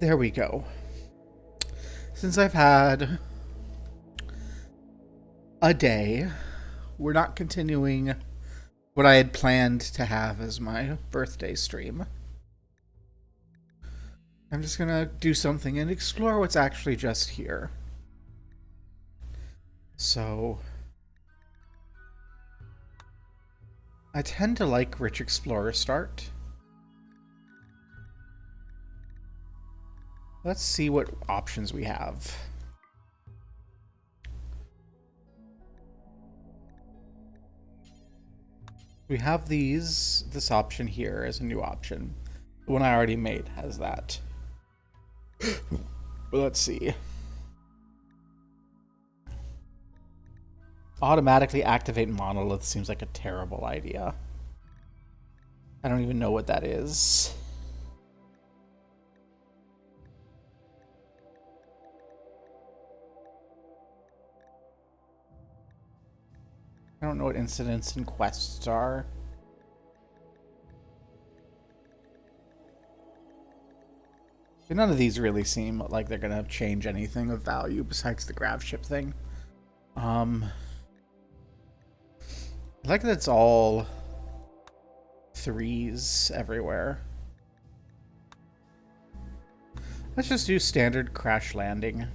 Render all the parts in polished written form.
There we go. Since I've had a day, we're not continuing what I had planned to have as my birthday stream. I'm just gonna do something and explore what's actually just here. So, I tend to like Rich Explorer Start. Let's see what options we have. We have this option here as a new option. The one I already made has that. But let's see. Automatically activate monolith seems like a terrible idea. I don't even know what that is. I don't know what incidents and quests are. None of these really seem like they're gonna change anything of value besides the grav ship thing. I like that it's all threes everywhere. Let's just do standard crash landing.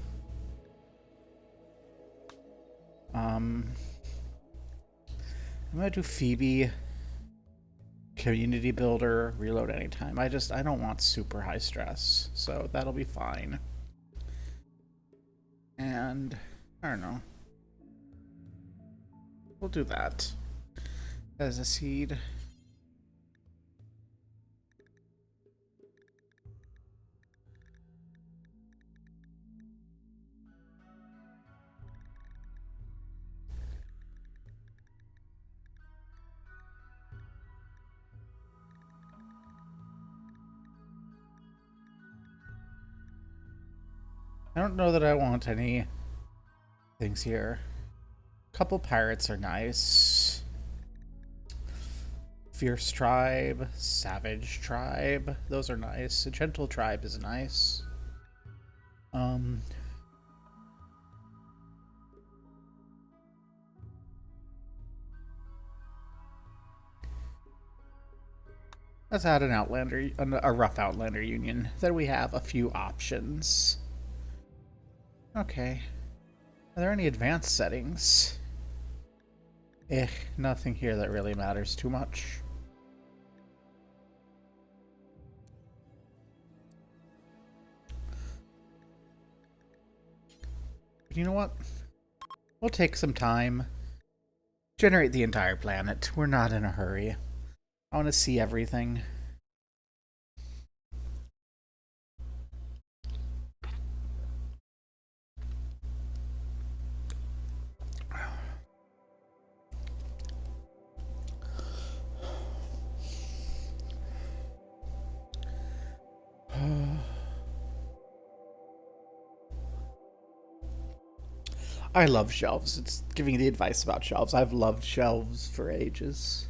I'm gonna do Phoebe, community builder, reload anytime. I don't want super high stress, so that'll be fine. And I don't know. We'll do that as a seed. I don't know that I want any things here. Couple pirates are nice. Fierce tribe, savage tribe, those are nice. A gentle tribe is nice. Let's add an outlander, a rough outlander union. Then we have a few options. Okay. Are there any advanced settings? Nothing here that really matters too much. You know what? We'll take some time. Generate the entire planet. We're not in a hurry. I want to see everything. I love shelves. It's giving the advice about shelves. I've loved shelves for ages.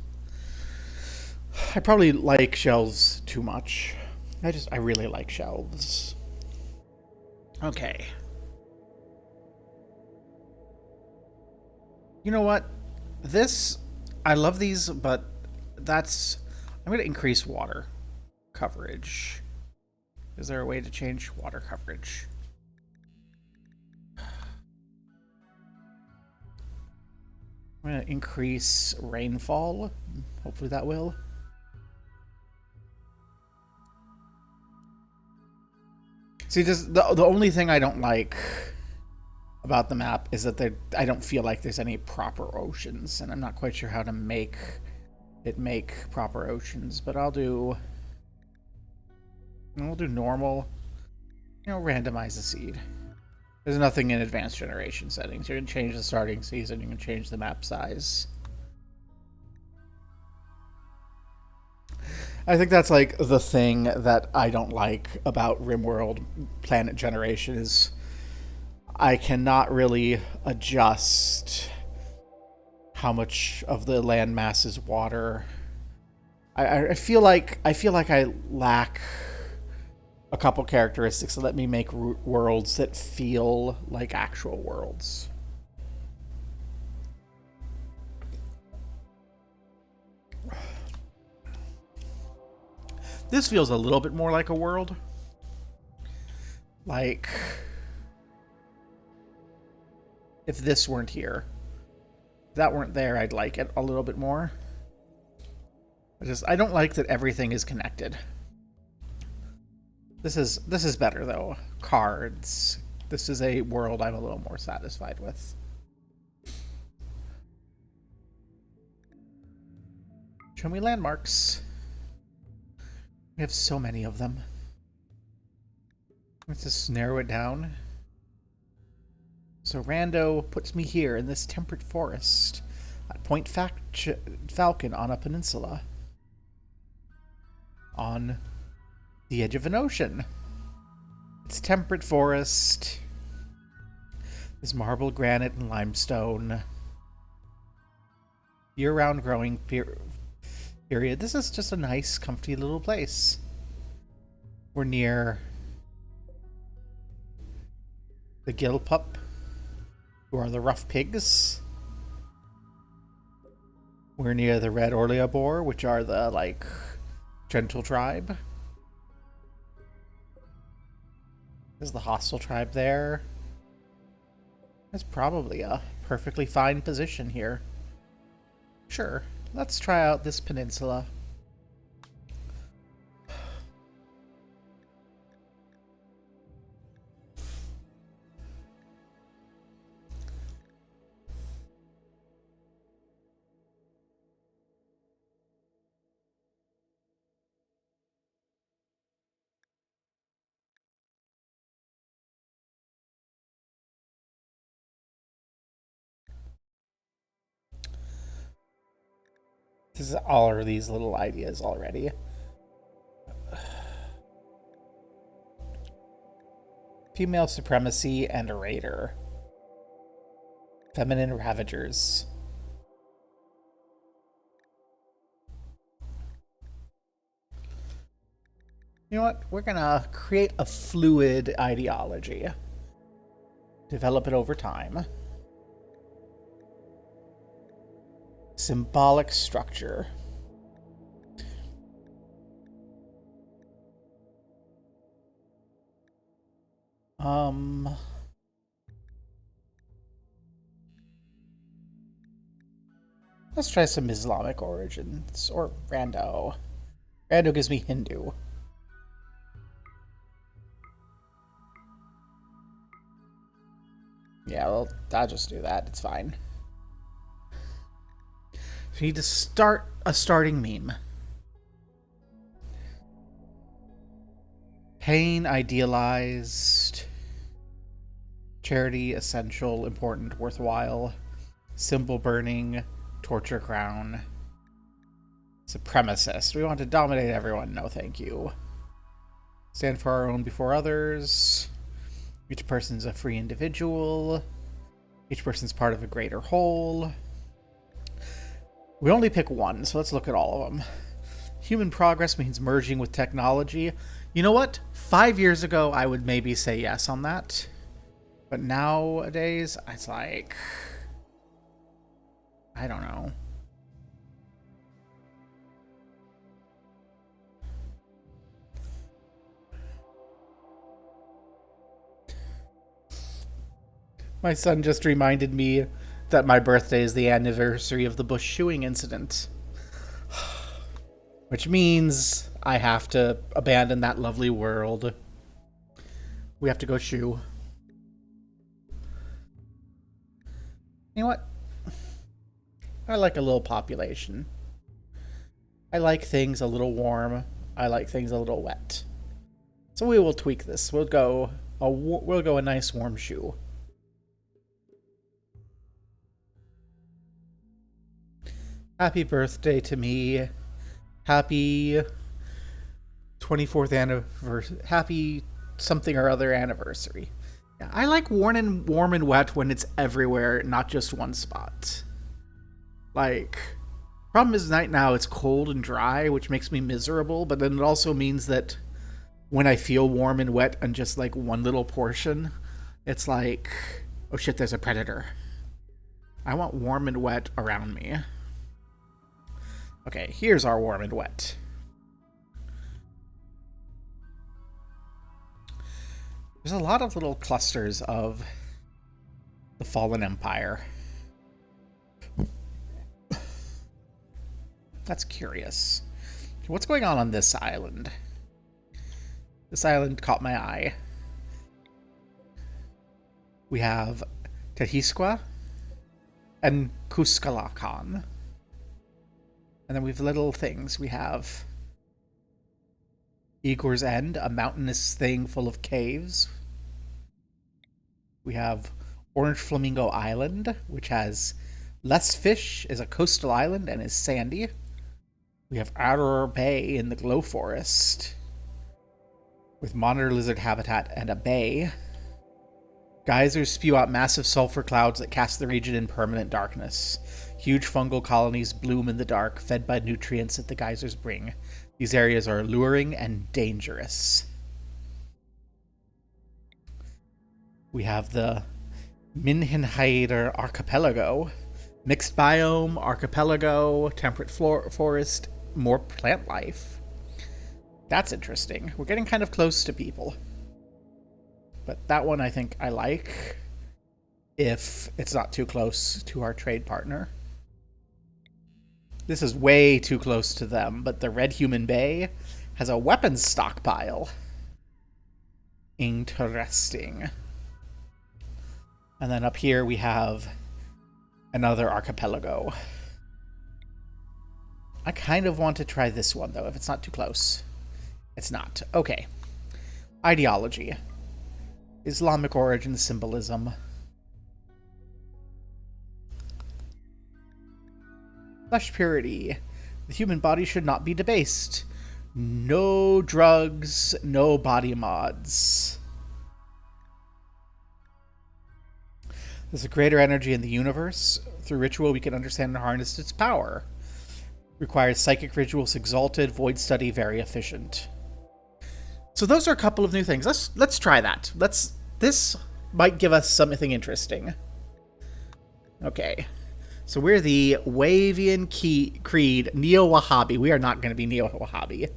I probably like shelves too much. I really like shelves. Okay. You know what? I love these, but I'm going to increase water coverage. Is there a way to change water coverage? I'm going to increase rainfall. Hopefully that will. See, just the only thing I don't like about the map is that I don't feel like there's any proper oceans, and I'm not quite sure how to make it make proper oceans, but I'll do normal, randomize the seed. There's nothing in advanced generation settings. You can change the starting season, you can change the map size. I think that's like the thing that I don't like about Rimworld planet generation is I cannot really adjust how much of the landmass is water. I feel like I lack a couple characteristics that let me make worlds that feel like actual worlds. This feels a little bit more like a world. Like, if this weren't here, if that weren't there, I'd like it a little bit more. I don't like that everything is connected. This is better though. Cards. This is a world I'm a little more satisfied with. Show me landmarks. We have so many of them. Let's just narrow it down. So Rando puts me here in this temperate forest at Point Falcon on a peninsula. On the edge of an ocean. It's temperate forest. There's marble, granite, and limestone. Year-round growing period. This is just a nice, comfy little place. We're near the gill pup, who are the rough pigs. We're near the red Orleabor, which are the, like, gentle tribe. There's the hostile tribe there. That's probably a perfectly fine position here. Sure, let's try out this peninsula. This is all of these little ideas already. Female supremacy and a raider. Feminine ravagers. You know what? We're gonna create a fluid ideology. Develop it over time. Symbolic structure. Let's try some Islamic origins. Or Rando. Rando gives me Hindu. Yeah, well, I'll just do that. It's fine. We need to start a starting meme. Pain idealized. Charity essential, important, worthwhile. Symbol burning. Torture crown. Supremacist. We want to dominate everyone. No, thank you. Stand for our own before others. Each person's a free individual. Each person's part of a greater whole. We only pick one, so let's look at all of them. Human progress means merging with technology. You know what? 5 years ago, I would maybe say yes on that. But nowadays, it's like... I don't know. My son just reminded me that my birthday is the anniversary of the Bush shoeing incident. Which means I have to abandon that lovely world. We have to go shoe. You know what? I like a little population. I like things a little warm. I like things a little wet. So we will tweak this. We'll go a nice warm shoe. Happy birthday to me. Happy 24th anniversary. Happy something or other anniversary. Yeah, I like warm and wet when it's everywhere, not just one spot. Like, problem is right now it's cold and dry, which makes me miserable, but then it also means that when I feel warm and wet and just like one little portion, it's like, oh shit, there's a predator. I want warm and wet around me. Okay, here's our warm and wet. There's a lot of little clusters of the Fallen Empire. That's curious. What's going on this island? This island caught my eye. We have Tehisqua and Kuskalakan. And then we have little things. We have Igor's End, a mountainous thing full of caves. We have Orange Flamingo Island, which has less fish, is a coastal island, and is sandy. We have Outer Bay in the Glow Forest, with monitor lizard habitat and a bay. Geysers spew out massive sulfur clouds that cast the region in permanent darkness. Huge fungal colonies bloom in the dark, fed by nutrients that the geysers bring. These areas are alluring and dangerous. We have the Minhinhaider Archipelago. Mixed biome, archipelago, temperate forest, more plant life. That's interesting. We're getting kind of close to people. But that one I think I like, if it's not too close to our trade partner. This is way too close to them, but the Red Human Bay has a weapons stockpile. Interesting. And then up here we have another archipelago. I kind of want to try this one, though, if it's not too close. It's not. Okay. Ideology. Islamic origin symbolism. Flesh purity. The human body should not be debased. No drugs, no body mods. There's a greater energy in the universe. Through ritual, we can understand and harness its power. Requires psychic rituals exalted, void study very efficient. So those are a couple of new things. Let's try that. This might give us something interesting. Okay. So we're the Wavian Creed Neo-Wahhabi. We are not going to be Neo-Wahhabi.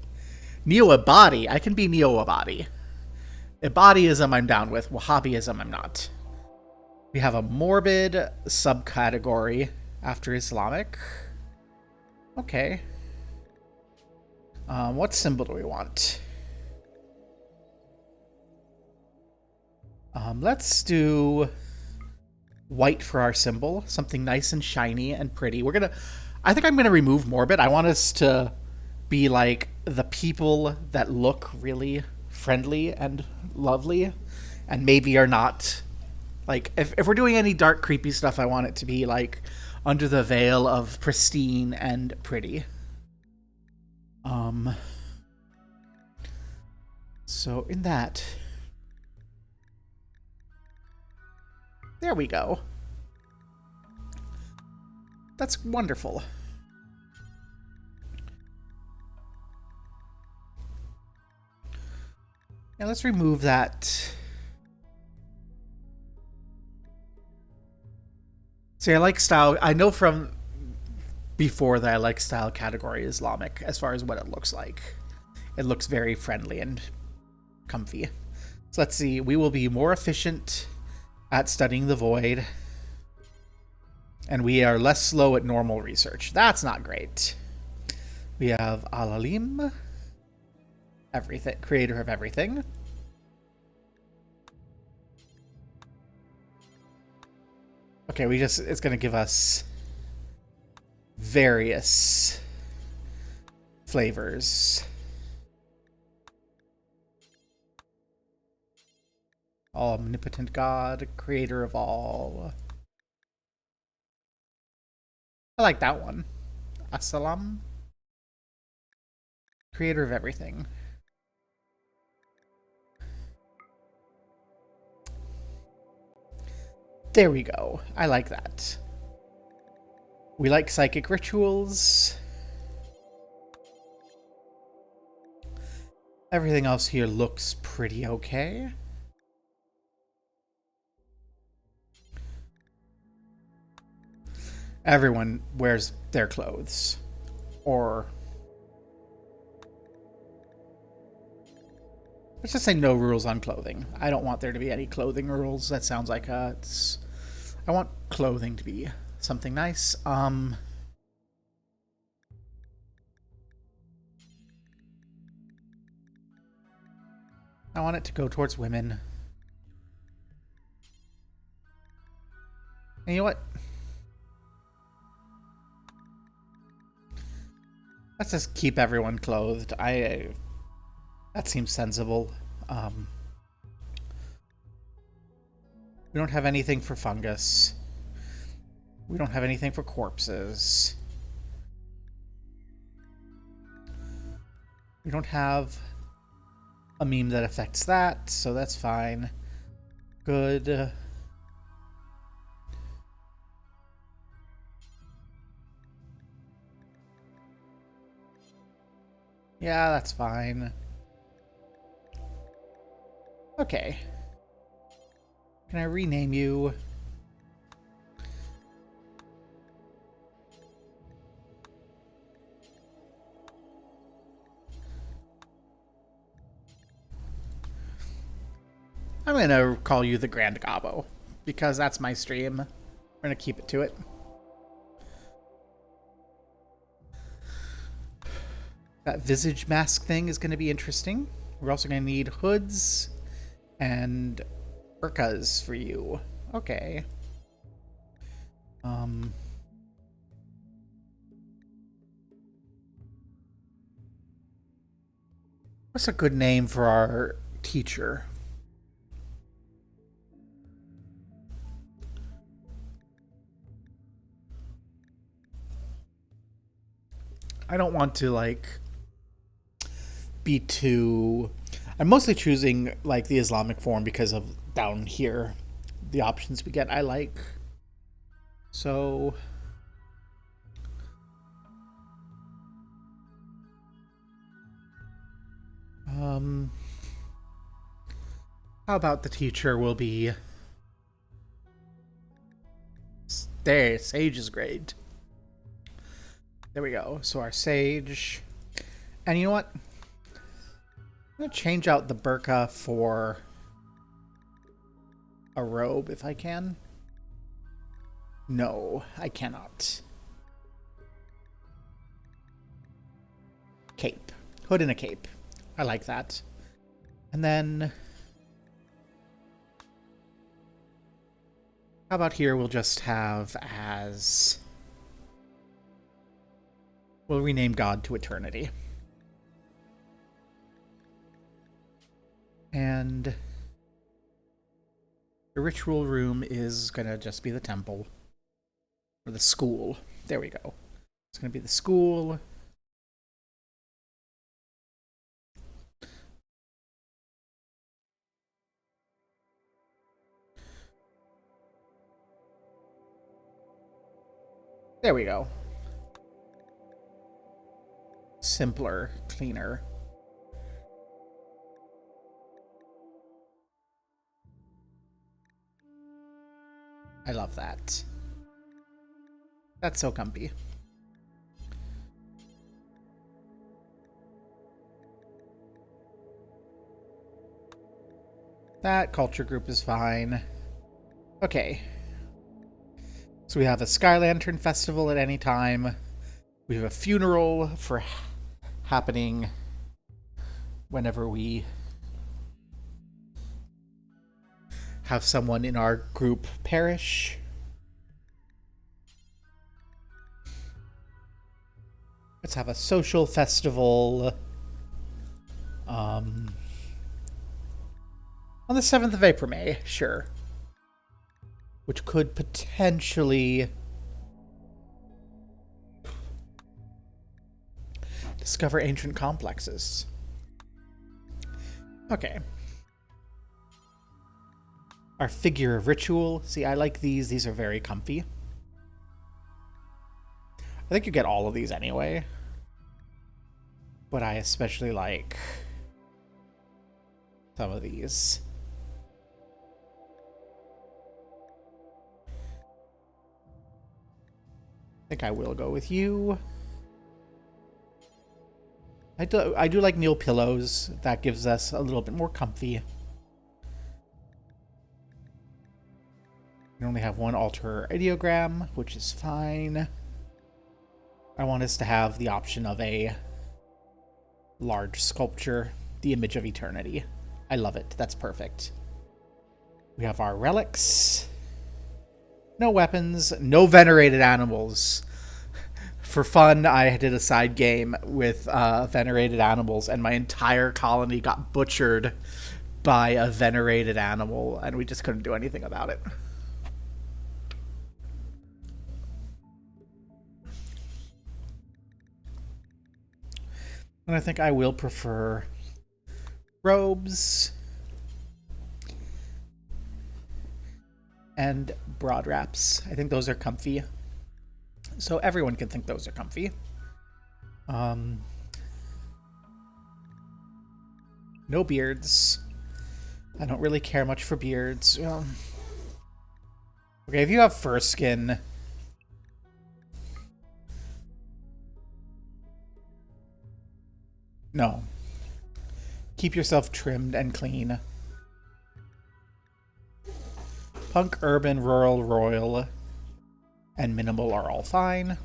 Neo-Abadi. I can be Neo-Abadi. Ibadiism I'm down with. Wahhabism I'm not. We have a morbid subcategory after Islamic. Okay. What symbol do we want? Let's do white for our symbol. Something nice and shiny and pretty. I think I'm gonna remove morbid. I want us to be like the people that look really friendly and lovely, and maybe are not. Like, if we're doing any dark, creepy stuff, I want it to be, like, under the veil of pristine and pretty. So, in that... There we go. That's wonderful. Now, let's remove that... See, I like style. I know from before that I like style category Islamic as far as what it looks like. It looks very friendly and comfy. So let's see. We will be more efficient at studying the void. And we are less slow at normal research. That's not great. We have Alalim. Everything. Creator of everything. Okay, it's going to give us various flavors. All omnipotent God, creator of all. I like that one. Assalam. Creator of everything. There we go. I like that. We like psychic rituals. Everything else here looks pretty okay. Everyone wears their clothes. Or let's just say no rules on clothing. I don't want there to be any clothing rules. That sounds like I want clothing to be something nice. I want it to go towards women. And you know what? Let's just keep everyone clothed. That seems sensible. We don't have anything for fungus. We don't have anything for corpses. We don't have a meme that affects that, so that's fine. Good. Yeah, that's fine. Okay. Can I rename you? I'm gonna call you the Grand Gobbo, because that's my stream. We're gonna keep it to it. That visage mask thing is gonna be interesting. We're also gonna need hoods and burkas for you. Okay. What's a good name for our teacher? I don't want to, like, be too... I'm mostly choosing, like, the Islamic form because of down here. The options we get I like. So... how about the teacher will be... There, Sage is great. There we go. So our Sage... And you know what? I'm going to change out the burqa for a robe if I can. No, I cannot. Cape. Hood and a cape. I like that. And then... how about here we'll just have as... we'll rename God to Eternity. And the ritual room is gonna just be the temple. Or the school. There we go. It's gonna be the school. There we go. Simpler, cleaner. I love that. That's so comfy. That culture group is fine. Okay. So we have a Sky Lantern Festival at any time. We have a funeral for happening whenever we have someone in our group perish. Let's have a social festival on the 7th of April, May, sure. Which could potentially discover ancient complexes. Okay. Our figure of ritual. See, I like these. These are very comfy. I think you get all of these anyway. But I especially like some of these. I think I will go with you. I do like Neil pillows. That gives us a little bit more comfy. We only have one altar ideogram, which is fine. I want us to have the option of a large sculpture, the image of eternity. I love it. That's perfect. We have our relics. No weapons, no venerated animals. For fun, I did a side game with venerated animals, and my entire colony got butchered by a venerated animal, and we just couldn't do anything about it. And I think I will prefer robes and broad wraps. I think those are comfy. So everyone can think those are comfy. No beards. I don't really care much for beards. Okay, if you have fur skin... No. Keep yourself trimmed and clean. Punk, urban, rural, royal, and minimal are all fine.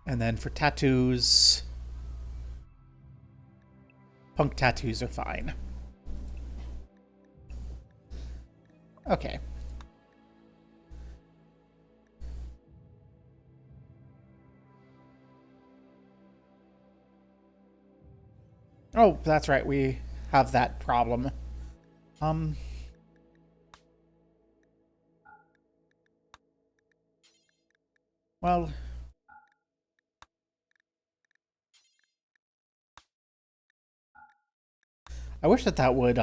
And then for tattoos, punk tattoos are fine. Okay. Oh, that's right. We have that problem. Well, I wish that would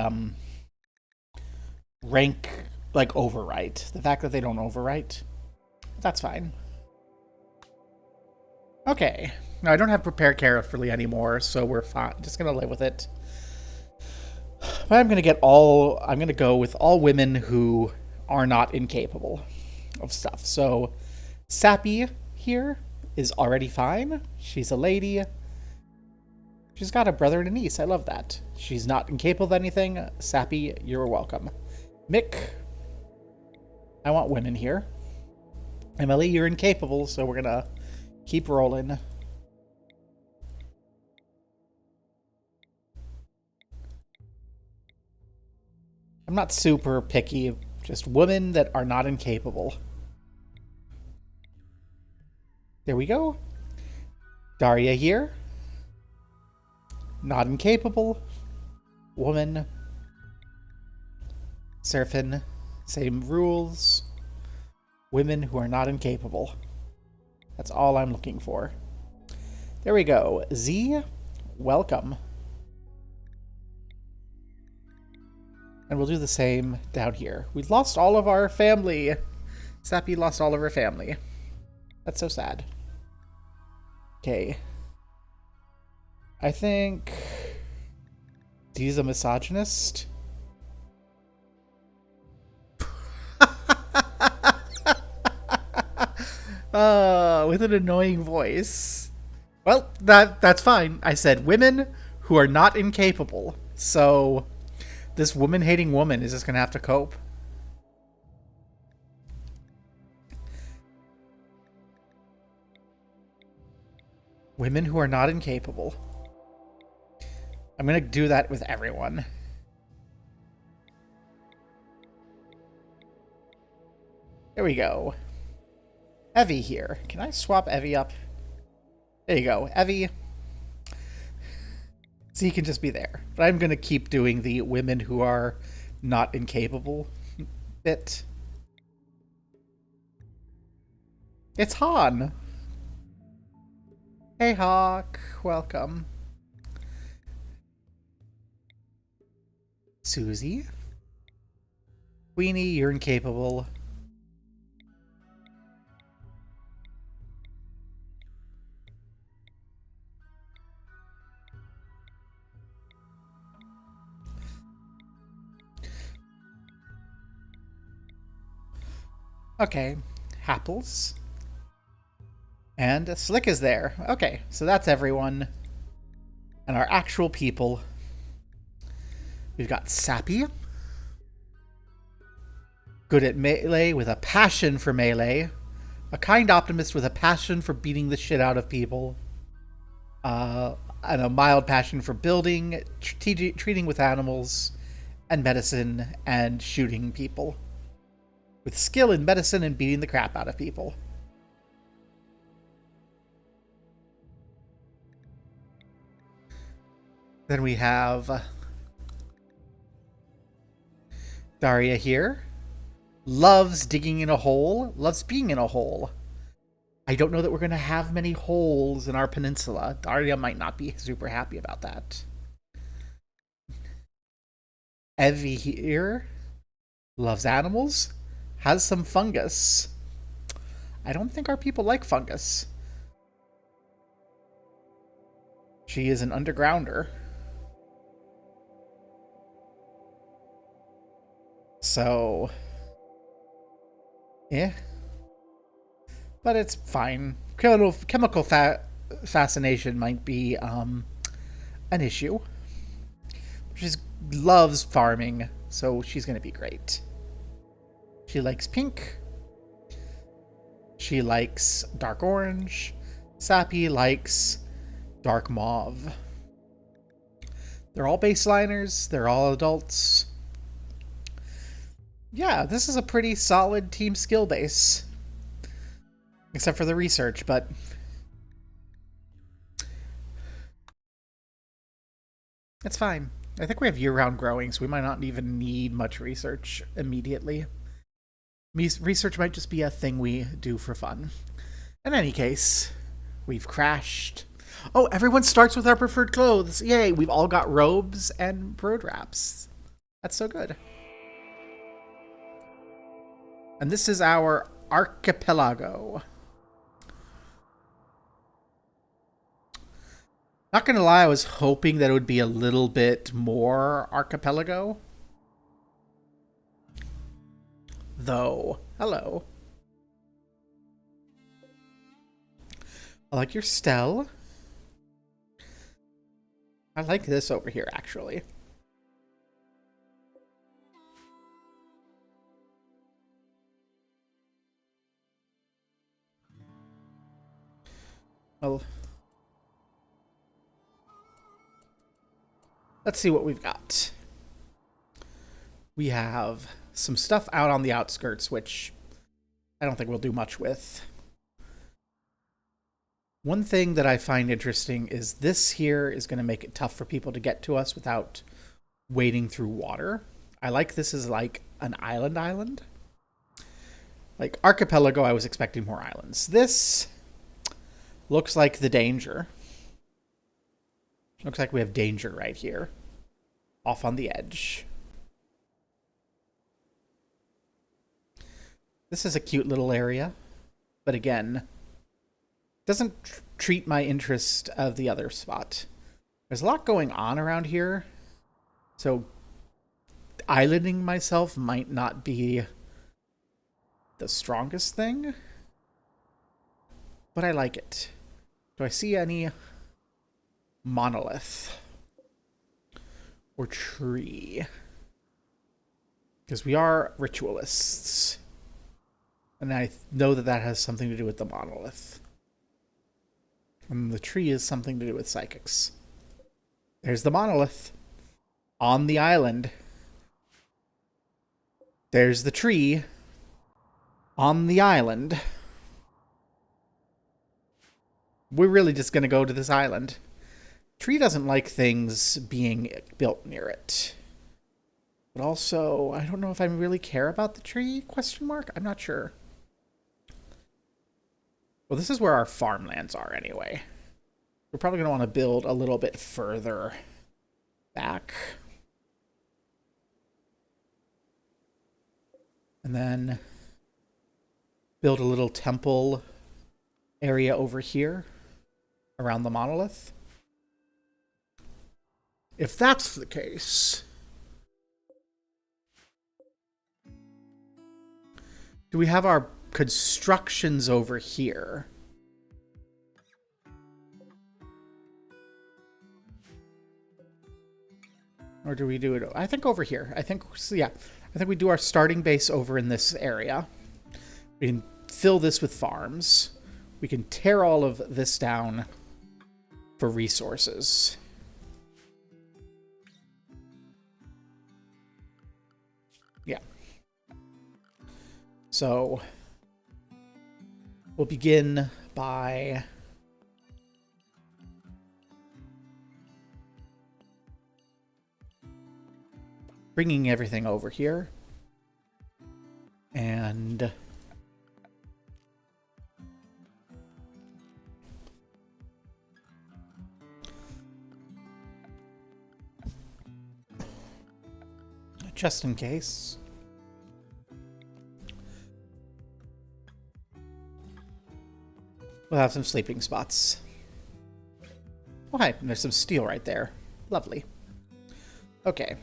rank like overwrite. The fact that they don't overwrite, that's fine. Okay. No, I don't have prepare carefully anymore, so we're fine. Just gonna live with it. But I'm gonna go with all women who are not incapable of stuff. So Sappy here is already fine. She's a lady. She's got a brother and a niece. I love that. She's not incapable of anything. Sappy, you're welcome. Mick, I want women here. Emily, you're incapable, so we're gonna keep rolling. I'm not super picky, just women that are not incapable. There we go. Daria here. Not incapable. Woman. Seraphin. Same rules. Women who are not incapable. That's all I'm looking for. There we go. Z, welcome. And we'll do the same down here. We've lost all of our family. Sappy lost all of her family. That's so sad. Okay. I think... Z's a misogynist. With an annoying voice. Well, that's fine. I said women who are not incapable. So this woman-hating woman is just going to have to cope. Women who are not incapable. I'm going to do that with everyone. There we go. Evie here. Can I swap Evie up? There you go. Evie. So he can just be there. But I'm going to keep doing the women who are not incapable bit. It's Han. Hey, Hawk. Welcome. Susie. Queenie, you're incapable. Okay, Happles. And Slick is there. Okay, so that's everyone. And our actual people. We've got Sappy. Good at melee with a passion for melee. A kind optimist with a passion for beating the shit out of people. And a mild passion for building, treating with animals, and medicine, and shooting people. With skill in medicine and beating the crap out of people. Then we have Daria here. Loves digging in a hole, loves being in a hole. I don't know that we're going to have many holes in our peninsula. Daria might not be super happy about that. Evie here loves animals, has some fungus. I don't think our people like fungus. She is an undergrounder. So, yeah. But it's fine. Chemical fascination might be an issue. She loves farming, so she's going to be great. She likes pink. She likes dark orange. Sappy likes dark mauve. They're all baseliners. They're all adults. Yeah, this is a pretty solid team skill base. Except for the research, but it's fine. I think we have year-round growing, so we might not even need much research immediately. Research might just be a thing we do for fun. In any case, we've crashed. Oh, everyone starts with our preferred clothes. Yay, we've all got robes and road wraps. That's so good. And this is our archipelago. Not gonna lie, I was hoping that it would be a little bit more archipelago. Though, hello. I like your stele. I like this over here, actually. Well, let's see what we've got. We have some stuff out on the outskirts, which I don't think we'll do much with. One thing that I find interesting is this here is going to make it tough for people to get to us without wading through water. I like this as like an island. Like archipelago, I was expecting more islands. This looks like the danger. Looks like we have danger right here. Off on the edge. This is a cute little area. But again, doesn't treat my interest of the other spot. There's a lot going on around here. So islanding myself might not be the strongest thing. But I like it. Do I see any monolith or tree? Because we are ritualists. And I know that that has something to do with the monolith. And the tree is something to do with psychics. There's the monolith on the island. There's the tree on the island. We're really just going to go to this island. Tree doesn't like things being built near it. But also, I don't know if I really care about the tree, question mark? I'm not sure. Well, this is where our farmlands are anyway. We're probably going to want to build a little bit further back. And then build a little temple area over here around the monolith. If that's the case, Do we have our constructions over here? Or do we do it? I think over here. I think, yeah. I think we do our starting base over in this area. We can fill this with farms. We can tear all of this down for resources. Yeah. So we'll begin by bringing everything over here. And just in case. We'll have some sleeping spots. Oh, hi. There's some steel right there. Lovely. Okay.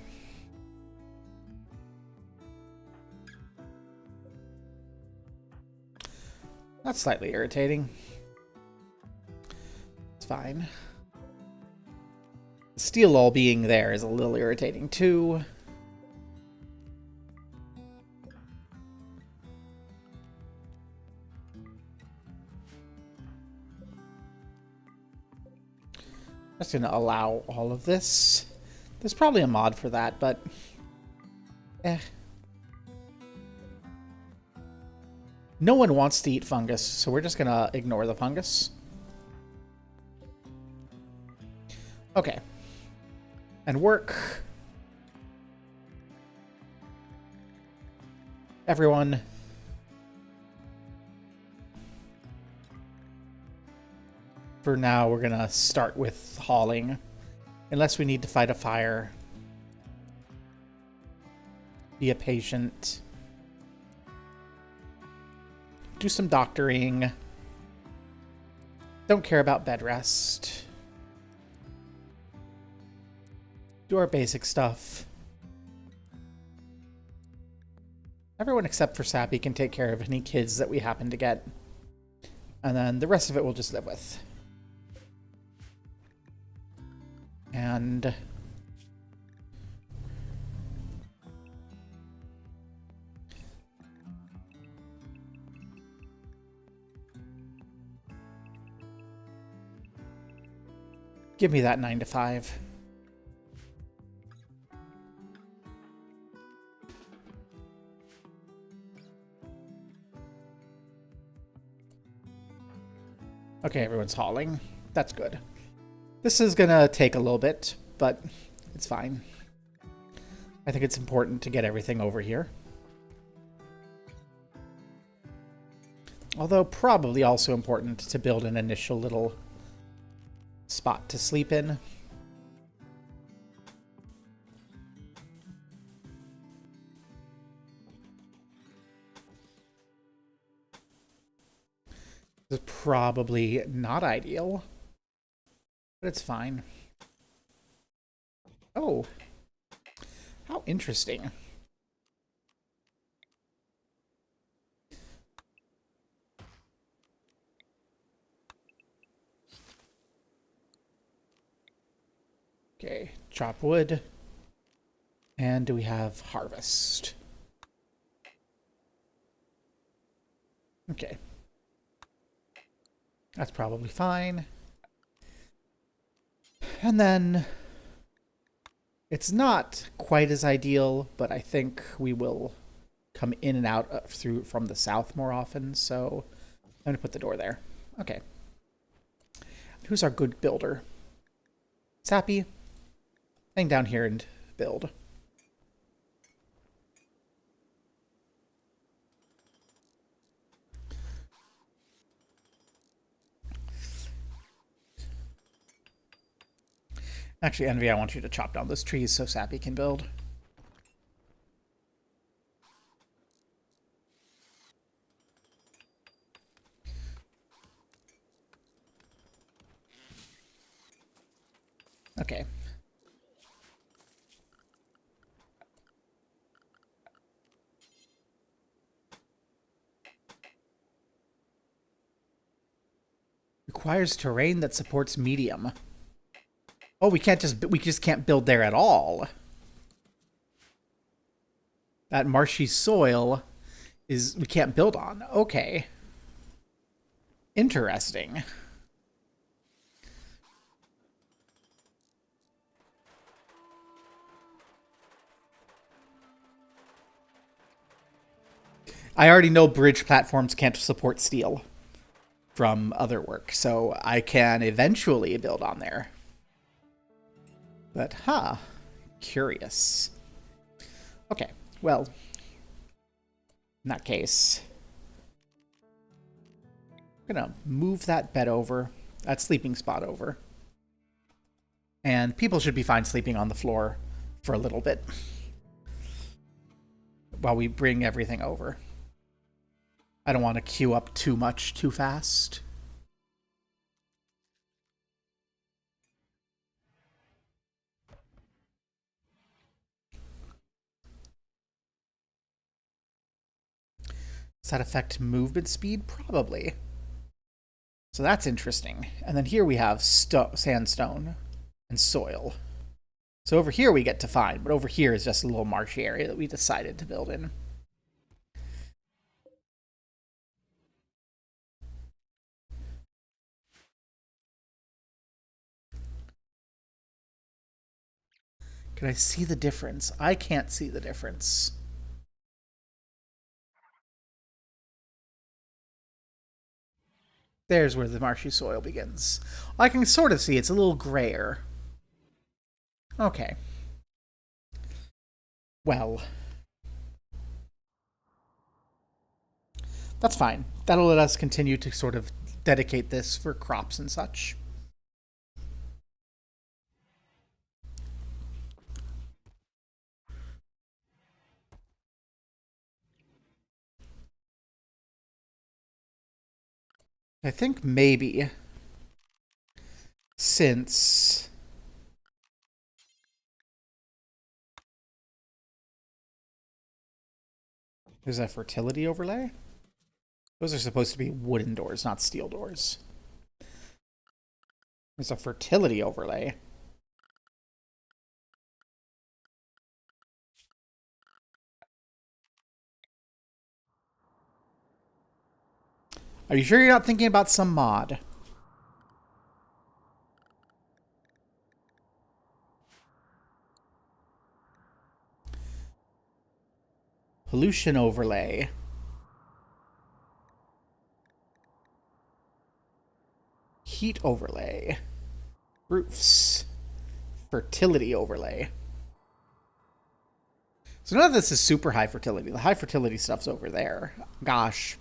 That's slightly irritating. It's fine. Steel all being there is a little irritating too. Just going to allow all of this. There's probably a mod for that, but no one wants to eat fungus, so we're just going to ignore the fungus. Okay. And work. Everyone. For now, we're going to start with hauling. Unless we need to fight a fire. Be a patient. Do some doctoring. Don't care about bed rest. Do our basic stuff. Everyone except for Sappy can take care of any kids that we happen to get. And then the rest of it we'll just live with. And give me that 9 to 5. Okay, everyone's hauling. That's good. This is gonna take a little bit, but it's fine. I think it's important to get everything over here. Although probably also important to build an initial little spot to sleep in. This is probably not ideal. But it's fine. Oh. How interesting. Okay, chop wood. And do we have harvest? Okay. That's probably fine. And then it's not quite as ideal, but I think we will come in and out from the south more often, so I'm going to put the door there. Okay. Who's our good builder? Sappy. Hang down here and build. Actually, Envy, I want you to chop down those trees so Sappy can build. Okay. requires terrain that supports medium. Oh, we just can't build there at all. That marshy soil we can't build on. Okay. Interesting. I already know bridge platforms can't support steel from other work, so I can eventually build on there. But, curious. Okay, well, in that case, I'm gonna move that bed over, that sleeping spot over. And people should be fine sleeping on the floor for a little bit while we bring everything over. I don't want to queue up too much too fast. Does that affect movement speed? Probably. So that's interesting. And then here we have sandstone and soil. So over here we get to find, but over here is just a little marshy area that we decided to build in. Can I see the difference? I can't see the difference. There's where the marshy soil begins. I can sort of see it's a little grayer. Okay. Well. That's fine. That'll let us continue to sort of dedicate this for crops and such. I think maybe since there's a fertility overlay. Those are supposed to be wooden doors, not steel doors. There's a fertility overlay. Are you sure you're not thinking about some mod? Pollution overlay. Heat overlay. Roofs. Fertility overlay. So none of this is super high fertility. The high fertility stuff's over there. Gosh.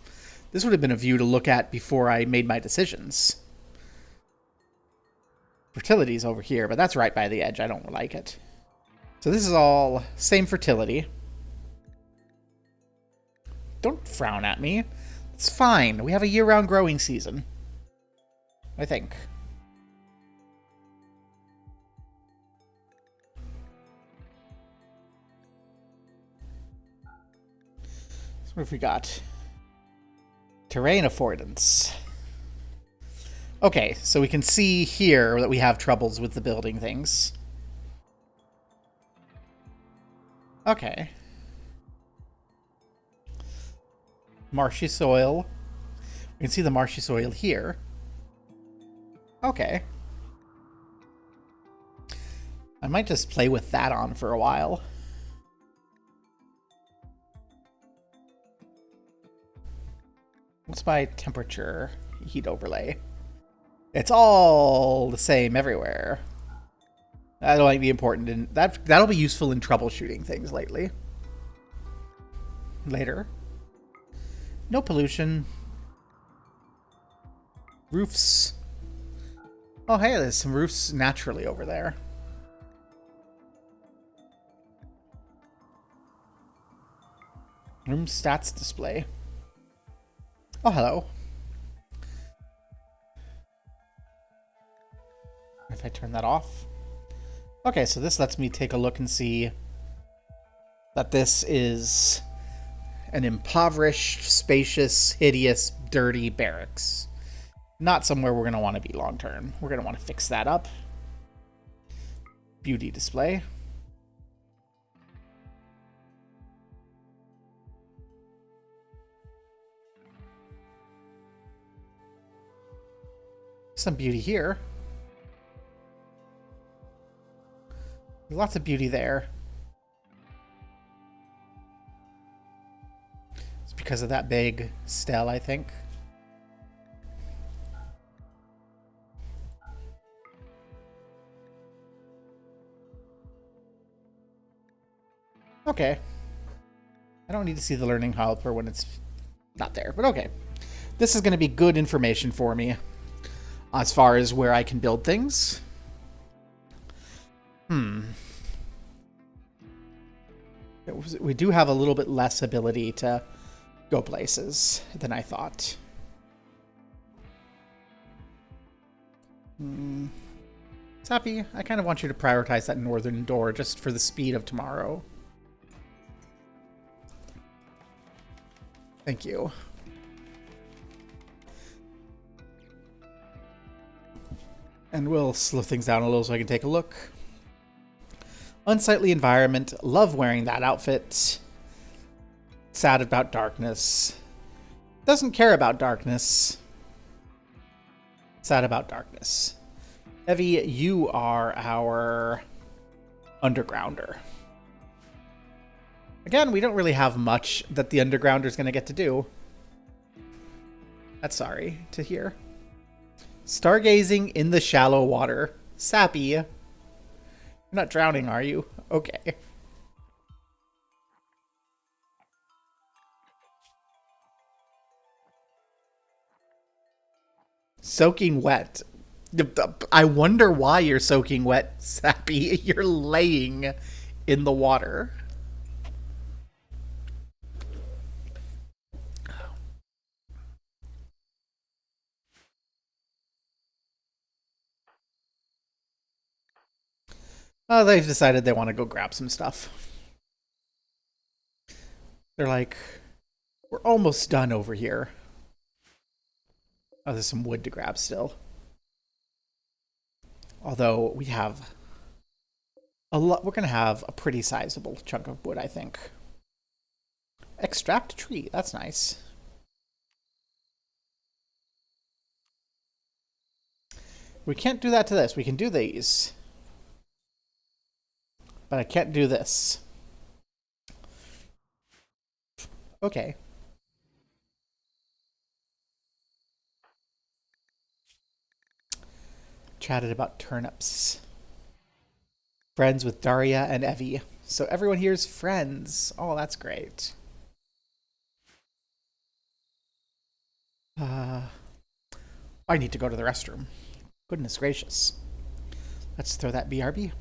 This would have been a view to look at before I made my decisions. Fertility's over here, but that's right by the edge. I don't like it. So this is all same fertility. Don't frown at me. It's fine. We have a year-round growing season. I think. So what have we got? Terrain affordance. Okay, so we can see here that we have troubles with the building things. Okay. Marshy soil. We can see the marshy soil here. Okay. I might just play with that on for a while. What's my temperature heat overlay? It's all the same everywhere. That'll be important, and that'll be useful in troubleshooting things lately. Later. No pollution. Roofs. Oh, hey, there's some roofs naturally over there. Room stats display. Oh, hello. If I turn that off. Okay, so this lets me take a look and see that this is an impoverished, spacious, hideous, dirty barracks. Not somewhere we're going to want to be long term. We're going to want to fix that up. Beauty display. Some beauty here. Lots of beauty there. It's because of that big stele, I think. Okay. I don't need to see the learning helper when it's not there, but okay. This is going to be good information for me as far as where I can build things. We do have a little bit less ability to go places than I thought. Sappy, I kind of want you to prioritize that northern door just for the speed of tomorrow. Thank you. And we'll slow things down a little so I can take a look. Unsightly environment. Love wearing that outfit. Sad about darkness. Doesn't care about darkness. Sad about darkness. Evie, you are our undergrounder. Again, we don't really have much that the undergrounder is going to get to do. That's sorry to hear. Stargazing in the shallow water. Sappy. You're not drowning, are you? Okay. Soaking wet. I wonder why you're soaking wet, Sappy. You're laying in the water. Oh, they've decided they want to go grab some stuff. They're like, we're almost done over here. Oh, there's some wood to grab still. Although we have a lot, we're going to have a pretty sizable chunk of wood, I think. Extract tree, that's nice. We can't do that to this. We can do these. But I can't do this. Okay. Chatted about turnips. Friends with Daria and Evie. So everyone here is friends. Oh, that's great. I need to go to the restroom. Goodness gracious. Let's throw that BRB.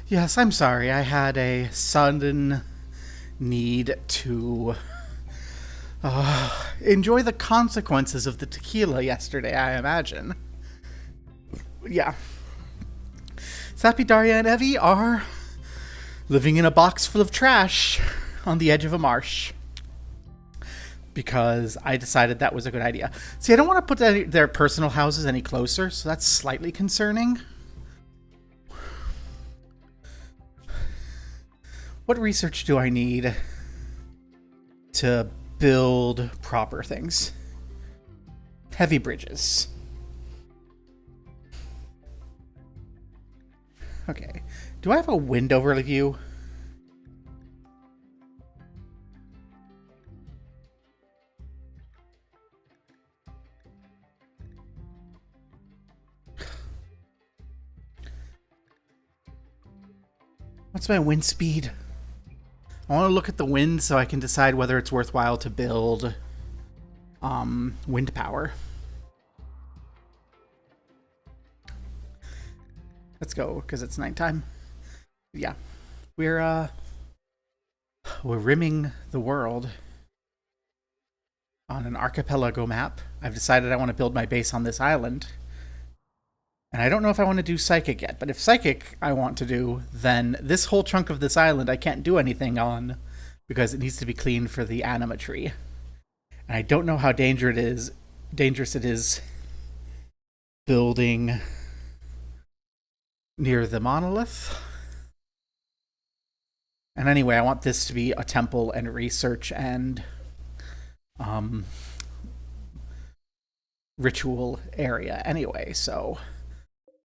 Yes, I'm sorry. I had a sudden need to enjoy the consequences of the tequila yesterday, I imagine. Yeah. Sappy, Daria, and Evie are living in a box full of trash on the edge of a marsh. Because I decided that was a good idea. See, I don't want to put their personal houses any closer, so that's slightly concerning. What research do I need to build proper things? Heavy bridges. Okay. Do I have a wind overview? What's my wind speed? I want to look at the wind so I can decide whether it's worthwhile to build wind power. Let's go, because it's nighttime. Yeah. We're rimming the world on an archipelago map. I've decided I want to build my base on this island. And I don't know if I want to do Psychic yet, but if Psychic I want to do, then this whole chunk of this island I can't do anything on because it needs to be cleaned for the anima tree. And I don't know how dangerous it is building near the monolith. And anyway, I want this to be a temple and research and ritual area anyway, so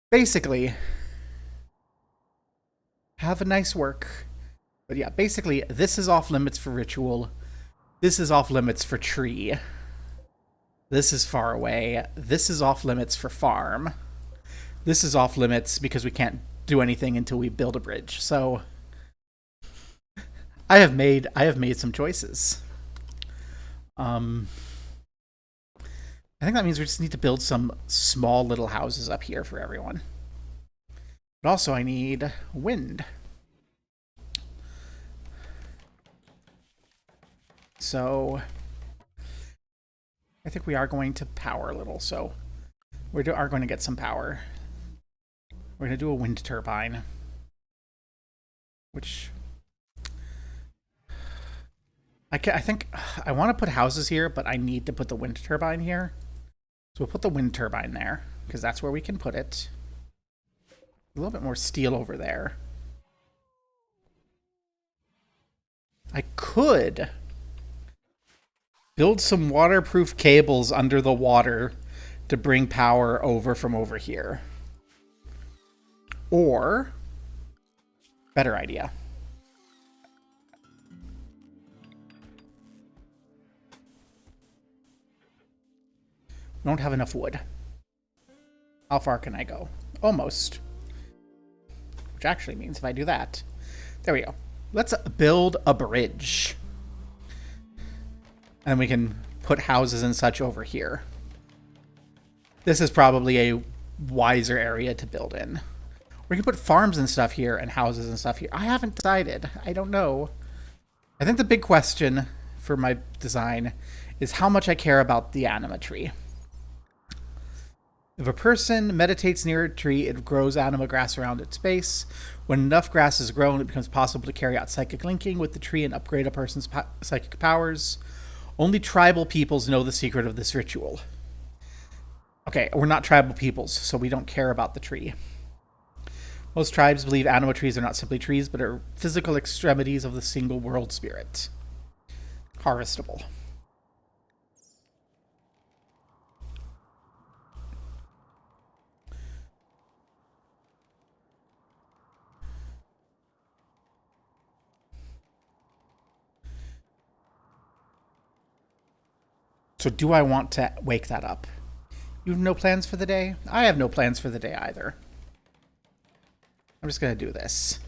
basically have a nice work. But yeah, basically this is off limits for ritual. This is off limits for tree. This is far away. This is off limits for farm. This is off limits because we can't do anything until we build a bridge. So I have made some choices. I think that means we just need to build some small little houses up here for everyone. But also I need wind. So I think we are going to power a little, so we are going to get some power. We're going to do a wind turbine, which I think I want to put houses here, but I need to put the wind turbine here. So we'll put the wind turbine there, because that's where we can put it. A little bit more steel over there. I could build some waterproof cables under the water to bring power over from over here. Or, better idea. We don't have enough wood. How far can I go? Almost. Which actually means if I do that. There we go. Let's build a bridge. And we can put houses and such over here. This is probably a wiser area to build in. We can put farms and stuff here and houses and stuff here. I haven't decided. I don't know. I think the big question for my design is how much I care about the anima tree. If a person meditates near a tree, it grows anima grass around its base. When enough grass is grown, it becomes possible to carry out psychic linking with the tree and upgrade a person's psychic powers. Only tribal peoples know the secret of this ritual. Okay, we're not tribal peoples, so we don't care about the tree. Most tribes believe anima trees are not simply trees, but are physical extremities of the single world spirit. Harvestable. So do I want to wake that up? You have no plans for the day? I have no plans for the day either. I'm just going to do this.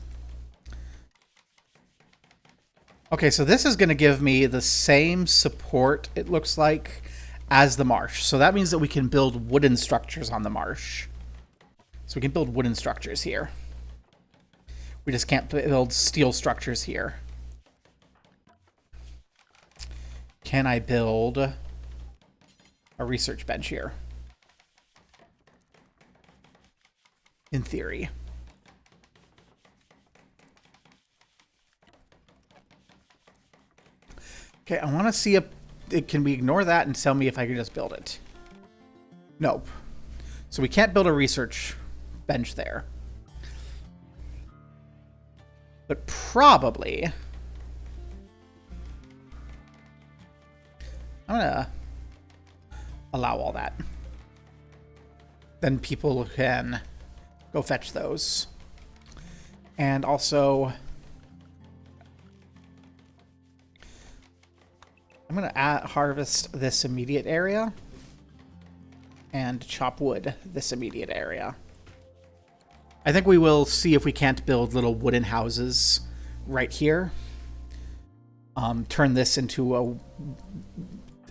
Okay, so this is going to give me the same support, it looks like, as the marsh. So that means that we can build wooden structures on the marsh. So we can build wooden structures here. We just can't build steel structures here. Can I build a research bench here? In theory. Okay, I want to see if can we ignore that and tell me if I can just build it. Nope. So we can't build a research bench there. But probably I'm gonna allow all that. Then people can go fetch those. And also I'm going to harvest this immediate area and chop wood this immediate area. I think we will see if we can't build little wooden houses right here. Turn this into a...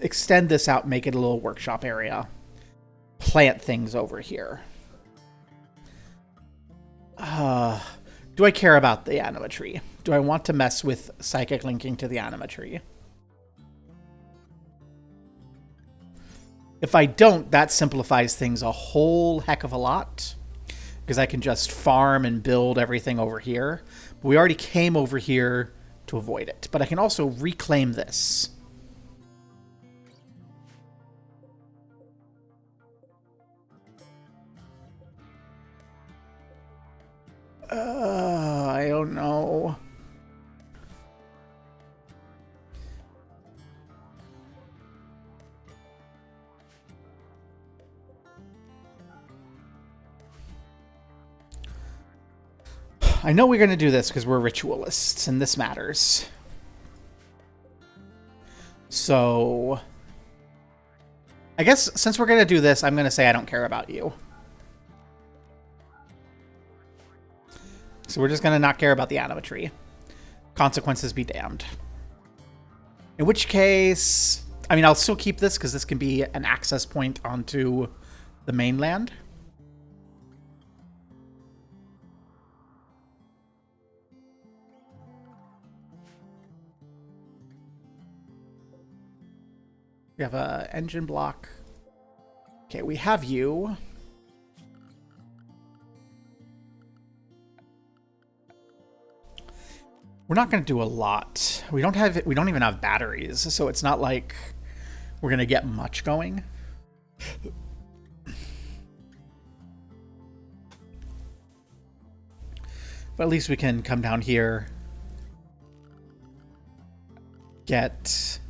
Extend this out, make it a little workshop area. Plant things over here. Do I care about the anima tree? Do I want to mess with psychic linking to the anima tree? If I don't, that simplifies things a whole heck of a lot. Because I can just farm and build everything over here. But we already came over here to avoid it. But I can also reclaim this. I don't know. I know we're going to do this because we're ritualists, and this matters. So, I guess since we're going to do this, I'm going to say I don't care about you. So we're just going to not care about the anima tree. Consequences be damned. In which case, I mean, I'll still keep this because this can be an access point onto the mainland. We have a engine block. Okay, we have you. We're not going to do a lot. We don't even have batteries, so it's not like we're going to get much going. But at least we can come down here, get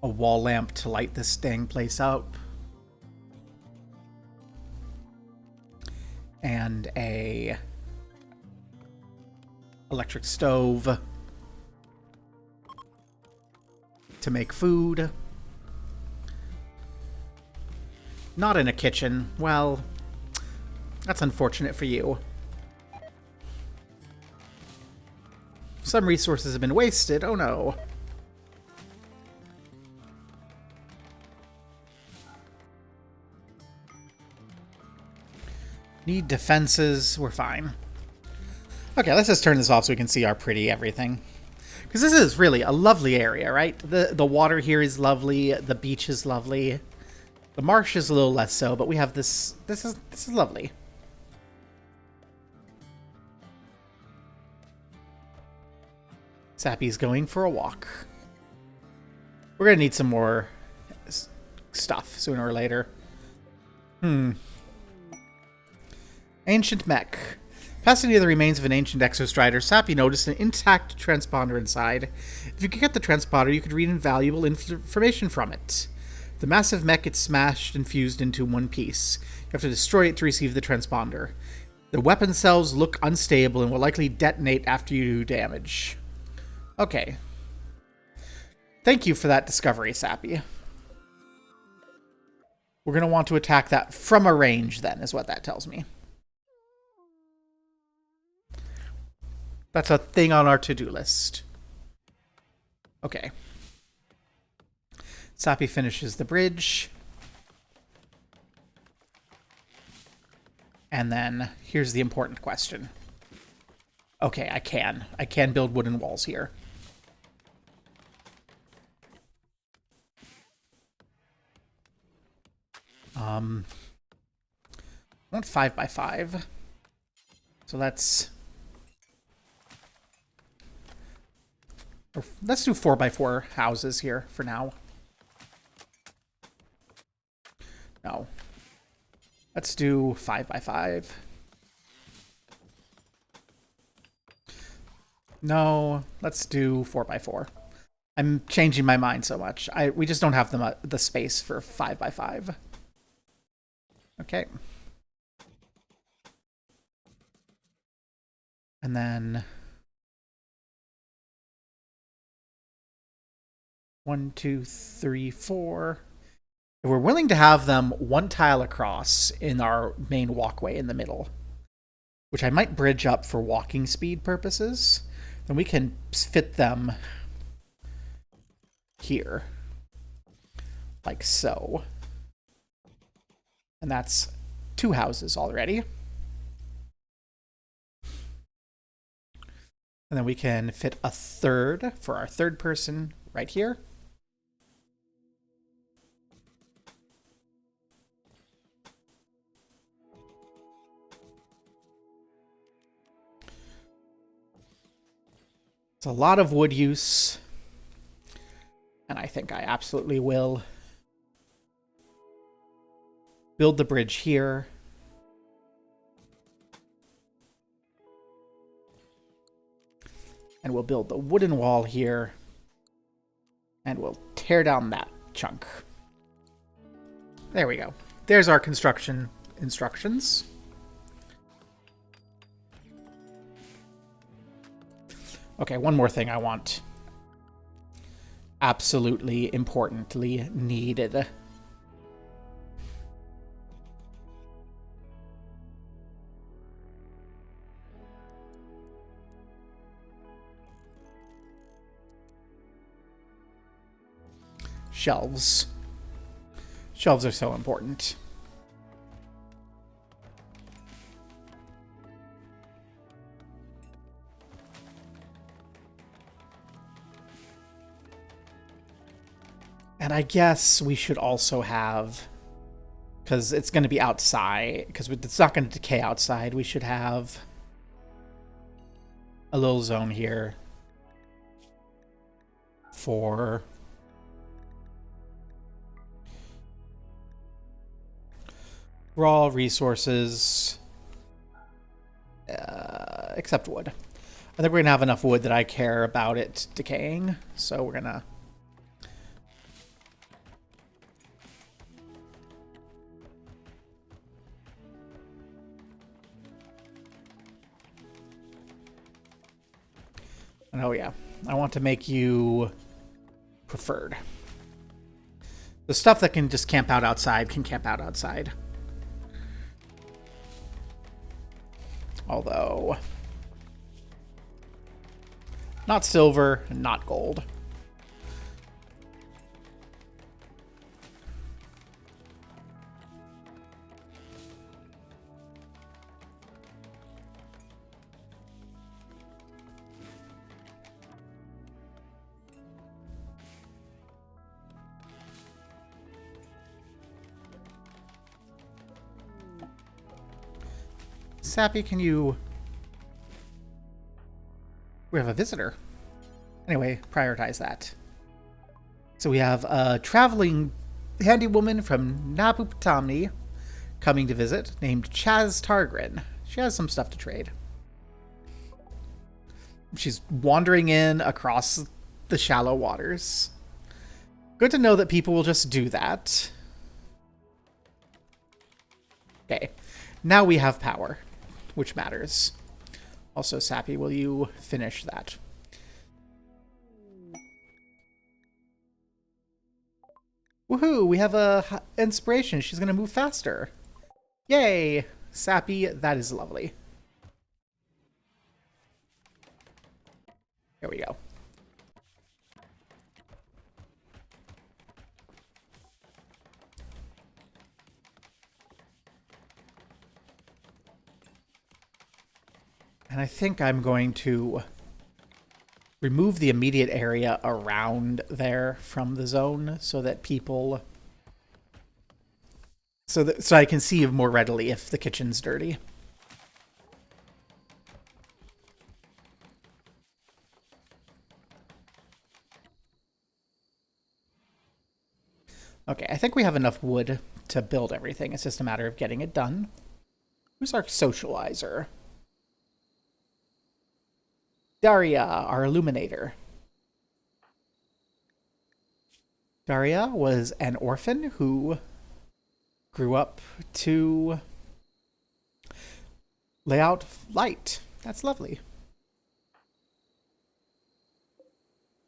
a wall lamp to light this dang place up, and a electric stove to make food. Not in a kitchen. Well, that's unfortunate for you. Some resources have been wasted. Oh no. Need defenses. We're fine. Okay, let's just turn this off so we can see our pretty everything. Because this is really a lovely area, right? The water here is lovely. The beach is lovely. The marsh is a little less so, but we have this. This is lovely. Sappy's going for a walk. We're going to need some more stuff sooner or later. Ancient mech. Passing near the remains of an ancient exostrider, Sappy noticed an intact transponder inside. If you could get the transponder, you could read invaluable information from it. The massive mech gets smashed and fused into one piece. You have to destroy it to receive the transponder. The weapon cells look unstable and will likely detonate after you do damage. Okay. Thank you for that discovery, Sappy. We're going to want to attack that from a range, then, is what that tells me. That's a thing on our to-do list. Okay. Sappy finishes the bridge. And then, here's the important question. Okay, I can. I can build wooden walls here. I want 5 by 5. So let's do 4 by 4 houses here for now. No. Let's do 5 by 5. No, let's do 4 by 4. I'm changing my mind so much. We just don't have the space for 5 by 5. Okay. And then 1, 2, 3, 4. We're willing to have them one tile across in our main walkway in the middle, which I might bridge up for walking speed purposes. Then we can fit them here, like so. And that's 2 houses already. And then we can fit a third for our third person right here. It's a lot of wood use, and I think I absolutely will build the bridge here. And we'll build the wooden wall here, and we'll tear down that chunk. There we go. There's our construction instructions. Okay, one more thing I want. Absolutely importantly needed. Shelves. Shelves are so important. And I guess we should also have, because it's going to be outside, because it's not going to decay outside, we should have a little zone here for raw resources, except wood. I think we're going to have enough wood that I care about it decaying, so we're going to and oh yeah, I want to make you preferred. The stuff that can just camp out outside can camp out outside. Although, not silver, not gold. Sappy, can you... We have a visitor. Anyway, prioritize that. So we have a traveling handy woman from Nabupatami coming to visit, named Chaz Targrin. She has some stuff to trade. She's wandering in across the shallow waters. Good to know that people will just do that. Okay, now we have power, which matters. Also, Sappy, will you finish that? Woohoo! We have a inspiration. She's going to move faster. Yay! Sappy, that is lovely. Here we go. And I think I'm going to remove the immediate area around there from the zone so that people... So I can see more readily if the kitchen's dirty. Okay, I think we have enough wood to build everything. It's just a matter of getting it done. Who's our socializer? Daria, our illuminator. Daria was an orphan who grew up to lay out light. That's lovely.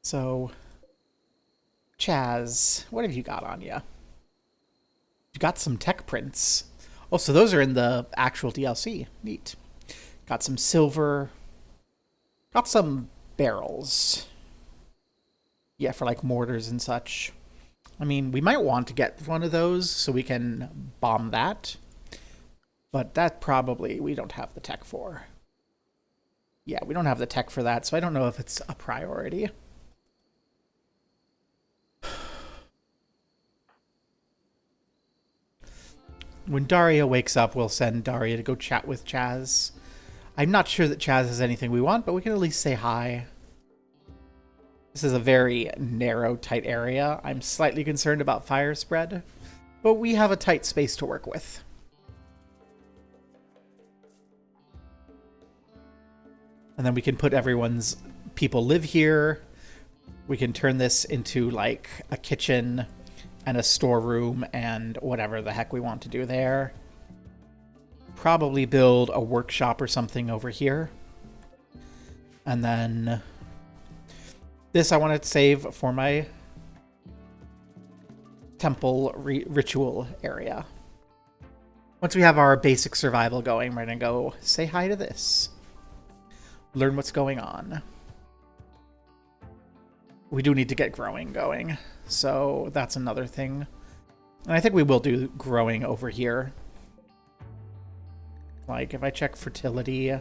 So, Chaz, what have you got on you? You got some tech prints. Oh, so those are in the actual DLC. Neat. Got some silver. Got some barrels. Yeah, for like mortars and such. I mean, we might want to get one of those so we can bomb that. But that probably we don't have the tech for. Yeah, we don't have the tech for that, so I don't know if it's a priority. When Daria wakes up, we'll send Daria to go chat with Chaz. I'm not sure that Chaz has anything we want, but we can at least say hi. This is a very narrow, tight area. I'm slightly concerned about fire spread, but we have a tight space to work with. And then we can put everyone's people live here. We can turn this into like a kitchen and a storeroom and whatever the heck we want to do there. Probably build a workshop or something over here. And then this I want to save for my temple ritual area. Once we have our basic survival going, we're going to go say hi to this. Learn what's going on. We do need to get growing going, so that's another thing. And I think we will do growing over here. Like, if I check fertility,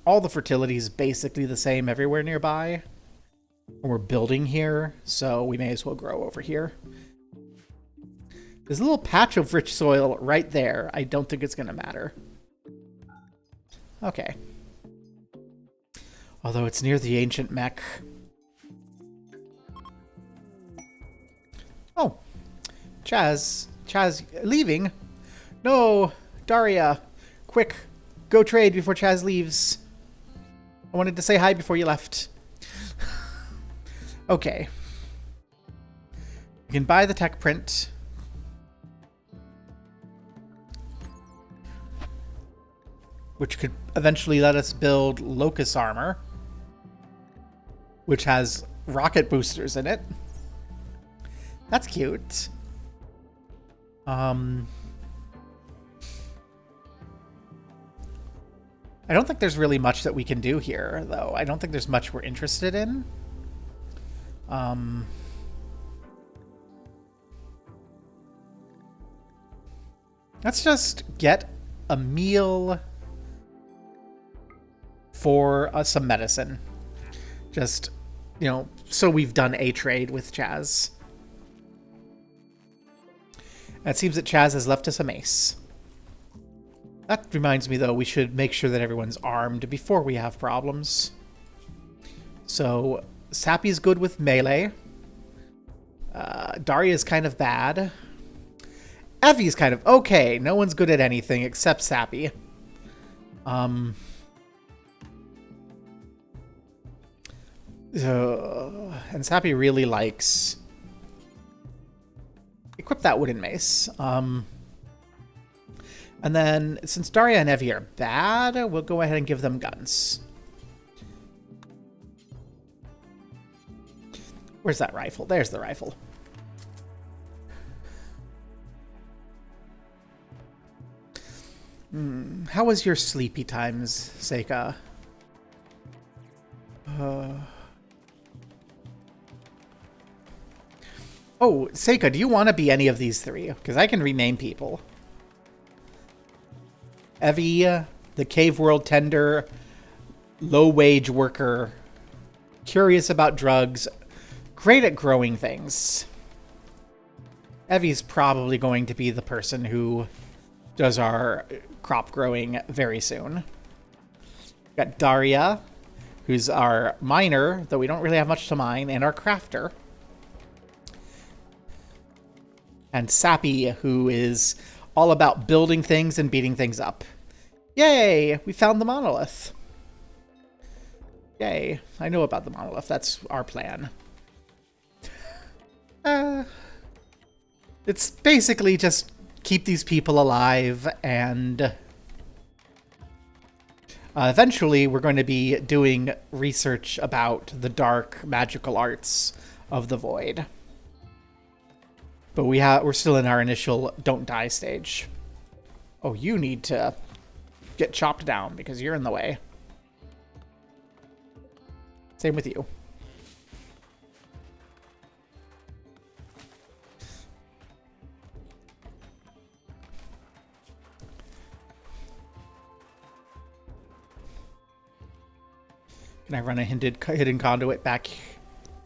all the fertility is basically the same everywhere nearby. We're building here, so we may as well grow over here. There's a little patch of rich soil right there. I don't think it's going to matter. Okay. Although it's near the ancient mech. Oh, Chaz leaving? No, Daria, quick, go trade before Chaz leaves. I wanted to say hi before you left. Okay. You can buy the tech print. Which could eventually let us build Locust armor. Which has rocket boosters in it. That's cute. I don't think there's really much that we can do here, though. I don't think there's much we're interested in. Let's just get a meal for some medicine. Just, you know, so we've done a trade with Chaz. It seems that Chaz has left us a mace. That reminds me, though, we should make sure that everyone's armed before we have problems. So, Sappy's good with melee. Daria's kind of bad. Evie's kind of okay. No one's good at anything except Sappy. And Sappy really likes... Equip that wooden mace. And then, since Daria and Evie are bad, we'll go ahead and give them guns. Where's that rifle? There's the rifle. How was your sleepy times, Seika? Oh, Seika, do you want to be any of these three? Because I can rename people. Evie, The cave world tender, low-wage worker, curious about drugs, great at growing things. Evie's probably going to be the person who does our crop growing very soon. We've got Daria, who's our miner, though we don't really have much to mine, and our crafter. And Sappy, who is all about building things and beating things up. Yay! We found the monolith. Yay. I know about the monolith. That's our plan. It's basically just keep these people alive, and eventually we're going to be doing research about the dark magical arts of the void. But we're still in our initial don't die stage. Oh, you need to get chopped down because you're in the way. Same with you. Can I run a hidden conduit back? Can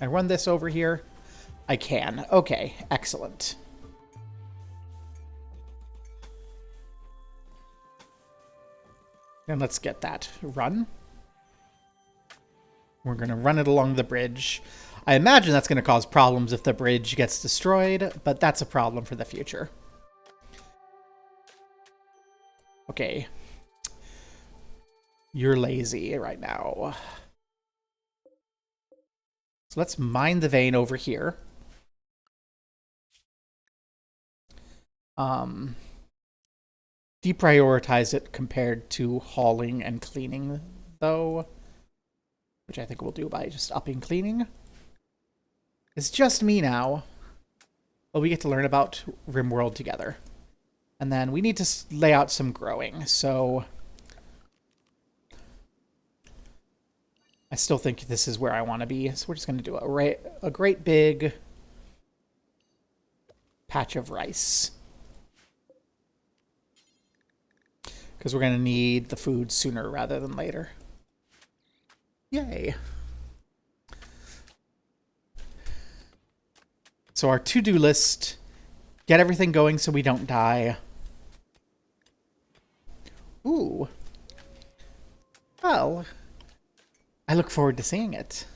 I run this over here? I can. Okay, excellent. And let's get that run. We're going to run it along the bridge. I imagine that's going to cause problems if the bridge gets destroyed, but that's a problem for the future. Okay. You're lazy right now. So let's mine the vein over here. Deprioritize it compared to hauling and cleaning, though, which I think we'll do by just upping cleaning. It's just me now. Well, we get to learn about Rimworld together. And then we need to lay out some growing, so I still think this is where I want to be. So we're just going to do a great big patch of rice. Because we're going to need the food sooner rather than later. Yay. So our to-do list, get everything going so we don't die. Ooh. Well, I look forward to seeing it.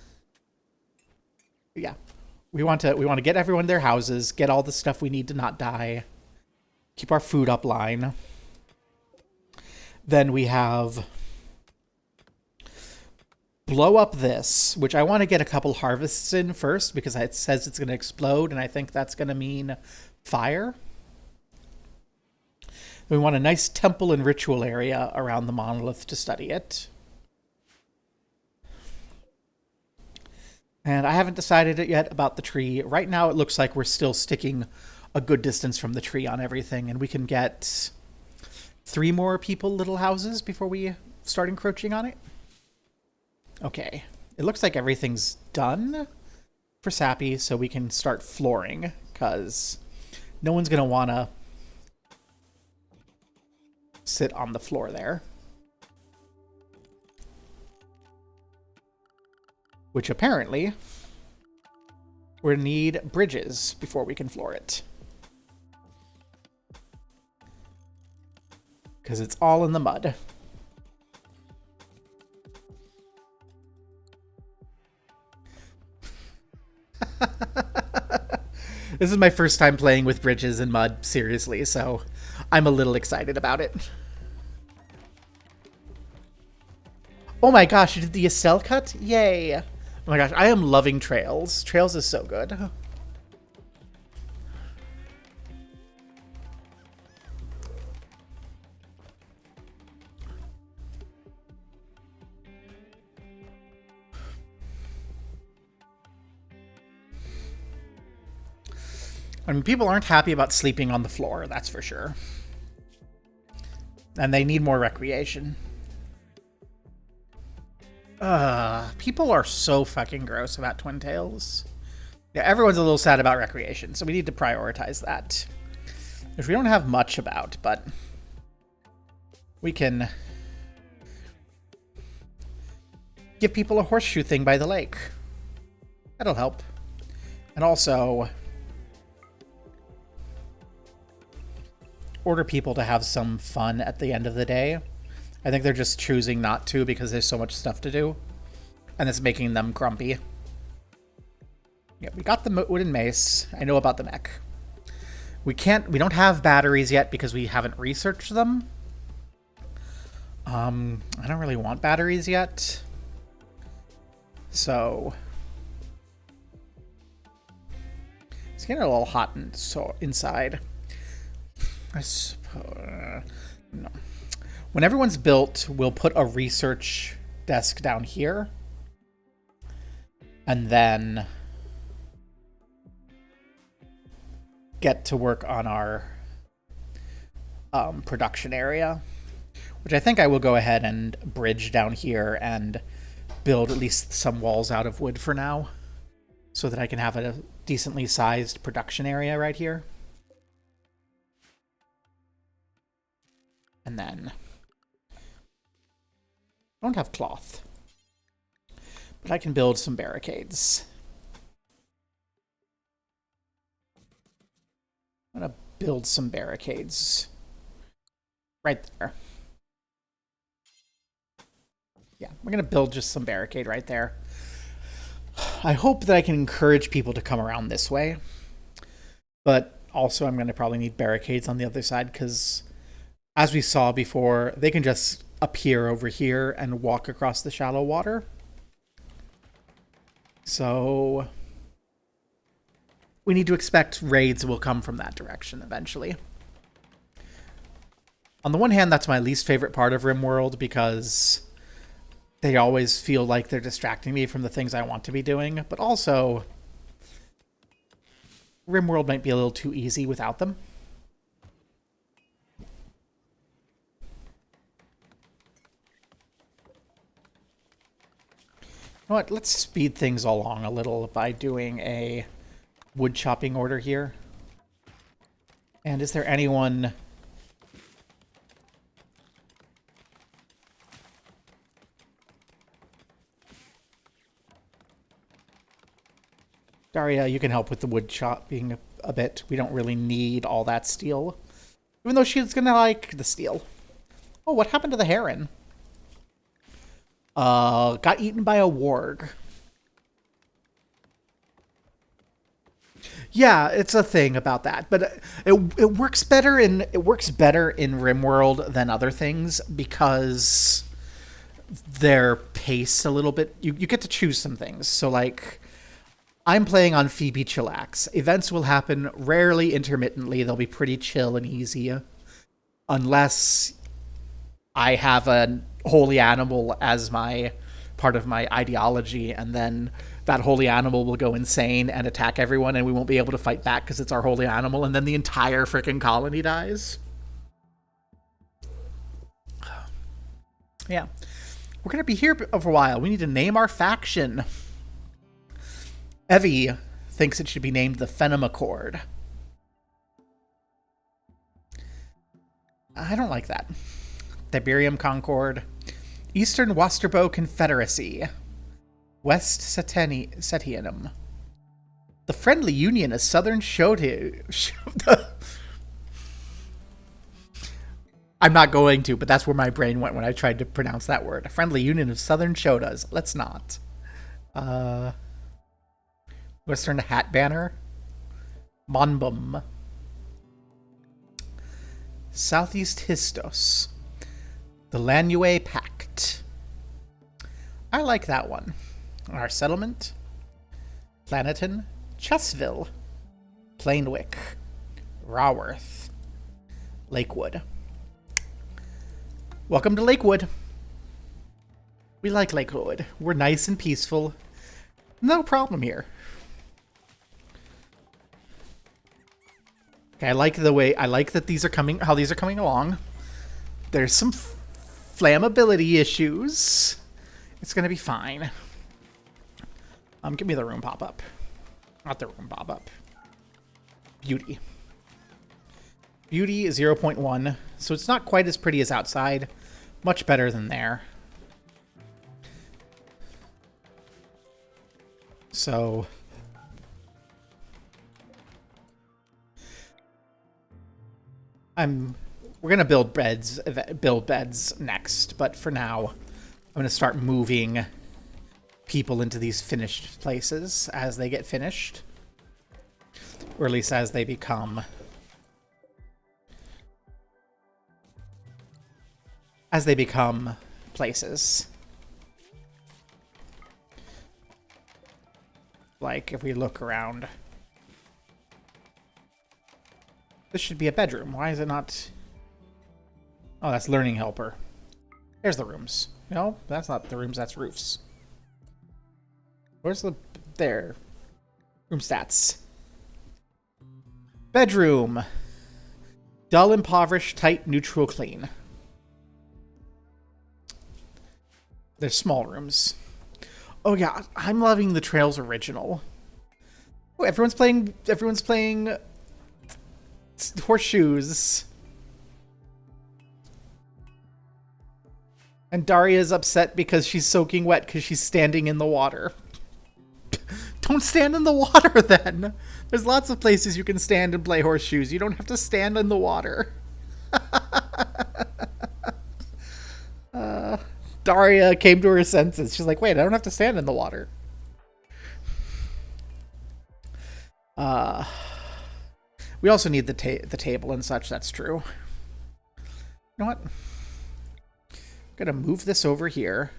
Yeah. We want to get everyone their houses, get all the stuff we need to not die. Keep our food up line. Then we have blow up this, which I want to get a couple harvests in first because it says it's going to explode, and I think that's going to mean fire. We want a nice temple and ritual area around the monolith to study it. And I haven't decided it yet about the tree. Right now it looks like we're still sticking a good distance from the tree on everything, and we can get 3 more little houses before we start encroaching on it. Okay. It looks like everything's done for Sappy, so we can start flooring, because no one's going to want to sit on the floor there. Which apparently we're going to need bridges before we can floor it. Because it's all in the mud. This is my first time playing with bridges and mud, seriously, so I'm a little excited about it. Oh my gosh, you did the Estelle cut? Yay! Oh my gosh, I am loving Trails. Trails is so good. I mean, people aren't happy about sleeping on the floor, that's for sure. And they need more recreation. People are so fucking gross about Twin Tails. Yeah, everyone's a little sad about recreation, so we need to prioritize that. Which we don't have much about, but we can Give people a horseshoe thing by the lake. That'll help. And also order people to have some fun at the end of the day. I think they're just choosing not to because there's so much stuff to do. And it's making them grumpy. Yeah, we got the wooden mace. I know about the mech. We don't have batteries yet because we haven't researched them. I don't really want batteries yet. So it's getting a little hot inside. I suppose. No. When everyone's built, we'll put a research desk down here. And then get to work on our production area. Which I think I will go ahead and bridge down here and build at least some walls out of wood for now. So that I can have a decently sized production area right here. And then I don't have cloth, but I can build some barricades. I'm going to build some barricades right there. Yeah, we're going to build just some barricade right there. I hope that I can encourage people to come around this way. But also I'm going to probably need barricades on the other side because, as we saw before, they can just appear over here and walk across the shallow water. So we need to expect raids will come from that direction eventually. On the one hand, that's my least favorite part of Rimworld because they always feel like they're distracting me from the things I want to be doing, but also Rimworld might be a little too easy without them. You know what? Let's speed things along a little by doing a wood chopping order here. And is there anyone... Daria, you can help with the wood chopping a bit. We don't really need all that steel. Even though she's gonna like the steel. Oh, what happened to the heron? Got eaten by a warg. Yeah, it's a thing about that, but it works better in Rimworld than other things because they're paced a little bit. You get to choose some things. So like, I'm playing on Phoebe Chillax. Events will happen rarely, intermittently. They'll be pretty chill and easy, unless I have a holy animal as my part of my ideology, and then that holy animal will go insane and attack everyone, and we won't be able to fight back because it's our holy animal, and then the entire freaking colony dies. Yeah. We're going to be here for a while. We need to name our faction. Evie thinks it should be named the Phenom Accord. I don't like that. Tiberium Concord. Eastern Westerbo Confederacy. West Setianum. The Friendly Union of Southern Shota. I'm not going to, but that's where my brain went when I tried to pronounce that word. Friendly Union of Southern Shotas. Let's not. Western Hat Banner. Monbum. Southeast Histos. The Lanue Pact. I like that one. Our settlement. Planeton. Chessville. Plainwick. Raworth. Lakewood. Welcome to Lakewood. We like Lakewood. We're nice and peaceful. No problem here. Okay, I like that these are coming, how these are coming along. There's some flammability issues. It's gonna be fine. Give me the room pop-up. Not the room pop-up. Beauty. Beauty is 0.1, so it's not quite as pretty as outside. Much better than there. So we're gonna build beds next, but for now, I'm gonna start moving people into these finished places as they get finished, or at least as they become places. Like if we look around, this should be a bedroom. Why is it not? Oh, that's learning helper. There's the rooms. No, that's not the rooms, that's roofs. Where's the... there. Room stats. Bedroom. Dull, impoverished, tight, neutral, clean. There's small rooms. Oh yeah, I'm loving the Trails original. Oh, everyone's playing horseshoes. And Daria's upset because she's soaking wet because she's standing in the water. Don't stand in the water then. There's lots of places you can stand and play horseshoes. You don't have to stand in the water. Daria came to her senses. She's like, wait, I don't have to stand in the water. We also need the table and such. That's true. You know what? I'm gonna move this over here.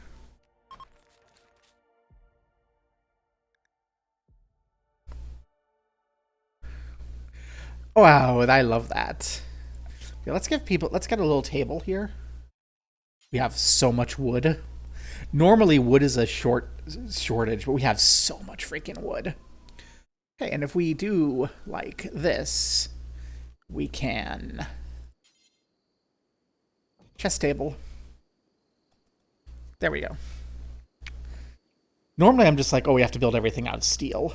Wow, I love that. Okay, let's get a little table here. We have so much wood. Normally wood is a shortage, but we have so much freaking wood. Okay, and if we do like this, we can chest table. There we go. Normally I'm just like, oh, we have to build everything out of steel.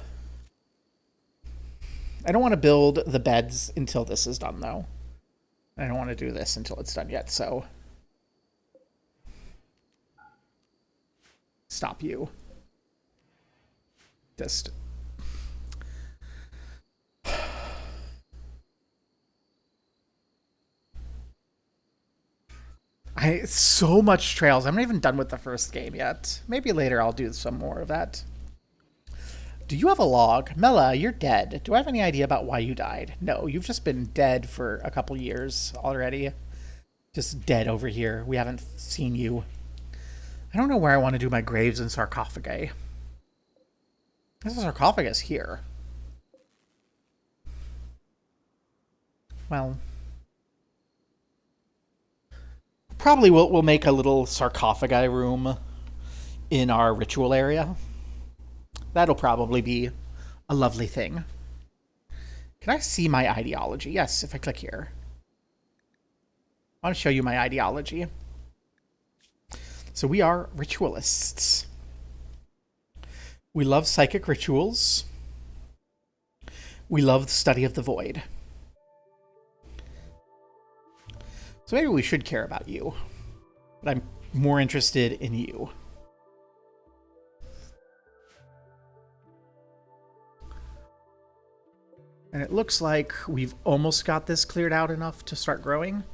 I don't want to build the beds until this is done, though. I don't want to do this until it's done yet, so... Stop you. Just... So much trails. I'm not even done with the first game yet. Maybe later I'll do some more of that. Do you have a log? Mela, you're dead. Do I have any idea about why you died? No, you've just been dead for a couple years already. Just dead over here. We haven't seen you. I don't know where I want to do my graves and sarcophagi. There's a sarcophagus here. Well... Probably we'll make a little sarcophagi room in our ritual area. That'll probably be a lovely thing. Can I see my ideology? Yes, if I click here. I want to show you my ideology. So we are ritualists. We love psychic rituals. We love the study of the void. So maybe we should care about you. But I'm more interested in you. And it looks like we've almost got this cleared out enough to start growing.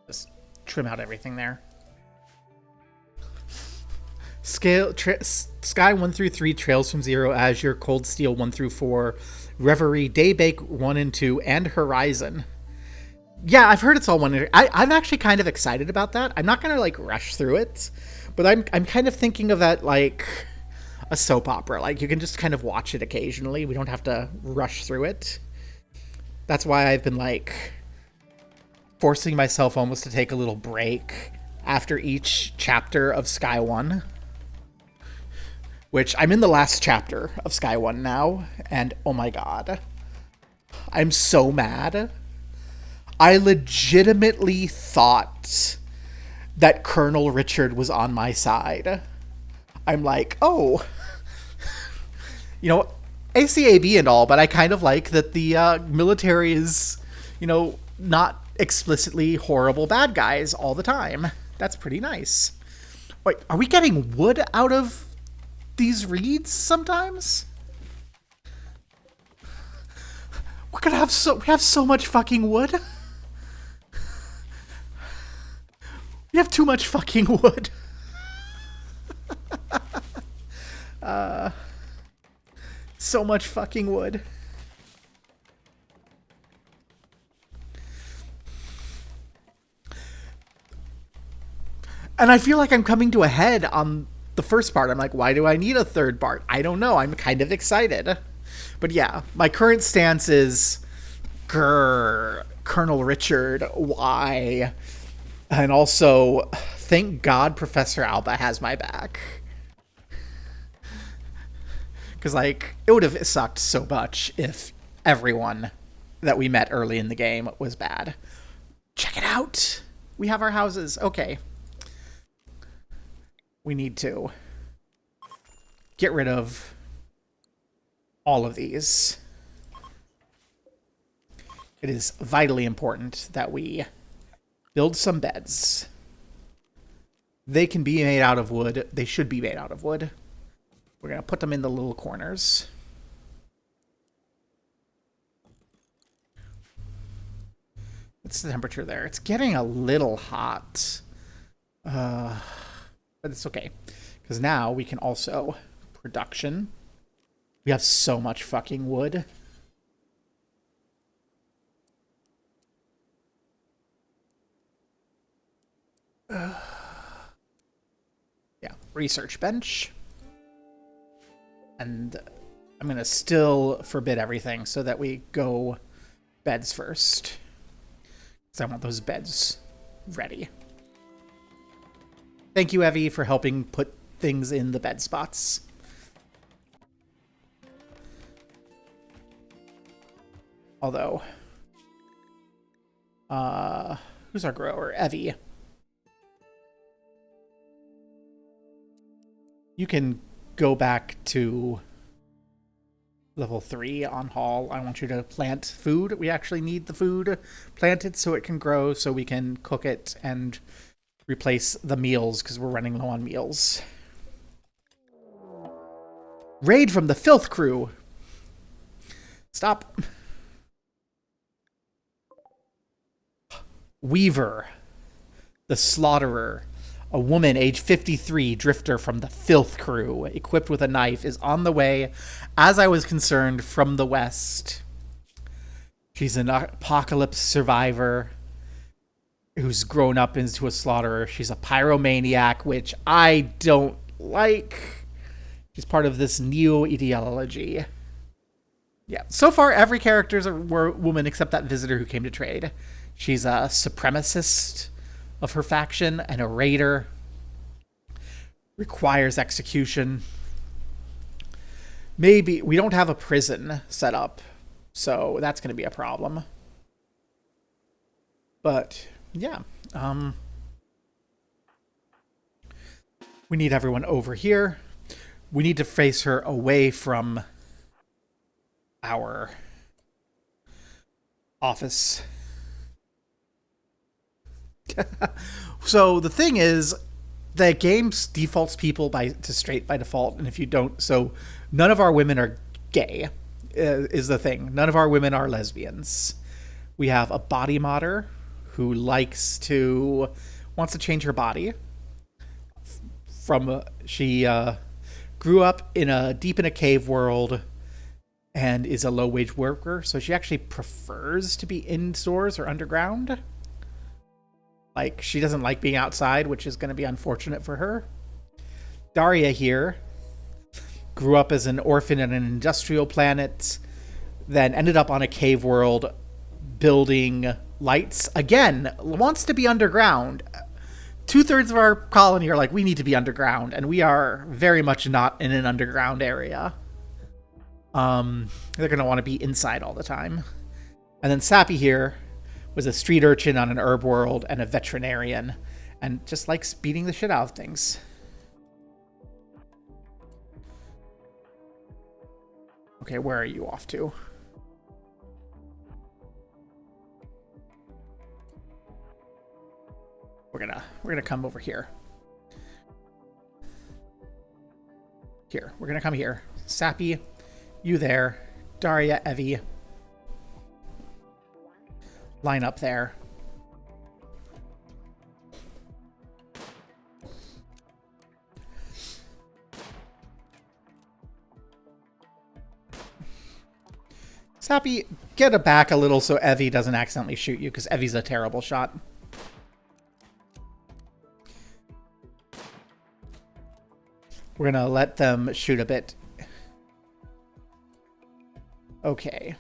Just trim out everything there. Sky 1 through 3, Trails from 0, Azure, Cold Steel 1 through 4, Reverie, Daybake 1 and 2, and Horizon. Yeah, I've heard it's all one. I'm actually kind of excited about that. I'm not gonna like rush through it, but I'm kind of thinking of that like a soap opera. Like you can just kind of watch it occasionally. We don't have to rush through it. That's why I've been like forcing myself almost to take a little break after each chapter of Sky 1. Which I'm in the last chapter of Sky 1 now, and oh my god. I'm so mad. I legitimately thought that Colonel Richard was on my side. I'm like, oh, you know, ACAB and all, but I kind of like that the military is, you know, not explicitly horrible bad guys all the time. That's pretty nice. Wait, are we getting wood out of these reeds sometimes? We're gonna have we have so much fucking wood. We have too much fucking wood. So much fucking wood. And I feel like I'm coming to a head on the first part. I'm like, why do I need a third part? I don't know. I'm kind of excited. But yeah, my current stance is grr, Colonel Richard, why? And also, thank God Professor Alba has my back. Because, like, it would have sucked so much if everyone that we met early in the game was bad. Check it out! We have our houses. Okay. We need to get rid of all of these. It is vitally important that we build some beds. They can be made out of wood. They should be made out of wood. We're going to put them in the little corners. What's the temperature there? It's getting a little hot. But it's okay. Because now we can also... Production. We have so much fucking wood. Yeah, research bench. And I'm going to still forbid everything so that we go beds first. Because I want those beds ready. Thank you, Evie, for helping put things in the bed spots. Although, who's our grower? Evie. You can go back to level 3 on Hall. I want you to plant food. We actually need the food planted so it can grow, so we can cook it and replace the meals because we're running low on meals. Raid from the Filth Crew. Stop. Weaver, the Slaughterer, a woman age 53, drifter from the Filth Crew, equipped with a knife, is on the way, as I was concerned, from the west. She's an apocalypse survivor who's grown up into a slaughterer. She's a pyromaniac, which I don't like. She's part of this neo-ideology. Yeah, so far every character is a woman except that visitor who came to trade. She's a supremacist of her faction and a raider. Requires execution. Maybe we don't have a prison set up, so that's going to be a problem. But yeah, we need everyone over here. We need to face her away from our office. So the thing is, the game defaults people to straight by default, and if you don't, so none of our women are gay, is the thing. None of our women are lesbians. We have a body modder who wants to change her body. She grew up deep in a cave world and is a low wage worker, so she actually prefers to be indoors or underground. Like, she doesn't like being outside, which is going to be unfortunate for her. Daria here grew up as an orphan in an industrial planet, then ended up on a cave world building lights. Again, wants to be underground. 2/3 of our colony are like, we need to be underground, and we are very much not in an underground area. They're going to want to be inside all the time. And then Sappy here was a street urchin on an herb world and a veterinarian, and just likes beating the shit out of things. Okay, where are you off to? we're gonna come over here. Here, we're gonna come here. Sappy, you there. Daria, Evie. Line up there. Sappy, get it back a little so Evie doesn't accidentally shoot you, because Evie's a terrible shot. We're gonna let them shoot a bit. Okay.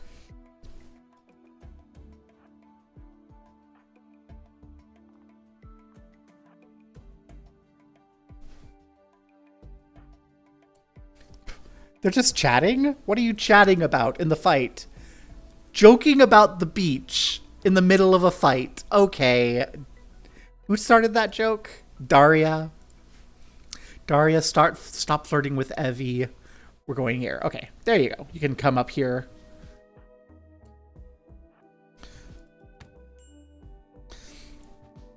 They're just chatting? What are you chatting about in the fight? Joking about the beach in the middle of a fight. Okay. Who started that joke? Daria. Daria, stop flirting with Evie. We're going here. Okay, there you go. You can come up here.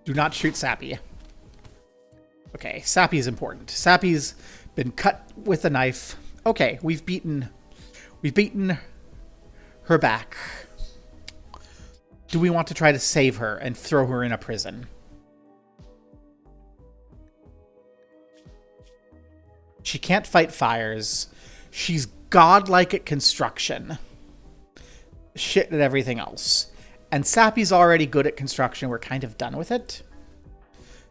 Do not shoot Sappy. Okay, Sappy's important. Sappy's been cut with a knife. Okay, we've beaten her back. Do we want to try to save her and throw her in a prison? She can't fight fires. She's godlike at construction. Shit at everything else. And Sappy's already good at construction. We're kind of done with it.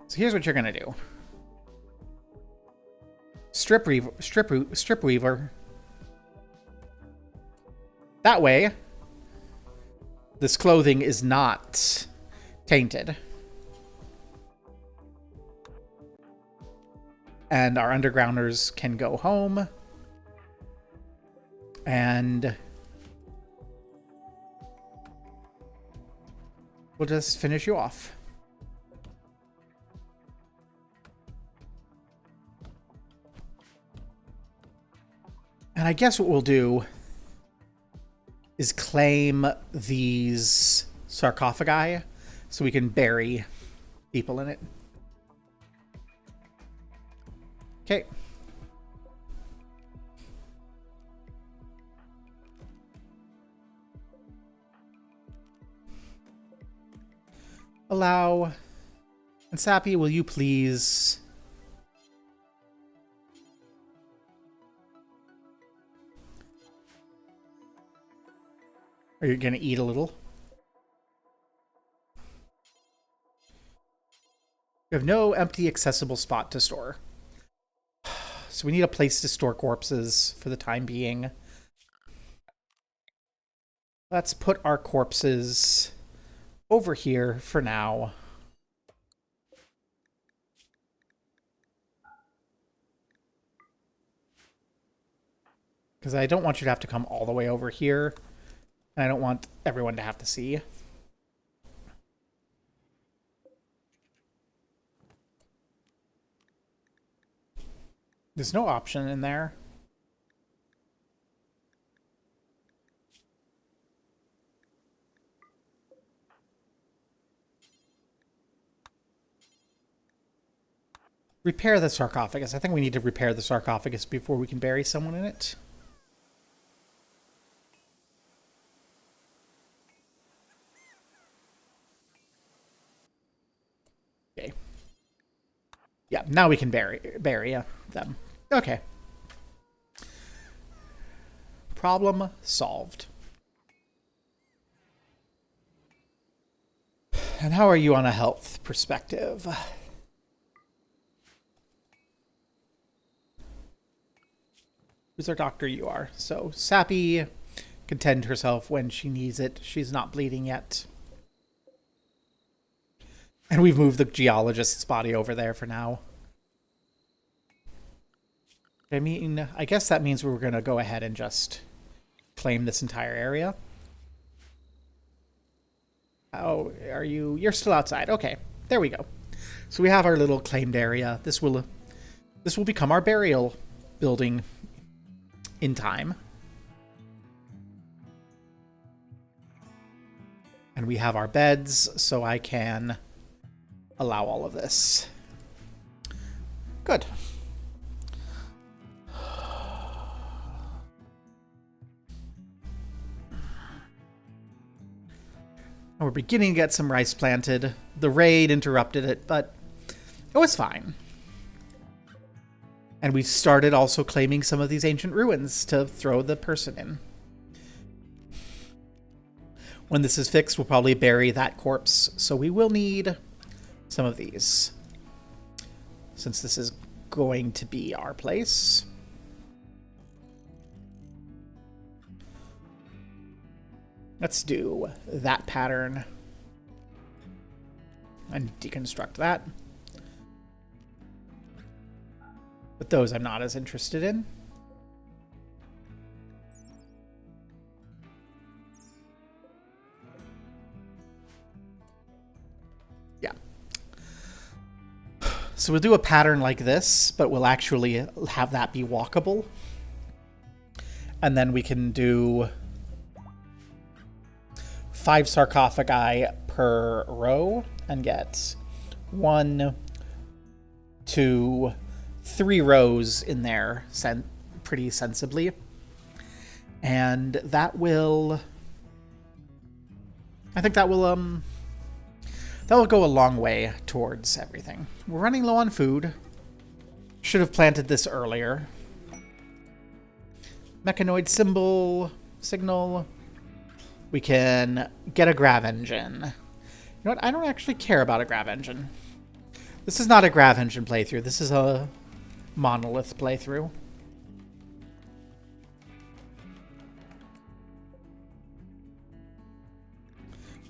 So here's what you're going to do. Strip Weaver. That way, this clothing is not tainted. And our undergrounders can go home. And we'll just finish you off. And I guess what we'll do is claim these sarcophagi so we can bury people in it. Okay. Allow. And Sappy, will you please... Are you going to eat a little? We have no empty accessible spot to store. So we need a place to store corpses for the time being. Let's put our corpses over here for now. Because I don't want you to have to come all the way over here. And I don't want everyone to have to see. There's no option in there. Repair the sarcophagus. I think we need to repair the sarcophagus before we can bury someone in it. Okay. Yeah, now we can bury them. Okay. Problem solved. And how are you on a health perspective? Who's our doctor? You are. So, Sappy can tend herself when she needs it. She's not bleeding yet. And we've moved the geologist's body over there for now. I mean, I guess that means we're going to go ahead and just claim this entire area. Oh, are you... You're still outside. Okay, there we go. So we have our little claimed area. This will become our burial building in time. And we have our beds, so I can allow all of this. Good. We're beginning to get some rice planted. The raid interrupted it, but it was fine. And we started also claiming some of these ancient ruins to throw the person in. When this is fixed, we'll probably bury that corpse, so we will need some of these. Since this is going to be our place. Let's do that pattern and deconstruct that. But those I'm not as interested in. Yeah. So we'll do a pattern like this, but we'll actually have that be walkable. And then we can do 5 sarcophagi per row and get 1, 2, 3 rows in there pretty sensibly. And that will... I think that will go a long way towards everything. We're running low on food. Should have planted this earlier. Mechanoid signal. We can get a grav engine. You know what? I don't actually care about a grav engine. This is not a grav engine playthrough. This is a monolith playthrough.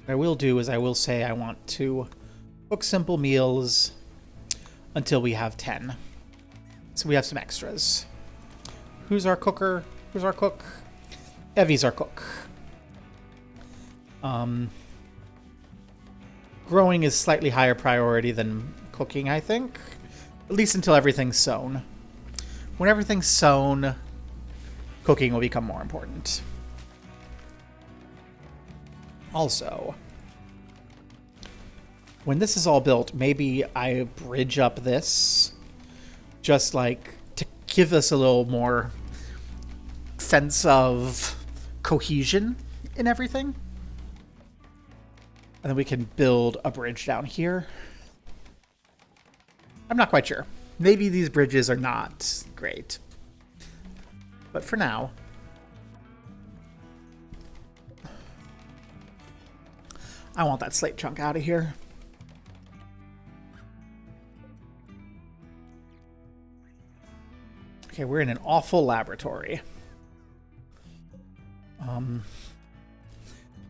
What I will do is I will say I want to cook simple meals until we have 10. So we have some extras. Who's our cooker? Who's our cook? Evie's our cook. Growing is slightly higher priority than cooking, I think. At least until everything's sown. When everything's sown, cooking will become more important. Also, when this is all built, maybe I bridge up this just like to give us a little more sense of cohesion in everything. And then we can build a bridge down here. I'm not quite sure. Maybe these bridges are not great. But for now, I want that slate chunk out of here. Okay, we're in an awful laboratory.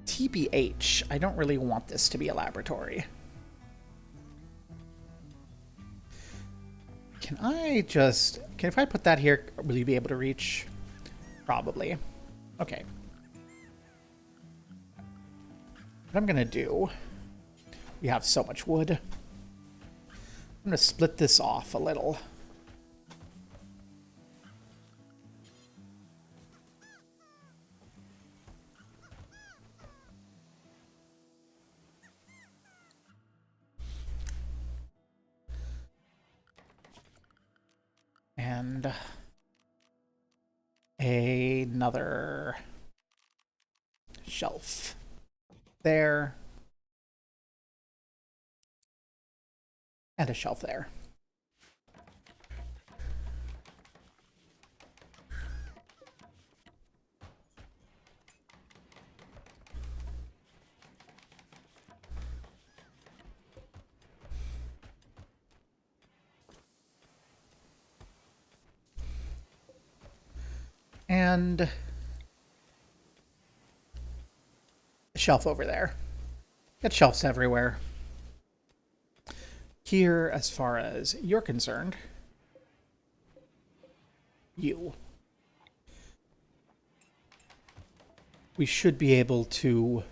TBH, I don't really want this to be a laboratory. Can if I put that here, will you be able to reach? Probably. Okay. What I'm gonna do, we have so much wood. I'm gonna split this off a little. And another shelf there. And a shelf there. And a shelf over there. Got shelves everywhere. Here, as far as you're concerned, we should be able to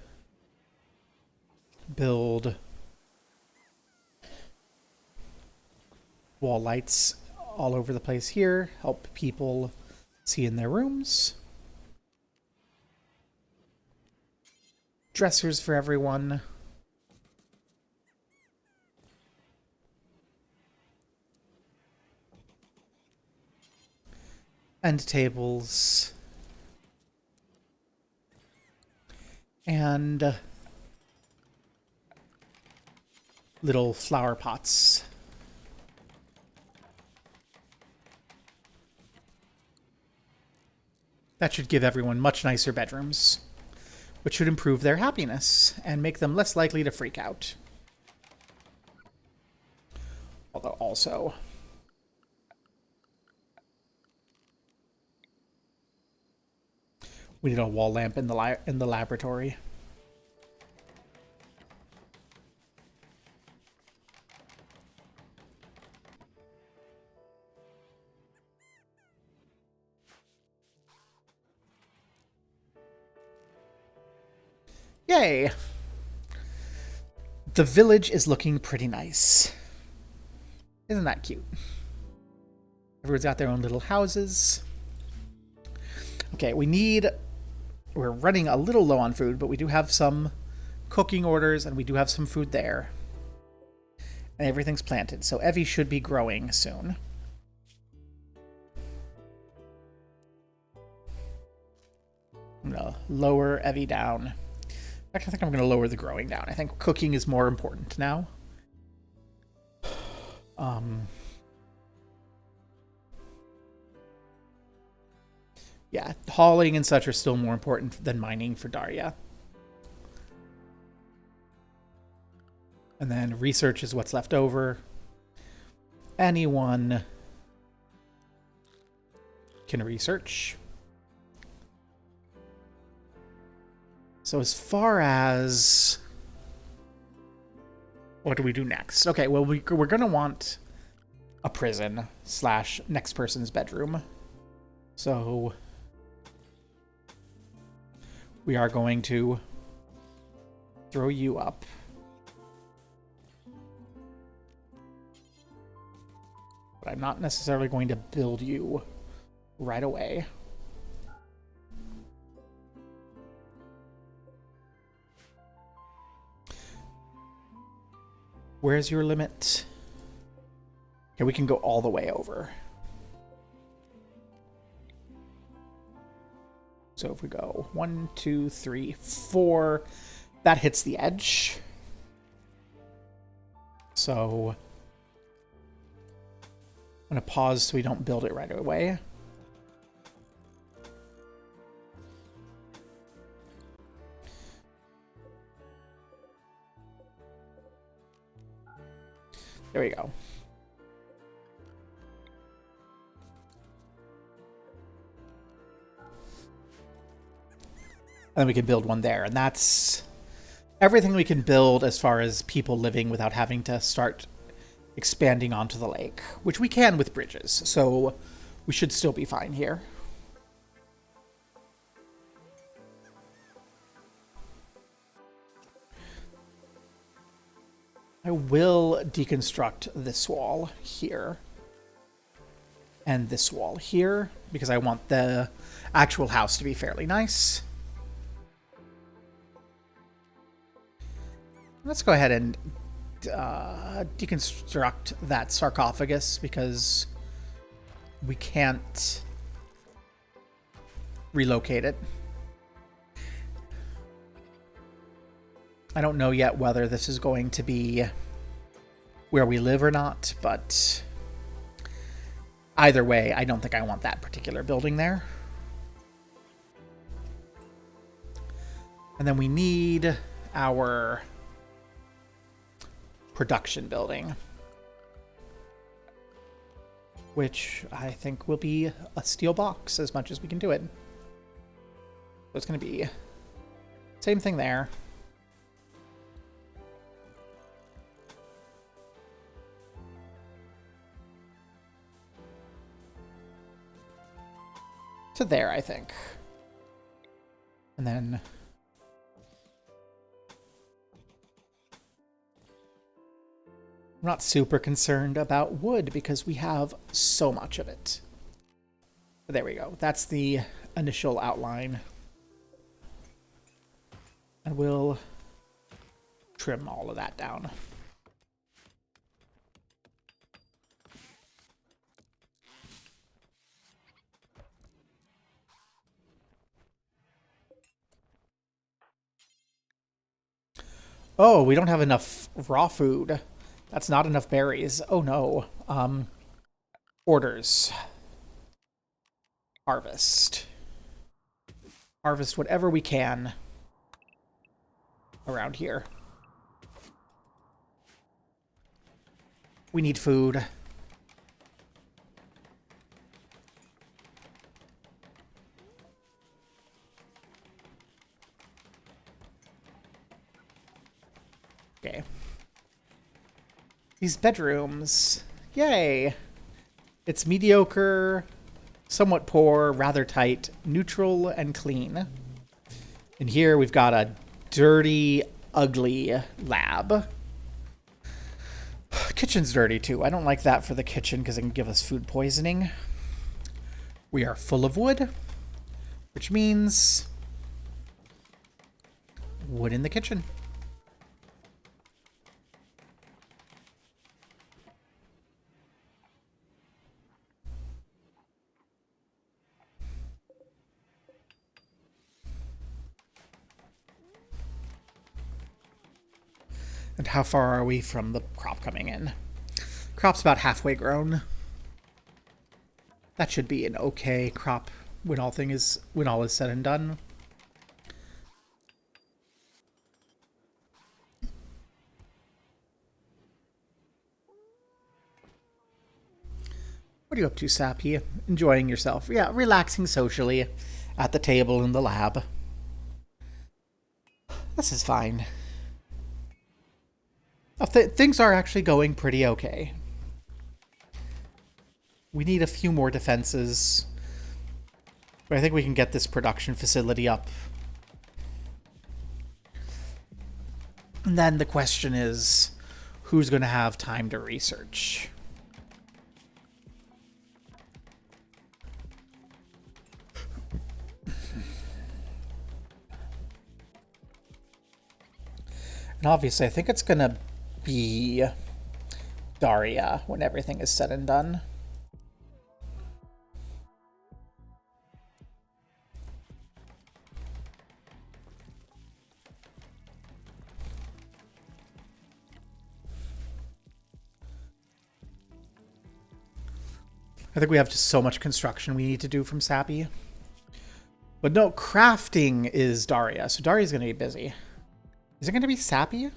build wall lights all over the place here, help people see in their rooms. Dressers for everyone. end tables, and little flower pots. That should give everyone much nicer bedrooms, which should improve their happiness and make them less likely to freak out. Although also, we need a wall lamp in the laboratory. Yay! The village is looking pretty nice. Isn't that cute? Everyone's got their own little houses. Okay, we're running a little low on food, but we do have some cooking orders, and we do have some food there. And everything's planted, so Evie should be growing soon. I'm gonna lower Evie down. In fact, I think I'm gonna lower the growing down. I think cooking is more important now. Yeah, hauling and such are still more important than mining for Daria. And then research is what's left over. Anyone can research. So as far as what do we do next? Okay, well, we're going to want a prison / next person's bedroom. So we are going to throw you up. But I'm not necessarily going to build you right away. Where's your limit? Okay, we can go all the way over. So if we go 1, 2, 3, 4, that hits the edge. So I'm going to pause so we don't build it right away. There we go. And then we can build one there. And that's everything we can build as far as people living without having to start expanding onto the lake, which we can with bridges. So we should still be fine here. I will deconstruct this wall here and this wall here because I want the actual house to be fairly nice. Let's go ahead and deconstruct that sarcophagus because we can't relocate it. I don't know yet whether this is going to be where we live or not, but either way, I don't think I want that particular building there. And then we need our production building, which I think will be a steel box as much as we can do it. So it's going to be same thing there. To there, I think. And then I'm not super concerned about wood because we have so much of it. But there we go. That's the initial outline. And we'll trim all of that down. Oh, we don't have enough raw food. That's not enough berries. Oh no. Orders. Harvest. Harvest whatever we can around here. We need food. Okay. These bedrooms. Yay. It's mediocre, somewhat poor, rather tight, neutral, and clean. And here we've got a dirty, ugly lab. Kitchen's dirty too. I don't like that for the kitchen because it can give us food poisoning. We are full of wood, which means wood in the kitchen. And how far are we from the crop coming in? Crop's about halfway grown. That should be an okay crop when all is said and done. What are you up to, Sappy? Enjoying yourself? Yeah, relaxing socially at the table in the lab. This is fine. Things are actually going pretty okay. We need a few more defenses, but I think we can get this production facility up. And then the question is, who's going to have time to research? And obviously, I think it's going to be Daria when everything is said and done. I think we have just so much construction we need to do from Sappy. But no, crafting is Daria, so Daria's going to be busy. Is it going to be Sappy?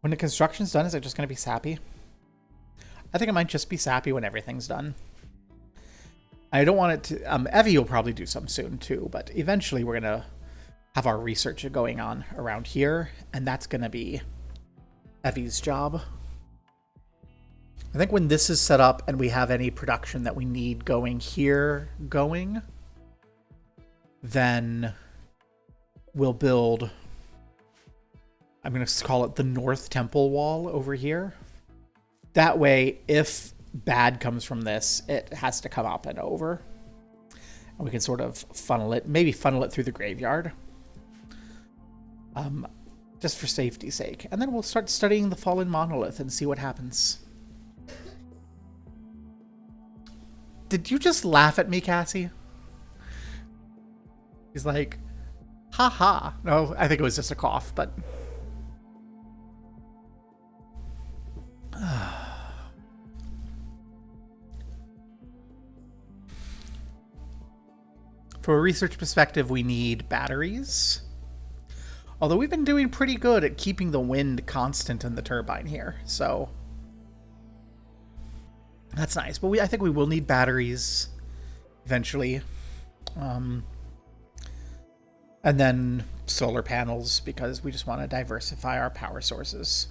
When the construction's done, is it just going to be Sappy? I think it might just be Sappy when everything's done. I don't want it to... Evie will probably do some soon too, but eventually we're going to have our research going on around here, and that's going to be Evie's job. I think when this is set up and we have any production that we need going here then we'll build... I'm going to call it the North Temple Wall over here. That way, if bad comes from this, it has to come up and over. And we can sort of funnel it, maybe funnel it through the graveyard. Just for safety's sake. And then we'll start studying the Fallen Monolith and see what happens. Did you just laugh at me, Cassie? He's like, ha. No, I think it was just a cough, but... From a research perspective, we need batteries. Although we've been doing pretty good at keeping the wind constant in the turbine here, so that's nice. But I think we will need batteries eventually. And then solar panels, because we just want to diversify our power sources.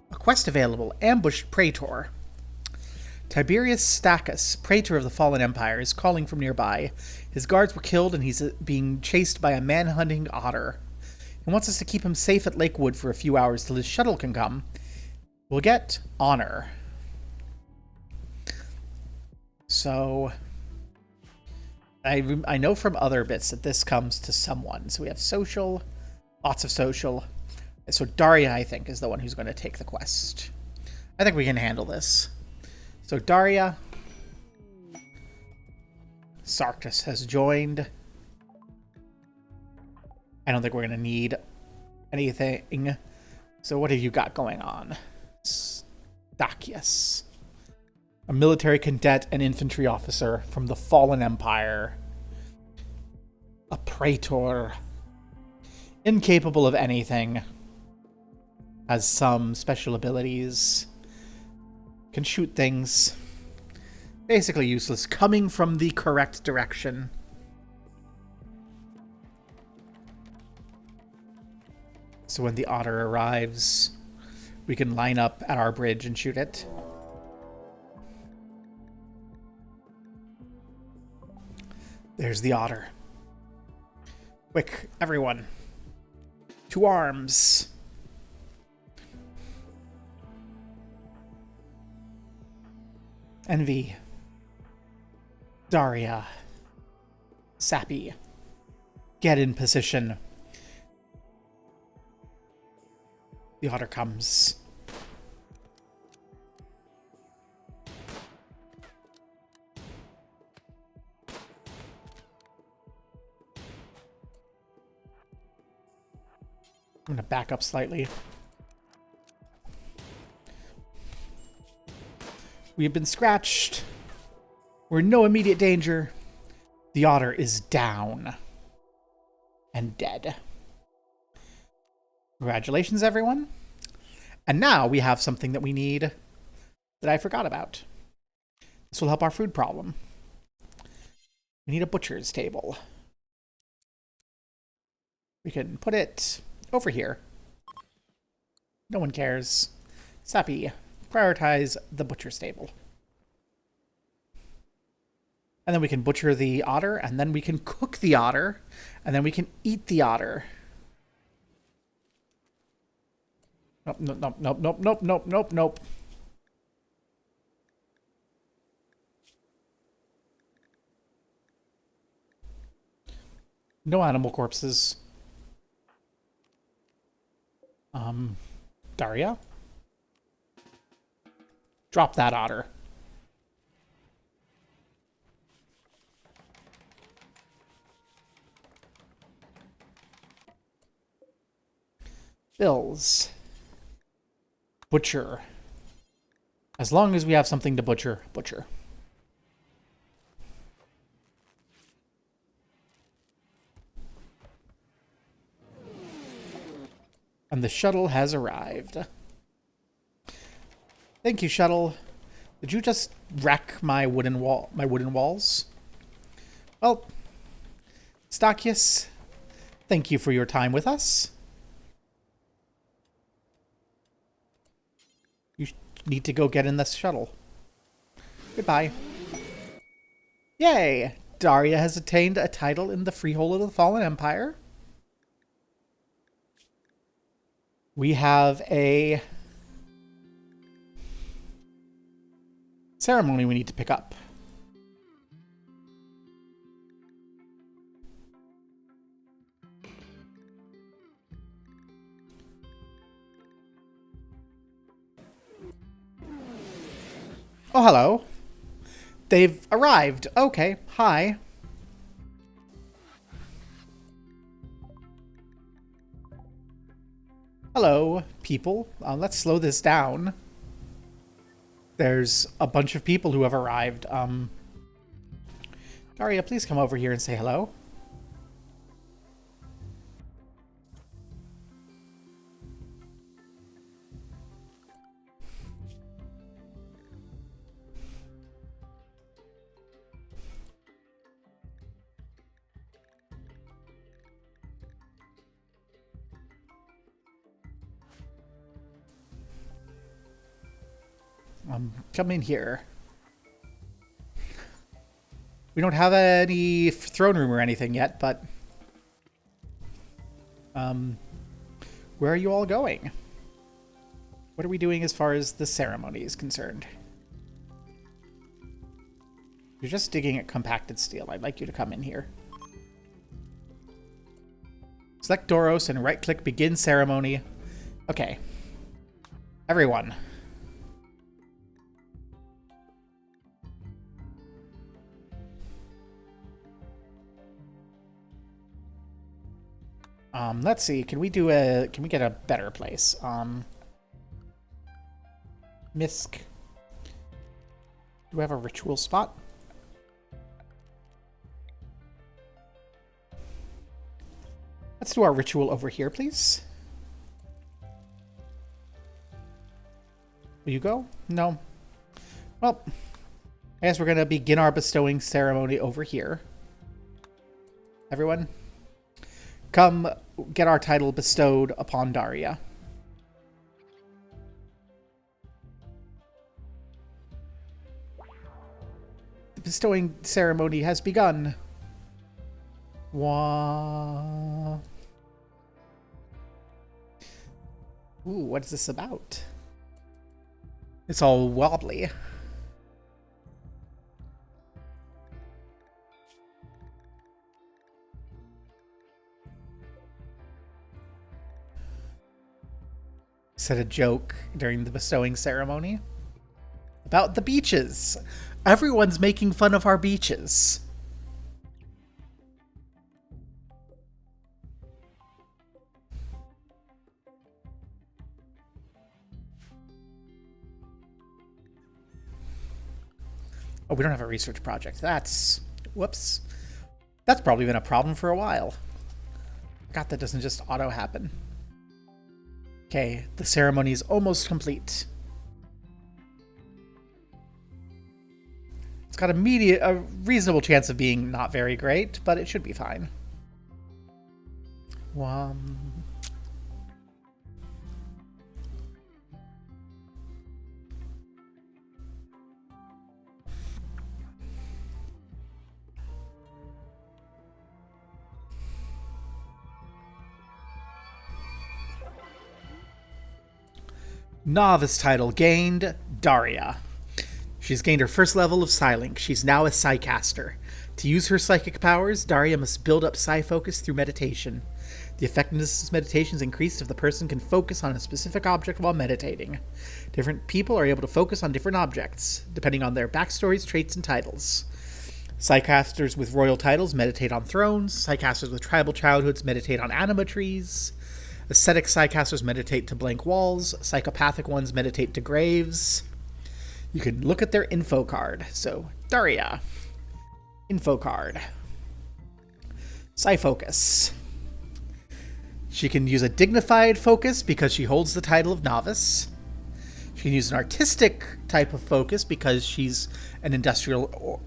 A quest available, Ambushed Praetor. Tiberius Stachys, Praetor of the Fallen Empire, is calling from nearby. His guards were killed and he's being chased by a man-hunting otter. He wants us to keep him safe at Lakewood for a few hours till his shuttle can come. We'll get honor. So... I know from other bits that this comes to someone. So we have social, lots of social. So Daria, I think, is the one who's going to take the quest. I think we can handle this. So Daria. Sarkis has joined. I don't think we're going to need anything. So what have you got going on? Stakius. A military cadet and infantry officer from the Fallen Empire. A praetor. Incapable of anything. Has some special abilities. Can shoot things. Basically useless. Coming from the correct direction. So when the otter arrives, we can line up at our bridge and shoot it. There's the otter. Quick, everyone. To arms. Envy. Daria. Sappy. Get in position. The otter comes. I'm going to back up slightly. We have been scratched. We're in no immediate danger. The otter is down. And dead. Congratulations, everyone. And now we have something that we need that I forgot about. This will help our food problem. We need a butcher's table. We can put it over here. No one cares. Sappy, prioritize the butcher's table. And then we can butcher the otter, and then we can cook the otter, and then we can eat the otter. Nope, nope, nope, nope, nope, nope, nope, nope, nope. No animal corpses. Daria? Drop that otter. Bills. Butcher. As long as we have something to butcher, butcher. And the shuttle has arrived. Thank you, shuttle. Did you just wreck my wooden walls? Well, Stakius, thank you for your time with us. You need to go get in this shuttle. Goodbye. Yay! Daria has attained a title in the Freehold of the Fallen Empire. We have a ceremony we need to pick up. Oh, hello. They've arrived. Okay, hi. Hello, people. Let's slow this down. There's a bunch of people who have arrived. Daria, please come over here and say hello. Come in here. We don't have any throne room or anything yet, but where are you all going? What are we doing as far as the ceremony is concerned? You're just digging at compacted steel. I'd like you to come in here. Select Doros and right-click Begin Ceremony. Okay. Everyone. Let's see. Can we get a better place? Misk. Do we have a ritual spot? Let's do our ritual over here, please. Will you go? No. Well, I guess we're going to begin our bestowing ceremony over here. Everyone, come get our title bestowed upon Daria. The bestowing ceremony has begun. Wah. Ooh, what is this about? It's all wobbly. Said a joke during the bestowing ceremony about the beaches. Everyone's making fun of our beaches. Oh, we don't have a research project. That's... Whoops. That's probably been a problem for a while. God, that doesn't just auto-happen. Okay, the ceremony is almost complete. It's got a reasonable chance of being not very great, but it should be fine. Novice title gained, Daria. She's gained her first level of Psylink. She's now a Psycaster. To use her psychic powers, Daria must build up Psy focus through meditation. The effectiveness of meditation is increased if the person can focus on a specific object while meditating. Different people are able to focus on different objects, depending on their backstories, traits, and titles. Psycasters with royal titles meditate on thrones. Psycasters with tribal childhoods meditate on anima trees. Ascetic Psycasters meditate to blank walls. Psychopathic ones meditate to graves. You can look at their info card. So, Daria. Info card. Psyfocus. She can use a dignified focus because she holds the title of novice. She can use an artistic type of focus because she's an industrial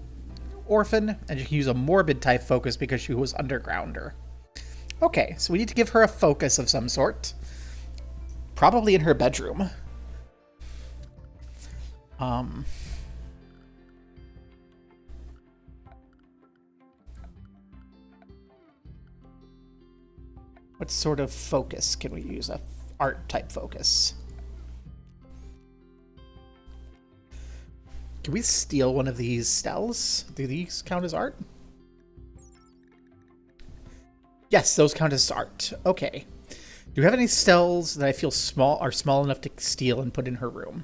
orphan. And she can use a morbid type focus because she was undergrounder. Okay, so we need to give her a focus of some sort. Probably in her bedroom. What sort of focus can we use? A art type focus. Can we steal one of these stels? Do these count as art? Yes, those count as art. Okay. Do you have any stels that I feel are small enough to steal and put in her room?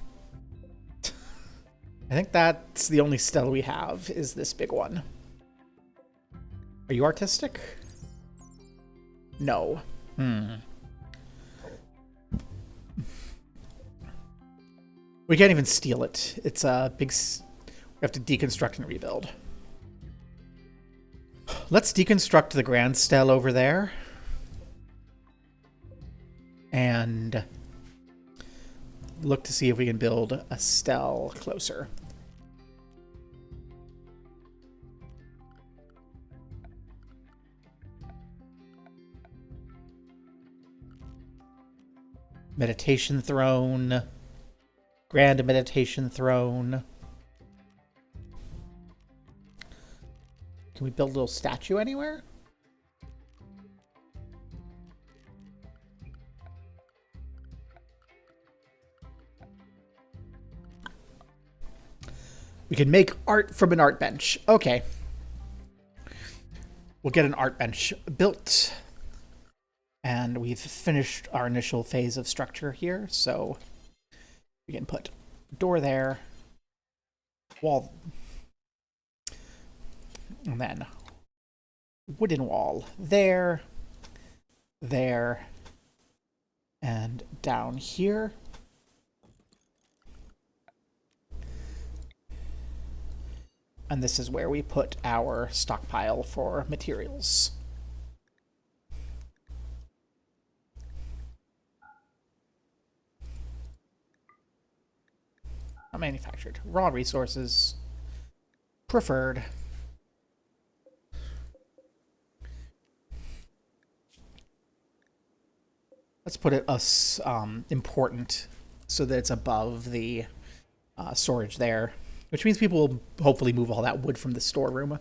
I think that's the only stel we have, is this big one. Are you artistic? No. We can't even steal it. It's a big... We have to deconstruct and rebuild. Let's deconstruct the grand stel over there. And look to see if we can build a stel closer. Meditation throne. Grand meditation throne. Can we build a little statue anywhere? We can make art from an art bench. Okay. We'll get an art bench built. And we've finished our initial phase of structure here, so we can put door there, wall, and then wooden wall there, there, and down here. And this is where we put our stockpile for materials. Not manufactured. Raw resources. Preferred. Let's put it as important so that it's above the storage there, which means people will hopefully move all that wood from the storeroom.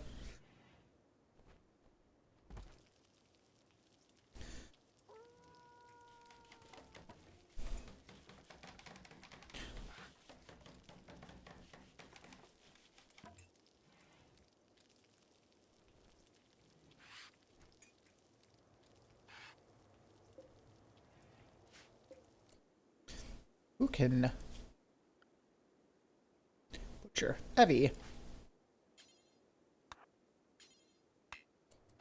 Who can butcher? Evie.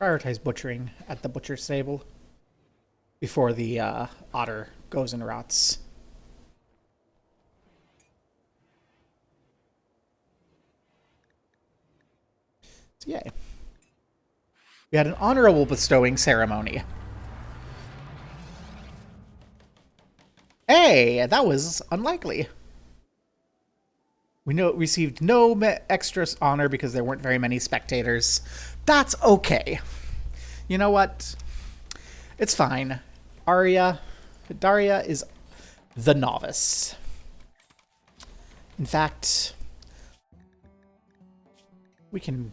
Prioritize butchering at the butcher stable before the otter goes and rots. So, yay. We had an honorable bestowing ceremony. Hey, that was unlikely. We received no extra honor because there weren't very many spectators. That's okay. You know what? It's fine. Daria is the novice. In fact, we can...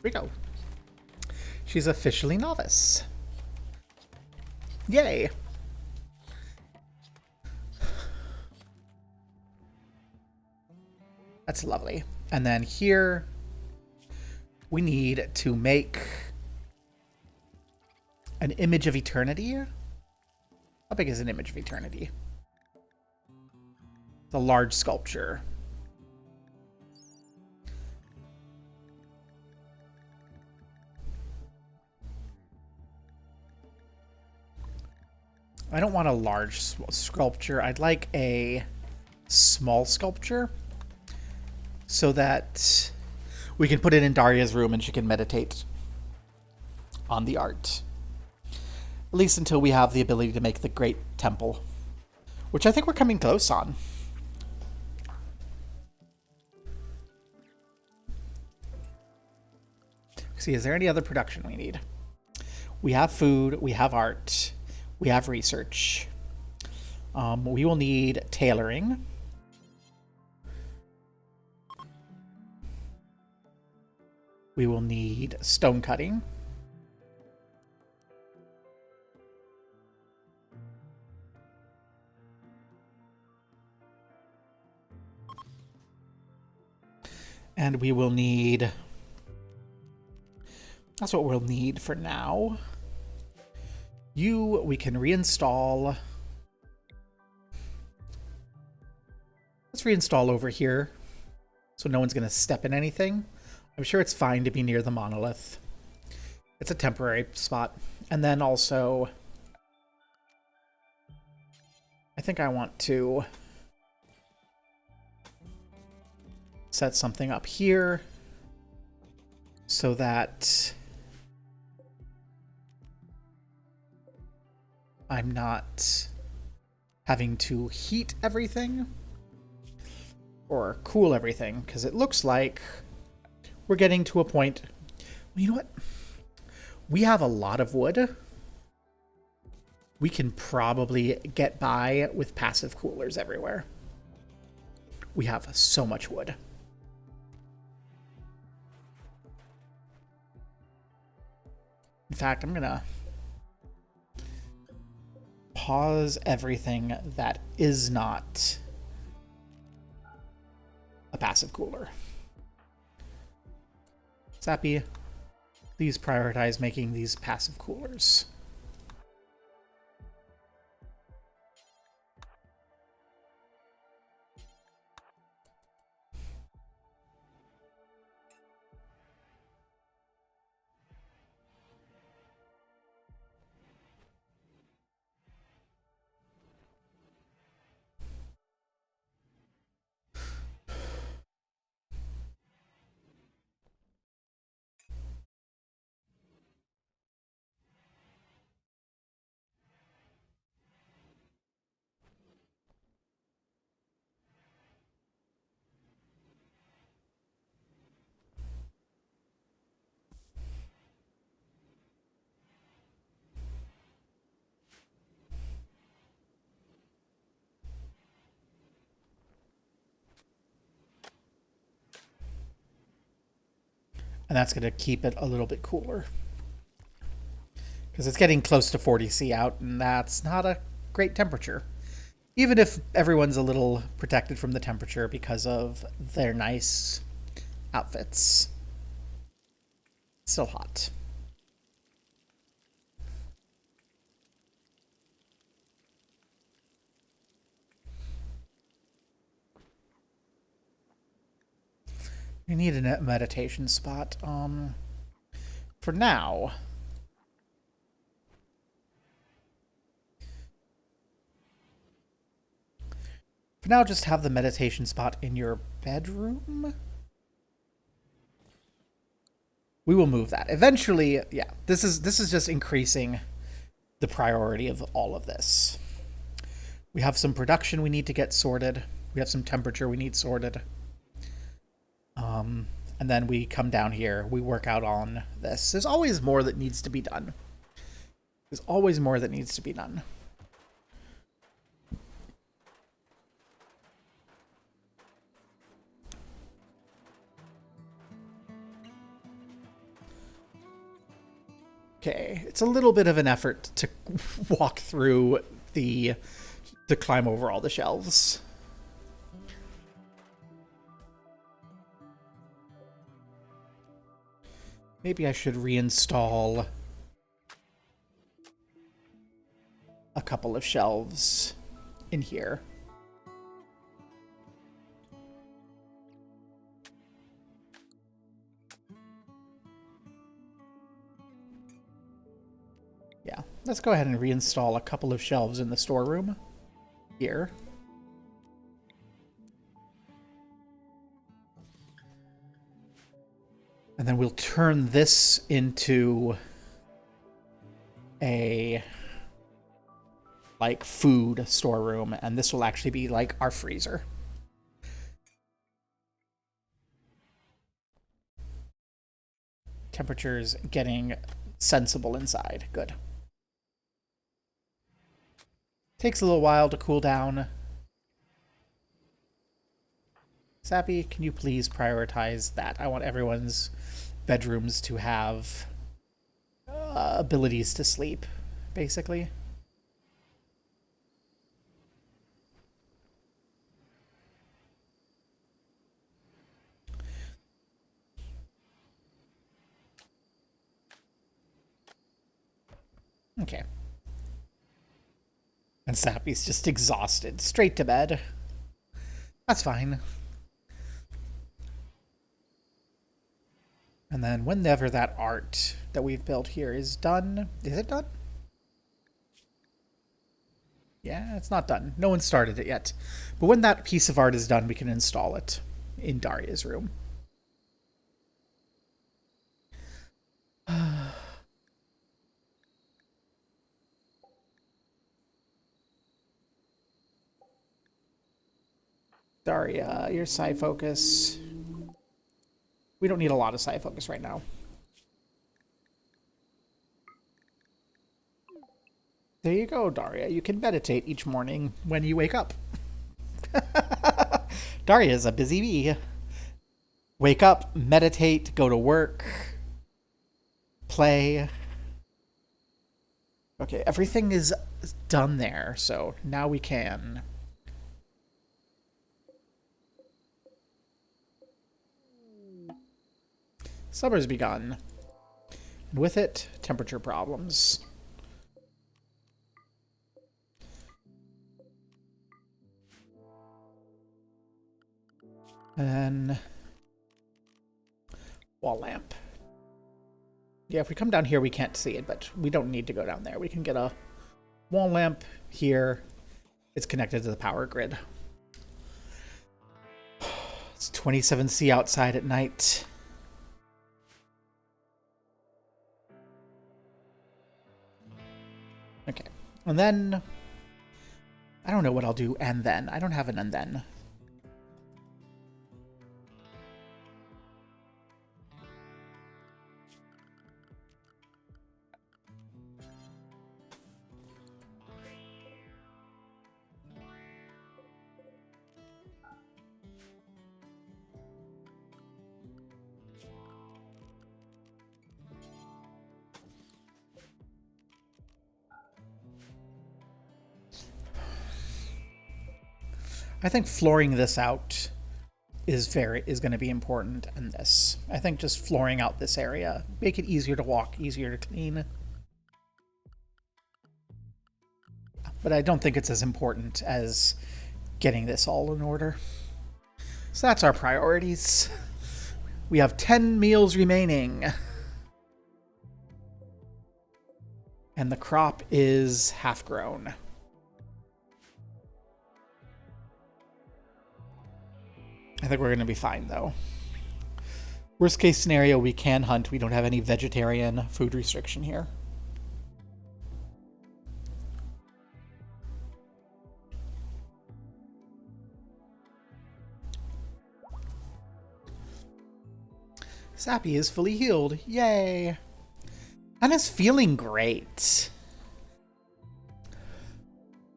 Here we go. She's officially novice. Yay. That's lovely. And then here, we need to make an image of eternity. How big is an image of eternity? It's a large sculpture. I don't want a large sculpture. I'd like a small sculpture so that we can put it in Daria's room and she can meditate on the art. At least until we have the ability to make the great temple, which I think we're coming close on. See, is there any other production we need? We have food, we have art, we have research. We will need tailoring. We will need stone cutting. And we will need... That's what we'll need for now. We can reinstall. Let's reinstall over here so no one's going to step in anything. I'm sure it's fine to be near the monolith. It's a temporary spot. And then also, I think I want to set something up here so that I'm not having to heat everything or cool everything, because it looks like we're getting to a point. Well, you know what? We have a lot of wood. We can probably get by with passive coolers everywhere. We have so much wood. In fact, I'm gonna pause everything that is not a passive cooler. Sappy, please prioritize making these passive coolers. And that's going to keep it a little bit cooler. Because it's getting close to 40°C out, and that's not a great temperature. Even if everyone's a little protected from the temperature because of their nice outfits. Still hot. We need a meditation spot. For now. For now, just have the meditation spot in your bedroom. We will move that. Eventually, yeah, this is just increasing the priority of all of this. We have some production we need to get sorted. We have some temperature we need sorted. And then we come down here. We work out on this. There's always more that needs to be done. There's always more that needs to be done. Okay, it's a little bit of an effort to walk through to climb over all the shelves. Maybe I should reinstall a couple of shelves in here. Yeah, let's go ahead and reinstall a couple of shelves in the storeroom here. And then we'll turn this into a like food storeroom, and this will actually be like our freezer. Temperature's getting sensible inside. Good. Takes a little while to cool down. Sappy, can you please prioritize that? I want everyone's bedrooms to have abilities to sleep, basically. Okay. And Sappy's just exhausted. Straight to bed. That's fine. And then whenever that art that we've built here is done... Is it done? Yeah, it's not done. No one started it yet. But when that piece of art is done, we can install it in Daria's room. Daria, your psi focus. We don't need a lot of psi focus right now. There you go, Daria. You can meditate each morning when you wake up. Daria's a busy bee. Wake up, meditate, go to work, play. Okay, everything is done there, so now we can. Summer's begun. And with it, temperature problems. And then wall lamp. Yeah, if we come down here, we can't see it, but we don't need to go down there. We can get a wall lamp here. It's connected to the power grid. It's 27°C outside at night. Okay. And then... I don't know what I'll do and then. I don't have an and then. I think flooring this out is going to be important in this. I think just flooring out this area, make it easier to walk, easier to clean. But I don't think it's as important as getting this all in order. So that's our priorities. We have 10 meals remaining. And the crop is half grown. I think we're going to be fine, though. Worst case scenario, we can hunt. We don't have any vegetarian food restriction here. Sappy is fully healed. Yay! And is feeling great.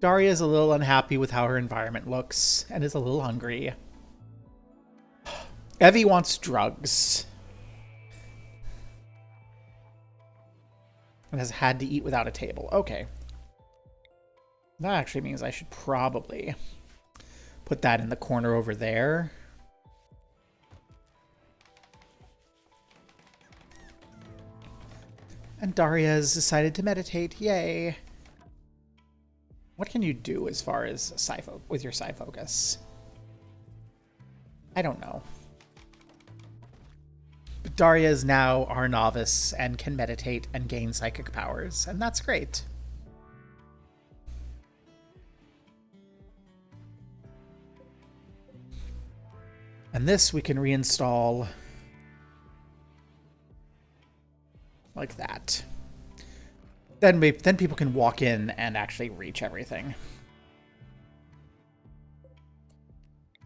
Daria is a little unhappy with how her environment looks and is a little hungry. Evie wants drugs. And has had to eat without a table. Okay. That actually means I should probably put that in the corner over there. And Daria has decided to meditate. Yay. What can you do as far as with your psi focus? I don't know. But Daria is now our novice and can meditate and gain psychic powers, and that's great. And this we can reinstall like that. Then people can walk in and actually reach everything.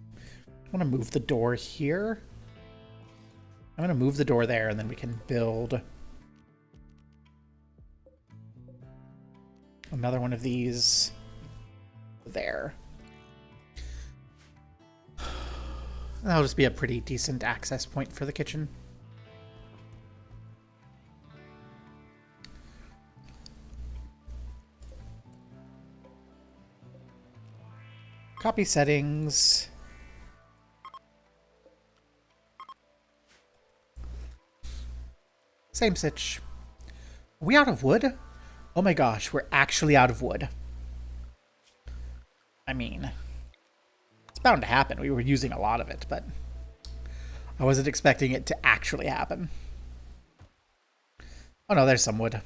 I want to move the door here. I'm going to move the door there, and then we can build another one of these there. That'll just be a pretty decent access point for the kitchen. Copy settings. Same sitch. Are we out of wood? Oh my gosh, we're actually out of wood. I mean, it's bound to happen. We were using a lot of it, but I wasn't expecting it to actually happen. Oh no, there's some wood.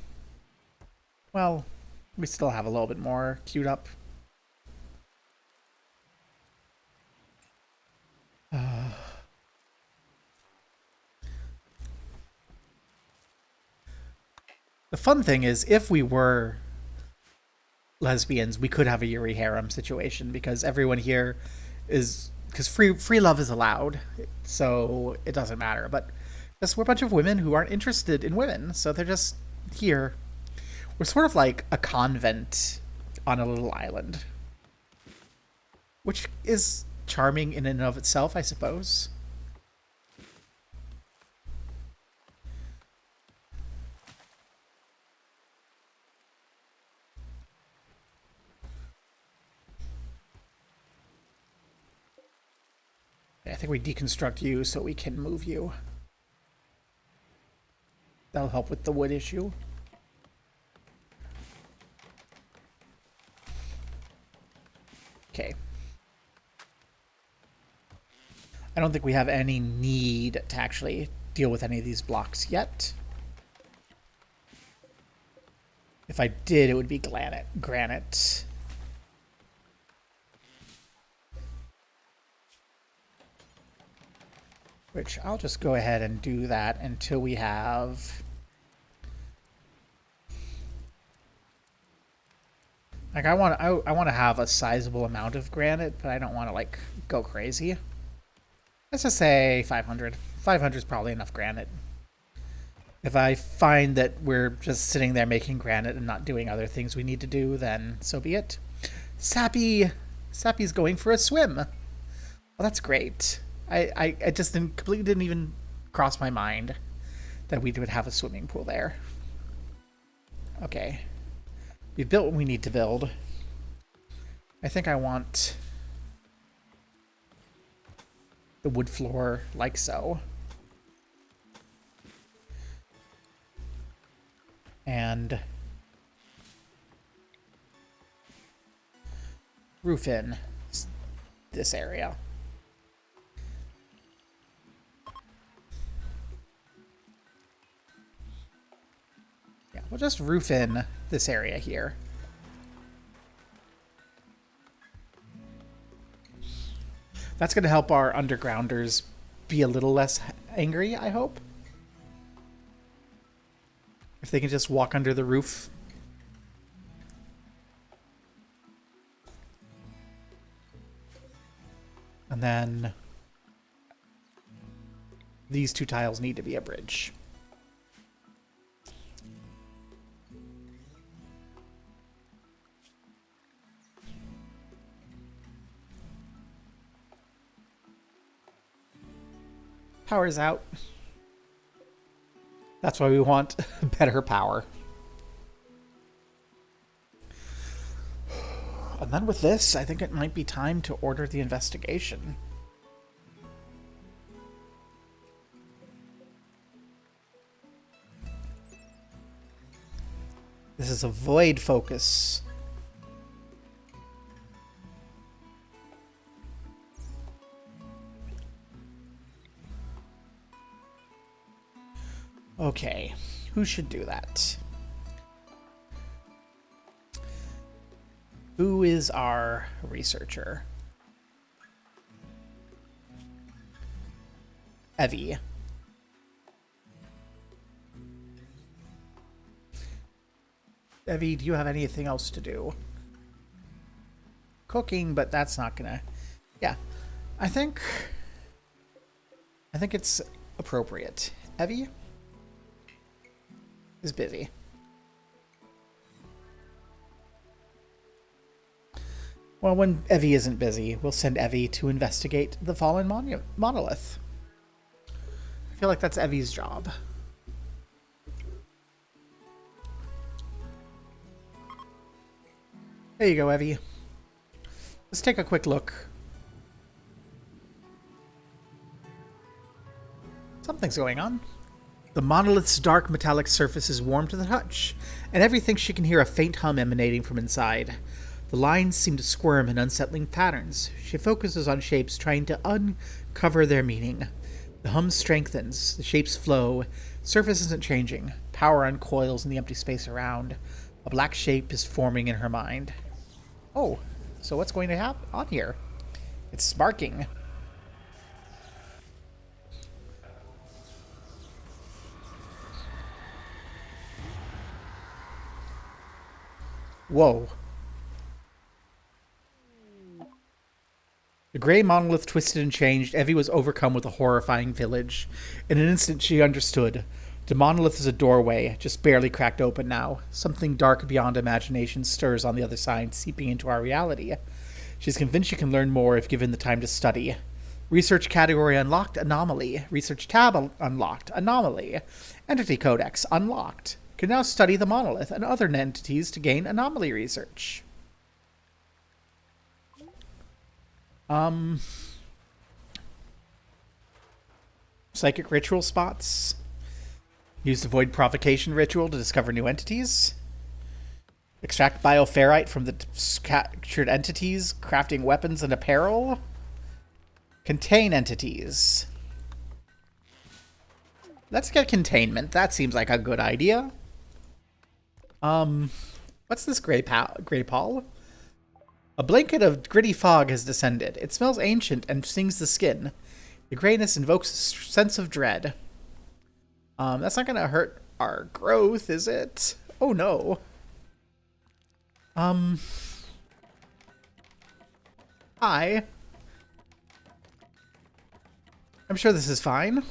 Well, we still have a little bit more queued up. The fun thing is, if we were lesbians, we could have a Yuri harem situation because everyone here is free love is allowed, so it doesn't matter. But we're a bunch of women who aren't interested in women, so they're just here. We're sort of like a convent on a little island, which is charming in and of itself, I suppose. I think we deconstruct you so we can move you. That'll help with the wood issue. Okay. I don't think we have any need to actually deal with any of these blocks yet. If I did, it would be granite. Which I'll just go ahead and do that until we have... Like, I want to have a sizable amount of granite, but I don't want to, like, go crazy. Let's just say 500. 500 is probably enough granite. If I find that we're just sitting there making granite and not doing other things we need to do, then so be it. Sappy's going for a swim. Well, that's great. I just completely didn't even cross my mind that we would have a swimming pool there. Okay. We've built what we need to build. I think I want the wood floor like so. And roof in this area. Yeah, we'll just roof in this area here. That's going to help our undergrounders be a little less angry, I hope. If they can just walk under the roof. And then these two tiles need to be a bridge. Power's out. That's why we want better power. And then with this, I think it might be time to order the investigation. This is a void focus. Okay, who should do that? Who is our researcher? Evie. Evie, do you have anything else to do? Cooking, but that's not gonna... Yeah, I think it's appropriate. Evie is busy. Well, when Evie isn't busy, we'll send Evie to investigate the fallen monolith. I feel like that's Evie's job. There you go, Evie. Let's take a quick look. Something's going on. The monolith's dark metallic surface is warm to the touch, and Evie thinks she can hear a faint hum emanating from inside. The lines seem to squirm in unsettling patterns. She focuses on shapes, trying to uncover their meaning. The hum strengthens, the shapes flow, surface isn't changing. Power uncoils in the empty space around. A black shape is forming in her mind. Oh, so what's going to happen on here? It's sparking. Whoa. The gray monolith twisted and changed. Evie was overcome with a horrifying village. In an instant, she understood. The monolith is a doorway, just barely cracked open now. Something dark beyond imagination stirs on the other side, seeping into our reality. She's convinced she can learn more if given the time to study. Research category unlocked, anomaly. Research tab unlocked, anomaly. Entity codex unlocked. Can now study the monolith and other entities to gain anomaly research. Psychic ritual spots. Use the void provocation ritual to discover new entities. Extract bioferrite from the captured entities, crafting weapons and apparel. Contain entities. Let's get containment. That seems like a good idea. What's this gray pall? A blanket of gritty fog has descended. It smells ancient and stings the skin. The grayness invokes a sense of dread. That's not gonna hurt our growth, is it? Oh no. Hi. I'm sure this is fine.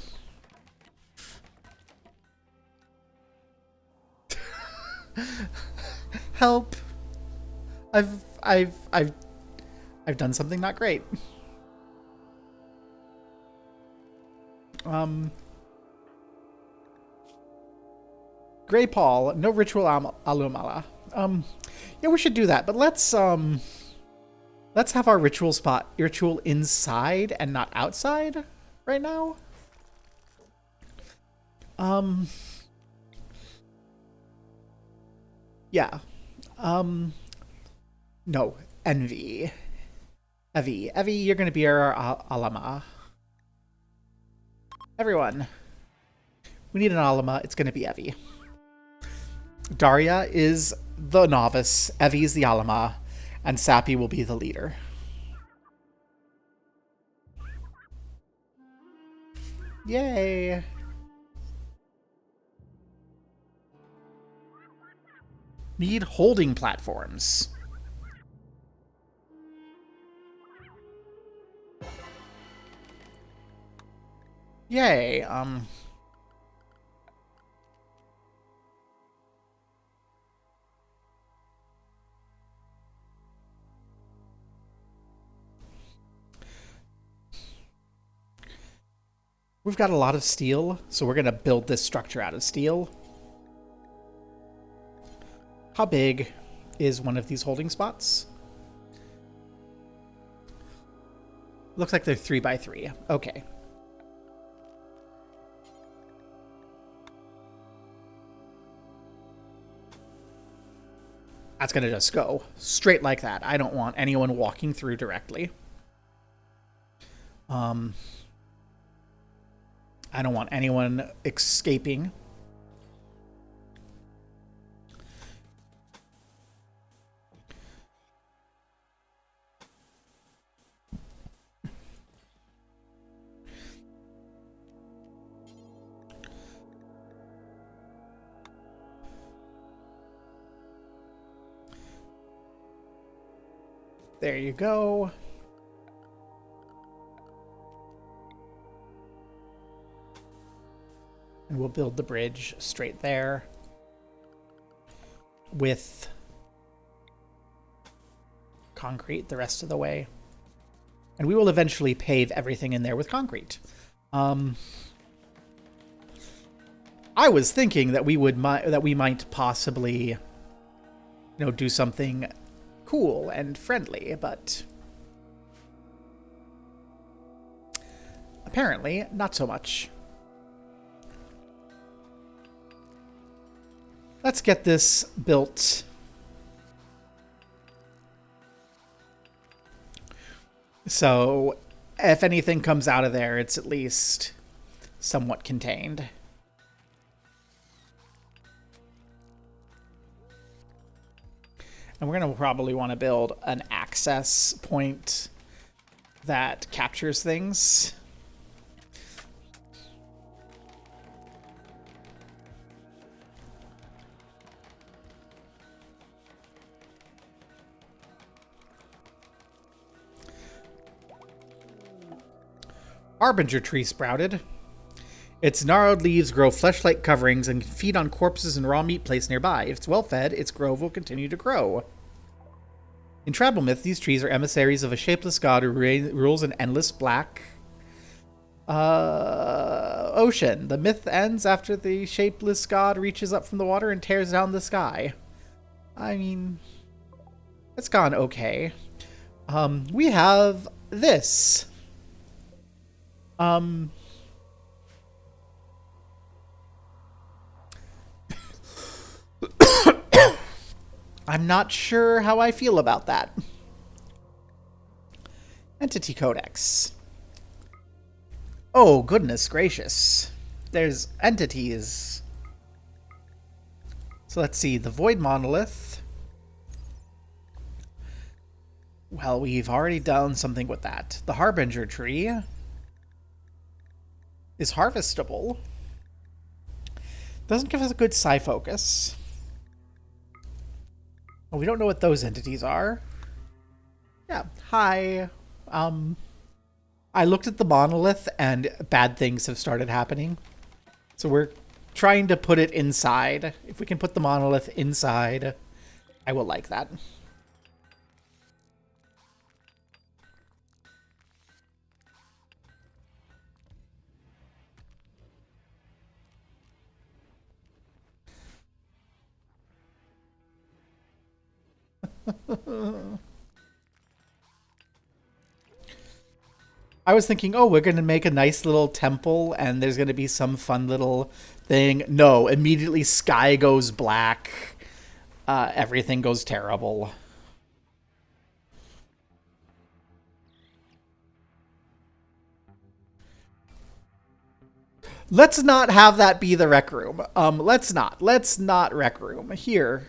Help. I've done something not great. Gray Paul, no ritual alumala. Yeah, we should do that, but let's Let's have our ritual inside and not outside right now. Um, yeah. Um, no, Envy. Evie, you're gonna be our Alama. Everyone, we need an Alama. It's gonna be Evie. Daria is the novice. Evie is the Alama, and Sappy will be the leader. Yay! Need holding platforms. Yay. We've got a lot of steel, so we're going to build this structure out of steel. How big is one of these holding spots? Looks like they're 3x3. Okay. That's going to just go straight like that. I don't want anyone walking through directly. I don't want anyone escaping. There you go. And we'll build the bridge straight there with concrete the rest of the way. And we will eventually pave everything in there with concrete. I was thinking that we might possibly, do something cool and friendly, but apparently not so much. Let's get this built. So if anything comes out of there, it's at least somewhat contained. And we're going to probably want to build an access point that captures things. Harbinger tree sprouted. Its gnarled leaves grow flesh-like coverings and can feed on corpses and raw meat placed nearby. If it's well fed, its grove will continue to grow. In tribal myth, these trees are emissaries of a shapeless god who rules an endless black ocean. The myth ends after the shapeless god reaches up from the water and tears down the sky. I mean, it's gone okay. We have this. I'm not sure how I feel about that. Entity Codex. Oh, goodness gracious. There's entities. So let's see. The Void Monolith. Well, we've already done something with that. The Harbinger tree is harvestable. Doesn't give us a good psi focus. Well, we don't know what those entities are. Yeah, hi. I looked at the monolith and bad things have started happening. So we're trying to put it inside. If we can put the monolith inside, I will like that. I was thinking, oh, we're going to make a nice little temple and there's going to be some fun little thing. No, immediately sky goes black. Everything goes terrible. Let's not have that be the rec room. Let's not. Let's not rec room. Here.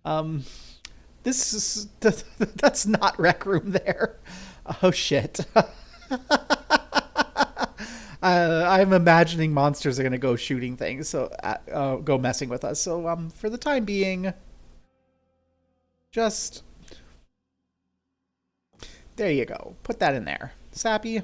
Um, this is... That's not rec room there. Oh, shit. I'm imagining monsters are going to go shooting things, so go messing with us. So for the time being, just there you go. Put that in there. Sappy.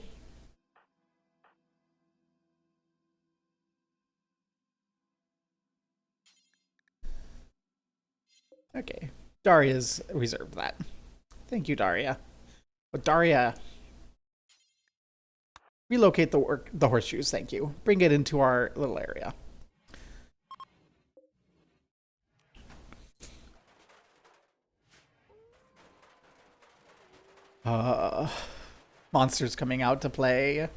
Okay. Daria's reserved that. Thank you, Daria. But Daria, relocate the horseshoes. Thank you. Bring it into our little area. Uh, monsters coming out to play.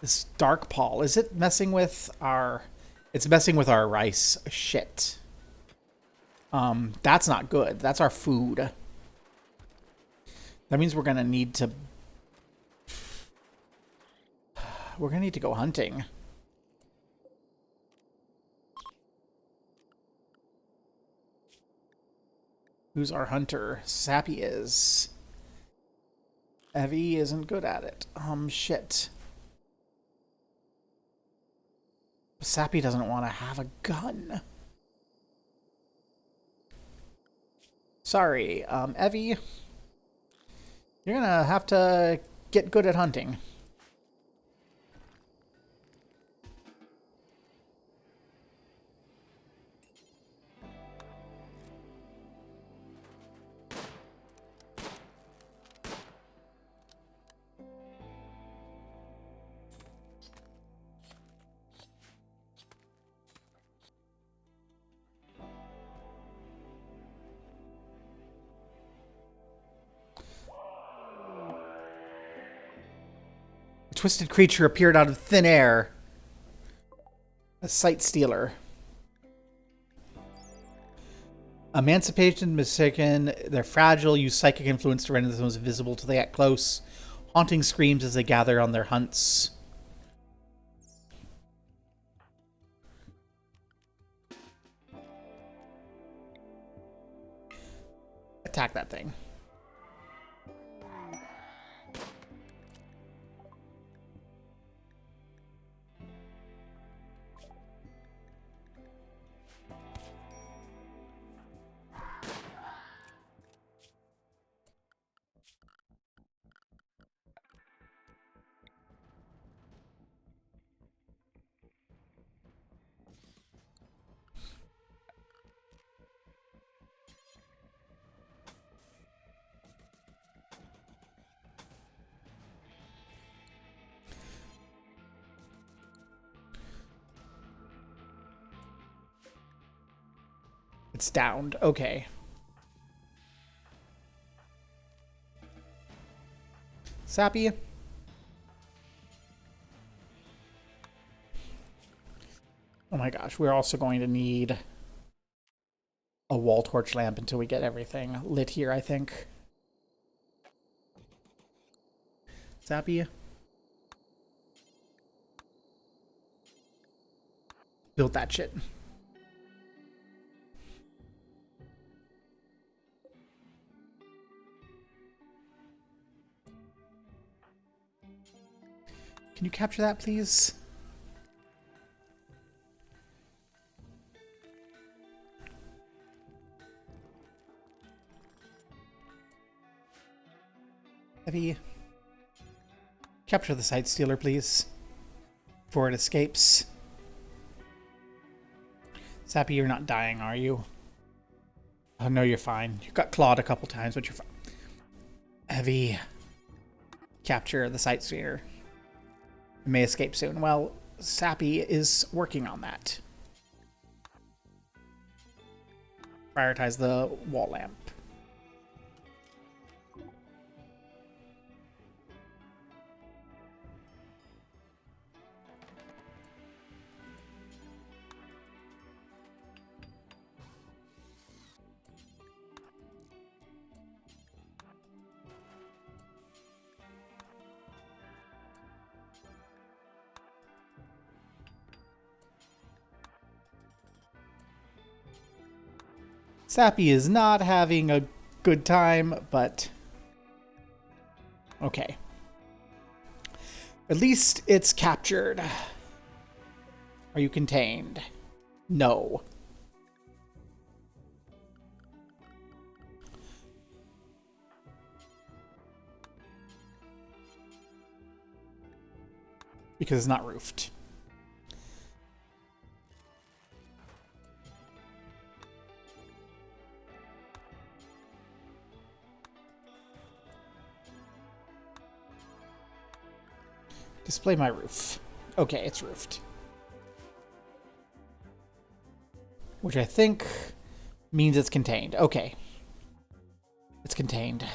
This dark Paul, is it messing with our... It's messing with our rice. Shit. That's not good. That's our food. That means we're gonna need to... We're gonna need to go hunting. Who's our hunter? Sappy is. Evie isn't good at it. Shit. Sappy doesn't want to have a gun. Sorry, Evie. You're gonna have to get good at hunting. A twisted creature appeared out of thin air. A sight stealer. Emancipation mistaken. They're fragile. Use psychic influence to render themselves visible till they get close. Haunting screams as they gather on their hunts. Attack that thing. It's downed. Okay. Sappy. Oh my gosh, we're also going to need a wall torch lamp until we get everything lit here, I think. Sappy. Build that shit. Can you capture that, please? Heavy. Capture the sight stealer, please. Before it escapes. Sappy, you're not dying, are you? Oh, no, you're fine. You got clawed a couple times, but you're fine. Heavy. Capture the sight stealer. It may escape soon. Well, Sappy is working on that. Prioritize the wall lamp. Sappy is not having a good time, but okay. At least it's captured. Are you contained? No. Because it's not roofed. Display my roof. Okay, it's roofed. Which I think means it's contained. Okay. It's contained.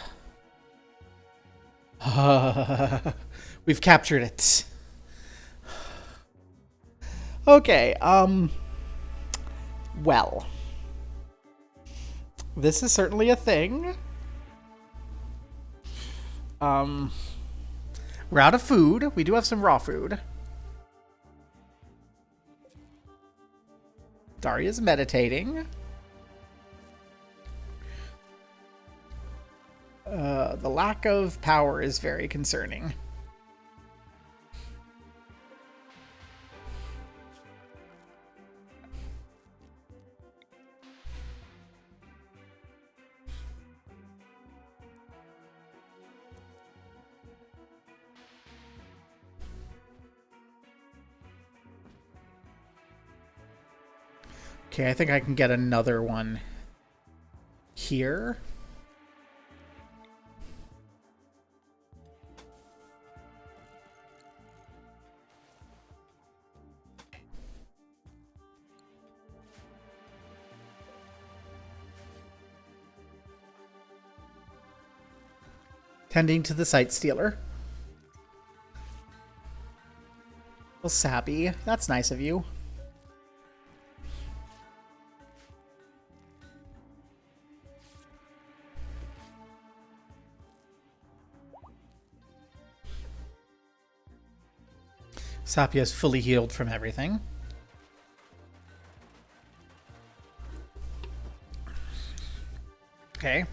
We've captured it. Okay, well. This is certainly a thing. We're out of food. We do have some raw food. Daria's meditating. The lack of power is very concerning. Okay, I think I can get another one here. Tending to the sight stealer. Well, Sappy, that's nice of you. Sappy is fully healed from everything. Okay.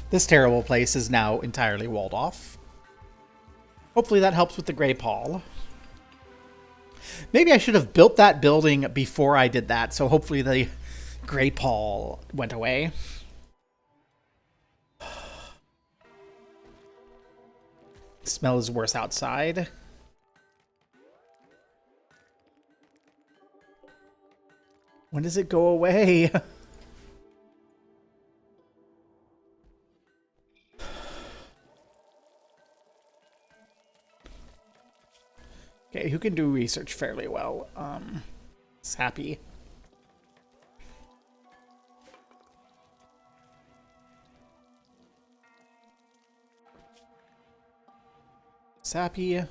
This terrible place is now entirely walled off. Hopefully that helps with the Grey Paul. Maybe I should have built that building before I did that, so hopefully the Grey Paul went away. The smell is worse outside. When does it go away? Okay, who can do research fairly well? Sappy. Sappy.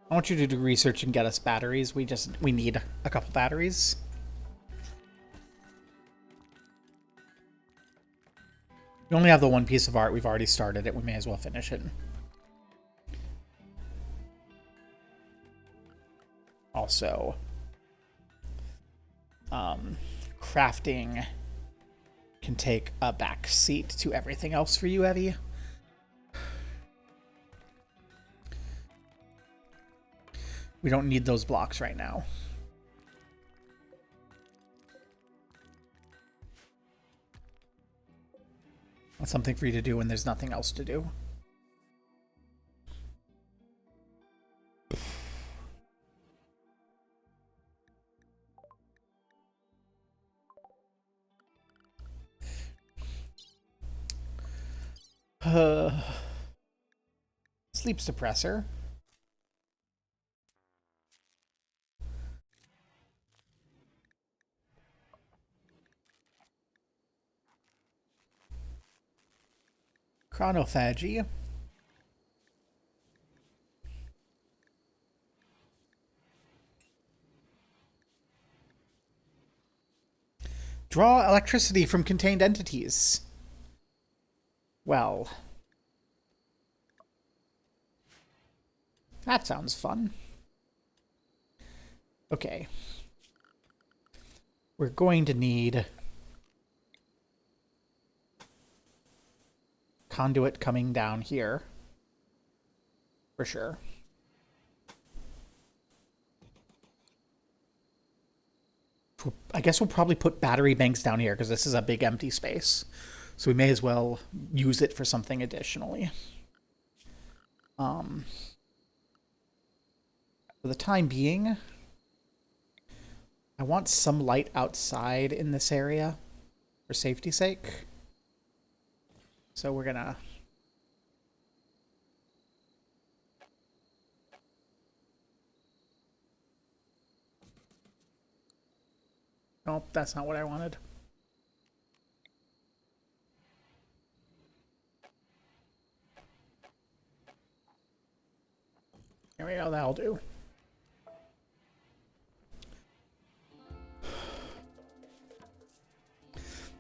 I want you to do research and get us batteries. We need a couple batteries. We only have the one piece of art. We've already started it. We may as well finish it. Also, crafting can take a back seat to everything else for you, Evie. We don't need those blocks right now. That's something for you to do when there's nothing else to do. Sleep suppressor. Chronophagy. Draw electricity from contained entities. Well, that sounds fun. Okay. We're going to need conduit coming down here. For sure. I guess we'll probably put battery banks down here because this is a big empty space. So we may as well use it for something additionally. For the time being, I want some light outside in this area for safety's sake. So we're gonna... Nope, that's not what I wanted. There we go, that'll do.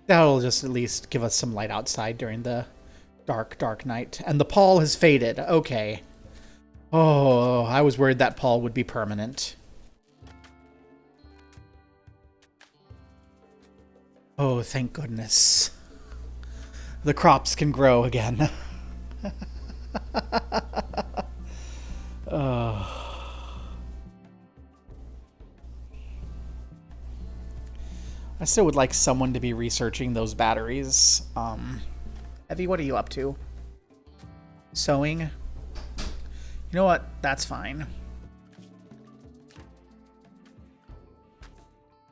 That'll just at least give us some light outside during the dark, dark night. And the pall has faded. Okay. Oh, I was worried that pall would be permanent. Oh, thank goodness. The crops can grow again. I still would like someone to be researching those batteries. Evie, what are you up to? Sewing? You know what? That's fine.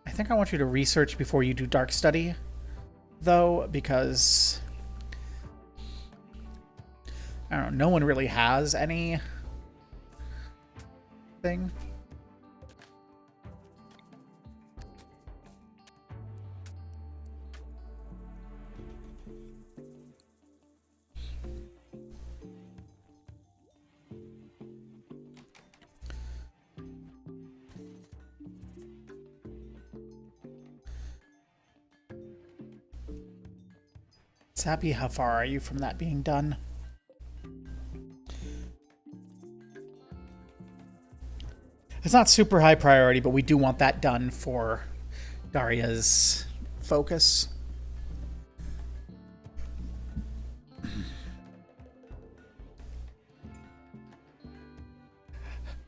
I think I want you to research before you do dark study, though, because I don't know, no one really has any thing. Sappy, how far are you from that being done? It's not super high priority, but we do want that done for Daria's focus.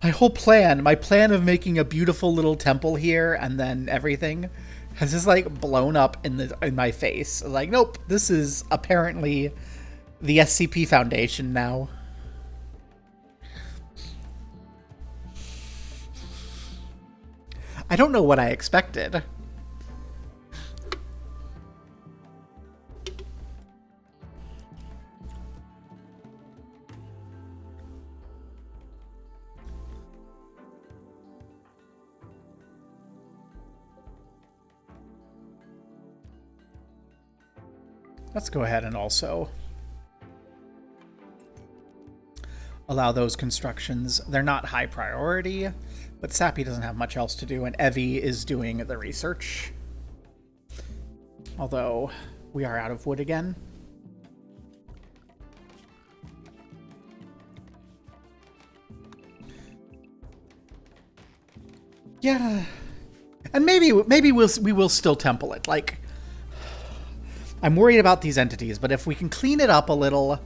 My plan of making a beautiful little temple here and then everything has just like blown up in my face. Like, nope, this is apparently the SCP Foundation now. I don't know what I expected. Let's go ahead and also allow those constructions. They're not high priority, but Sappy doesn't have much else to do, and Evie is doing the research. Although, we are out of wood again. Yeah. And maybe we will still temple it. Like, I'm worried about these entities, but if we can clean it up a little,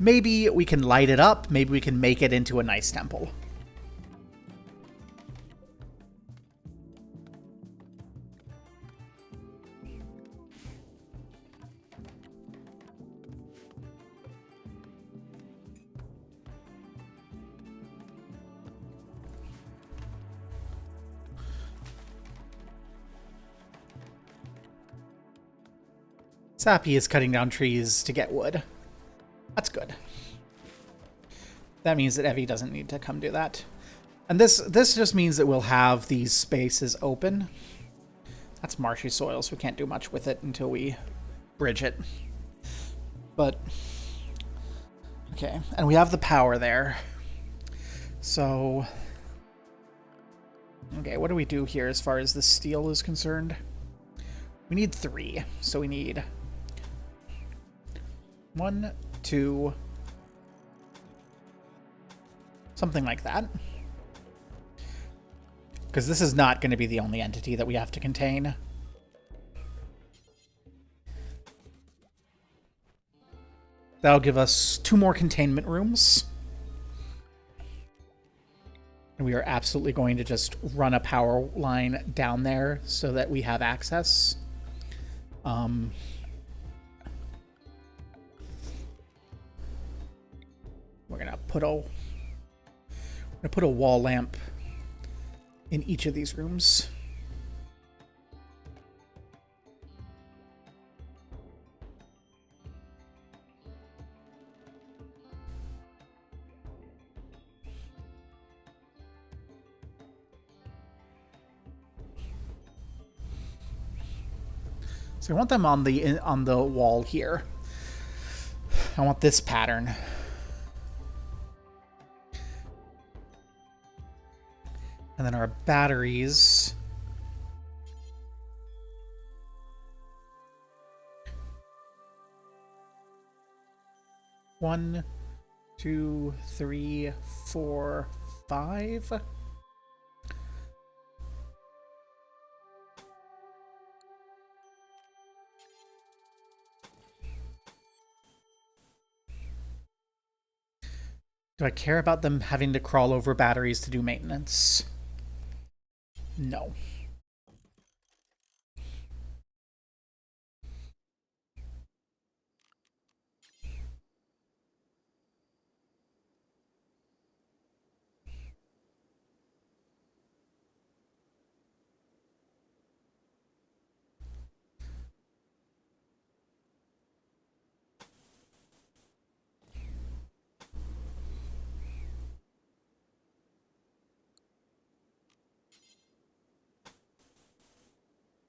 maybe we can light it up, maybe we can make it into a nice temple. Sappy is cutting down trees to get wood. That's good. That means that Evie doesn't need to come do that. And this just means that we'll have these spaces open. That's marshy soil, so we can't do much with it until we bridge it. But, okay. And we have the power there. So, okay, what do we do here as far as the steel is concerned? We need 3, so we need 1, 2, something like that. Because this is not going to be the only entity that we have to contain. That'll give us 2 more containment rooms. And we are absolutely going to just run a power line down there so that we have access. We're gonna put a wall lamp in each of these rooms. So I want them on the wall here. I want this pattern. And then our batteries. One, 2, 3, 4, 5. Do I care about them having to crawl over batteries to do maintenance? No.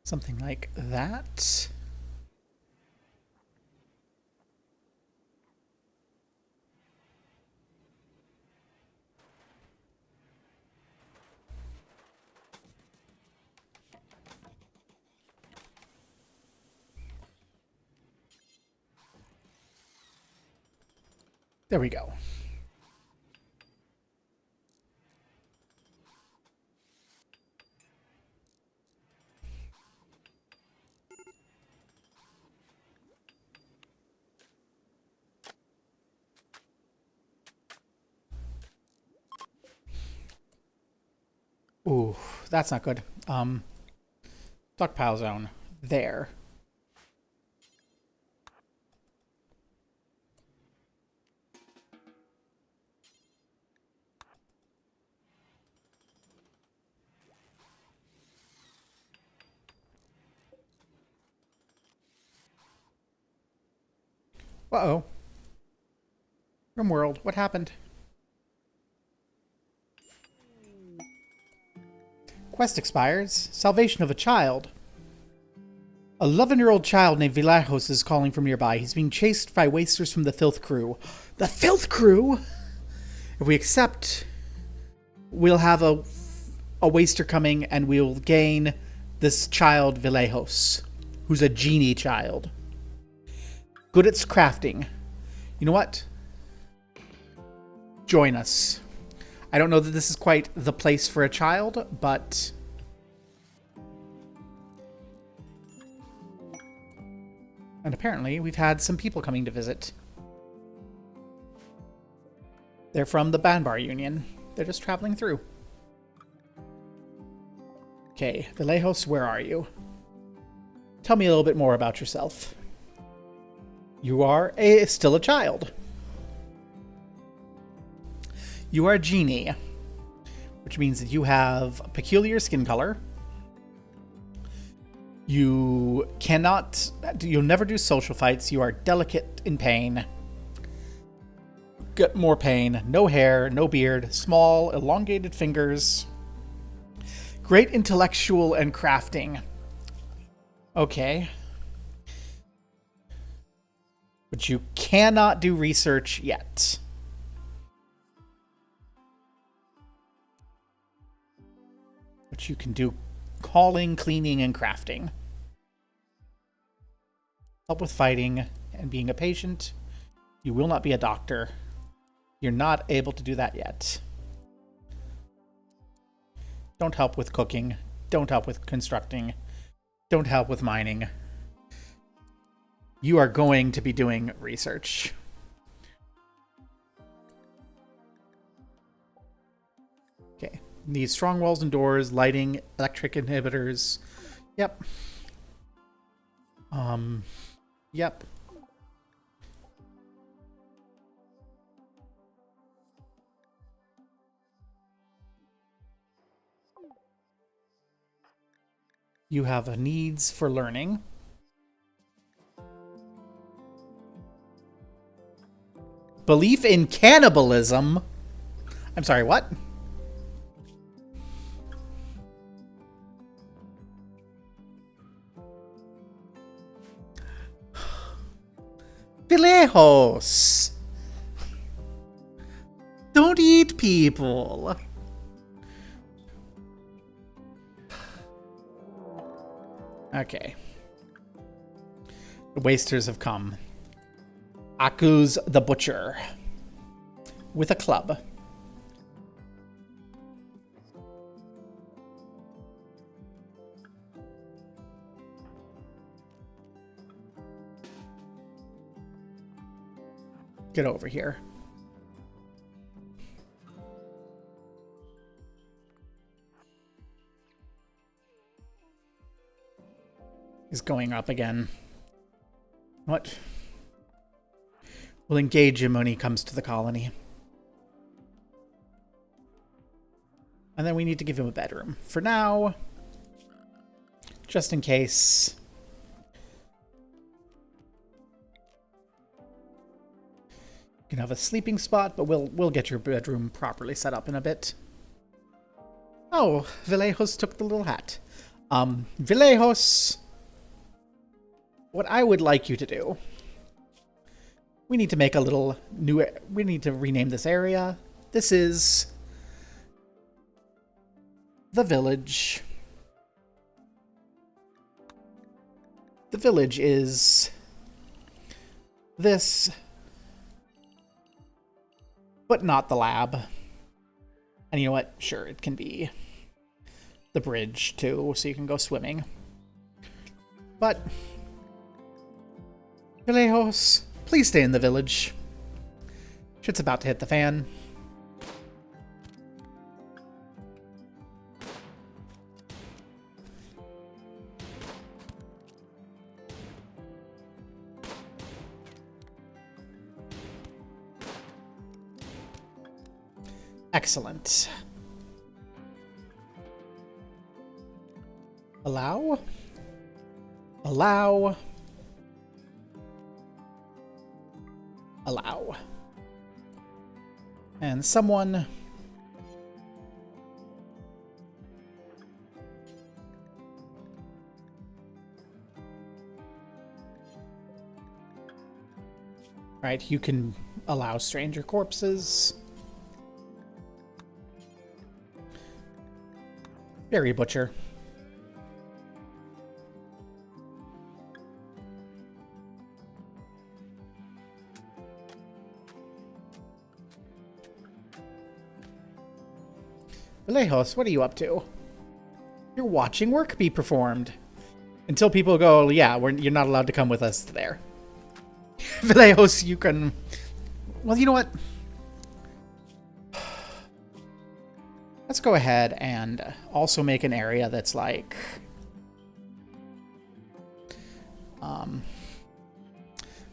Something like that. There we go. Ooh, that's not good. Stockpile zone. There. Uh-oh. Rimworld, what happened? Quest expires. Salvation of a child. A 11-year-old child named Vallajos is calling from nearby. He's being chased by wasters from the Filth Crew. The Filth Crew?! If we accept, we'll have a waster coming and we'll gain this child, Vallajos, who's a genie child. Good at crafting. You know what? Join us. I don't know that this is quite the place for a child, but... And apparently, we've had some people coming to visit. They're from the Banbar Union. They're just traveling through. Okay, Vallajos, where are you? Tell me a little bit more about yourself. You are still a child. You are a genie, which means that you have a peculiar skin color. You'll never do social fights. You are delicate in pain. Get more pain. No hair, no beard, small, elongated fingers. Great intellectual and crafting. Okay. But you cannot do research yet. But you can do hauling, cleaning, and crafting. Help with fighting and being a patient. You will not be a doctor. You're not able to do that yet. Don't help with cooking. Don't help with constructing. Don't help with mining. You are going to be doing research. Okay. Need strong walls and doors, lighting, electric inhibitors. Yep. Yep. You have a needs for learning. Belief in cannibalism. I'm sorry, what? Vallajos. Don't eat people. Okay. The wasters have come. Aku's the butcher. With a club. Get over here. He's going up again. What? We'll engage him when he comes to the colony. And then we need to give him a bedroom. For now, just in case. You can have a sleeping spot, but we'll get your bedroom properly set up in a bit. Oh, Vallajos took the little hat. Vallajos, what I would like you to do, we need to make a little new, we need to rename this area. This is the village. The village is this, but not the lab. And you know what? Sure, it can be the bridge too, so you can go swimming. But Vallajos, please stay in the village. Shit's about to hit the fan. Excellent. Allow. Allow. Allow. And someone... Right, you can allow stranger corpses. Berry Butcher. Vallajos, what are you up to? You're watching work be performed. Until people go, yeah, you're not allowed to come with us there. Vallajos, you can... Well, you know what? Let's go ahead and also make an area that's like...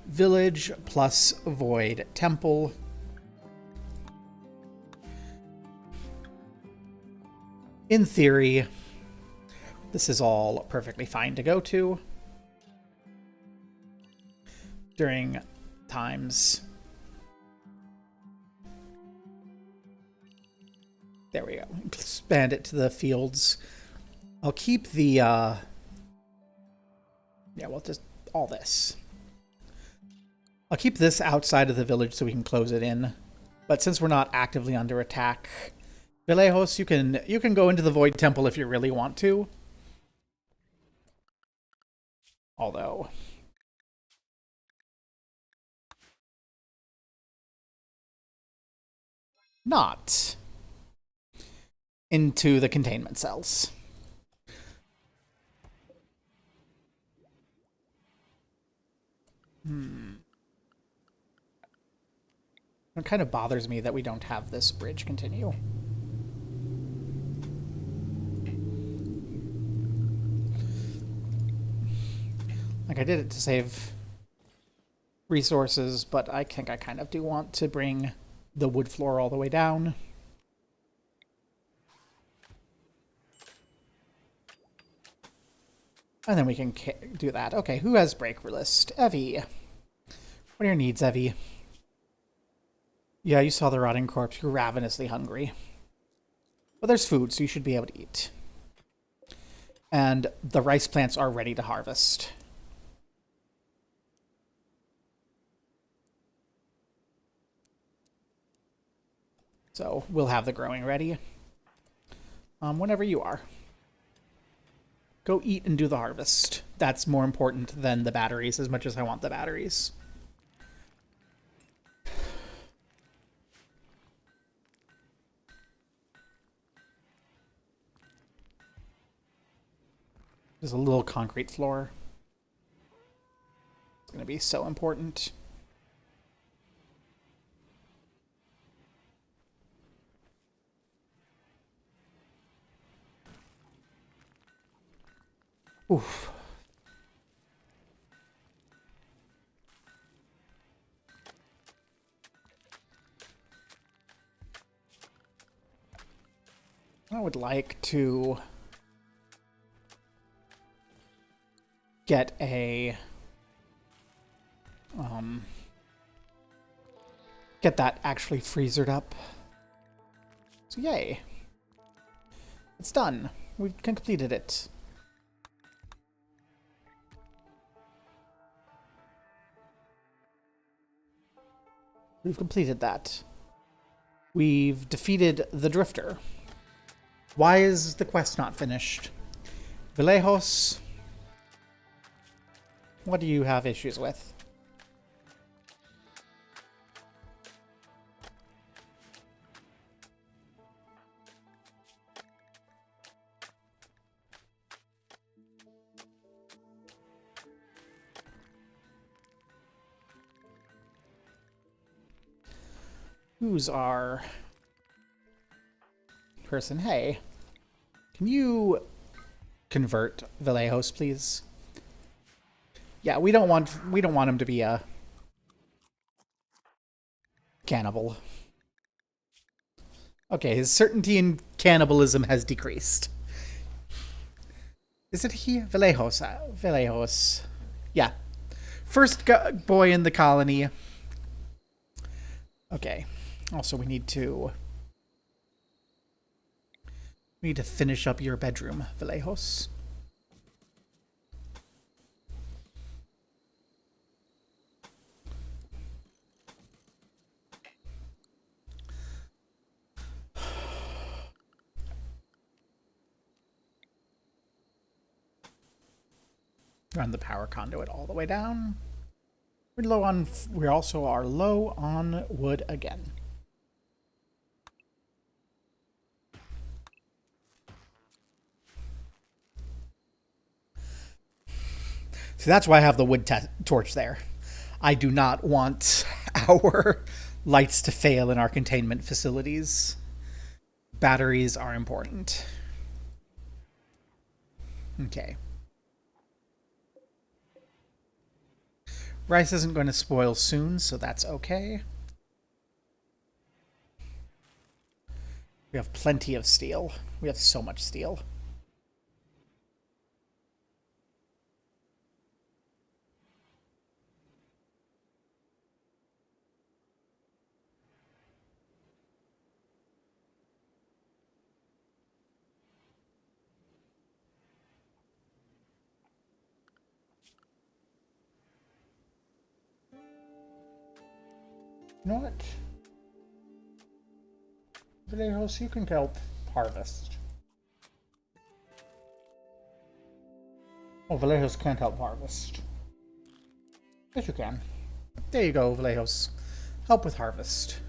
village plus void temple. In theory, this is all perfectly fine to go to during times. There we go. Expand it to the fields. I'll keep the, yeah, well, just all this. I'll keep this outside of the village so we can close it in. But since we're not actively under attack, Vallajos, you can go into the Void Temple if you really want to. Although... not into the containment cells. It kind of bothers me that we don't have this bridge continue. Like, I did it to save resources, but I think I kind of do want to bring the wood floor all the way down. And then we can do that. Okay, who has break list? Evie. What are your needs, Evie? Yeah, you saw the rotting corpse. You're ravenously hungry. But there's food, so you should be able to eat. And the rice plants are ready to harvest. So we'll have the growing ready whenever you are. Go eat and do the harvest. That's more important than the batteries, as much as I want the batteries. There's a little concrete floor. It's going to be so important. Oof. I would like to get a get that actually freezered up. So yay. It's done. We've completed it. We've completed that. We've defeated the Drifter. Why is the quest not finished? Vallajos, what do you have issues with? Who's our person? Hey, can you convert Vallajos, please? Yeah, we don't want him to be a cannibal. Okay, his certainty in cannibalism has decreased. Is it he? Vallajos. Vallajos. Yeah. First boy in the colony. Okay. Also, we need to finish up your bedroom, Vallajos. Run the power conduit all the way down. We also are low on wood again. See, that's why I have the wood torch there. I do not want our lights to fail in our containment facilities. Batteries are important. Okay. Rice isn't going to spoil soon, so that's okay. We have plenty of steel. We have so much steel. You know what? Vallajos, you can help harvest. Oh, Vallajos can't help harvest. Yes, you can. There you go, Vallajos. Help with harvest.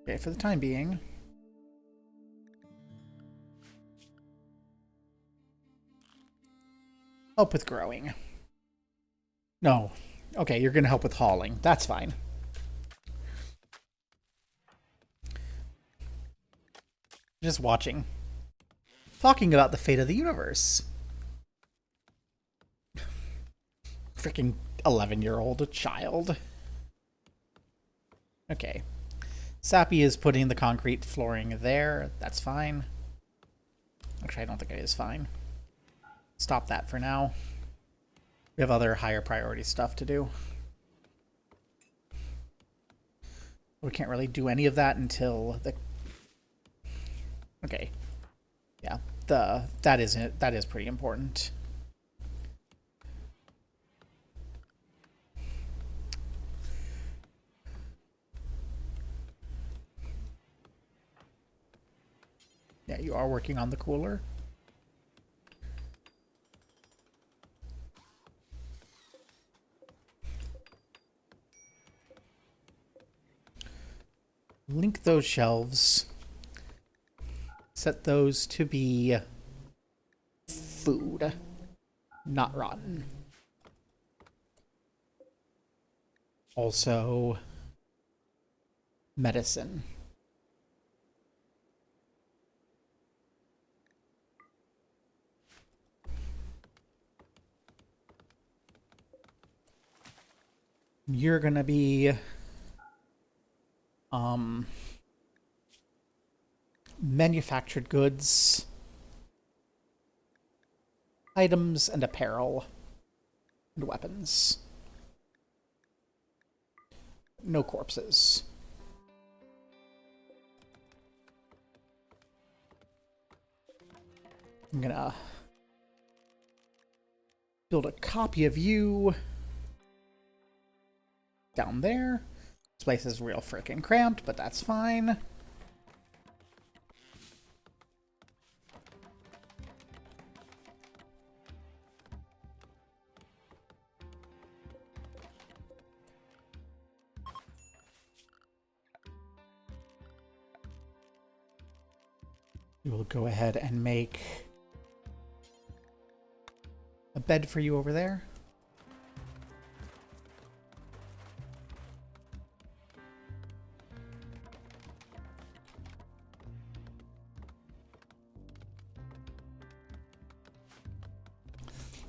Okay, for the time being. Help with growing. No. Okay, you're going to help with hauling. That's fine. Just watching. Talking about the fate of the universe. Freaking 11-year-old child. Okay. Sappy is putting the concrete flooring there. That's fine. Actually, I don't think it is fine. Stop that for now. We have other higher priority stuff to do. We can't really do any of that until the... Okay. Yeah, that is pretty important. Yeah, you are working on the cooler. Link those shelves. Set those to be food, not rotten. Also, medicine. You're gonna be manufactured goods, items and apparel, and weapons. No corpses. I'm gonna build a copy of you down there. This place is real freaking cramped, but that's fine. We will go ahead and make a bed for you over there.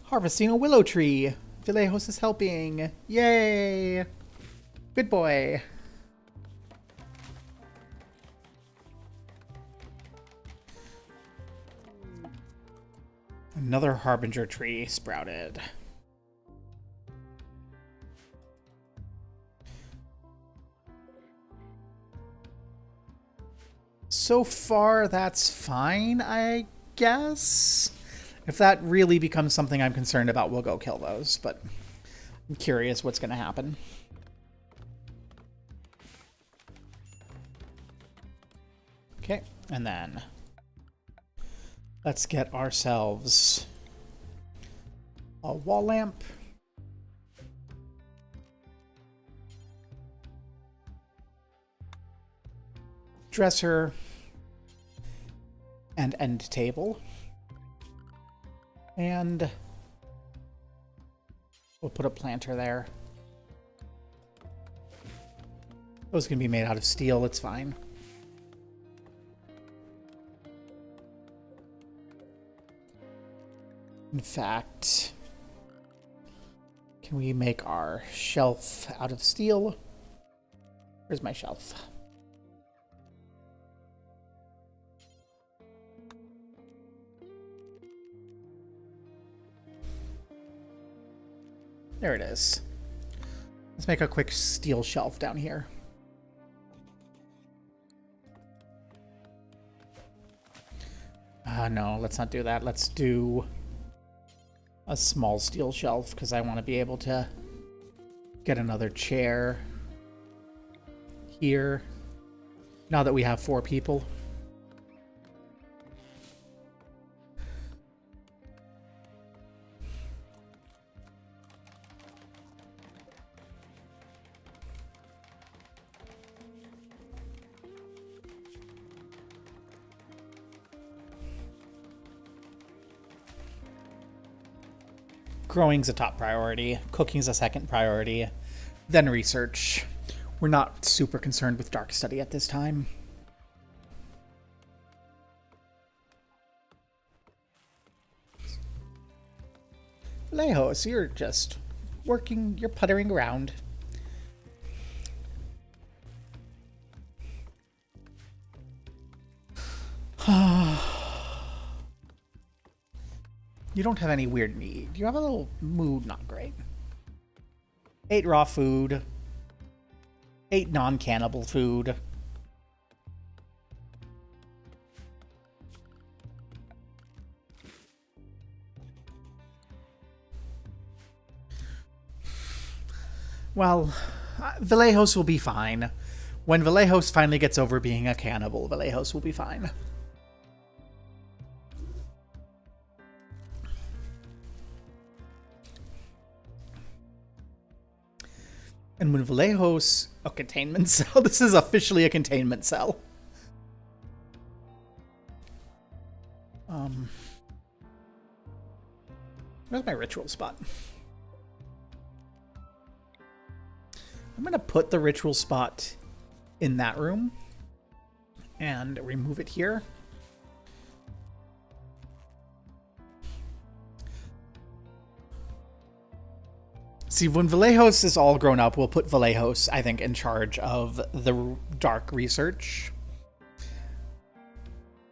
Harvesting a willow tree. Vallajos is helping. Yay! Good boy. Another harbinger tree sprouted. So far, that's fine, I guess. If that really becomes something I'm concerned about, we'll go kill those, but I'm curious what's going to happen. Okay, and then let's get ourselves a wall lamp. Dresser. And end table. And we'll put a planter there. Those can be made out of steel, it's fine. In fact, can we make our shelf out of steel? Where's my shelf? There it is. Let's make a quick steel shelf down here. No, let's not do that. Let's do a small steel shelf because I want to be able to get another chair here now that we have 4 people. growing's a top priority, cooking's a second priority, then research. We're not super concerned with dark study at this time. Vallajos, you're just working, you're puttering around. You don't have any weird need. You have a little mood not great. 8 raw food. 8 non-cannibal food. Well, Vallajos will be fine. When Vallajos finally gets over being a cannibal, Vallajos will be fine. And when Vallajos... a containment cell? This is officially a containment cell. Where's my ritual spot? I'm going to put the ritual spot in that room and remove it here. See, when Vallajos is all grown up, we'll put Vallajos, I think, in charge of the dark research.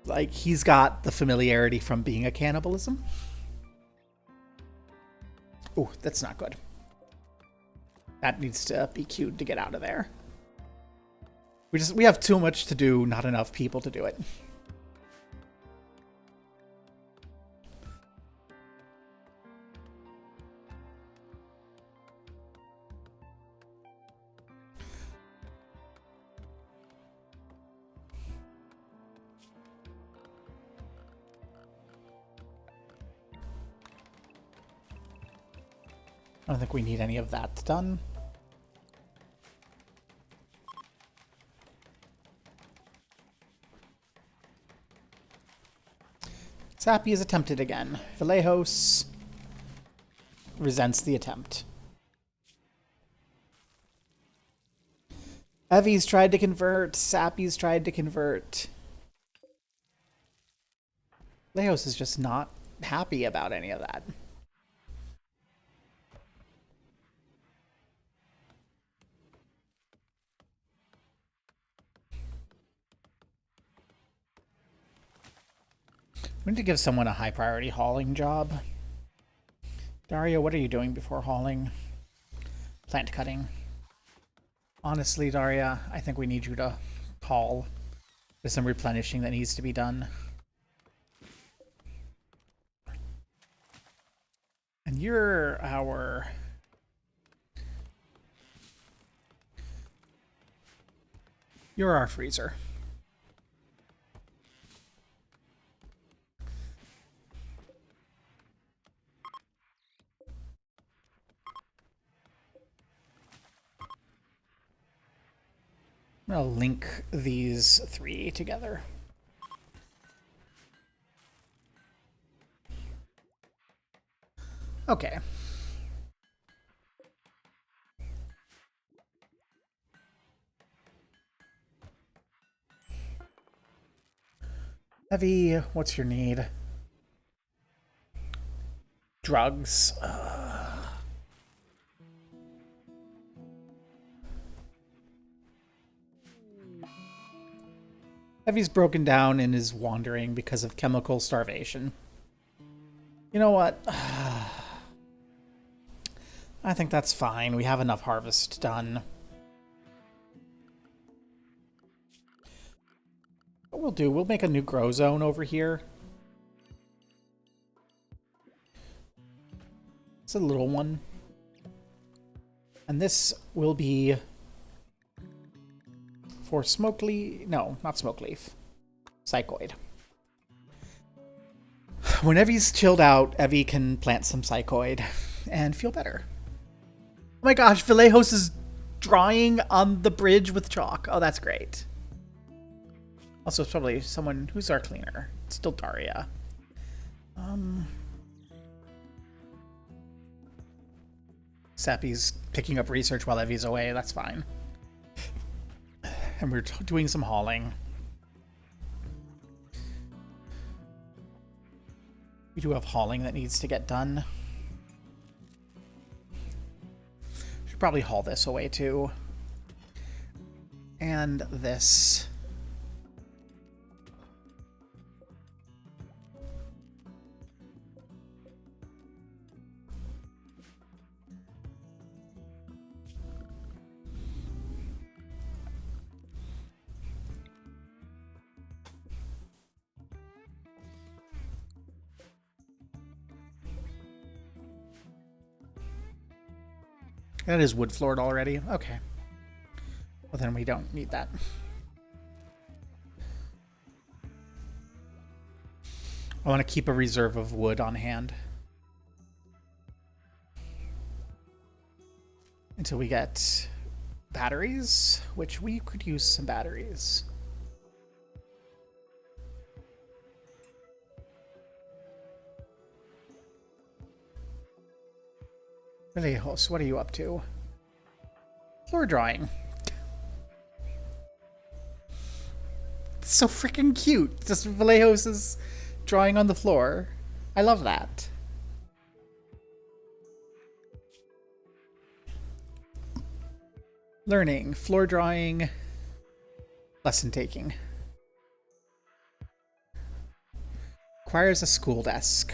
Like, he's got the familiarity from being a cannibalism. Oh, that's not good. That needs to be queued to get out of there. We have too much to do, not enough people to do it. I don't think we need any of that done. Sappy is attempted again. Vallajos resents the attempt. Evie's tried to convert. Sappy's tried to convert. Vallajos is just not happy about any of that. We need to give someone a high priority hauling job. Daria, what are you doing before hauling? Plant cutting. Honestly, Daria, I think we need you to haul. There's some replenishing that needs to be done. And you're our... You're our freezer. I'm going to link these 3 together. Okay. Evie, what's your need? Drugs. Evie's broken down and is wandering because of chemical starvation. You know what? I think that's fine. We have enough harvest done. What we'll do, we'll make a new grow zone over here. It's a little one. And this will be for smoke leaf. No, not smoke leaf. Psychoid. When Evie's chilled out, Evie can plant some psychoid and feel better. Oh my gosh, Vallajos is drawing on the bridge with chalk. Oh, that's great. Also, it's probably someone who's our cleaner. It's still Daria. Sappy's picking up research while Evie's away. That's fine. And we're doing some hauling. We do have hauling that needs to get done. Should probably haul this away too. And this. That is wood floored already. Okay. Well, then we don't need that. I want to keep a reserve of wood on hand. Until we get batteries, which we could use some batteries. Vallajos, what are you up to? Floor drawing. It's so freaking cute. Just Vallajos is drawing on the floor. I love that. Learning, floor drawing, lesson taking. Requires a school desk.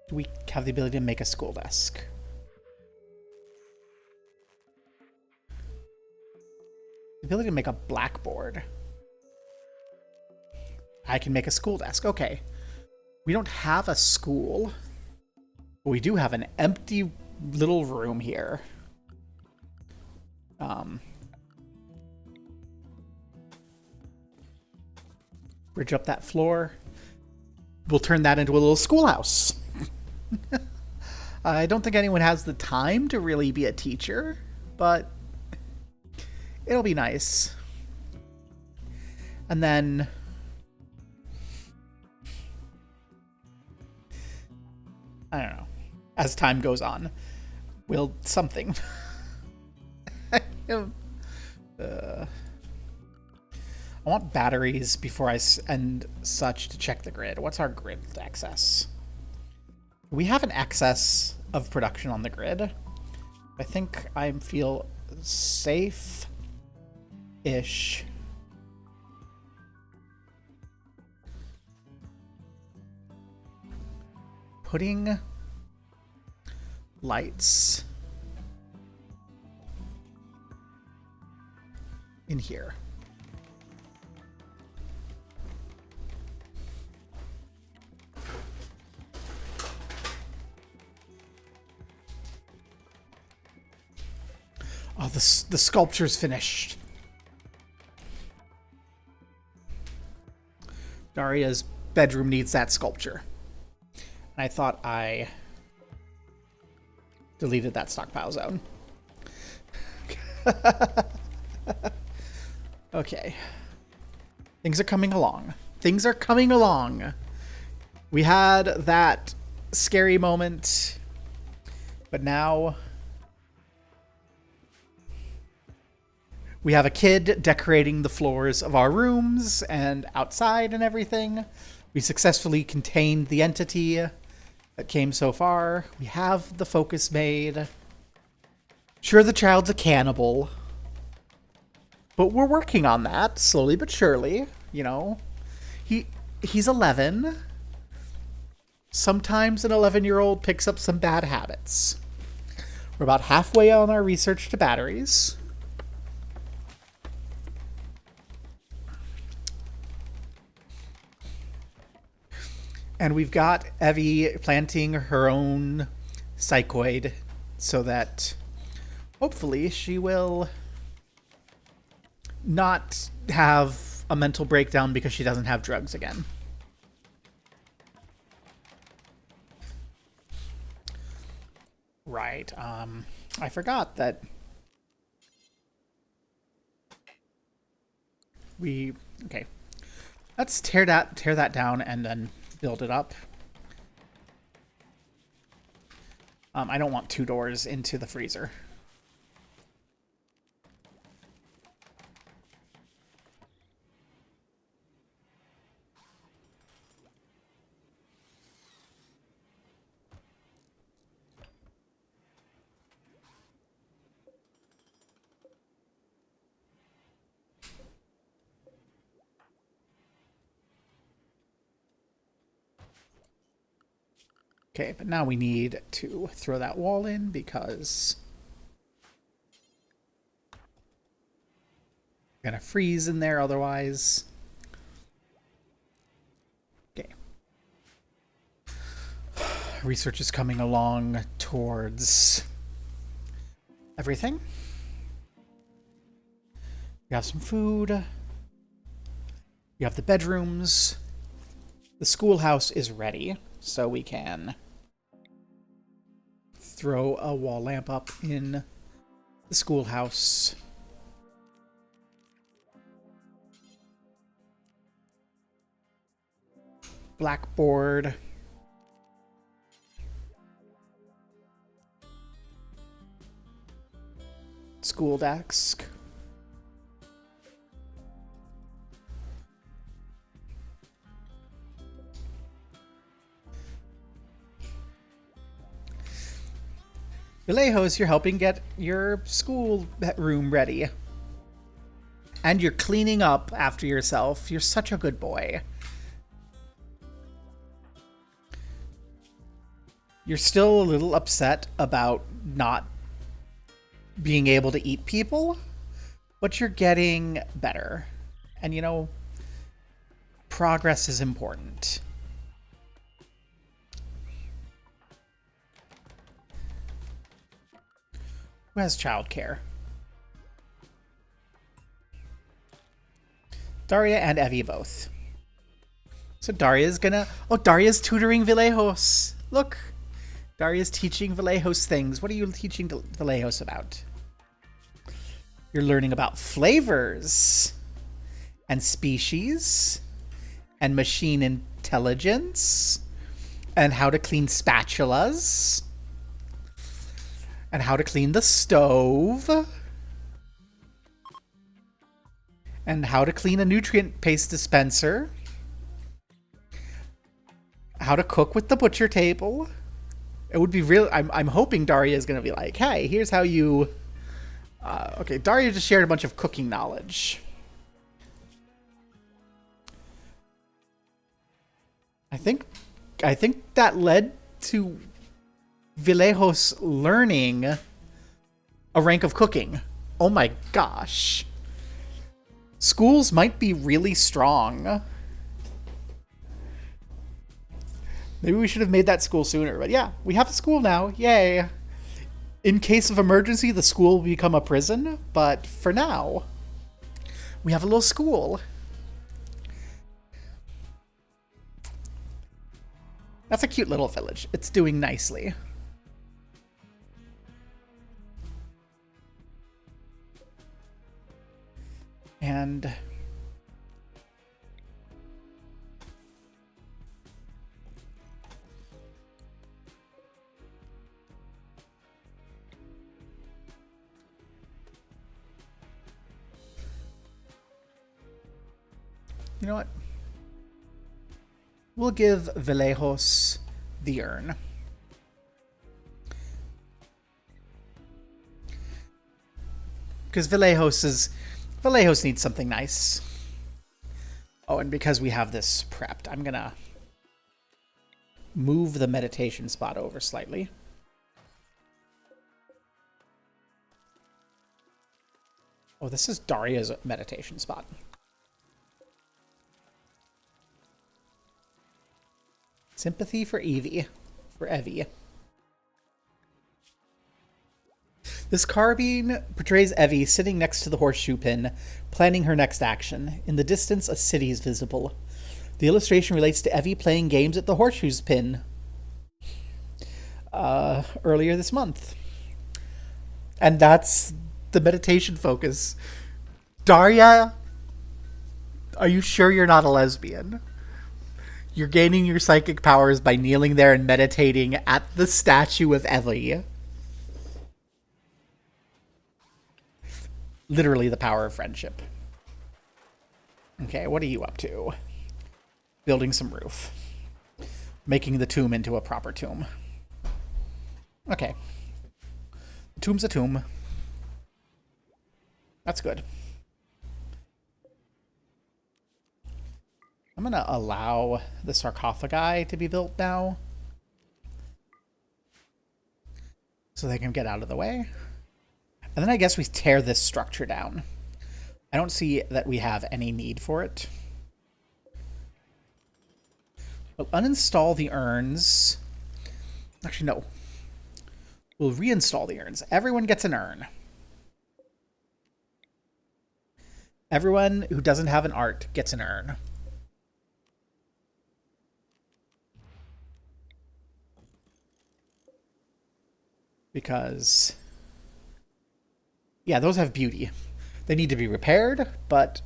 Do we have the ability to make a school desk? The ability to make a blackboard. I can make a school desk. Okay. We don't have a school. But we do have an empty little room here. Bridge up that floor. We'll turn that into a little schoolhouse. I don't think anyone has the time to really be a teacher, but it'll be nice. And then I don't know. As time goes on, we'll something. I want batteries before I and such to check the grid. What's our grid access? We have an excess of production on the grid. I think I feel safe-ish. Putting lights in here. Oh, the sculpture's finished. Daria's bedroom needs that sculpture. And I thought I deleted that stockpile zone. Okay. Things are coming along. Things are coming along. We had that scary moment, but now we have a kid decorating the floors of our rooms and outside and everything. We successfully contained the entity that came so far. We have the focus made. Sure, the child's a cannibal, but we're working on that slowly but surely. You know, he's 11. Sometimes an 11-year-old picks up some bad habits. We're about halfway on our research to batteries. And we've got Evie planting her own psychoid so that hopefully she will not have a mental breakdown because she doesn't have drugs again. Right. I forgot that okay. Let's tear that down and then build it up. I don't want two doors into the freezer. Okay, but now we need to throw that wall in because we're gonna freeze in there otherwise. Okay. Research is coming along towards everything. We have some food. You have the bedrooms. The schoolhouse is ready, so we can throw a wall lamp up in the schoolhouse. Blackboard. School desk. Vallajos, you're helping get your school room ready. And you're cleaning up after yourself. You're such a good boy. You're still a little upset about not being able to eat people, but you're getting better. And you know, progress is important. Who has childcare? Daria and Evie both. So Daria's gonna... Oh, Daria's tutoring Vallajos. Look. Daria's teaching Vallajos things. What are you teaching Vallajos about? You're learning about flavors and species and machine intelligence and how to clean spatulas and how to clean the stove and how to clean a nutrient paste dispenser, how to cook with the butcher table. It would be real. I'm hoping Daria is going to be like, hey, here's how you... okay, Daria just shared a bunch of cooking knowledge. I think that led to Vallajos learning a rank of cooking. Oh my gosh. Schools might be really strong. Maybe we should have made that school sooner. But yeah, we have a school now. Yay. In case of emergency, the school will become a prison. But for now, we have a little school. That's a cute little village. It's doing nicely. And... you know what? We'll give Vallajos the urn. Because Vallajos needs something nice. Oh, and because we have this prepped, I'm gonna move the meditation spot over slightly. Oh, this is Daria's meditation spot. Sympathy for Evie. For Evie. This carbine portrays Evie sitting next to the horseshoe pin, planning her next action. In the distance, a city is visible. The illustration relates to Evie playing games at the horseshoes pin earlier this month. And that's the meditation focus. Daria, are you sure you're not a lesbian? You're gaining your psychic powers by kneeling there and meditating at the statue of Ellie. Literally the power of friendship. Okay, what are you up to? Building some roof. Making the tomb into a proper tomb. Okay. The tomb's a tomb. That's good. I'm gonna allow the sarcophagi to be built now. So they can get out of the way. And then I guess we tear this structure down. I don't see that we have any need for it. We'll uninstall the urns. Actually, no. We'll reinstall the urns. Everyone gets an urn. Everyone who doesn't have an art gets an urn. Because, yeah, those have beauty. They need to be repaired, but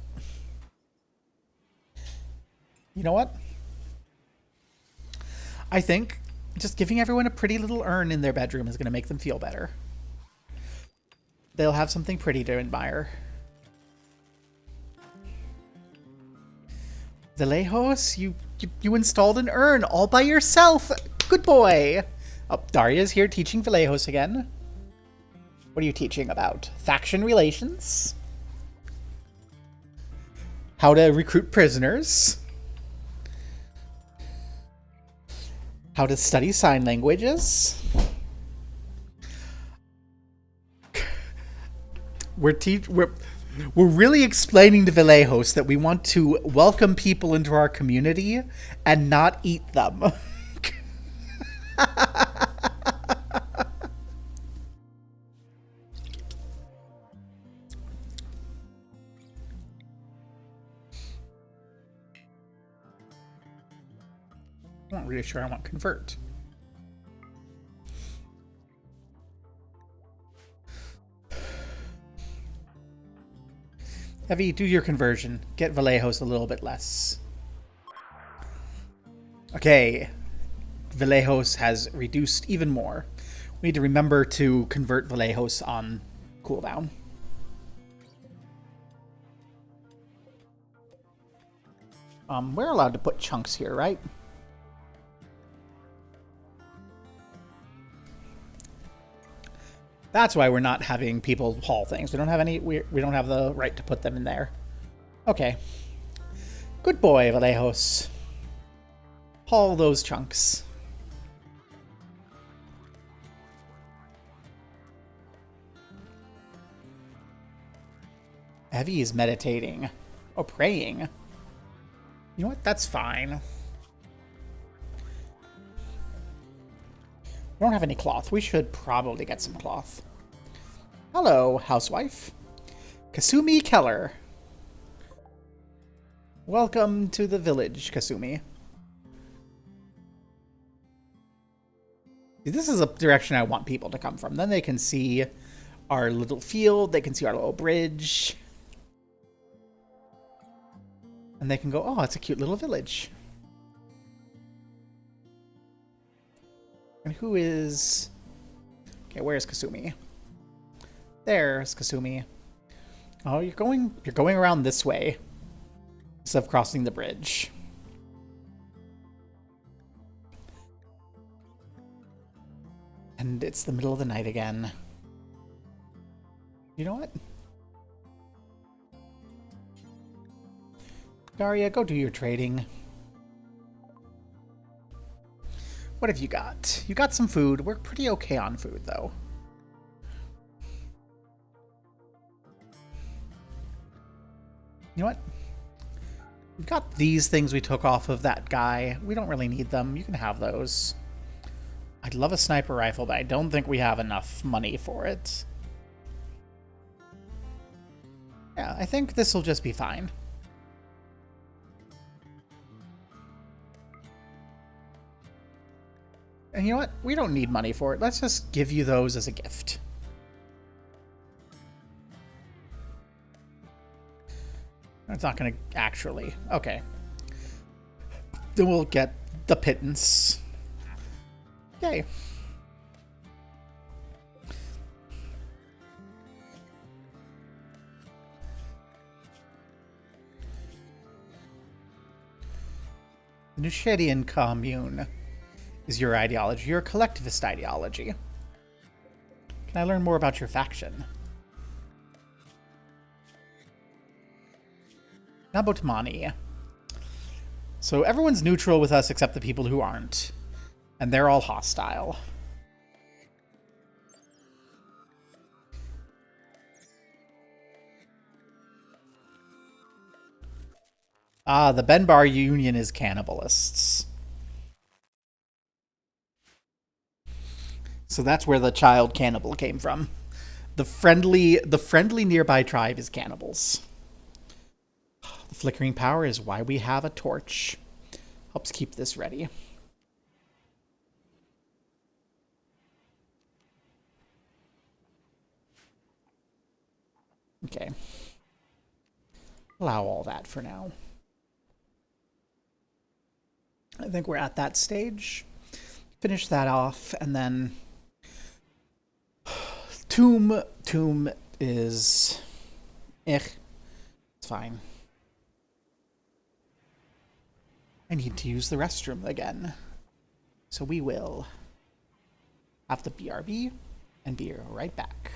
you know what? I think just giving everyone a pretty little urn in their bedroom is going to make them feel better. They'll have something pretty to admire. Vallajos, you installed an urn all by yourself. Good boy. Oh, Daria's here teaching Vallajos again. What are you teaching about? Faction relations? How to recruit prisoners? How to study sign languages? We're really explaining to Vallajos that we want to welcome people into our community and not eat them. I'm not really sure I want convert. Heavy, do your conversion. Get Vallajos a little bit less. Okay. Vallajos has reduced even more. We need to remember to convert Vallajos on cooldown. We're allowed to put chunks here, right? That's why we're not having people haul things. We don't have any. We don't have the right to put them in there. Okay. Good boy, Vallajos. Haul those chunks. Evie is meditating. Oh, praying. You know what? That's fine. We don't have any cloth. We should probably get some cloth. Hello, housewife. Kasumi Keller. Welcome to the village, Kasumi. This is a direction I want people to come from. Then they can see our little field. They can see our little bridge. And they can go, oh, it's a cute little village. And who is... Okay, where's Kasumi? There's Kasumi. Oh, you're going around this way instead of crossing the bridge. And it's the middle of the night again. You know what? Daria, go do your trading. What have you got? You got some food. We're pretty okay on food, though. You know what? We've got these things we took off of that guy. We don't really need them. You can have those. I'd love a sniper rifle, but I don't think we have enough money for it. Yeah, I think this will just be fine. And you know what? We don't need money for it. Let's just give you those as a gift. It's not going to actually... Okay. Then we'll get the pittance. Yay. The Nushedian commune is your ideology, your collectivist ideology. Can I learn more about your faction? Nabotmani. So everyone's neutral with us except the people who aren't. And they're all hostile. Ah, the Benbar Union is cannibalists. So that's where the child cannibal came from. The friendly nearby tribe is cannibals. The flickering power is why we have a torch. Helps keep this ready. Okay. Allow all that for now. I think we're at that stage. Finish that off, and then Tomb is it's fine. I need to use the restroom again. So we will have the BRB and be right back.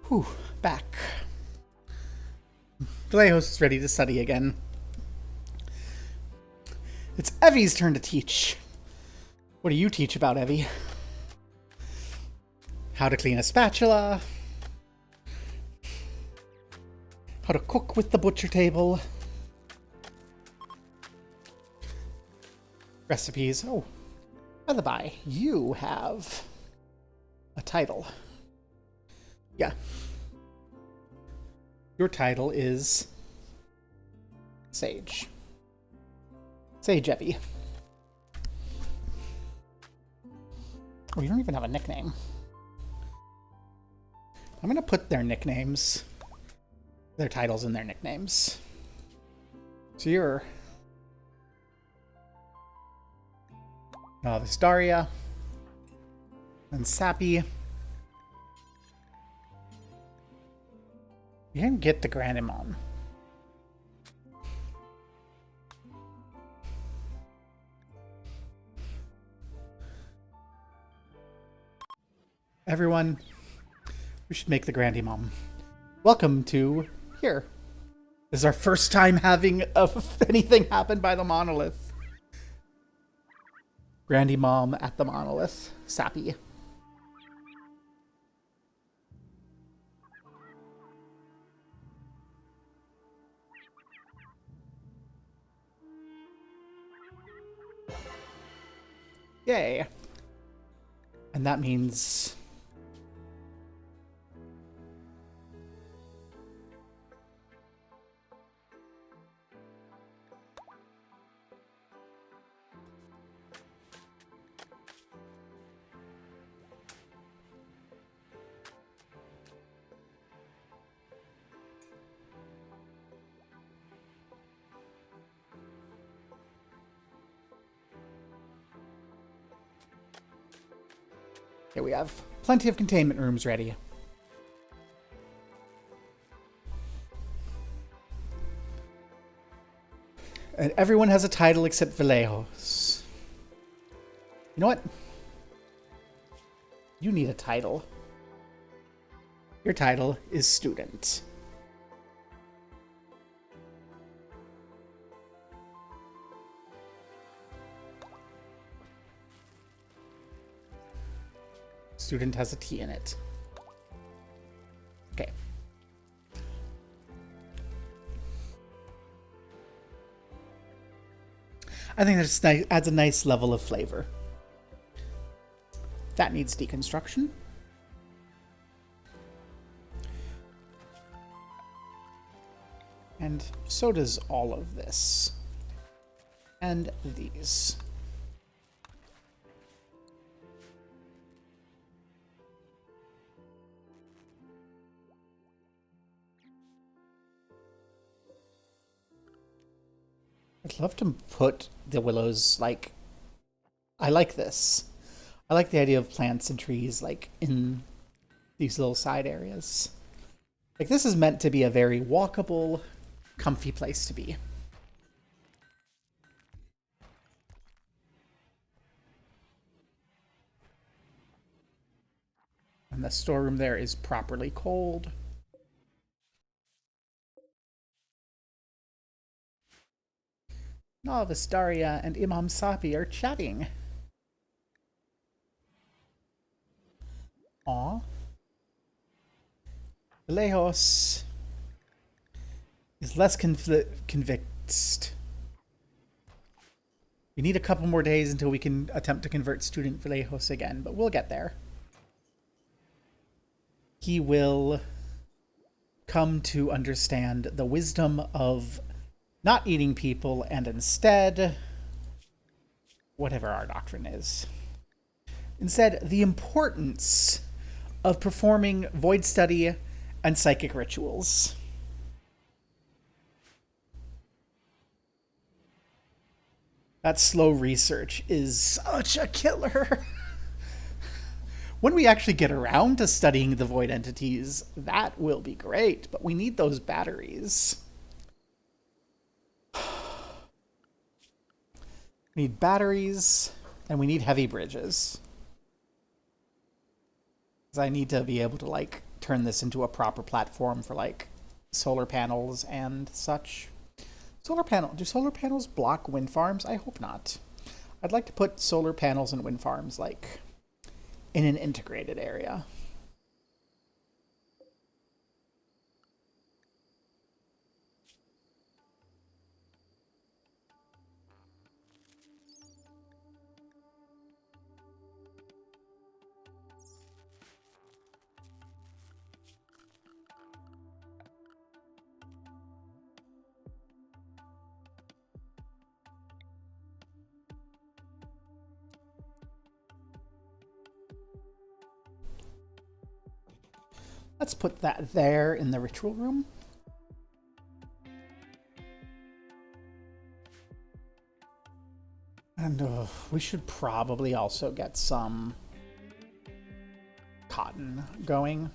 Whew, back. Vallajos is ready to study again. It's Evie's turn to teach. What do you teach about, Evie? How to clean a spatula. How to cook with the butcher table. Recipes. Oh, by the by, you have a title. Yeah. Your title is Sage. Sage Evie. Oh, you don't even have a nickname. I'm going to put their nicknames, their titles in their nicknames. So you're this Daria and Sappy. You didn't get the Grand Imam. Everyone, we should make the Grand Imam. Welcome to here. This is our first time having anything happen by the monolith. Grand Imam at the monolith. Sappy. Yay. And that means... Here we have plenty of containment rooms ready. And everyone has a title except Vallajos. You know what? You need a title. Your title is student. Student has a T in it. Okay. I think that nice, adds a nice level of flavor. That needs deconstruction. And so does all of this. And these. I'd love to put the willows, like... I like this. I like the idea of plants and trees, like, in these little side areas. Like, this is meant to be a very walkable, comfy place to be. And the storeroom there is properly cold. Novice Daria and Imam Sapi are chatting. Aw. Vallajos is less convinced. We need a couple more days until we can attempt to convert student Vallajos again, but we'll get there. He will come to understand the wisdom of not eating people, and instead, whatever our doctrine is. Instead, the importance of performing void study and psychic rituals. That slow research is such a killer. When we actually get around to studying the void entities, that will be great, but we need those batteries. We need batteries, and we need heavy bridges. Because I need to be able to, like, turn this into a proper platform for, like, solar panels and such. Do solar panels block wind farms? I hope not. I'd like to put solar panels and wind farms, like, in an integrated area. Let's put that there in the ritual room. And we should probably also get some cotton going.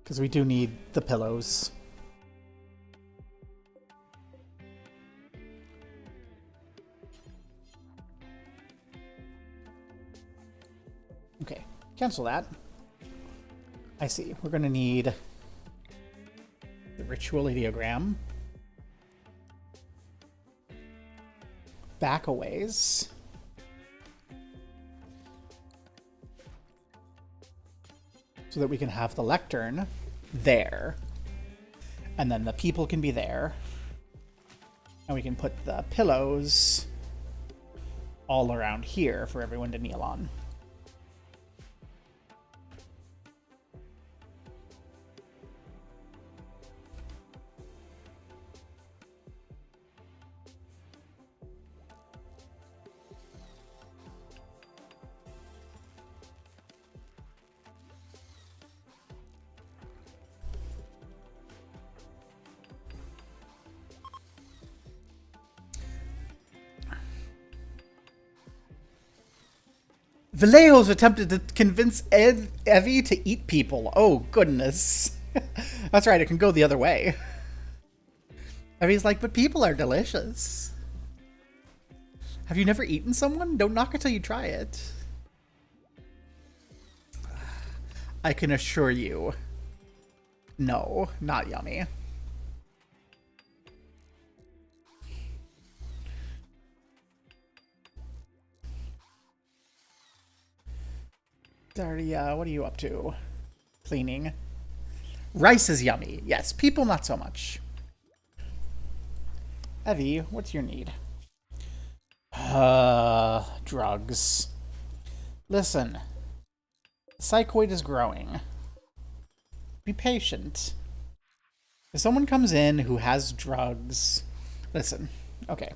Because we do need the pillows. Okay, cancel that. I see. We're going to need the ritual ideogram. Back a ways. so that we can have the lectern there. And then the people can be there. And we can put the pillows all around here for everyone to kneel on. Vallajos attempted to convince Evie to eat people. Oh, goodness. That's right, it can go the other way. Evie's like, but people are delicious. Have you never eaten someone? Don't knock it till you try it. I can assure you, no, not yummy. Daria, what are you up to? Cleaning. Rice is yummy. Yes, people not so much. Evie, what's your need? Drugs. Listen. Psychoid is growing. Be patient. If someone comes in who has drugs... Listen. Okay.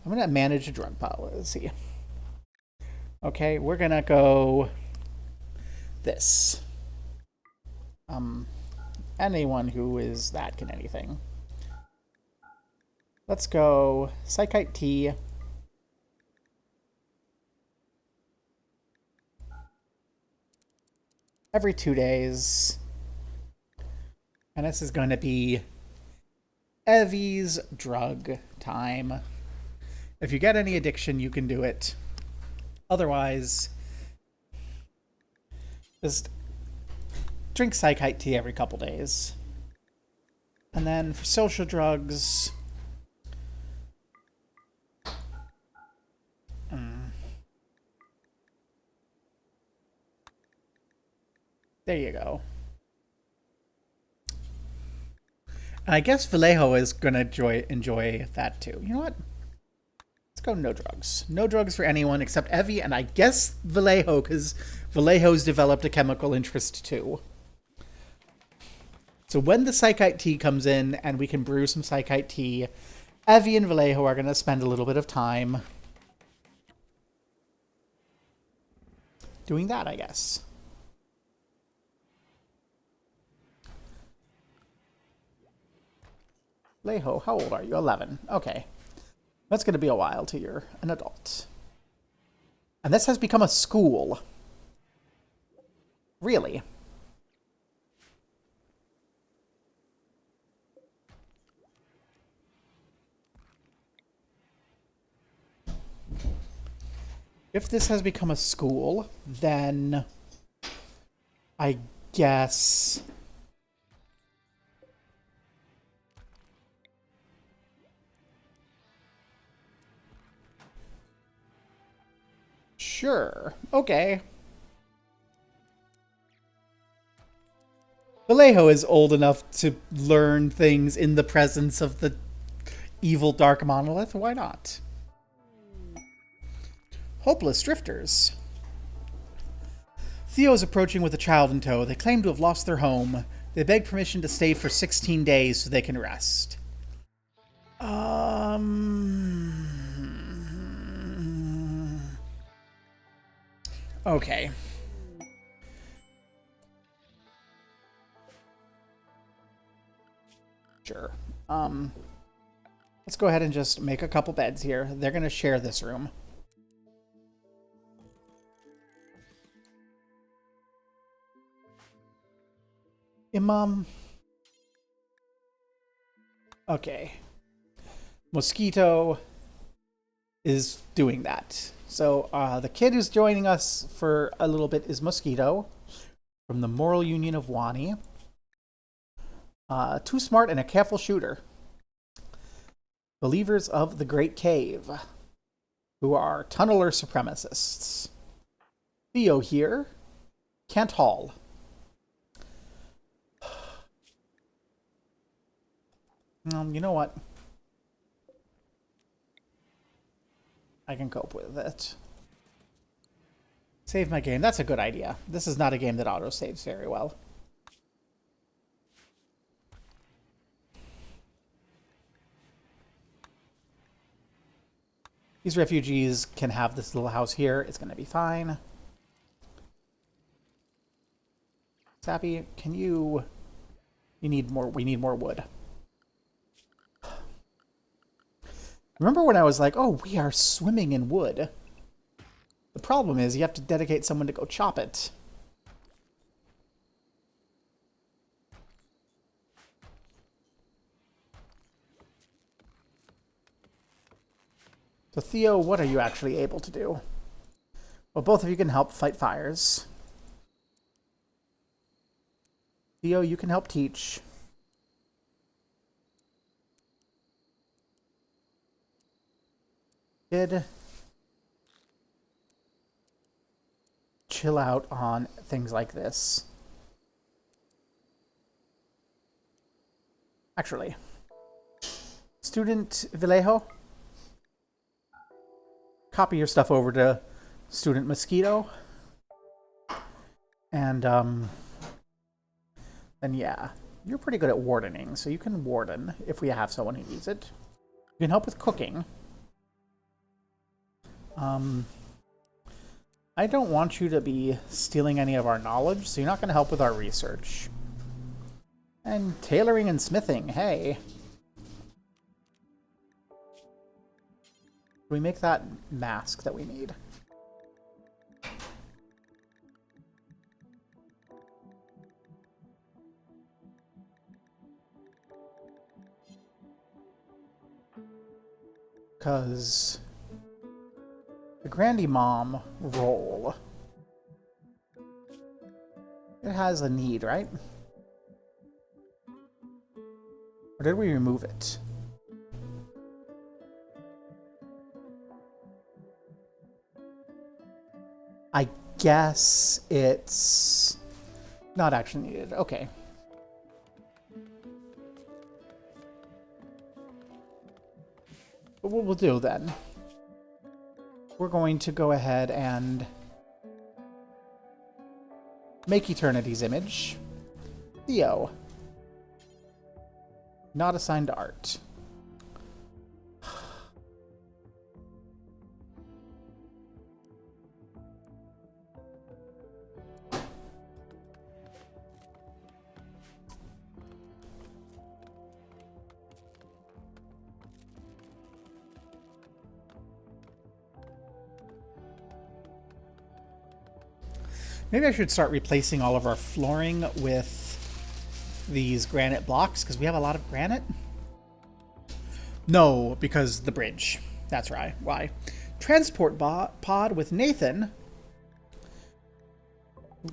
I'm gonna manage a drug policy. Okay, we're gonna go... this. Anyone who is that can anything. Let's go Psychite T. Every 2 days. And this is going to be Evie's drug time. If you get any addiction, you can do it. Otherwise, just drink Psychite tea every couple days. And then for social drugs... there you go. And I guess Vallejo is going to enjoy that too. You know what? Let's go no drugs. No drugs for anyone except Evie, and I guess Vallejo, because Vallejo's developed a chemical interest too. So when the Psychite tea comes in and we can brew some Psychite tea, Evie and Vallejo are going to spend a little bit of time doing that, I guess. Vallejo, how old are you? 11. Okay. That's going to be a while till you're an adult. And this has become a school. Really? If this has become a school, then I guess... sure. Okay. Vallejo is old enough to learn things in the presence of the evil dark monolith. Why not? Hopeless drifters. Theo is approaching with a child in tow. They claim to have lost their home. They beg permission to stay for 16 days so they can rest. Okay. Sure. Let's go ahead and just make a couple beds here. They're going to share this room. Imam. Okay. Mosquito is doing that. So the kid who's joining us for a little bit is Mosquito from the Moral Union of Wani. Too smart and a careful shooter. Believers of the Great Cave, who are tunneler supremacists. Theo here. Kent Hall. You know what? I can cope with it. Save my game. That's a good idea. This is not a game that auto-saves very well. These refugees can have this little house here. It's going to be fine. Sappy, can you... You need more... We need more wood. Remember when I was like, oh, we are swimming in wood? The problem is you have to dedicate someone to go chop it. So Theo, what are you actually able to do? Well, both of you can help fight fires. Theo, you can help teach. Kid, chill out on things like this. Actually, Student Vallejo, copy your stuff over to Student Mosquito. And, then yeah, you're pretty good at wardening, so you can warden if we have someone who needs it. You can help with cooking. I don't want you to be stealing any of our knowledge, so you're not going to help with our research. And tailoring and smithing, hey. We make that mask that we need. Because the Grandy Mom role, it has a need, right? Or did we remove it? I guess it's not actually needed. Okay. But what we'll do then, we're going to go ahead and make Eternity's image. Theo. Not assigned to art. Maybe I should start replacing all of our flooring with these granite blocks, because we have a lot of granite. No, because the bridge. That's right. Why? Transport pod with Nathan.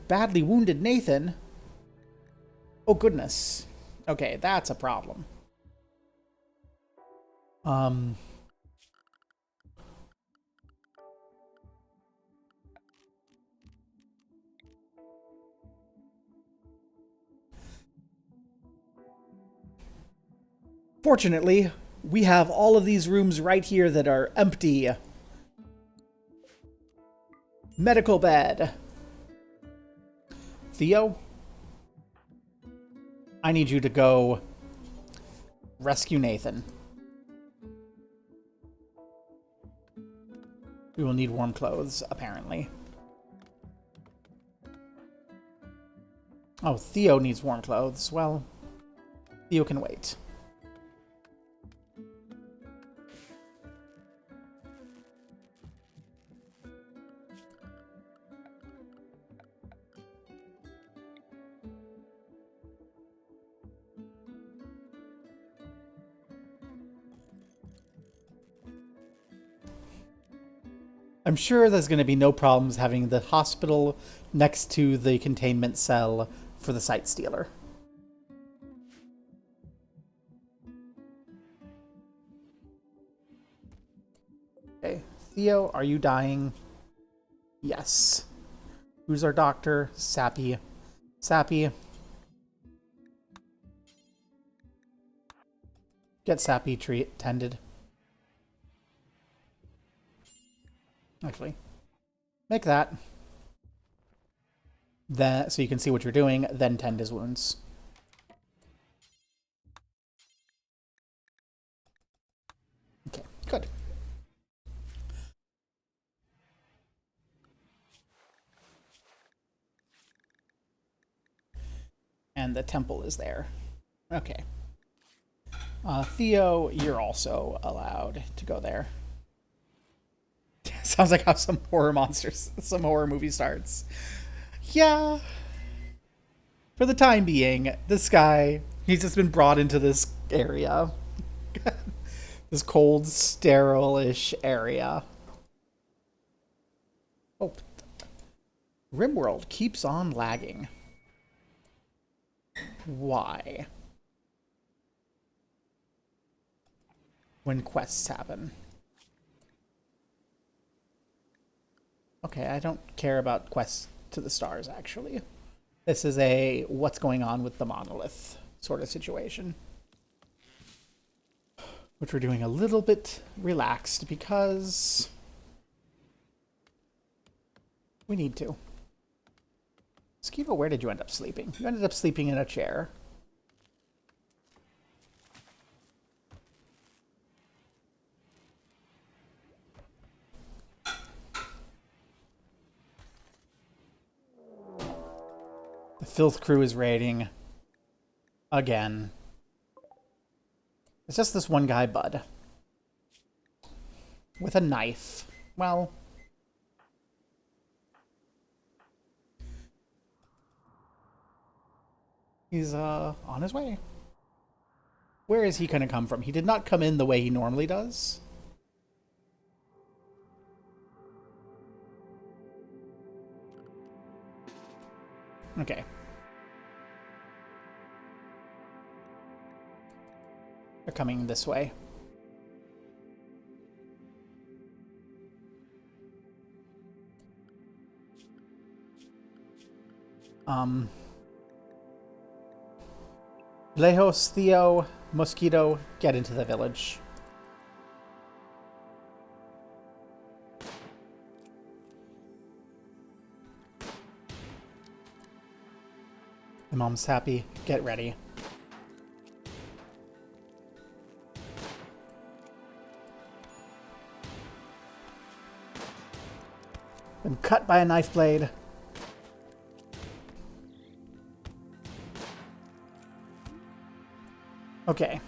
Badly wounded Nathan. Oh, goodness. Okay, that's a problem. Fortunately, we have all of these rooms right here that are empty. Medical bed. Theo, I need you to go rescue Nathan. We will need warm clothes, apparently. Oh, Theo needs warm clothes. Well, Theo can wait. I'm sure there's going to be no problems having the hospital next to the containment cell for the Sight Stealer. Okay, Theo, are you dying? Yes. Who's our doctor? Sappy. Sappy. Get Sappy tended. Actually, make that. Then, so you can see what you're doing, then tend his wounds. Okay, good. And the temple is there. Okay. Theo, you're also allowed to go there. Sounds like how some horror movie starts. Yeah. For the time being, this guy, he's just been brought into this area. This cold, sterile-ish area. Oh, Rimworld keeps on lagging. Why? When quests happen. Okay, I don't care about quests to the stars, actually. This is a what's going on with the monolith sort of situation. Which we're doing a little bit relaxed because we need to. Skivo, where did you end up sleeping? You ended up sleeping in a chair. The filth crew is raiding again. It's just this one guy, Bud. With a knife. Well, he's on his way. Where is he going to come from? He did not come in the way he normally does. Okay. They're coming this way. Vallajos, Theo, Mosquito, get into the village. The mom's happy. Get ready. Been cut by a knife blade. Okay.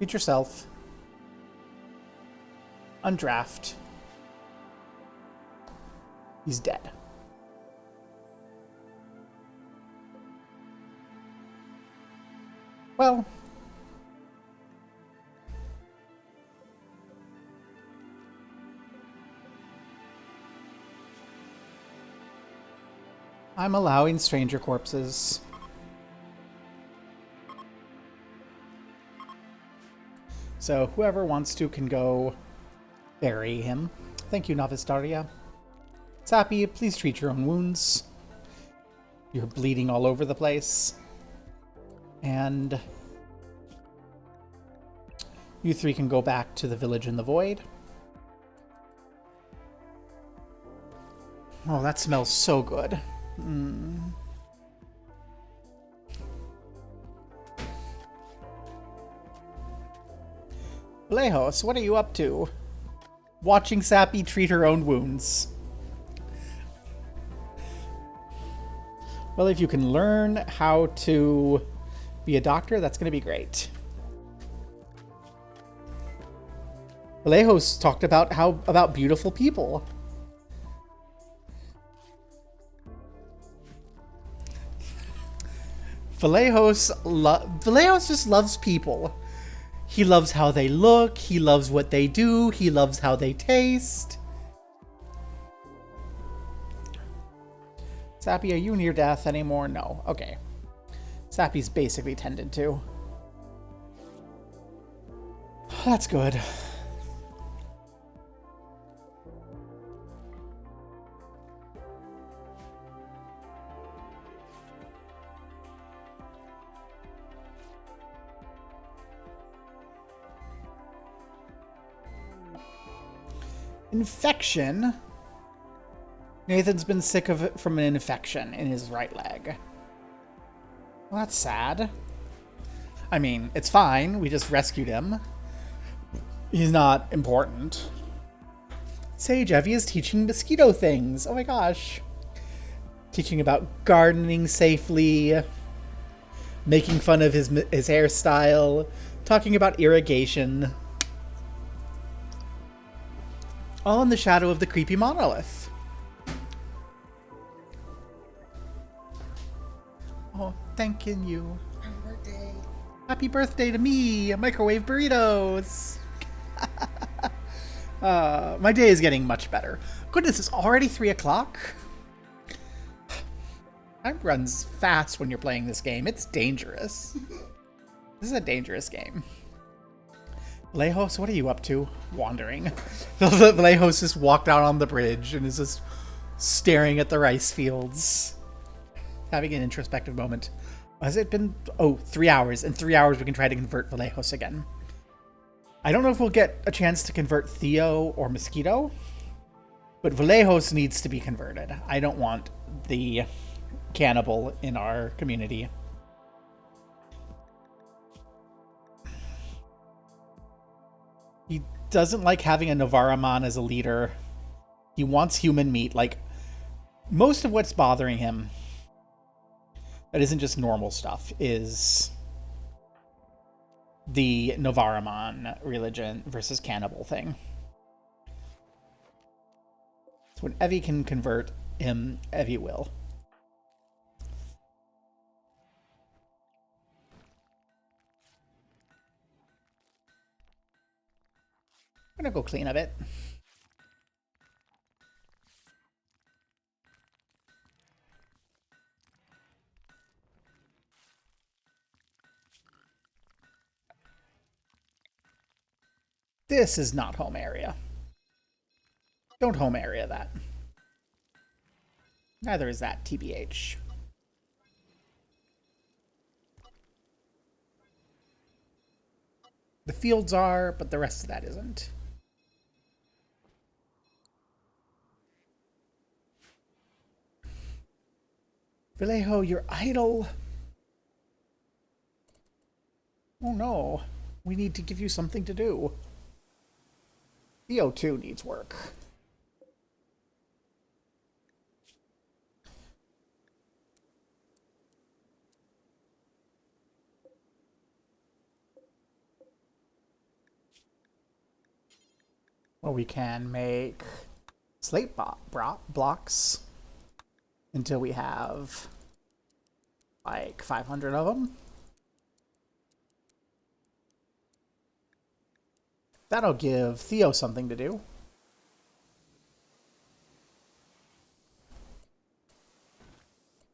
Beat yourself. Undraft. He's dead. Well, I'm allowing stranger corpses. So whoever wants to can go bury him. Thank you, Novice Daria. Sappy, please treat your own wounds. You're bleeding all over the place. And you three can go back to the village in the void. Oh, that smells so good. Vallajos, what are you up to? Watching Sappy treat her own wounds. Well, if you can learn how to be a doctor, that's going to be great. Vallajos talked about about beautiful people. Vallajos just loves people. He loves how they look. He loves what they do. He loves how they taste. Sappy, are you near death anymore? No. Okay. Sappy's basically tended to. That's good. Infection? Nathan's been sick of it from an infection in his right leg. Well, that's sad. I mean, it's fine. We just rescued him. He's not important. Sage, Evie is teaching mosquito things. Oh my gosh. Teaching about gardening safely, making fun of his hairstyle, talking about irrigation. All in the shadow of the creepy monolith. Oh, thanking you. Happy birthday. Happy birthday to me, microwave burritos. My day is getting much better. Goodness, it's already 3 o'clock. Time runs fast when you're playing this game. It's dangerous. This is a dangerous game. Vallajos, what are you up to? Wandering. Vallajos just walked out on the bridge and is just staring at the rice fields. Having an introspective moment. Has it been... Oh, 3 hours. In 3 hours we can try to convert Vallajos again. I don't know if we'll get a chance to convert Theo or Mosquito, but Vallajos needs to be converted. I don't want the cannibal in our community. He doesn't like having a Novaraman as a leader. He wants human meat. Like, most of what's bothering him that isn't just normal stuff is the Novaraman religion versus cannibal thing. So when Evie can convert him, Evie will. I'm gonna go clean a bit. This is not home area. Don't home area that. Neither is that, TBH. The fields are, but the rest of that isn't. Vallejo, you're idle. Oh no. We need to give you something to do. Theo 2 needs work. Well, we can make slate blocks until we have like 500 of them. That'll give Theo something to do.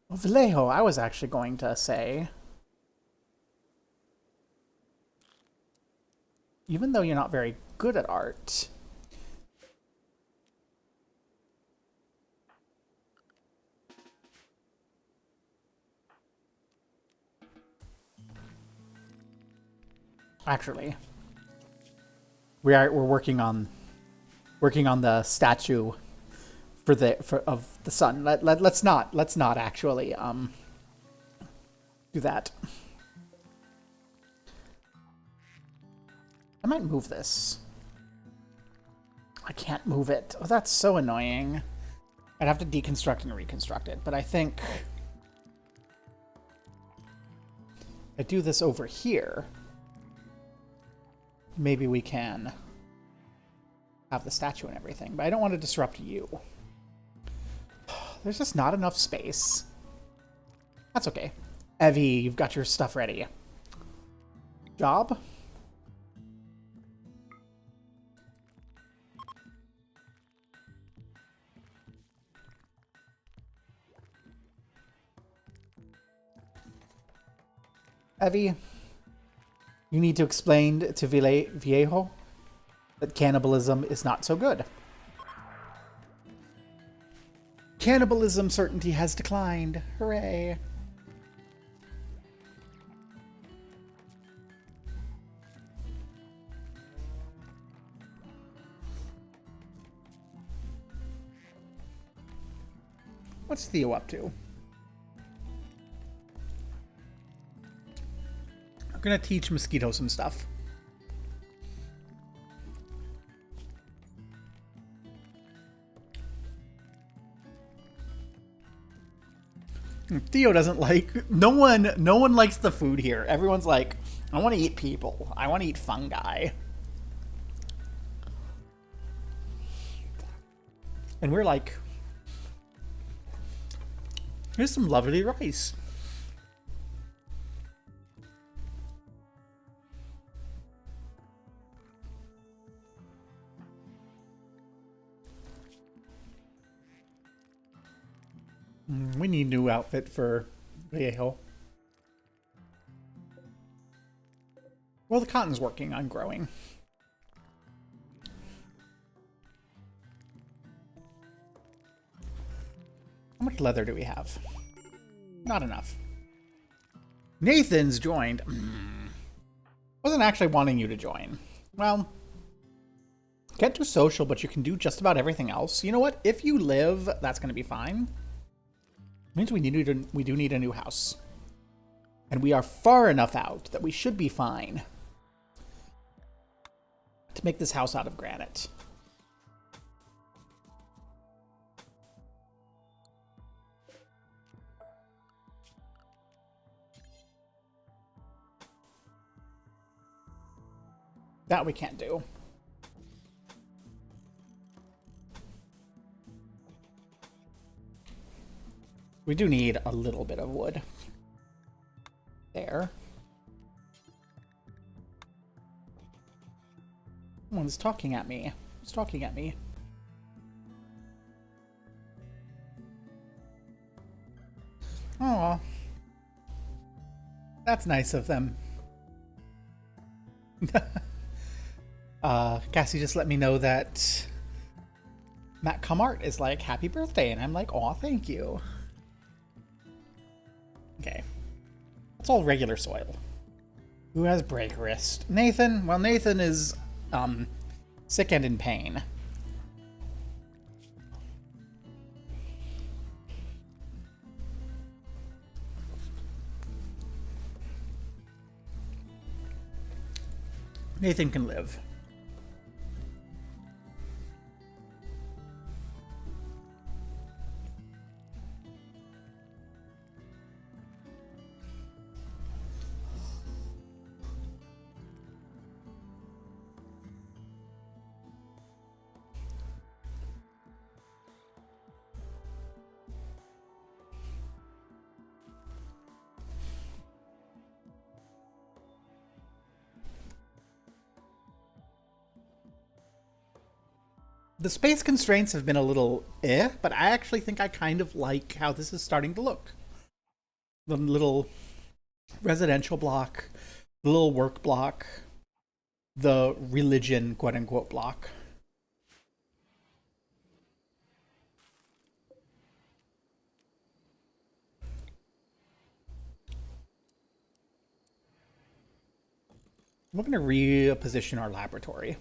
Well, Vallejo, I was actually going to say, even though you're not very good at art, actually, we're working on the statue of the sun. Let's not actually do that. I might move this. I can't move it. Oh, that's so annoying. I'd have to deconstruct and reconstruct it, but I think I do this over here. Maybe we can have the statue and everything, but I don't want to disrupt you. There's just not enough space. That's okay. Evie, you've got your stuff ready. Job? Evie, you need to explain to Viejo that cannibalism is not so good. Cannibalism certainty has declined. Hooray. What's Theo up to? I'm gonna teach Mosquito some stuff. Theo doesn't like... No one likes the food here. Everyone's like, I want to eat people. I want to eat fungi. And we're like, here's some lovely rice. We need a new outfit for Vallejo. Well, the cotton's working on growing. How much leather do we have? Not enough. Nathan's joined. Wasn't actually wanting you to join. Well, can't do social, but you can do just about everything else. You know what? If you live, that's going to be fine. Means we do need a new house. And we are far enough out that we should be fine to make this house out of granite. That we can't do. We do need a little bit of wood. There. Someone's talking at me. Who's talking at me? Oh, that's nice of them. Cassie just let me know that Matt Comart is like, happy birthday, and I'm like, aw, thank you. Okay. That's all regular soil. Who has break wrist? Nathan? Well, Nathan is, sick and in pain. Nathan can live. The space constraints have been a little but I actually think I kind of like how this is starting to look. The little residential block, the little work block, the religion, quote-unquote, block. We're going to reposition our laboratory.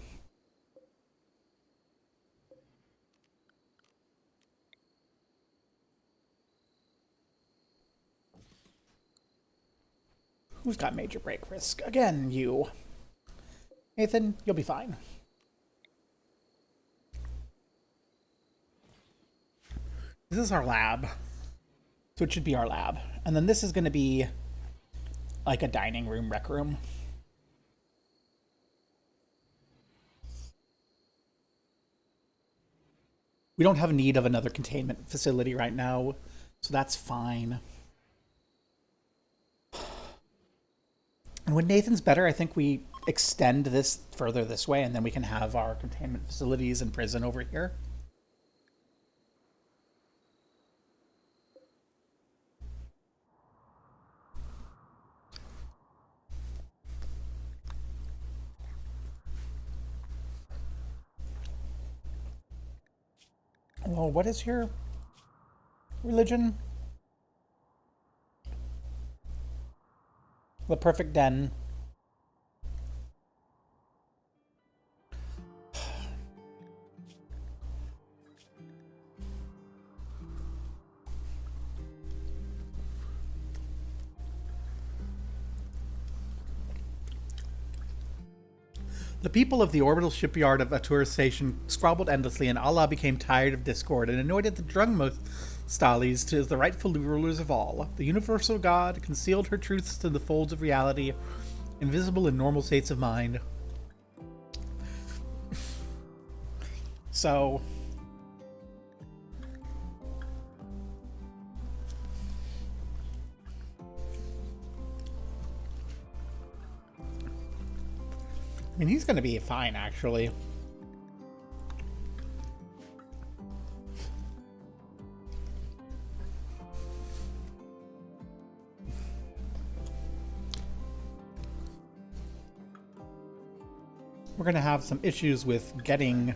Who's got major break risk? Again, you. Nathan, you'll be fine. This is our lab. So it should be our lab. And then this is going to be like a dining room, rec room. We don't have need of another containment facility right now, so that's fine. And when Nathan's better, I think we extend this further this way, and then we can have our containment facilities and prison over here. Oh, what is your religion? The perfect den. The people of the orbital shipyard of Atur Station squabbled endlessly, and Allah became tired of discord and anointed the Drungmustalis as the rightful rulers of all. The universal God concealed her truths in the folds of reality, invisible in normal states of mind. So... I mean, he's going to be fine, actually. We're going to have some issues with getting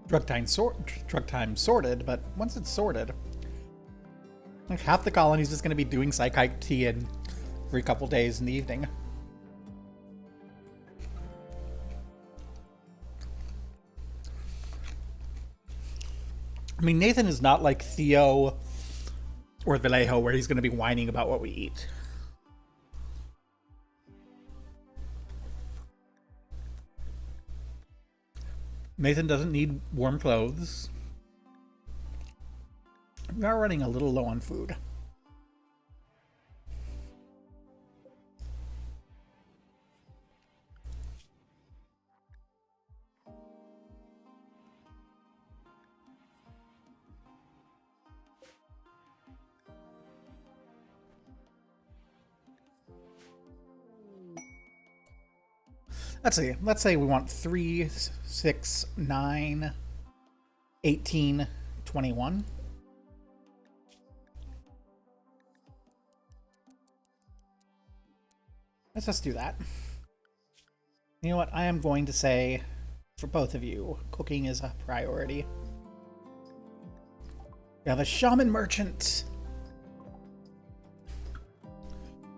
drug time sorted, but once it's sorted, like half the colony's just going to be doing psychic tea and every couple days in the evening. I mean, Nathan is not like Theo or Vallejo, where he's going to be whining about what we eat. Nathan doesn't need warm clothes. We are running a little low on food. Let's see. Let's say we want 3, 6, 9, 18, 21. Let's just do that. You know what? I am going to say, for both of you, cooking is a priority. We have a shaman merchant.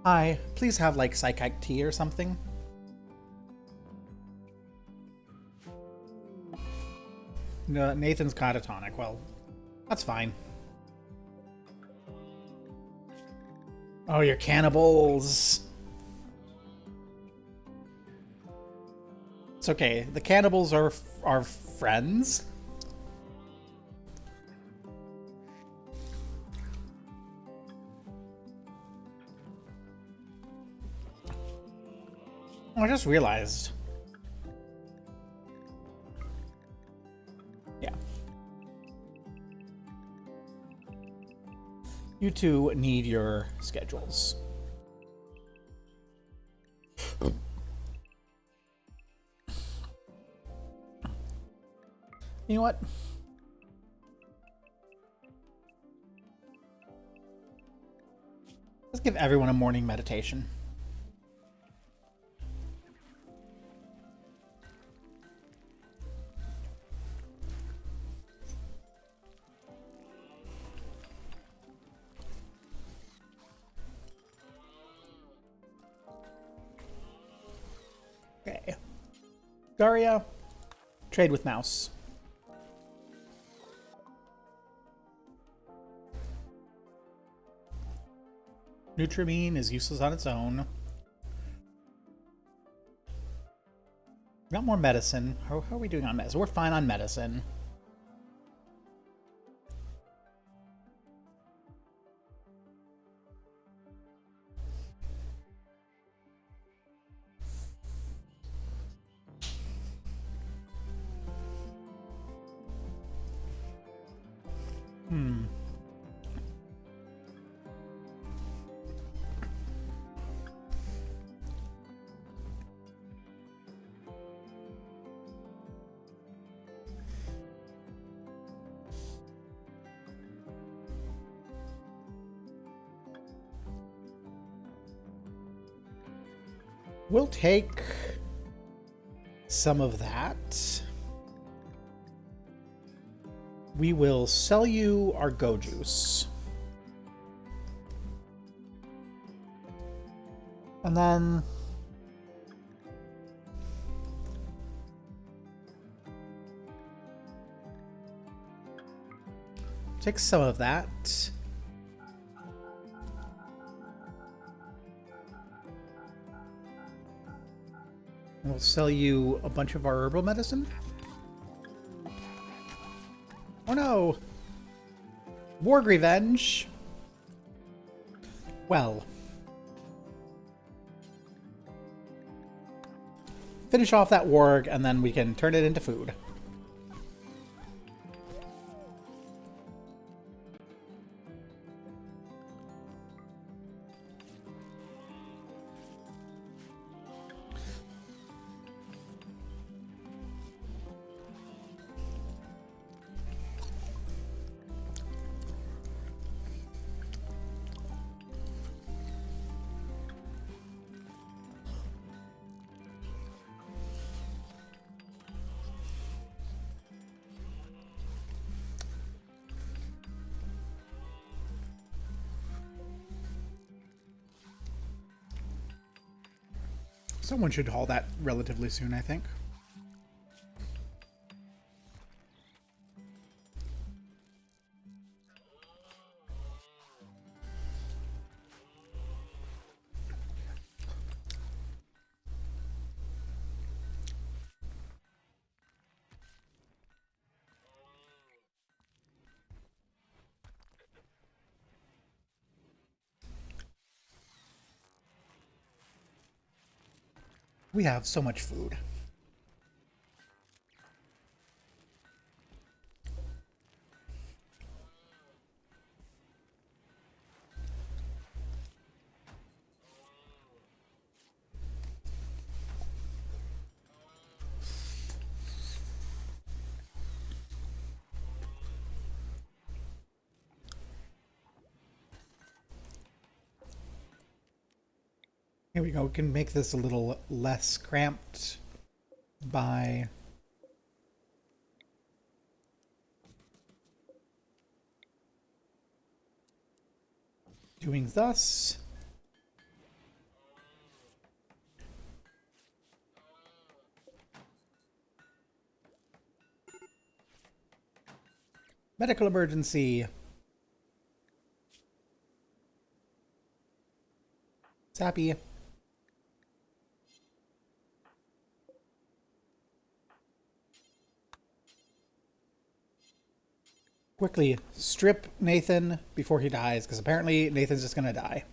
Hi, please have like psychic tea or something. No, Nathan's catatonic. Well, that's fine. Oh, you're cannibals. It's okay. The cannibals are friends. Oh, I just realized. Yeah. You two need your schedules. You know what? Let's give everyone a morning meditation. Okay. Daria, trade with Mouse. Nutrimine is useless on its own. Got more medicine. How are we doing on medicine? We're fine on medicine. We'll take some of that. We will sell you our Go Juice. And then take some of that. We'll sell you a bunch of our herbal medicine. Oh no! Warg revenge! Well. Finish off that warg and then we can turn it into food. Someone should haul that relatively soon, I think. We have so much food. Here we go. We can make this a little less cramped by doing thus. Medical emergency. Sappy. Quickly strip Nathan before he dies, because apparently Nathan's just gonna die.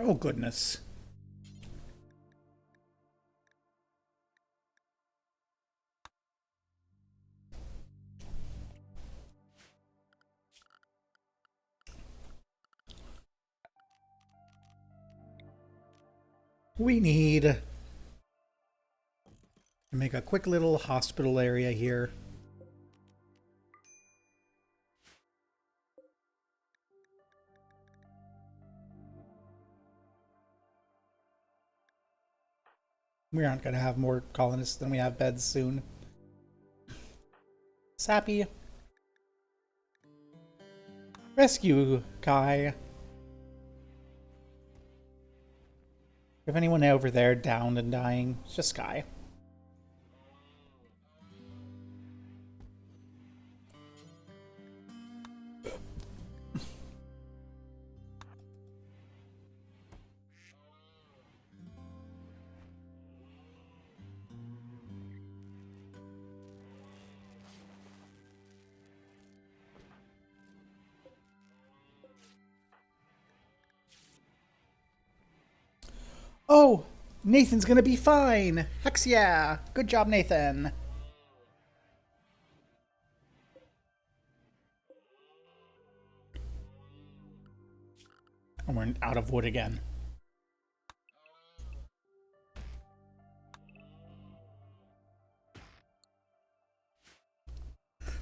Oh, goodness. We need to make a quick little hospital area here. We aren't going to have more colonists than we have beds soon. Sappy. Rescue Kai. If anyone over there downed and dying, it's just Kai. Oh, Nathan's gonna be fine. Hex yeah. Good job, Nathan. And we're out of wood again.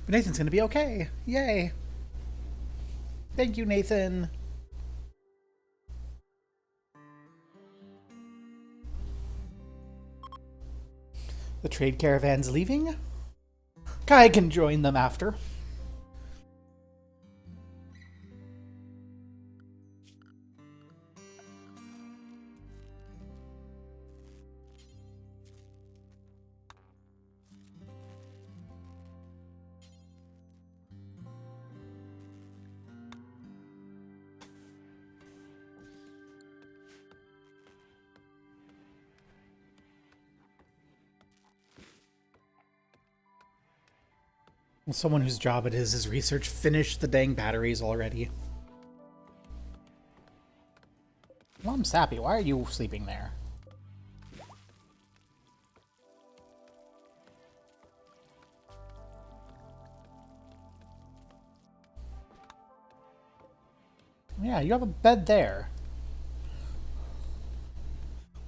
But Nathan's gonna be okay. Yay. Thank you, Nathan. The trade caravan's leaving. Kai can join them after. Someone whose job it is research finished the dang batteries already. Well, I'm sappy. Why are you sleeping there? Yeah, you have a bed there.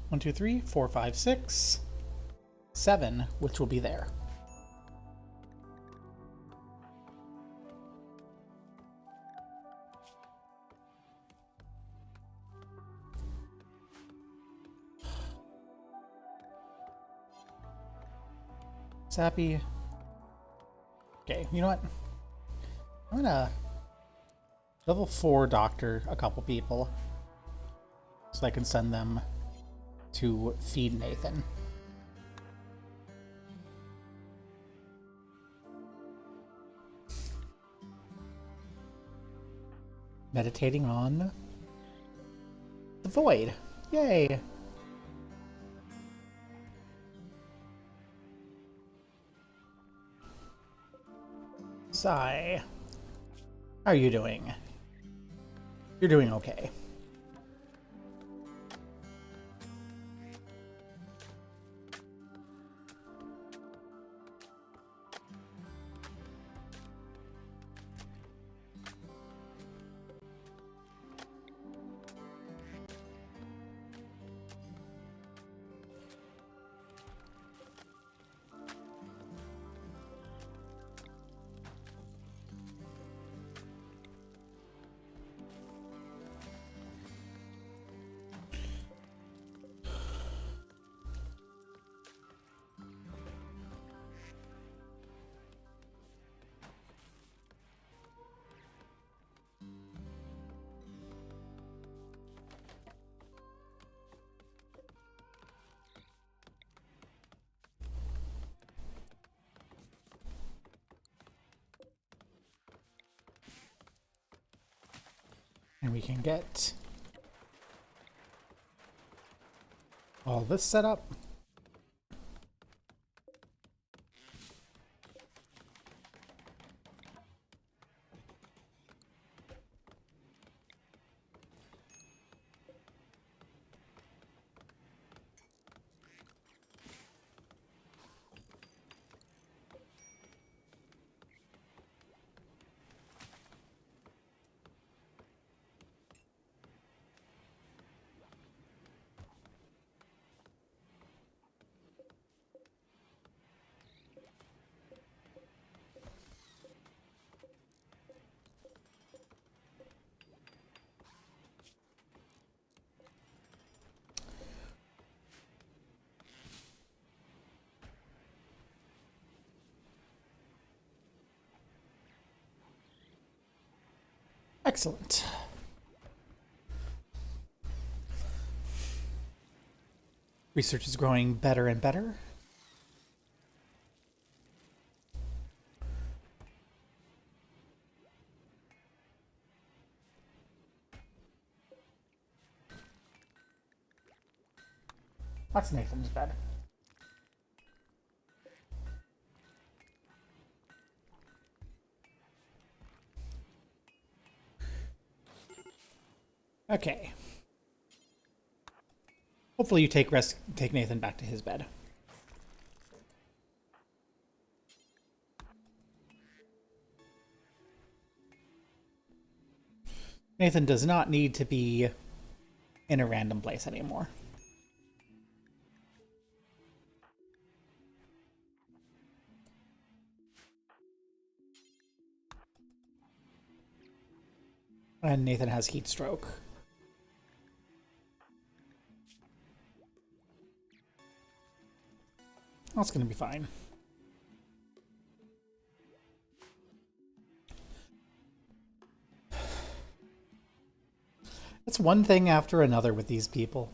1, 2, 3, 4, 5, 6, 7, which will be there. Sappy. Okay, you know what? I'm gonna level 4 doctor a couple people so I can send them to feed Nathan. Meditating on the void. Yay! Sigh. How are you doing? You're doing okay. And we can get all this set up. Excellent. Research is growing better and better. That's Nathan's bed. Okay. Hopefully you take Nathan back to his bed. Nathan does not need to be in a random place anymore. And Nathan has heat stroke. That's going to be fine. It's one thing after another with these people.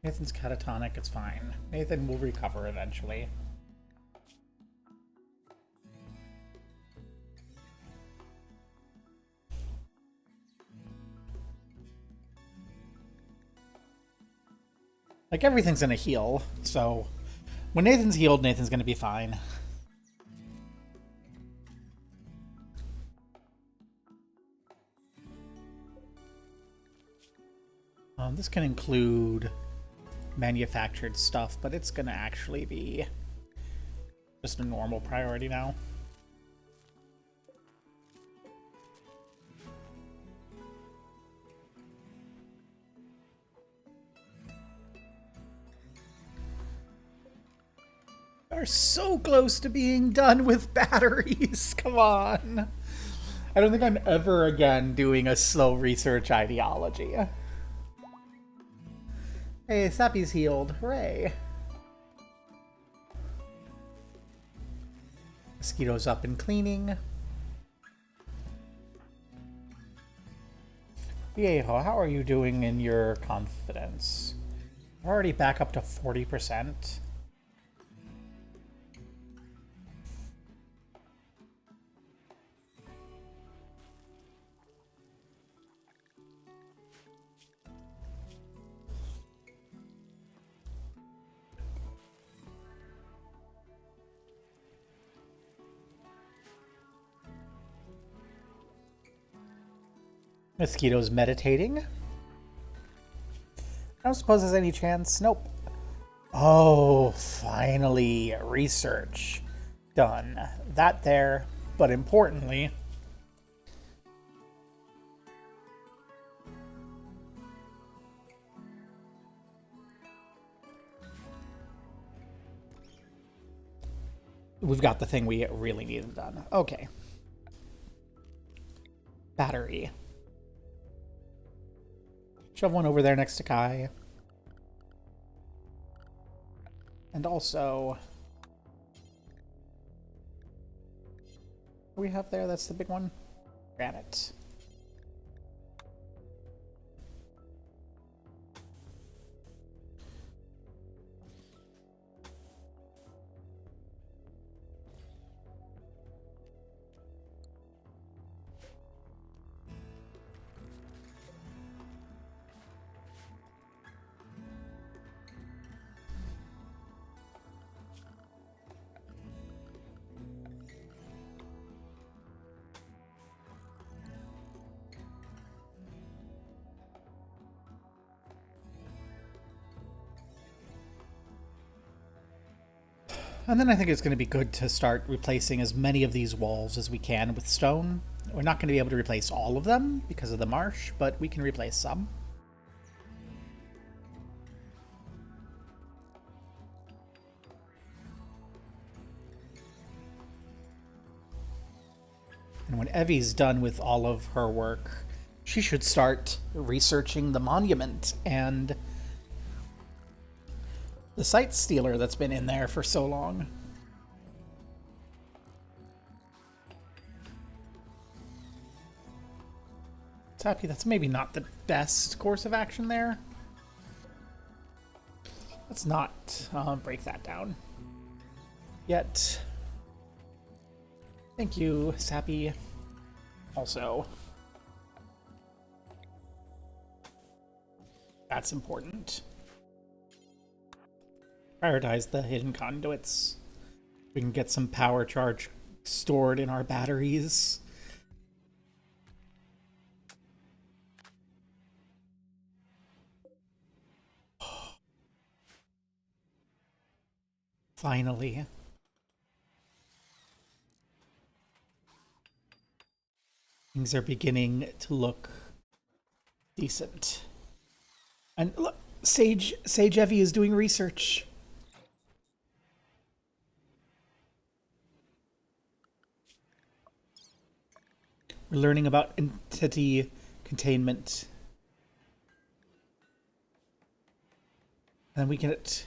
Nathan's catatonic, it's fine. Nathan will recover eventually. Like, everything's gonna heal, so when Nathan's healed, Nathan's gonna be fine. This can include manufactured stuff, but it's gonna actually be just a normal priority now. Are so close to being done with batteries. Come on. I don't think I'm ever again doing a slow research ideology. Hey, Sappy's healed. Hooray. Mosquitoes up and cleaning. Viejo, how are you doing in your confidence? We're already back up to 40%. Mosquitoes meditating. I don't suppose there's any chance. Nope. Oh, finally, research done. That there, but importantly, we've got the thing we really needed done. Okay. Battery. Shove one over there next to Kai. And also... what do we have there? That's the big one? Granite. And then I think it's going to be good to start replacing as many of these walls as we can with stone. We're not going to be able to replace all of them because of the marsh, but we can replace some. And when Evie's done with all of her work, she should start researching the monument and the site stealer that's been in there for so long. Tappy, that's maybe not the best course of action there. Let's not break that down yet. Thank you, Sappy. Also, that's important. Prioritize the hidden conduits. We can get some power charge stored in our batteries. Finally. Things are beginning to look decent. And look, Sage Evie is doing research. We're learning about entity containment. And then we get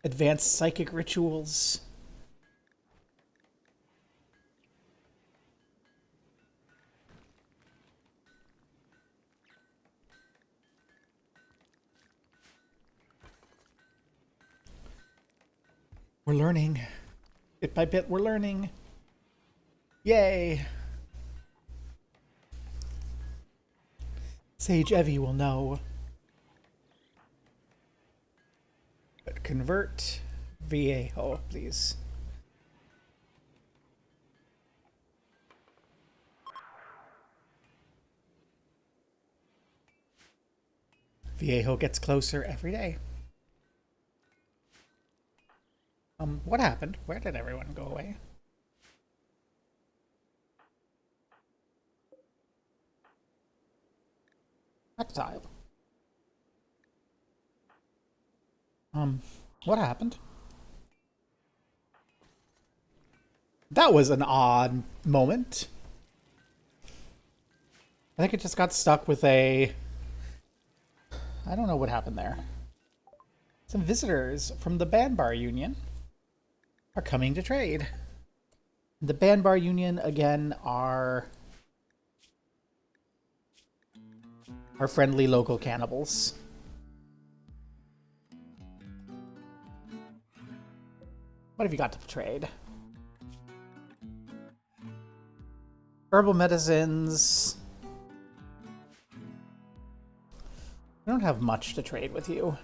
advanced psychic rituals. We're learning. Bit by bit, we're learning. Yay! Sage Evie will know. But convert Vallajos, please. Vallajos gets closer every day. What happened? Where did everyone go away? Tactile. What happened? That was an odd moment. I think it just got stuck with a... I don't know what happened there. Some visitors from the Band Bar Union are coming to trade. The Band Bar Union, again, are our friendly local cannibals. What have you got to trade? Herbal medicines. I don't have much to trade with you.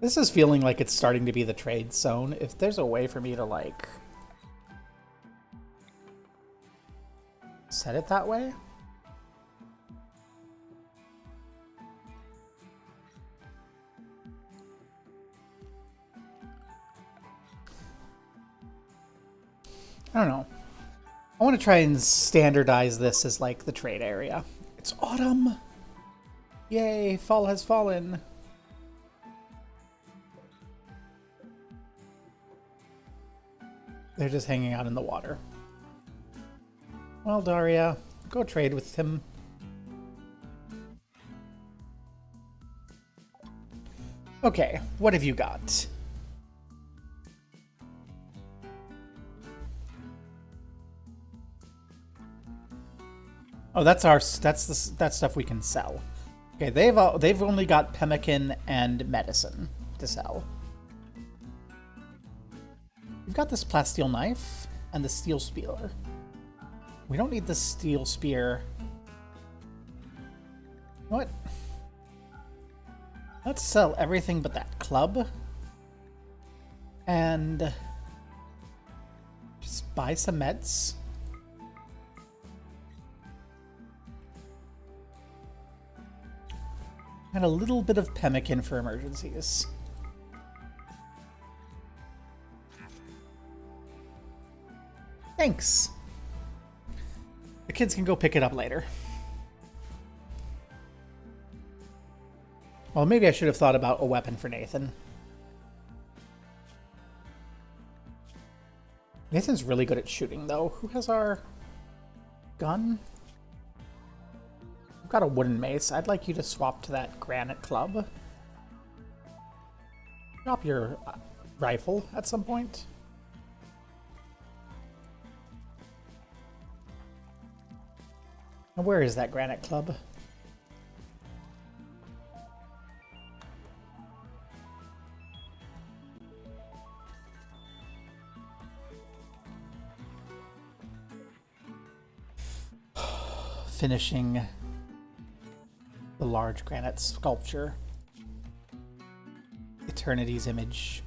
This is feeling like it's starting to be the trade zone. If there's a way for me to, like, set it that way? I don't know. I want to try and standardize this as, like, the trade area. It's autumn! Yay, fall has fallen. They're just hanging out in the water. Well, Daria, go trade with him. Okay, what have you got? Oh, that's that's stuff we can sell. Okay, they've only got pemmican and medicine to sell. We've got this plasteel knife and the steel spear. We don't need the steel spear. What? Let's sell everything but that club. And just buy some meds. And a little bit of pemmican for emergencies. Thanks. The kids can go pick it up later. Well, maybe I should have thought about a weapon for Nathan. Nathan's really good at shooting, though. Who has our gun? I've got a wooden mace. I'd like you to swap to that granite club. Drop your rifle at some point. Now, where is that granite club? Finishing the large granite sculpture. Eternity's image.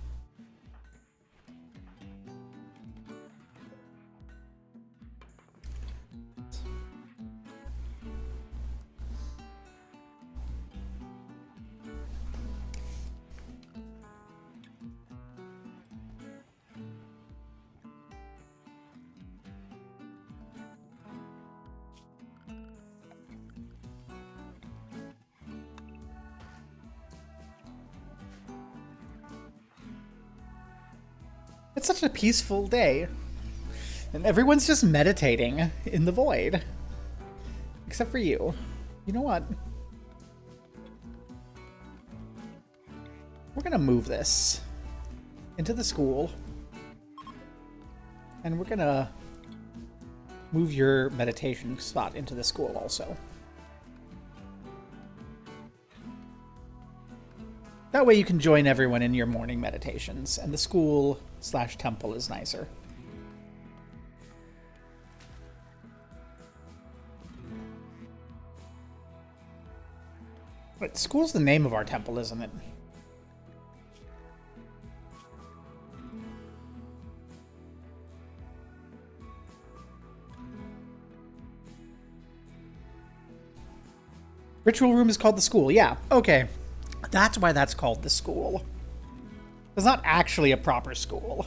It's such a peaceful day. And everyone's just meditating in the void. Except for you. You know what? We're gonna move this into the school. And we're gonna move your meditation spot into the school also. That way you can join everyone in your morning meditations, and the school/temple is nicer. But school's the name of our temple, isn't it? Ritual room is called the school. Yeah, okay. That's why that's called the school. It's not actually a proper school.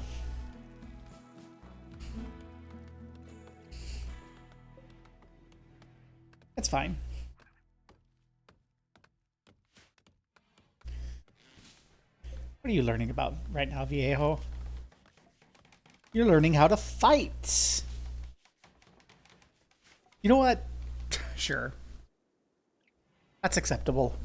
It's fine. What are you learning about right now, Viejo? You're learning how to fight. You know what? Sure. That's acceptable.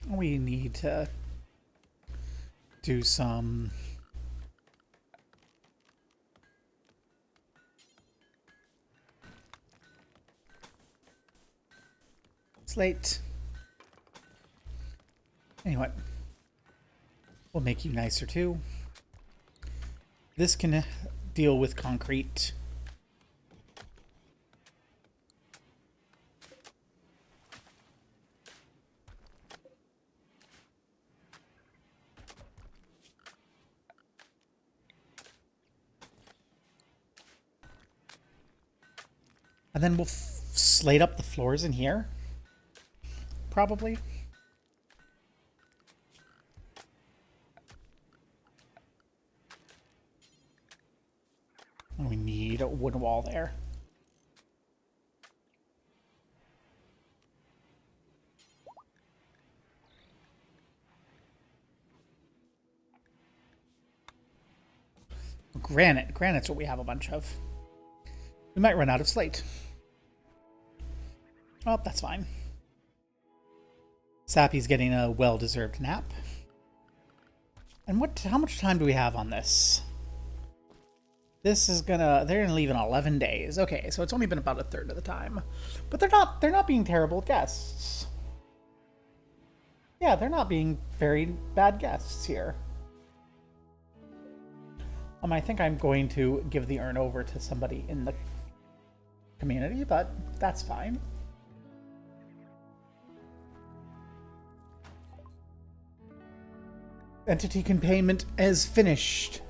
We need to do some slate. Anyway, we'll make you nicer too. This can deal with concrete. And then we'll slate up the floors in here. Probably. And we need a wood wall there. Granite. Granite's what we have a bunch of. We might run out of slate. Oh, that's fine. Sappy's getting a well-deserved nap. And how much time do we have on this? They're gonna leave in 11 days. Okay, so it's only been about a third of the time. But they're not being terrible guests. Yeah, they're not being very bad guests here. I think I'm going to give the urn over to somebody in the community, but that's fine. Entity containment is finished.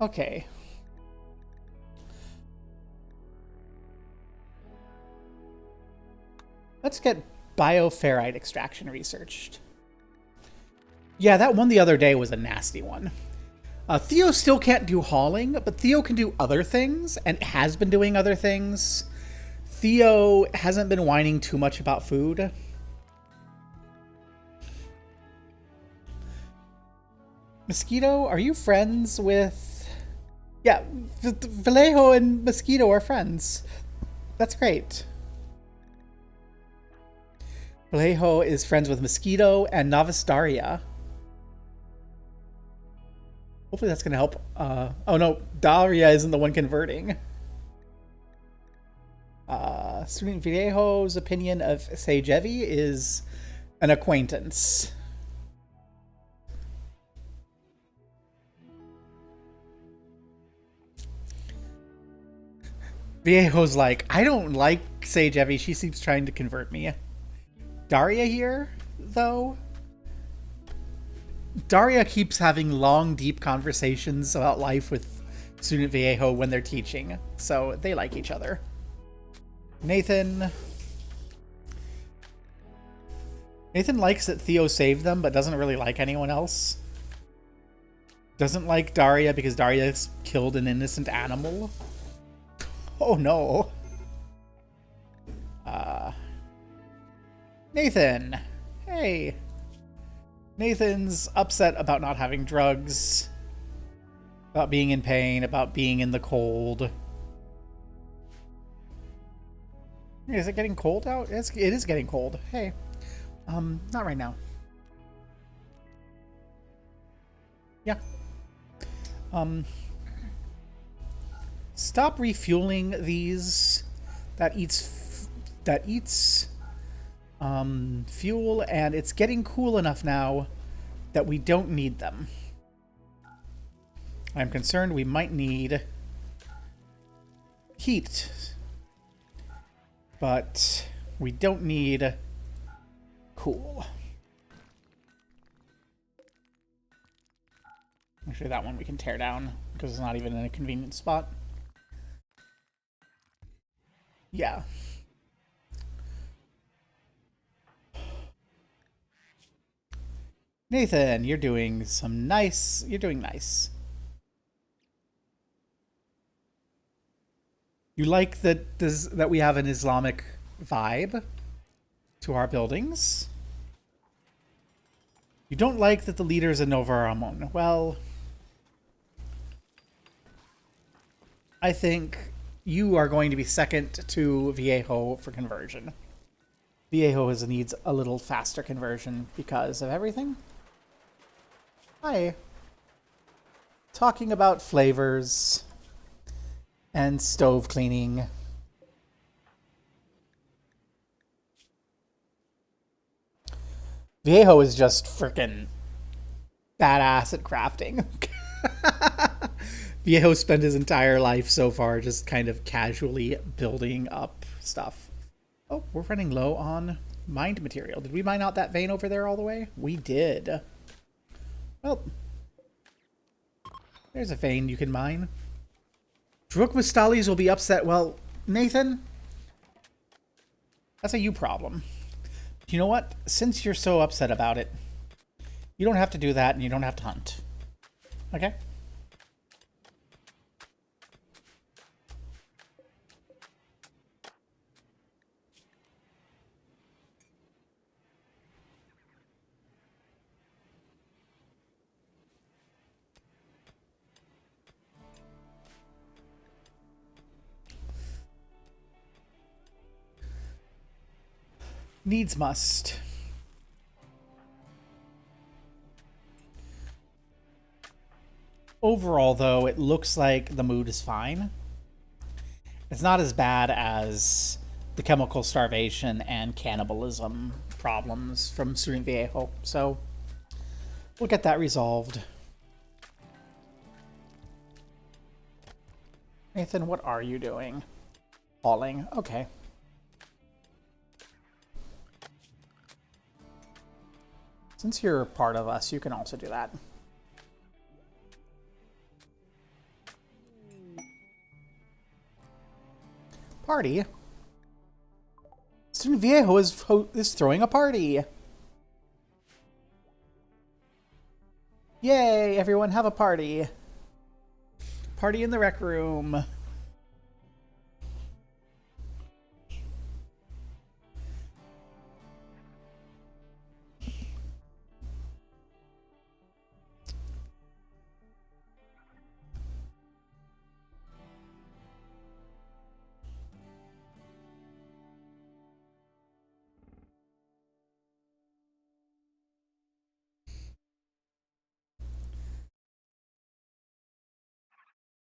Okay. Let's get bioferrite extraction researched. Yeah, that one the other day was a nasty one. Theo still can't do hauling, but Theo can do other things, and has been doing other things. Theo hasn't been whining too much about food. Mosquito, are you friends with... Yeah, Vallejo and Mosquito are friends. That's great. Vallejo is friends with Mosquito and Novice Daria. Hopefully that's going to help. Oh no, Daria isn't the one converting. Student Vallejo's opinion of Sejevi is an acquaintance. Vallejo's like, I don't like Sejevi. She seems trying to convert me. Daria here, though? Daria keeps having long, deep conversations about life with Student Vallejo when they're teaching, so they like each other. Nathan. Nathan likes that Theo saved them, but doesn't really like anyone else. Doesn't like Daria because Daria's killed an innocent animal. Oh no. Nathan! Hey! Nathan's upset about not having drugs, about being in pain, about being in the cold. Is it getting cold out? It is getting cold. Hey. Not right now. Yeah. Stop refueling these. That eats fuel, and it's getting cool enough now that we don't need them. I'm concerned we might need heat, but we don't need cool. Actually, that one we can tear down because it's not even in a convenient spot. Yeah. Nathan, you're doing nice. You like that we have an Islamic vibe to our buildings? You don't like that the leader is a Nova Ramon. Well, I think you are going to be second to Viejo for conversion. Viejo needs a little faster conversion because of everything. Hi. Talking about flavors and stove cleaning. Viejo is just freaking badass at crafting. Viejo spent his entire life so far just kind of casually building up stuff. Oh, we're running low on mined material. Did we mine out that vein over there all the way? We did. Well, there's a vein you can mine. Drukmastalis will be upset. Well, Nathan, that's a you problem. You know what? Since you're so upset about it, you don't have to do that and you don't have to hunt. Okay? Needs must. Overall, though, it looks like the mood is fine. It's not as bad as the chemical starvation and cannibalism problems from Student Viejo, so we'll get that resolved. Nathan, what are you doing? Falling. Okay. Since you're part of us, you can also do that. Party? Student Viejo is throwing a party. Yay, everyone have a party. Party in the rec room.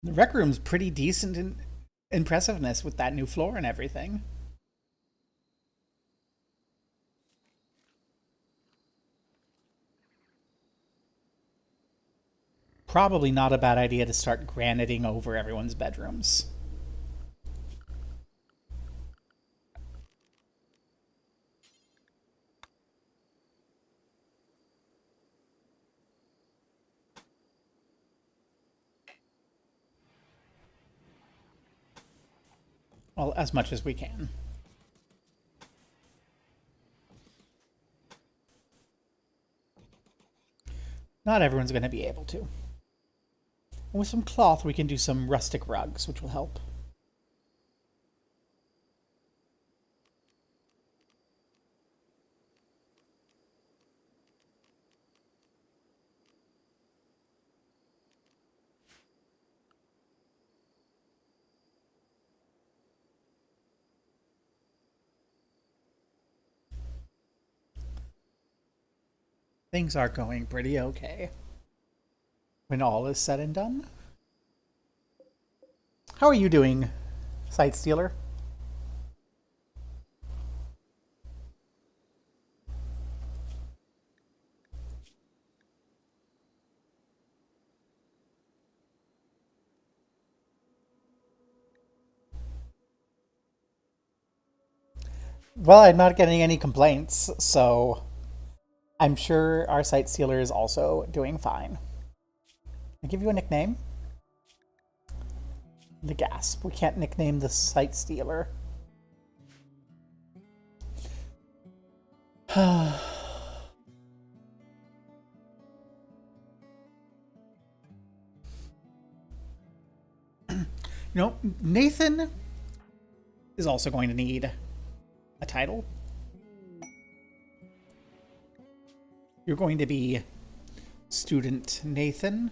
The rec room's pretty decent in impressiveness with that new floor and everything. Probably not a bad idea to start graniting over everyone's bedrooms. Well, as much as we can. Not everyone's going to be able to. And with some cloth, we can do some rustic rugs, which will help. Things are going pretty okay when all is said and done. How are you doing, Sight Stealer? Well, I'm not getting any complaints, so I'm sure our Sight Stealer is also doing fine. I give you a nickname. The Gasp. We can't nickname the Sight Stealer. Nathan is also going to need a title. You're going to be Student Nathan.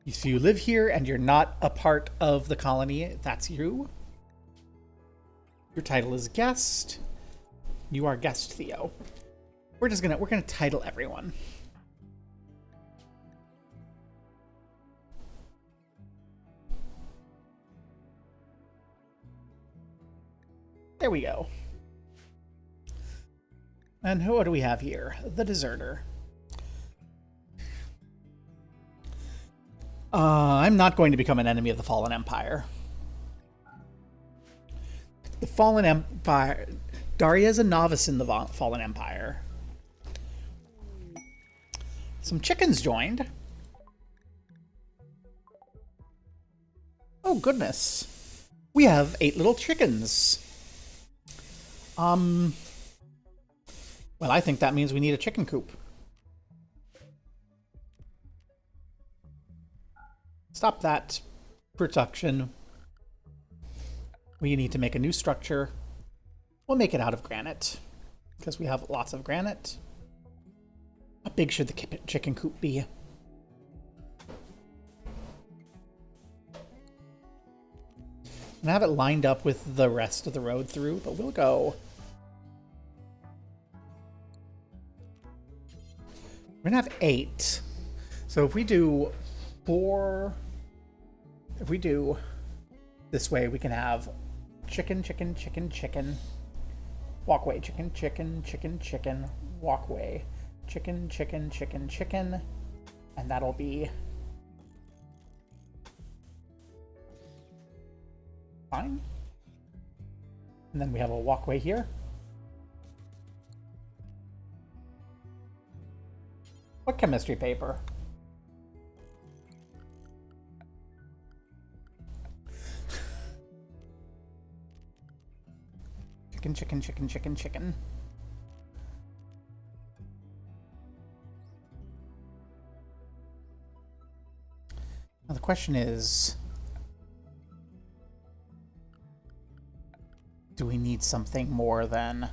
If you live here and you're not a part of the colony, that's you. Your title is Guest. You are Guest Theo. We're gonna title everyone. There we go. And who do we have here? The Deserter. I'm not going to become an enemy of the Fallen Empire. The Fallen Empire... Daria is a novice in the Fallen Empire. Some chickens joined. Oh, goodness. We have 8 little chickens. Well, I think that means we need a chicken coop. Stop that production. We need to make a new structure. We'll make it out of granite, because we have lots of granite. How big should the chicken coop be? And have it lined up with the rest of the road through, but we'll go. We're gonna have 8. So if we do 4, if we do this way, we can have chicken, chicken, chicken, chicken, walkway, chicken, chicken, chicken, chicken, walkway, chicken, chicken, chicken, chicken, and that'll be fine. And then we have a walkway here. What chemistry paper? Chicken, chicken, chicken, chicken, chicken. Now the question is, do we need something more than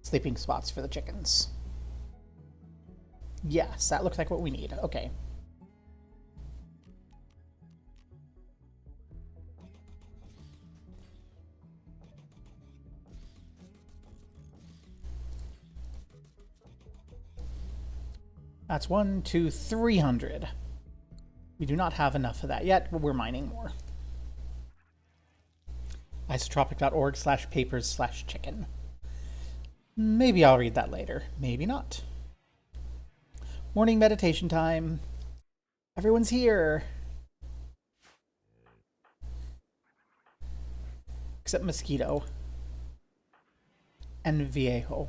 sleeping spots for the chickens? Yes, that looks like what we need. Okay. That's 1, 2, 300. We do not have enough of that yet, but we're mining more. Isotropic.org/papers/chicken. Maybe I'll read that later. Maybe not. Morning meditation time. Everyone's here. Except Mosquito. And Viejo.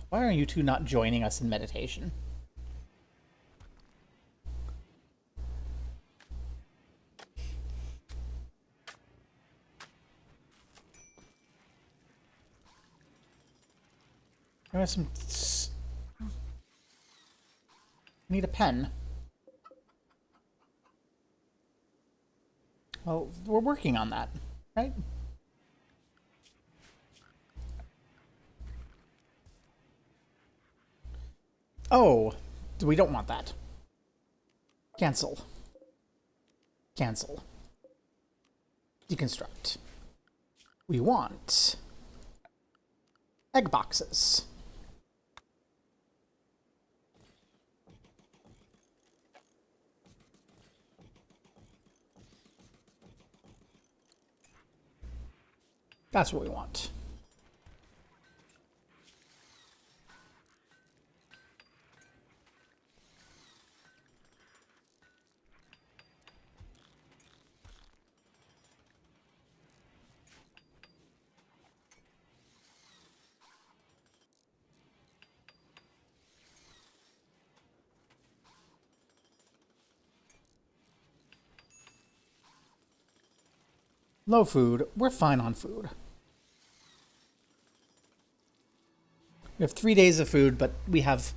Why are you two not joining us in meditation? I have some. Need a pen. Well, we're working on that, right? Oh, we don't want that. Cancel. Cancel. Deconstruct. We want egg boxes. That's what we want. Low food. We're fine on food. We have 3 days of food, but we have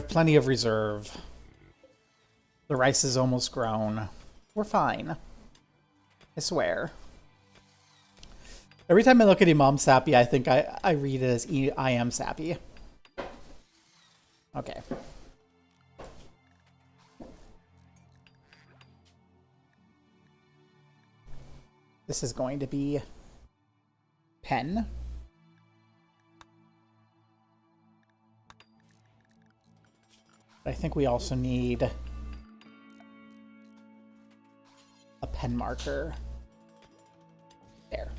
plenty of reserve. The rice is almost grown. We're fine. I swear. Every time I look at Imam Sappy, I think I read it as I am Sappy. Okay. This is going to be pen. I think we also need a pen marker there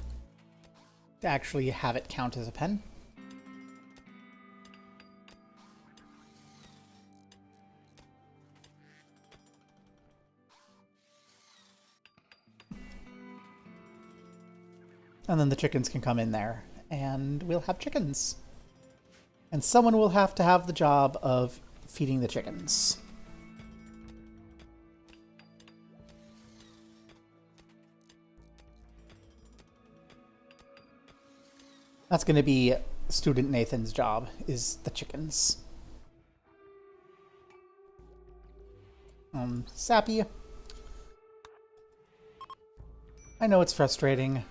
to actually have it count as a pen. And then the chickens can come in there, and we'll have chickens. And someone will have to have the job of feeding the chickens. That's going to be student Nathan's job, is the chickens. Sappy. I know it's frustrating,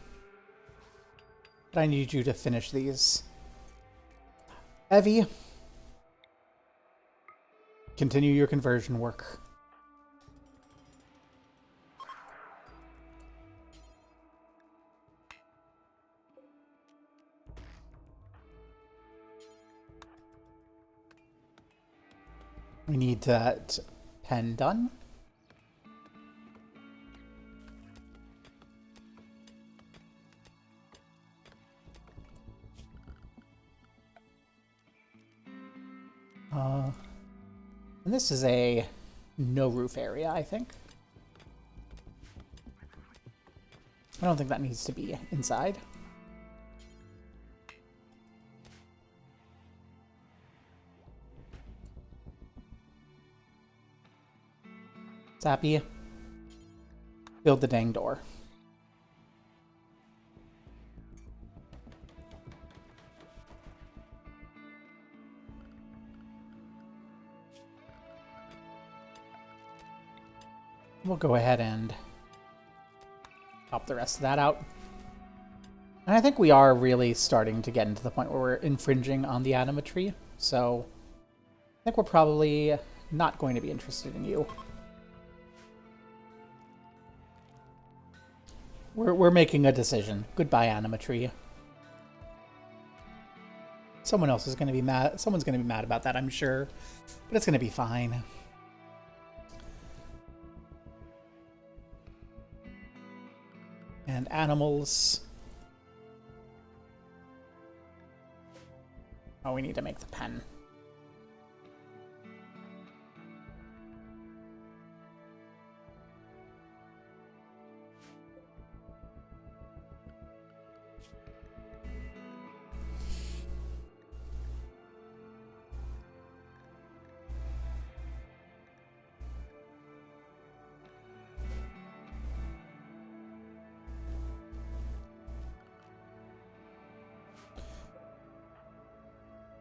but I need you to finish these. Evie, continue your conversion work. We need that pen done. And this is a no roof area, I think. I don't think that needs to be inside. Sappy, build the dang door. We'll go ahead and pop the rest of that out. And I think we are really starting to get into the point where we're infringing on the animatry, so I think we're probably not going to be interested in you. We're making a decision. Goodbye, animatry. Someone else is going to be mad. Someone's going to be mad about that, I'm sure, but it's going to be fine. And animals. Oh, we need to make the pen.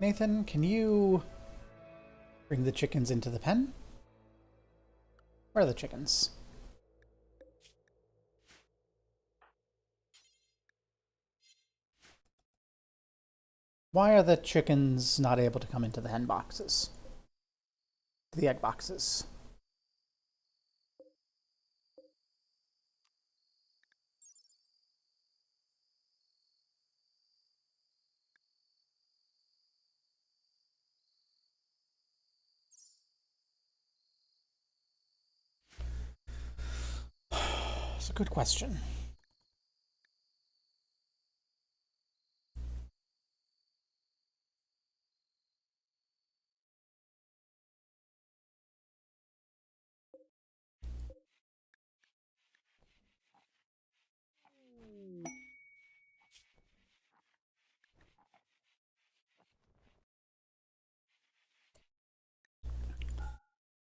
Nathan, can you bring the chickens into the pen? Where are the chickens? Why are the chickens not able to come into the hen boxes? The egg boxes. It's a good question.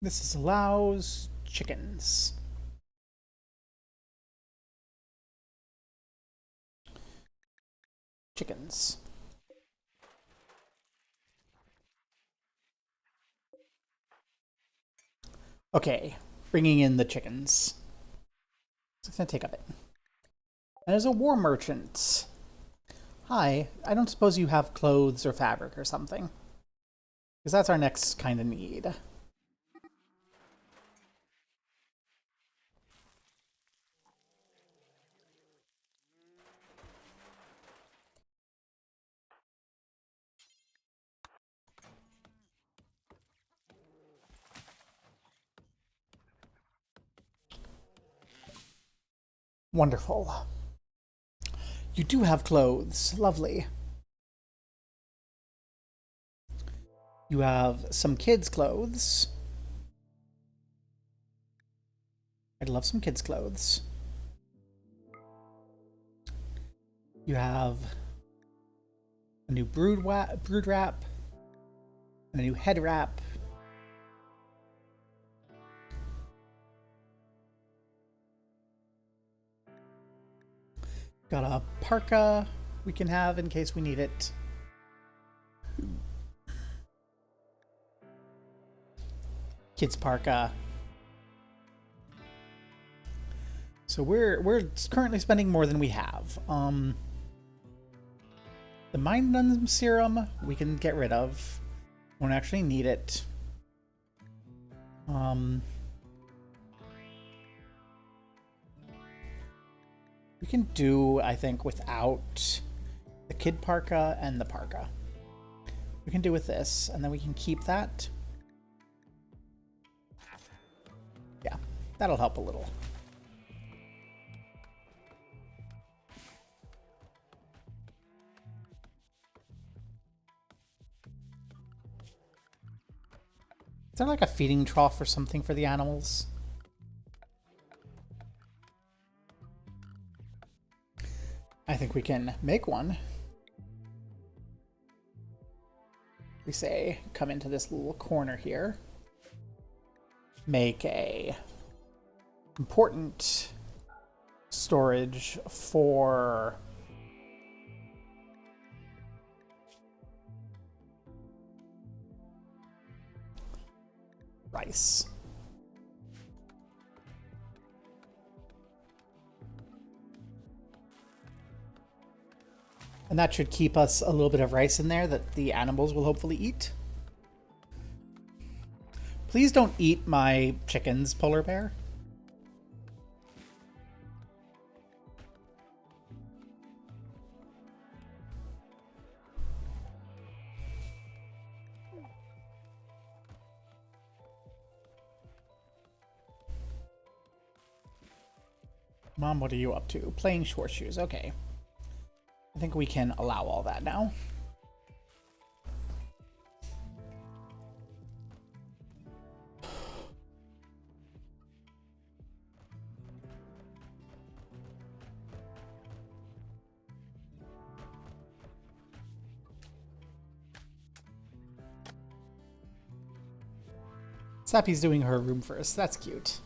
This allows chickens. Chickens. Okay, bringing in the chickens. It's gonna take a bit. And there's a war merchant. Hi, I don't suppose you have clothes or fabric or something. Because that's our next kind of need. Wonderful. You do have clothes. Lovely. You have some kids' clothes. I'd love some kids' clothes. You have a new brood wrap, and a new head wrap. Got a parka we can have in case we need it. Kids parka. So we're currently spending more than we have. The Mind Serum we can get rid of. Won't actually need it. We can do, I think, without the kid parka and the parka. We can do with this, and then we can keep that. Yeah, that'll help a little. Is there like a feeding trough or something for the animals? I think we can make one. We say, come into this little corner here. Make a important storage for rice. And that should keep us a little bit of rice in there that the animals will hopefully eat. Please don't eat my chickens, polar bear. Mom, what are you up to? Playing horseshoes. Okay. I think we can allow all that now. Sappy's doing her room first. That's cute.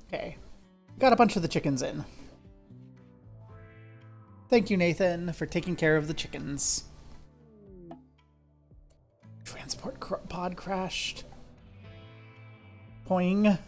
Okay. Got a bunch of the chickens in. Thank you, Nathan, for taking care of the chickens. transport pod crashed. Poing.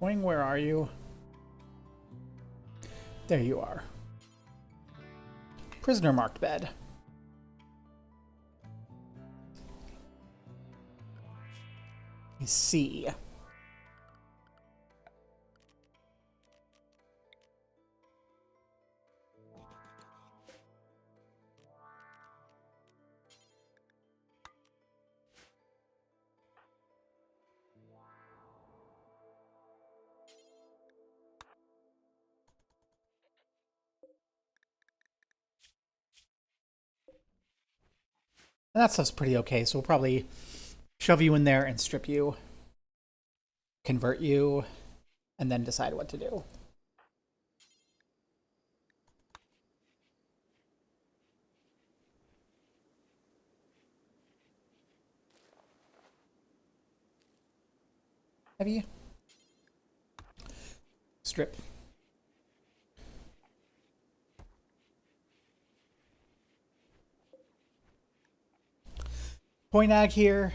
Poing, where are you? There you are. Prisoner marked bed. C. And that stuff's pretty okay, so we'll probably shove you in there and strip you, convert you, and then decide what to do. Heavy. Strip. Poinag here.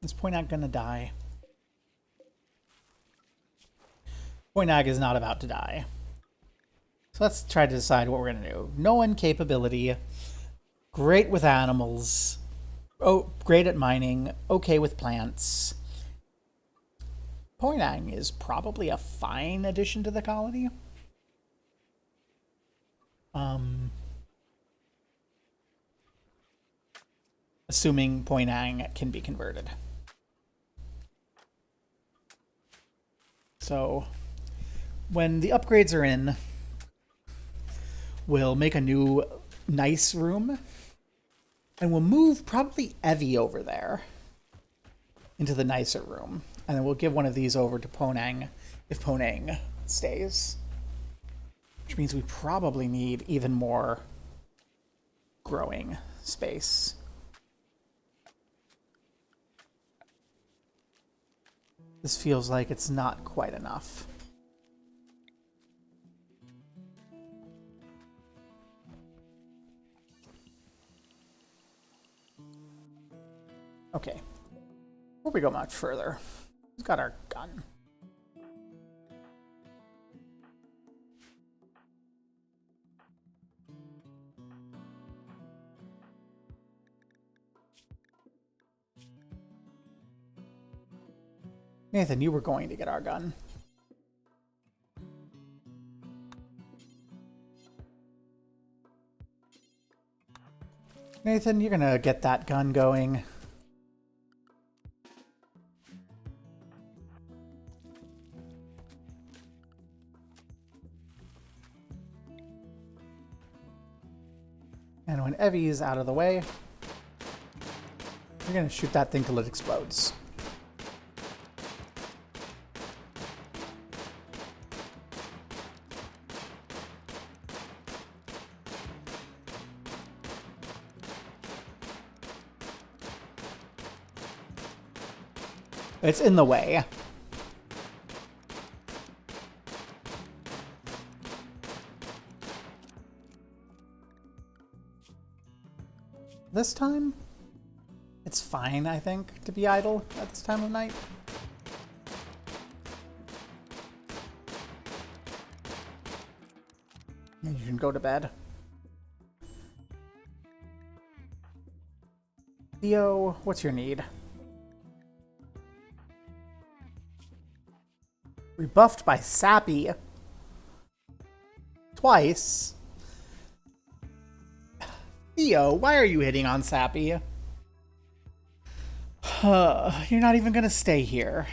Is Poinag gonna die? Poinag is not about to die. So let's try to decide what we're gonna do. No one capability. Great with animals. Oh, great at mining. Okay with plants. Poinang is probably a fine addition to the colony. Assuming Poinang can be converted. So when the upgrades are in, we'll make a new nice room, and we'll move probably Evie over there into the nicer room, and then we'll give one of these over to Ponang if Ponang stays, which means we probably need even more growing space. This feels like it's not quite enough. Okay. Before we go much further, we've got our gun. Nathan, you were going to get our gun. Nathan, you're gonna get that gun going. And when Evie's out of the way, you're gonna shoot that thing till it explodes. It's in the way. This time, it's fine, I think, to be idle at this time of night. And you can go to bed. Theo, what's your need? Rebuffed by Sappy. Twice. Theo, why are you hitting on Sappy? You're not even gonna stay here.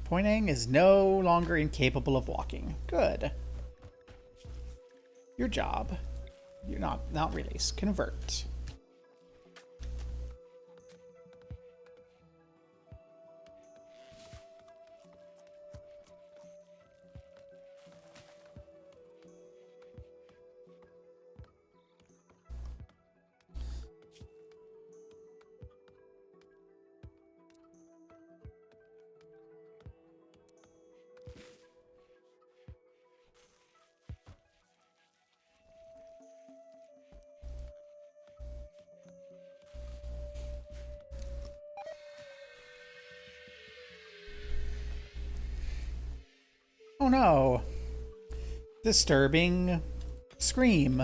Poinang is no longer incapable of walking. Good. Your job. You're not release. Convert. Oh no. Disturbing scream.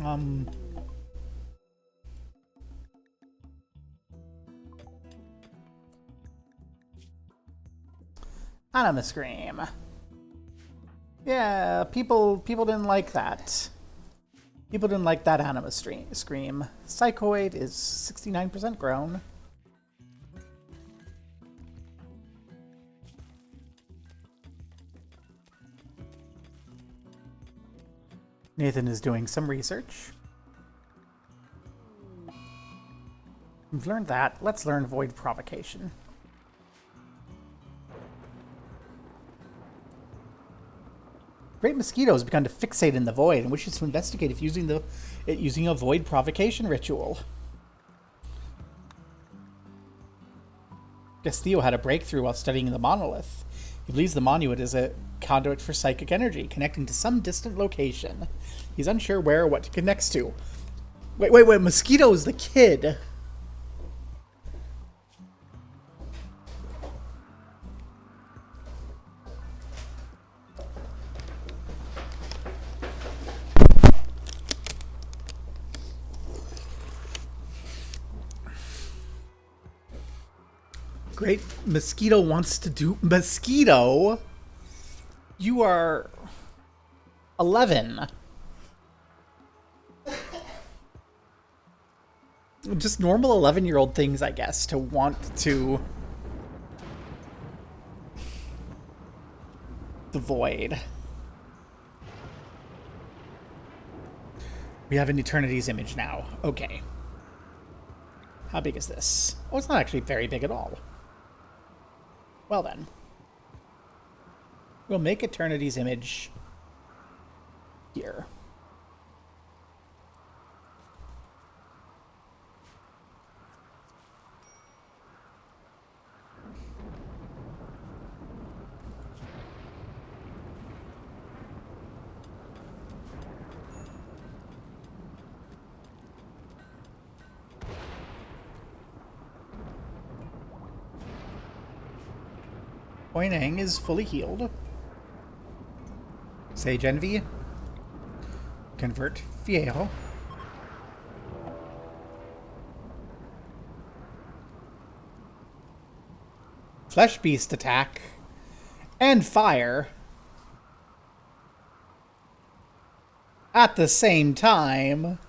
Um... Anima scream. Yeah, people didn't like that. People didn't like that anima scream. Psychoid is 69% grown. Nathan is doing some research. We've learned that. Let's learn Void Provocation. Great Mosquito has begun to fixate in the void and wishes to investigate if using a Void Provocation ritual. Castillo had a breakthrough while studying the monolith. He believes the monument is a conduit for psychic energy, connecting to some distant location. He's unsure where or what it connects to. Wait, Mosquito is the kid. Great Mosquito wants to do... Mosquito? You are 11. Just normal 11-year-old things, I guess, to want to... The void. We have an Eternity's image now. Okay. How big is this? Oh, it's not actually very big at all. Well then. We'll make Eternity's image here. Poinang is fully healed. Sage Envy. Convert Viejo. Flesh Beast attack. And fire. At the same time.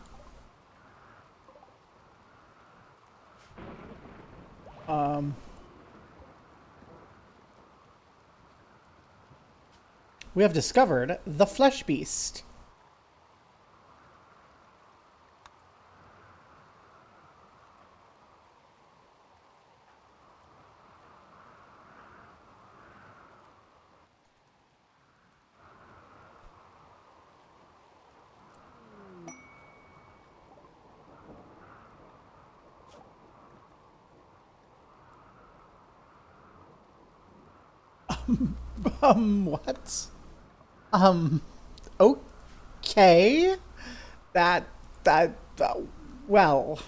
We have discovered the Flesh Beast. What? Okay. Well.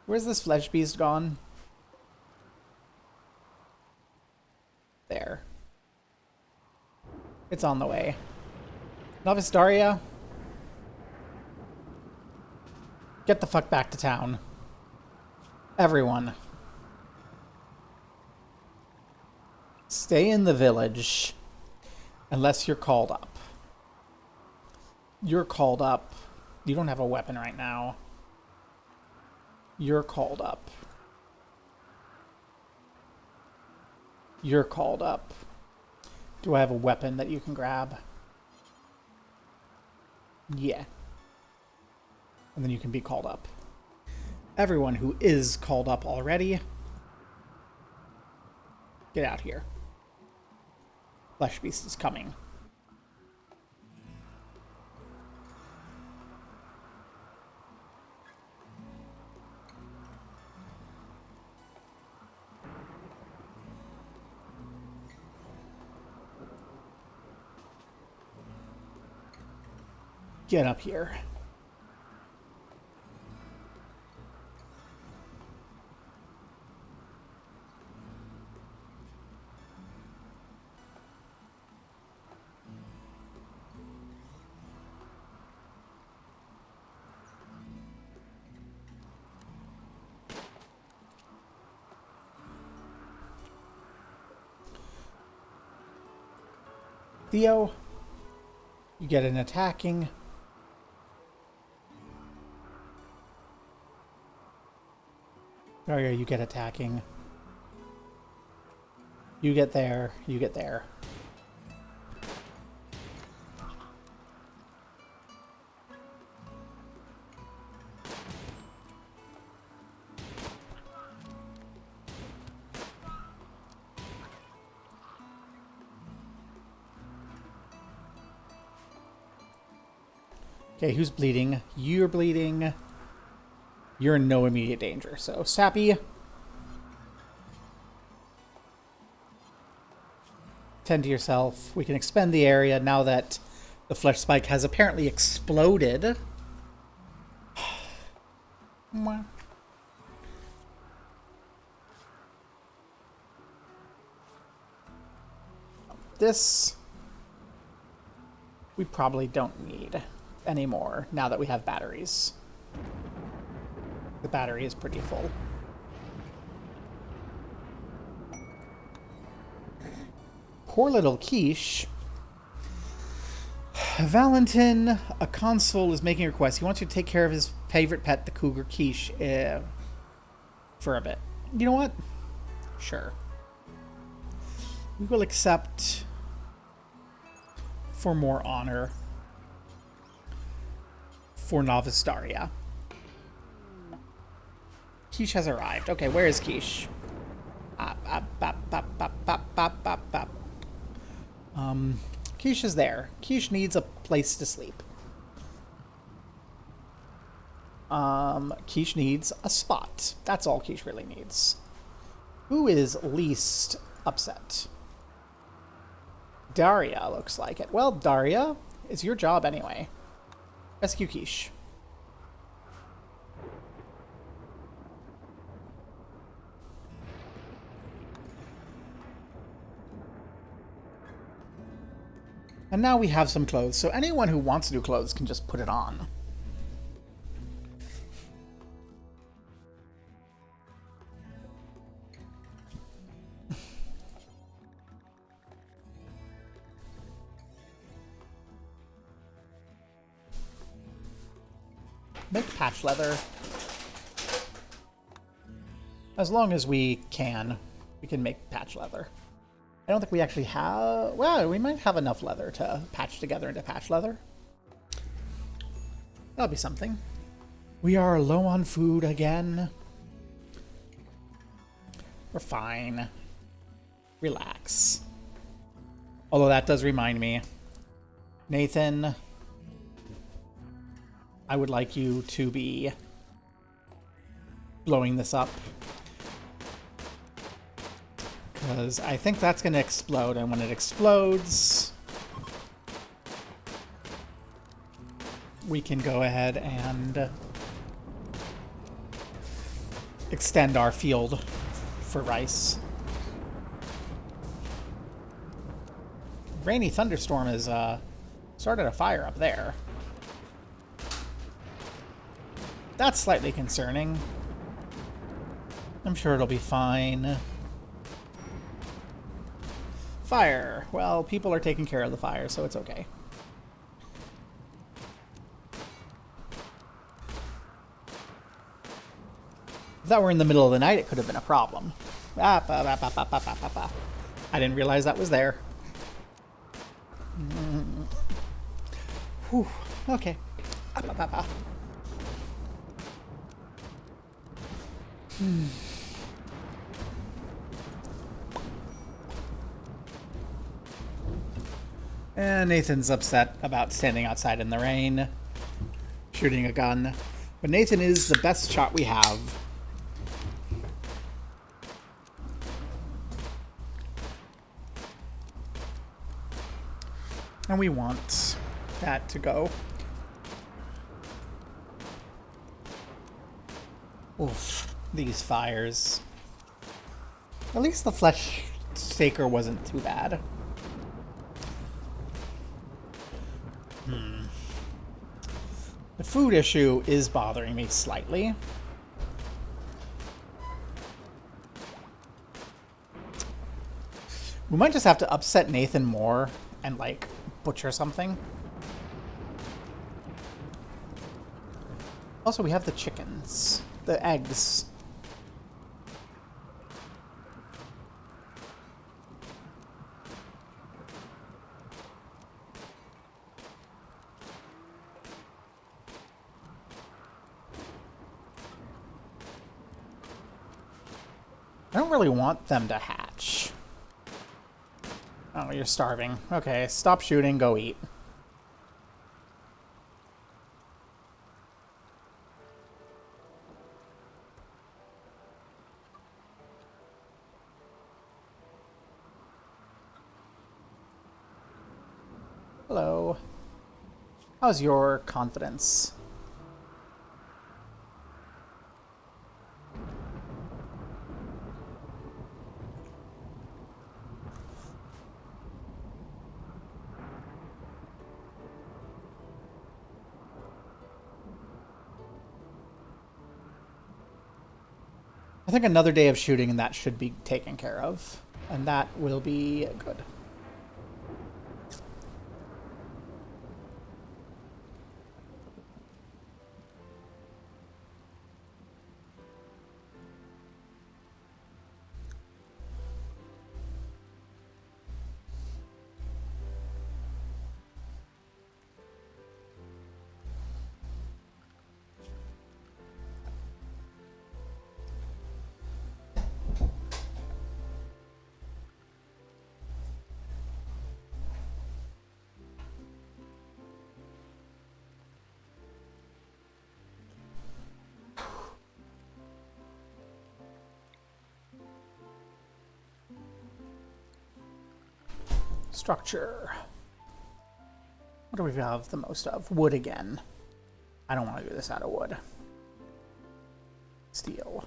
Where's this Flesh Beast gone? There. It's on the way. Novice Daria? Get the fuck back to town. Everyone. Stay in the village. Unless you're called up. You're called up. You don't have a weapon right now. You're called up. You're called up. Do I have a weapon that you can grab? Yeah. And then you can be called up. Everyone who is called up already, get out here. Flesh Beast is coming. Get up here. Theo, you get an attacking. Daria, you get attacking. You get there. You get there. Okay, who's bleeding? You're bleeding. You're in no immediate danger. So, Sappy, tend to yourself. We can expend the area now that the flesh spike has apparently exploded. This we probably don't need anymore now that we have batteries. The battery is pretty full. Poor little Quiche. Valentin, a consul, is making a request. He wants you to take care of his favorite pet, the cougar Quiche, for a bit. You know what? Sure. We will accept for more honor for Novice Daria. Quiche has arrived. Okay, where is Quiche? Quiche is there. Quiche needs a place to sleep. Quiche needs a spot. That's all Quiche really needs. Who is least upset? Daria looks like it. Well, Daria, it's your job anyway. Rescue Quiche. And now we have some clothes, so anyone who wants new clothes can just put it on. Make patch leather. As long as we can make patch leather. I don't think we actually have... Well, we might have enough leather to patch together into patch leather. That'll be something. We are low on food again. We're fine. Relax. Although that does remind me. Nathan, I would like you to be blowing this up. Because I think that's going to explode, and when it explodes, we can go ahead and extend our field for rice. Rainy thunderstorm has started a fire up there. That's slightly concerning. I'm sure it'll be fine. Fire. Well, people are taking care of the fire, so it's okay. If that were in the middle of the night, it could have been a problem. I didn't realize that was there. Whew. Okay. And Nathan's upset about standing outside in the rain, shooting a gun. But Nathan is the best shot we have. And we want that to go. Oof, these fires. At least the flesh staker wasn't too bad. The food issue is bothering me slightly. We might just have to upset Nathan more and, like, butcher something. Also, we have the chickens. The eggs. I don't really want them to hatch. Oh, you're starving. Okay, stop shooting, go eat. Hello. How's your confidence? I think another day of shooting and that should be taken care of. And that will be good. Structure. What do we have the most of? Wood again. I don't want to do this out of wood. Steel.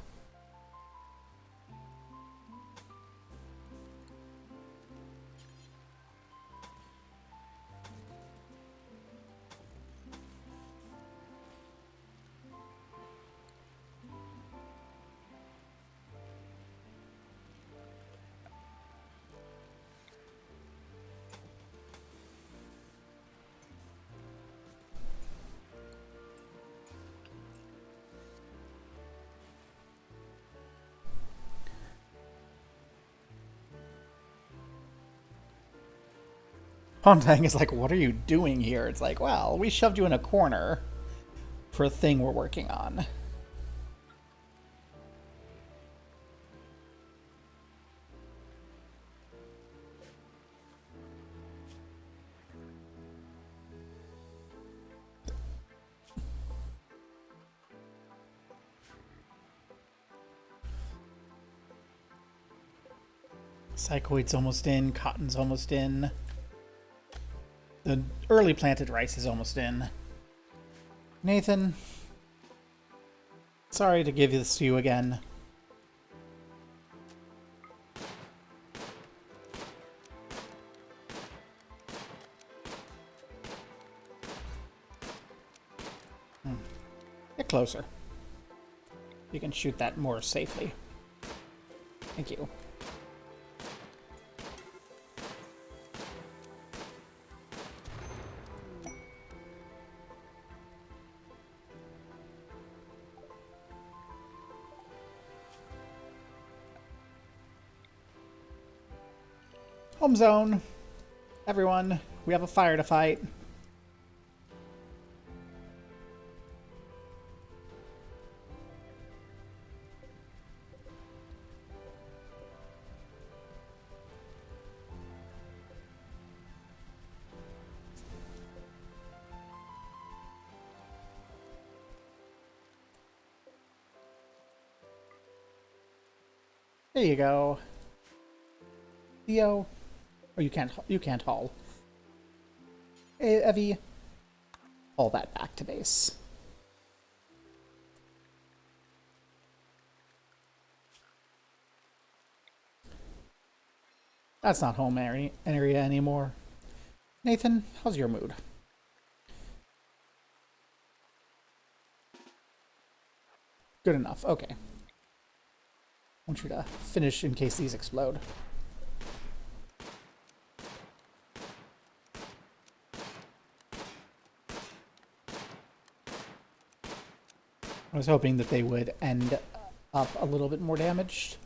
Hontang is like, what are you doing here? It's like, well, we shoved you in a corner for a thing we're working on. Psychoid's almost in, cotton's almost in. The early planted rice is almost in. Nathan, sorry to give this to you again. Get closer. You can shoot that more safely. Thank you. Home zone. Everyone, we have a fire to fight. There you go. Theo. Oh, you can't haul. Hey, Evie. Haul that back to base. That's not home area anymore. Nathan, how's your mood? Good enough. Okay. I want you to finish in case these explode. I was hoping that they would end up a little bit more damaged.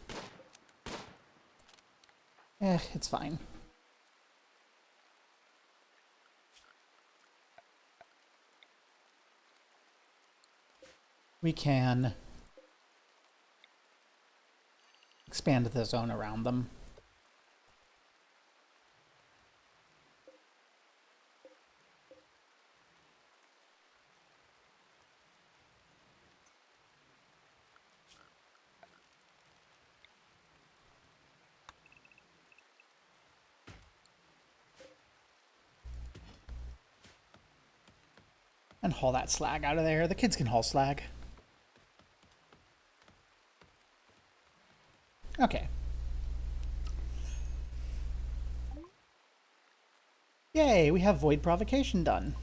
It's fine. We can expand the zone around them. And haul that slag out of there. The kids can haul slag. Okay. Yay, we have Void Provocation done.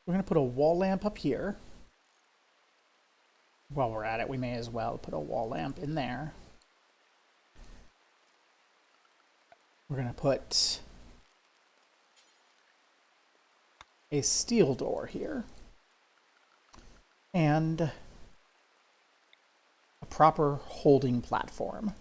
We're going to put a wall lamp up here. While we're at it, we may as well put a wall lamp in there. We're going to put a steel door here. And a proper holding platform.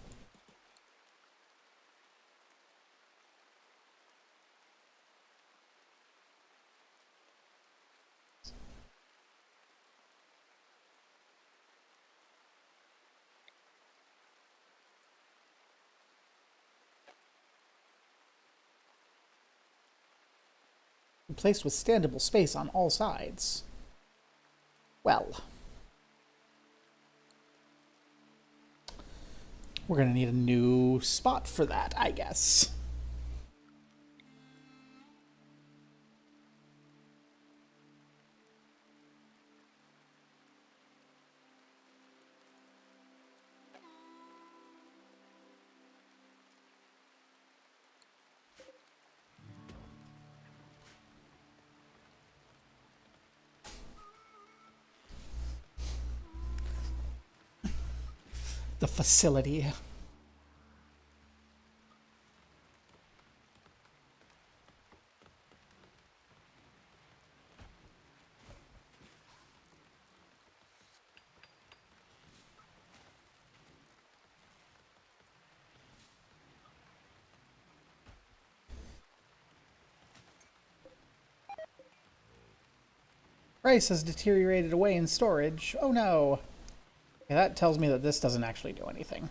Placed with standable space on all sides. Well, we're going to need a new spot for that, I guess. The facility. Price has deteriorated away in storage. Oh no. Okay, that tells me that this doesn't actually do anything.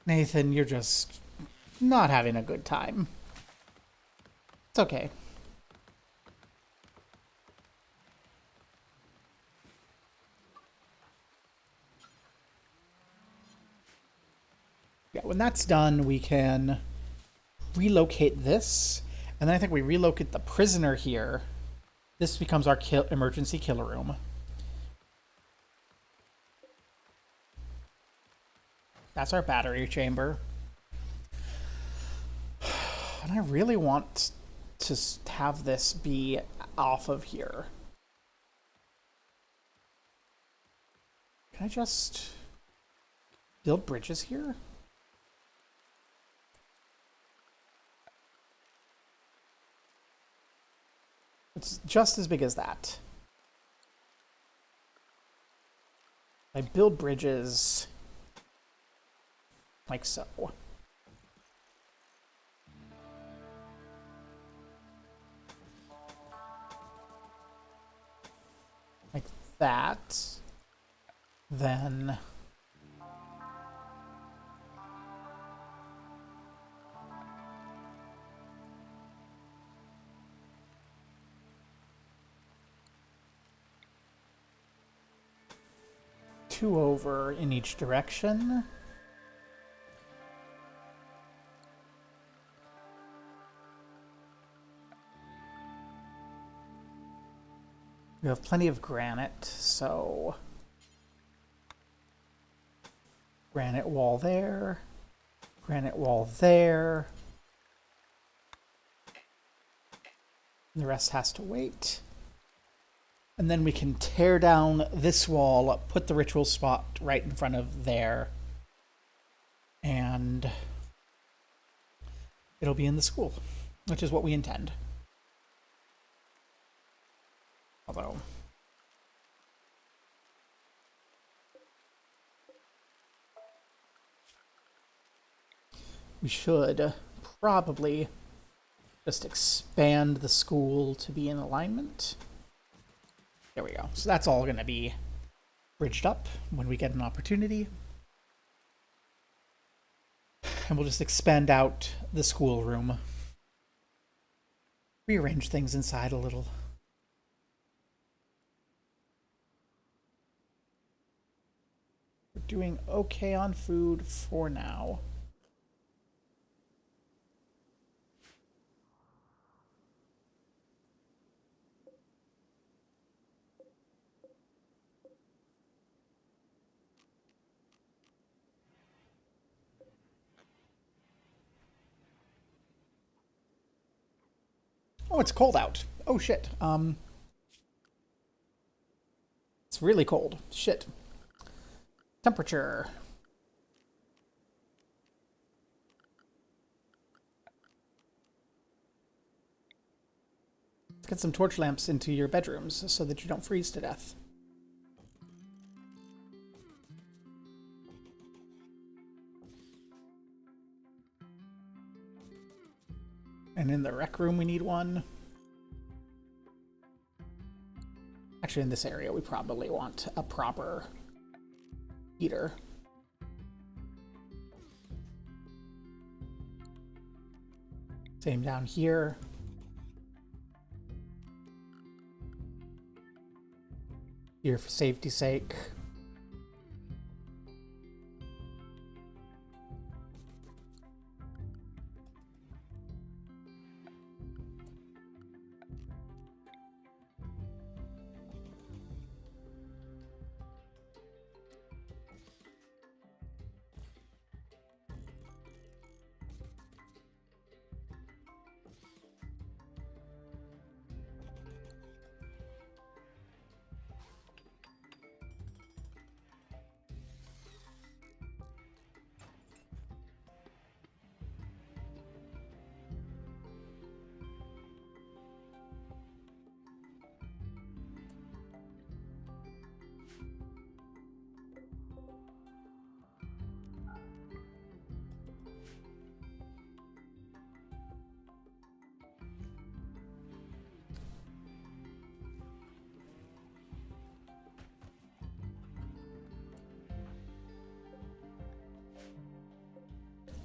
Nathan, you're just not having a good time. It's okay. Yeah, when that's done, we can relocate this. And then I think we relocate the prisoner here. This becomes our emergency killer room. That's our battery chamber. And I really want to have this be off of here. Can I just build bridges here? It's just as big as that. I build bridges like so. Like that. Then two over in each direction. We have plenty of granite, so granite wall there, granite wall there. And the rest has to wait. And then we can tear down this wall, put the ritual spot right in front of there, and it'll be in the school, which is what we intend. Although we should probably just expand the school to be in alignment. There we go. So that's all going to be bridged up when we get an opportunity. And we'll just expand out the schoolroom. Rearrange things inside a little. We're doing okay on food for now. Oh, it's cold out. Oh, shit. It's really cold. Shit. Temperature. Let's get some torch lamps into your bedrooms so that you don't freeze to death. And in the rec room, we need one. Actually, in this area, we probably want a proper heater. Same down here. Here for safety's sake.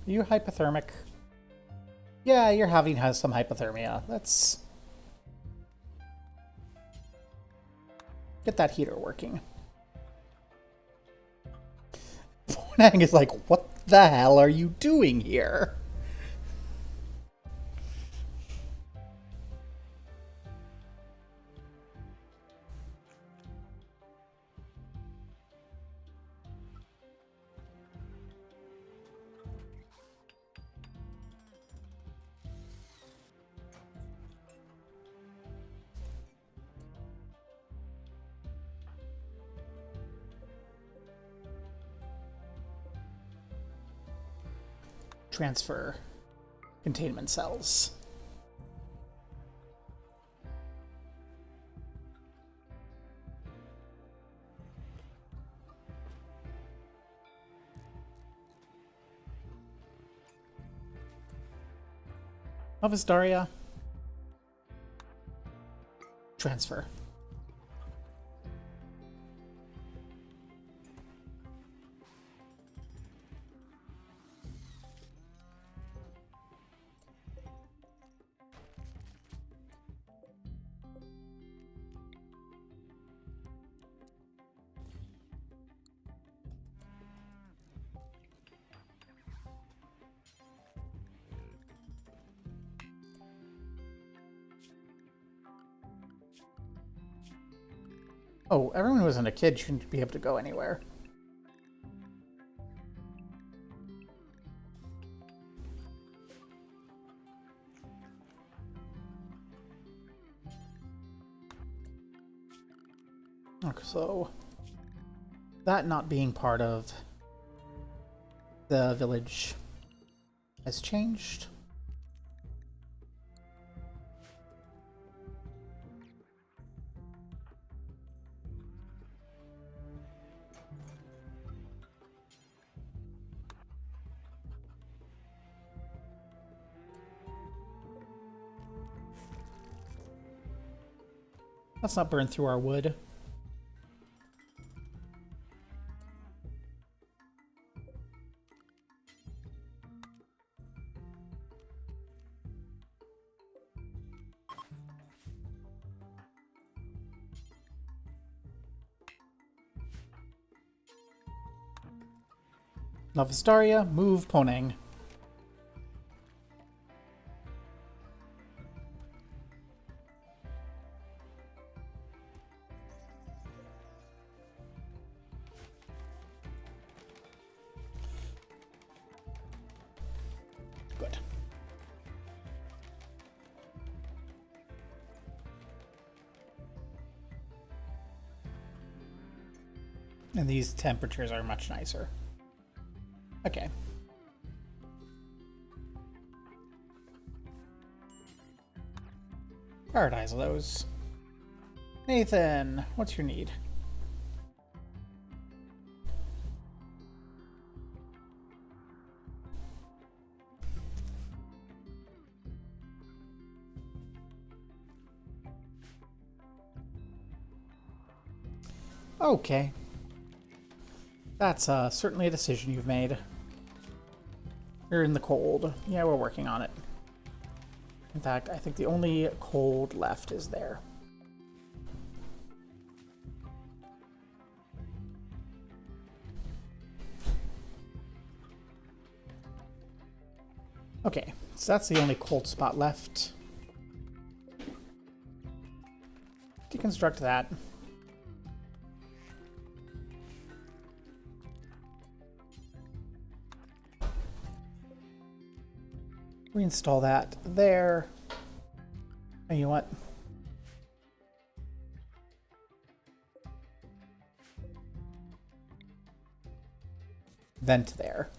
Are you hypothermic? Yeah, you're having some hypothermia. Let's get that heater working. Fornang is like, what the hell are you doing here? Transfer containment cells. Office Daria. Transfer. Oh, everyone who isn't a kid shouldn't be able to go anywhere. Okay, so that not being part of the village has changed. Let's not burn through our wood. Novistaria, move Ponang. Good. And these temperatures are much nicer. Okay. Prioritize those. Nathan, what's your need? Okay. That's certainly a decision you've made. You're in the cold. Yeah, we're working on it. In fact, I think the only cold left is there. Okay, so that's the only cold spot left. Deconstruct that. Reinstall that there. And you know what? Vent there.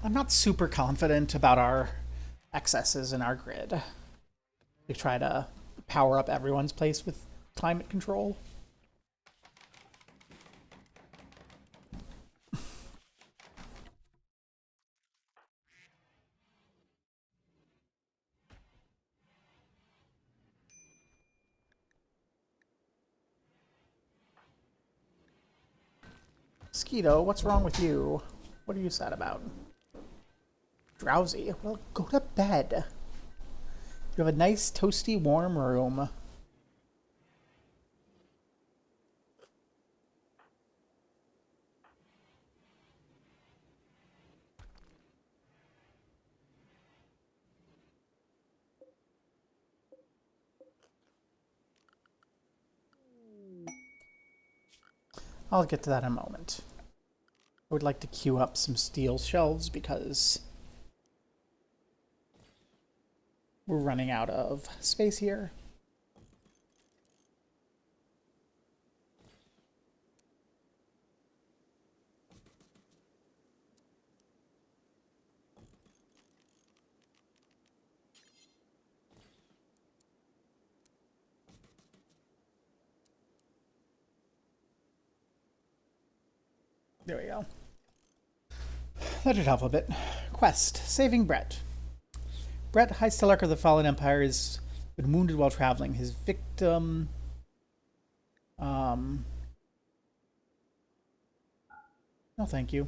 I'm not super confident about our excesses in our grid. We try to power up everyone's place with climate control. Skeeto, what's wrong with you? What are you sad about? Drowsy? Well, go to bed. You have a nice, toasty, warm room. I'll get to that in a moment. I would like to queue up some steel shelves because we're running out of space here. There we go. That should help a bit. Quest. Saving Brett. Brett, High Stellarch of the Fallen Empire, has been wounded while traveling. His victim... No, thank you.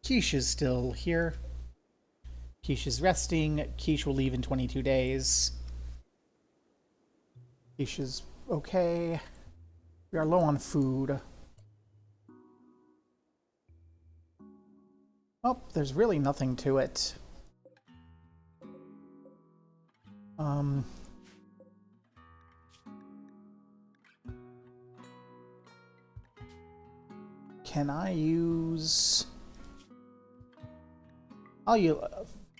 Quiche is still here. Quiche is resting. Quiche will leave in 22 days. Quiche is okay. We are low on food. Oh, there's really nothing to it. Can I use...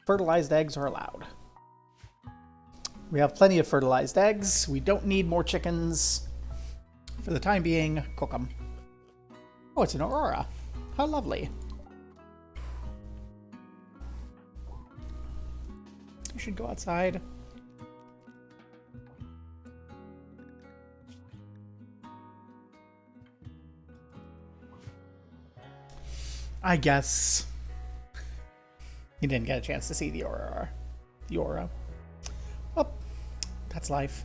fertilized eggs are allowed. We have plenty of fertilized eggs. We don't need more chickens. For the time being, cook them. Oh, it's an aurora. How lovely. You should go outside. I guess you didn't get a chance to see the aurora. The aura. Well, that's life.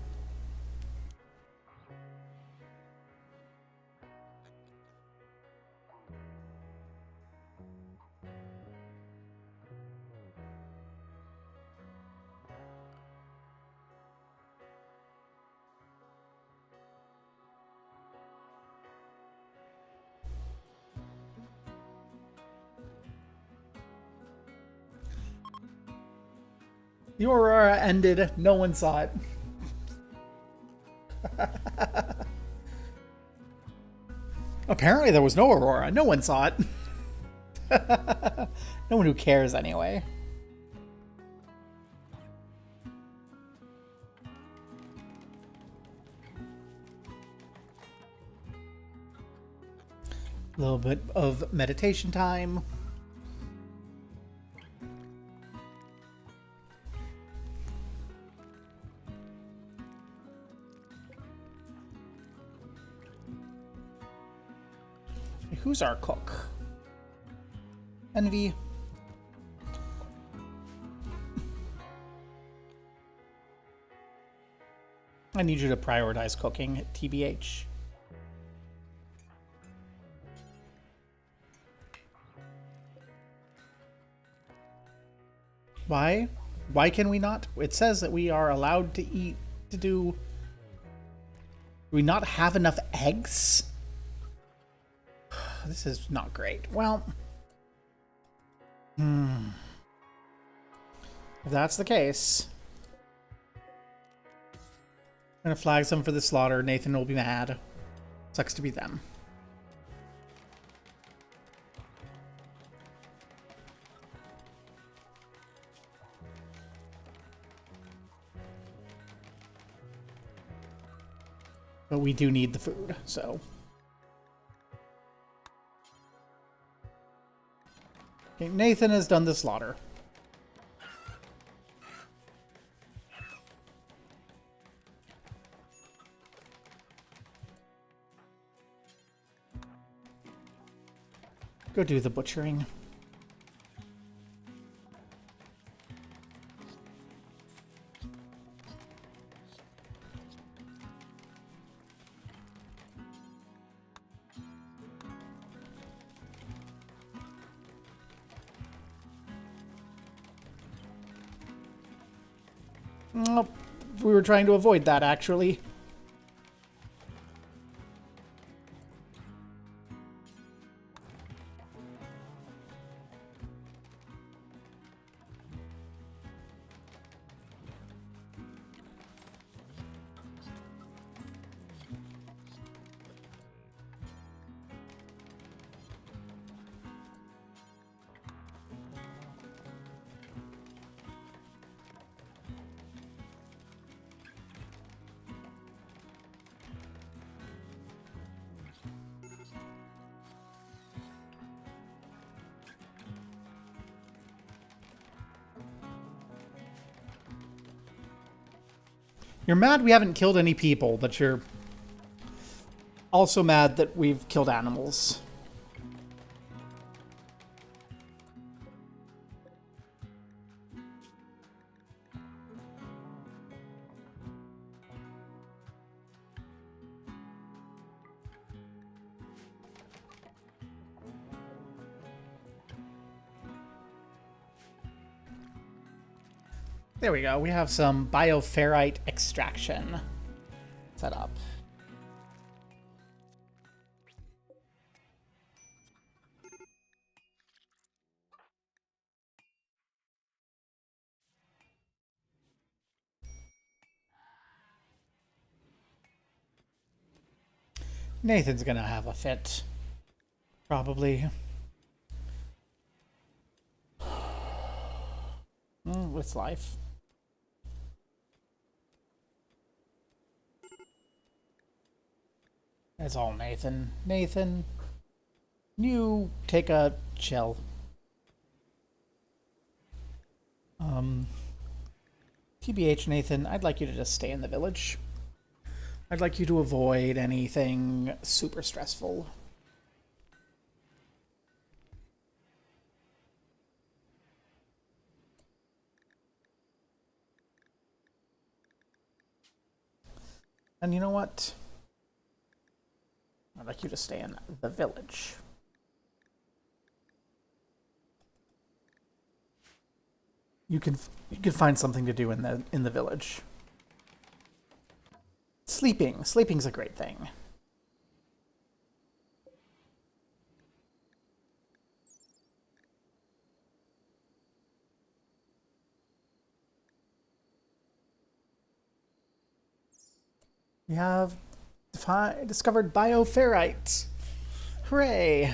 The aurora ended. No one saw it. Apparently there was no aurora. No one saw it. No one who cares anyway. A little bit of meditation time. Who's our cook? Envy. I need you to prioritize cooking, TBH. Why? Why can we not? It says that we are allowed to eat, to do... Do we not have enough eggs? This is not great. Well... If that's the case... I'm gonna flag some for the slaughter. Nathan will be mad. Sucks to be them. But we do need the food, so... Okay, Nathan has done the slaughter. Go do the butchering. Oh, we were trying to avoid that, actually. You're mad we haven't killed any people, but you're also mad that we've killed animals. There we go. We have some bioferrite extraction. set up. Nathan's gonna have a fit. Probably. It's life. It's all Nathan. Nathan, you take a chill. TBH, Nathan, I'd like you to just stay in the village. I'd like you to avoid anything super stressful. And you know what? I'd like you to stay in the village. You can find something to do in the village. Sleeping's a great thing. We have discovered bioferrite. Hooray!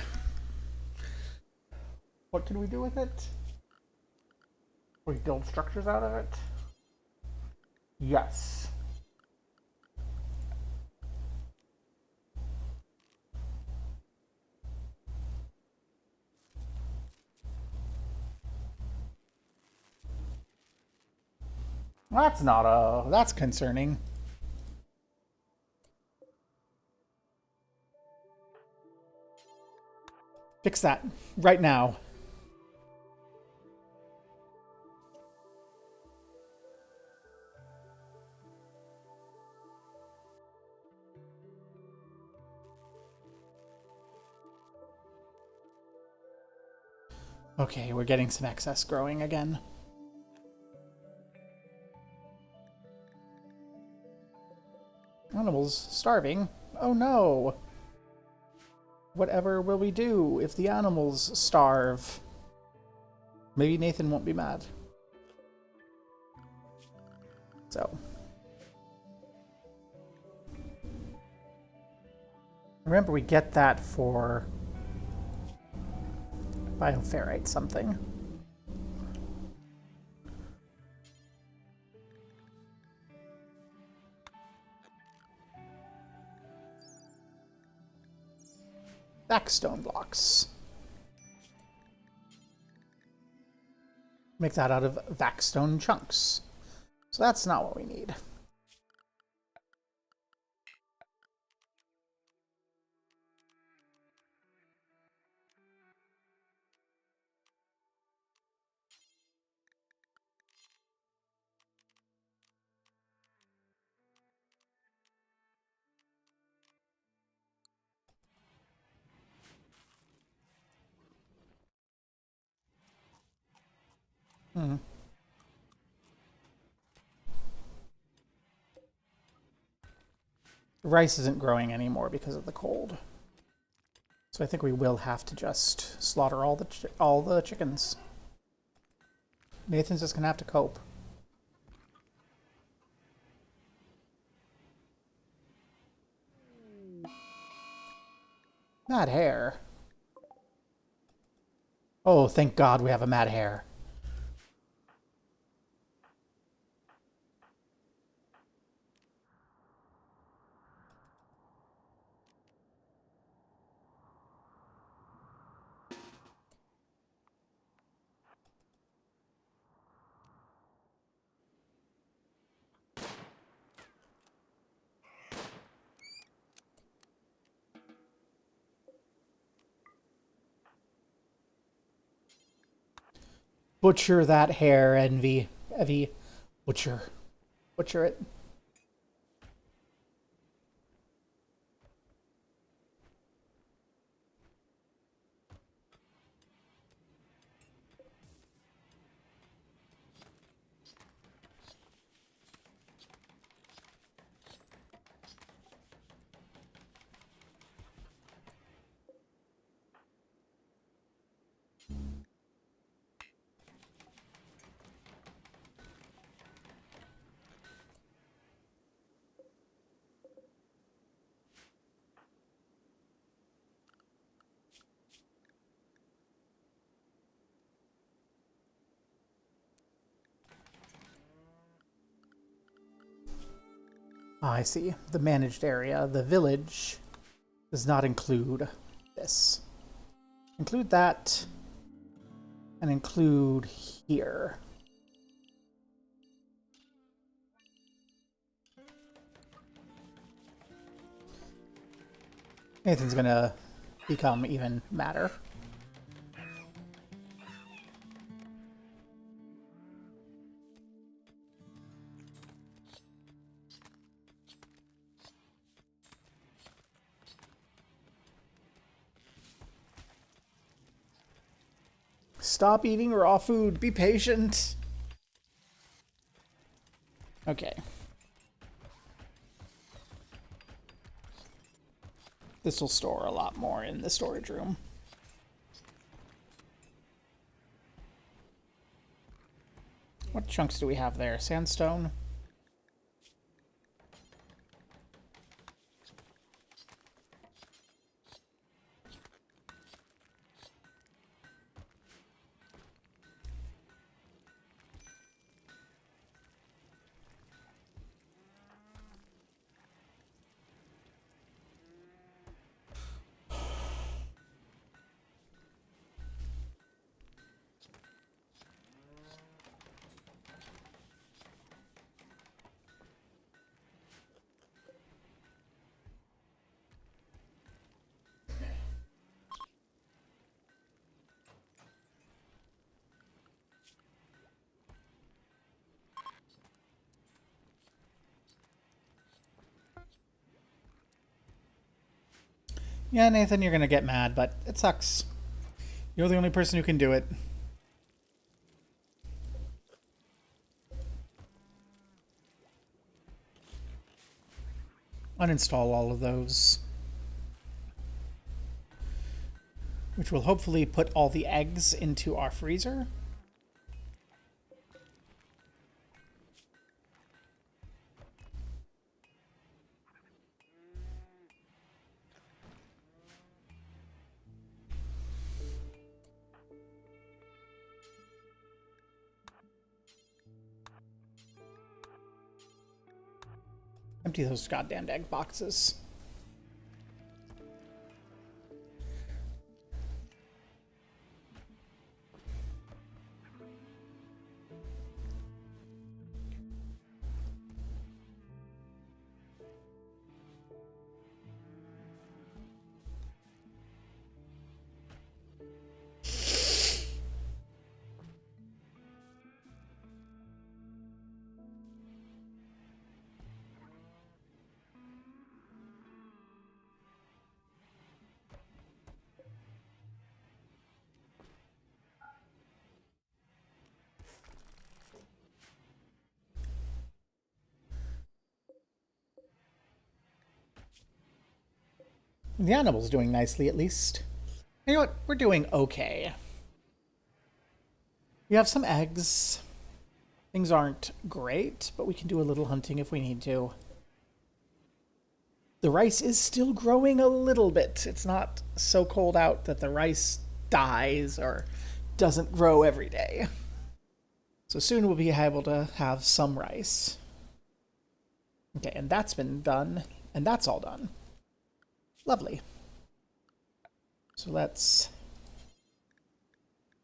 What can we do with it? We build structures out of it? Yes. That's concerning. Fix that right now. Okay, we're getting some excess growing again. Animals starving? Oh no! Whatever will we do if the animals starve? Maybe Nathan won't be mad. So. Remember, we get that for bioferrite something. Backstone blocks. Make that out of Vaxstone chunks. So that's not what we need. The rice isn't growing anymore because of the cold. So I think we will have to just slaughter all the chickens. Nathan's just gonna have to cope. Mad hare. Oh, thank God we have a mad hare. Butcher that hare, Envy. Evie. Butcher. Butcher it. Ah, I see. The managed area, the village, does not include this. Include that, and include here. Nathan's gonna become even madder. Stop eating raw food. Be patient. Okay. This will store a lot more in the storage room. What chunks do we have there? Sandstone? Yeah, Nathan, you're gonna get mad, but it sucks. You're the only person who can do it. Uninstall all of those. Which will hopefully put all the eggs into our freezer. Empty those goddamn egg boxes. The animal's doing nicely, at least. You know what? We're doing okay. We have some eggs. Things aren't great, but we can do a little hunting if we need to. The rice is still growing a little bit. It's not so cold out that the rice dies or doesn't grow every day. So soon we'll be able to have some rice. Okay, and that's been done, and that's all done. Lovely. So let's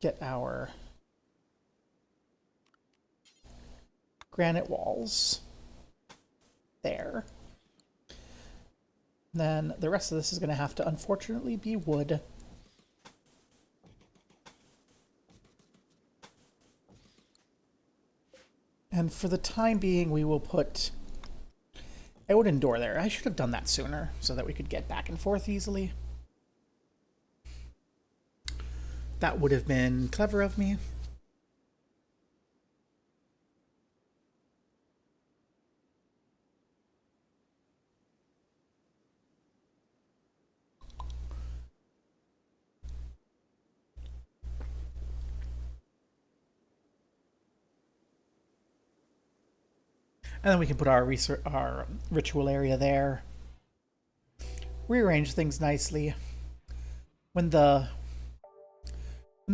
get our granite walls there. Then the rest of this is going to have to, unfortunately, be wood. And for the time being, we will put a wooden door there. I should have done that sooner so that we could get back and forth easily. That would have been clever of me. And then we can put our ritual area there. Rearrange things nicely. When the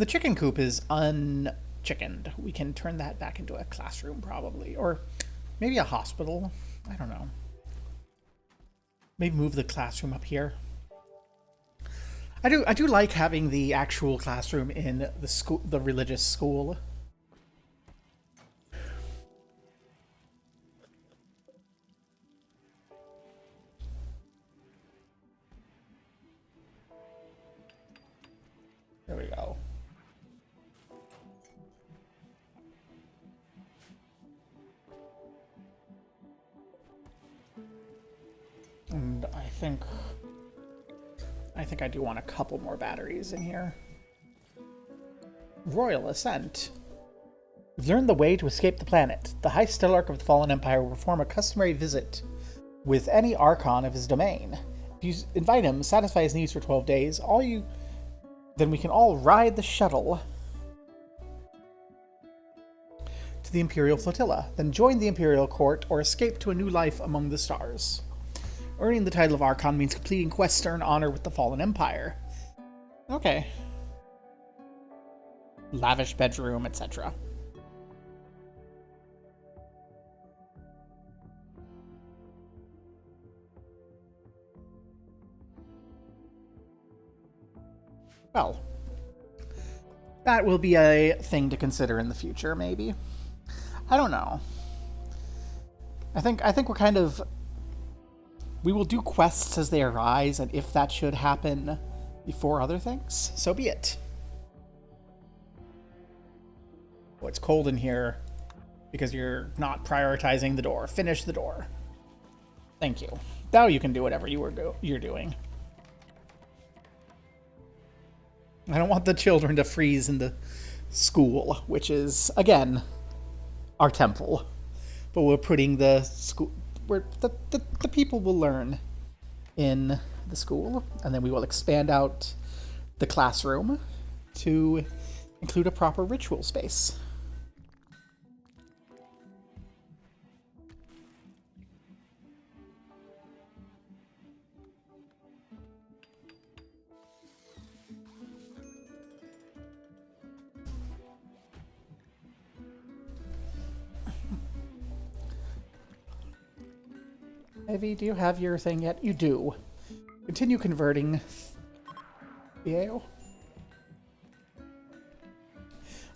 chicken coop is unchickened, we can turn that back into a classroom probably. Or maybe a hospital. I don't know. Maybe move the classroom up here. I do like having the actual classroom in the school, the religious school. There we go. And I think I do want a couple more batteries in here. Royal Ascent. You've learned the way to escape the planet. The High Stellarch of the Fallen Empire will perform a customary visit with any Archon of his domain. If you invite him, satisfy his needs for 12 days, then we can all ride the shuttle to the Imperial Flotilla, then join the Imperial Court or escape to a new life among the stars. Earning the title of Archon means completing quests to earn honor with the Fallen Empire. Okay. Lavish bedroom, etc. Well, that will be a thing to consider in the future, maybe. I don't know. I think we're kind of... We will do quests as they arise, and if that should happen before other things, so be it. Oh, it's cold in here because you're not prioritizing the door. Finish the door. Thank you. Now you can do whatever you're doing. I don't want the children to freeze in the school, which is, again, our temple. But we're putting the school... where the people will learn in the school, and then we will expand out the classroom to include a proper ritual space. Evie, do you have your thing yet? You do. Continue converting. Vallajos?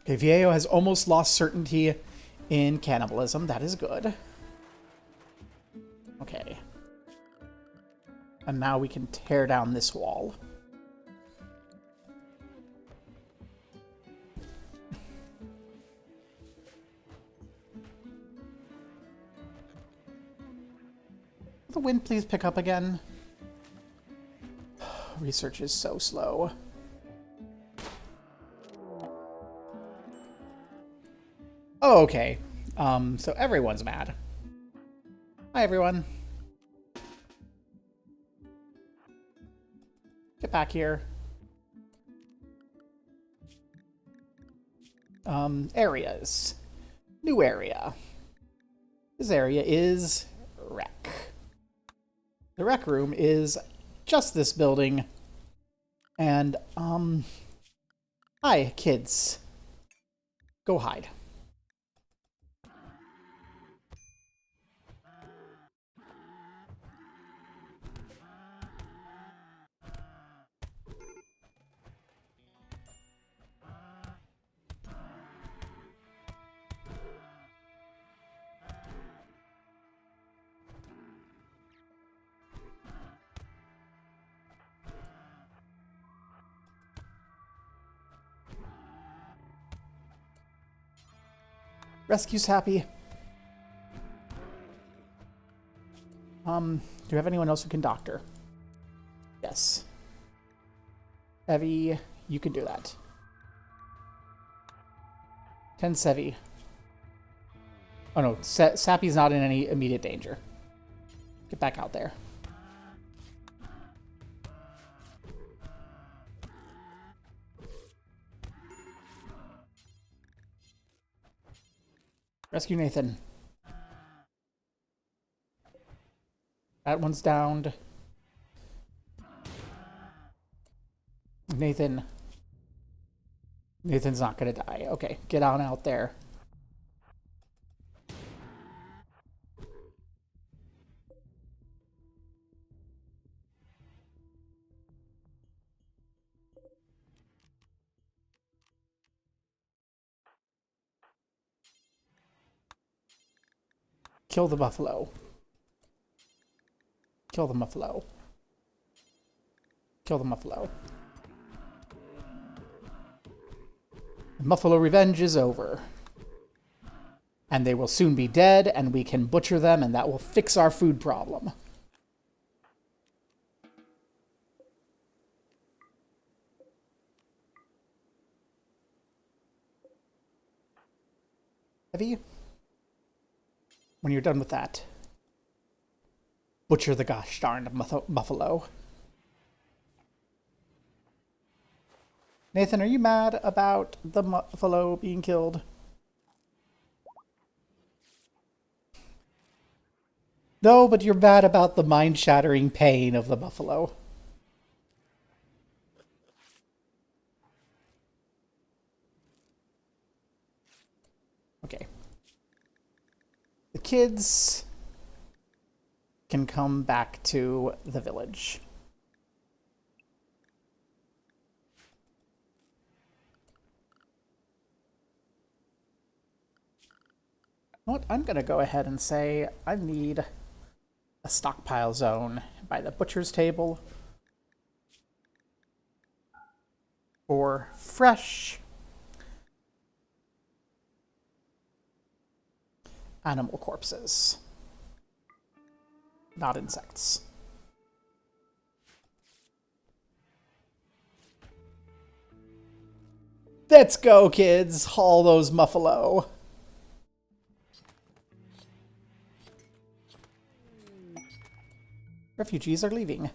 Okay, Vallajos has almost lost certainty in cannibalism. That is good. Okay. And now we can tear down this wall. Will the wind please pick up again? Research is so slow. Oh, okay. So everyone's mad. Hi, everyone. Get back here. Areas. New area. This area is rec. The rec room is just this building. And, hi, kids. Go hide. Rescue's happy. Do you have anyone else who can doctor? Yes. Evie, you can do that. 10 Sevi. Oh no, Sappy's not in any immediate danger. Get back out there. Rescue Nathan. That one's downed. Nathan. Nathan's not gonna die. Okay, get on out there. Kill the buffalo. Kill the buffalo. Kill the buffalo. The buffalo revenge is over. And they will soon be dead, and we can butcher them, and that will fix our food problem. Heavy? When you're done with that, butcher the gosh darned buffalo. Nathan, are you mad about the buffalo being killed? No, but you're mad about the mind-shattering pain of the buffalo. Okay. The kids can come back to the village. What? I'm going to go ahead and say I need a stockpile zone by the butcher's table for fresh animal corpses, not insects. Let's go, kids! Haul those buffalo. Refugees are leaving.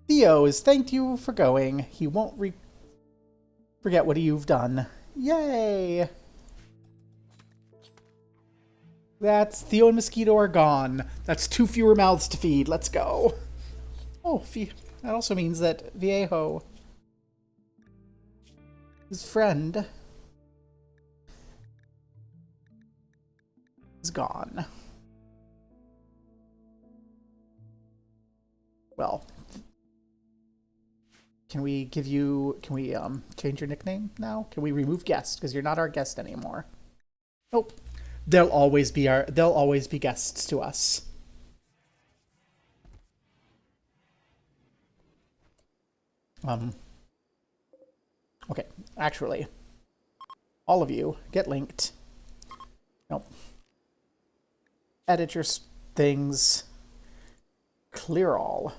Theo has thanked you for going. He won't forget what you've done. Yay! That's Theo and Mosquito are gone. That's 2 fewer mouths to feed. Let's go. Oh, that also means that Viejo, his friend, is gone. Well, can we change your nickname now? Can we remove guest? Because you're not our guest anymore. Nope. They'll always be guests to us. Okay, actually, all of you get linked. Nope. Edit your things. Clear all.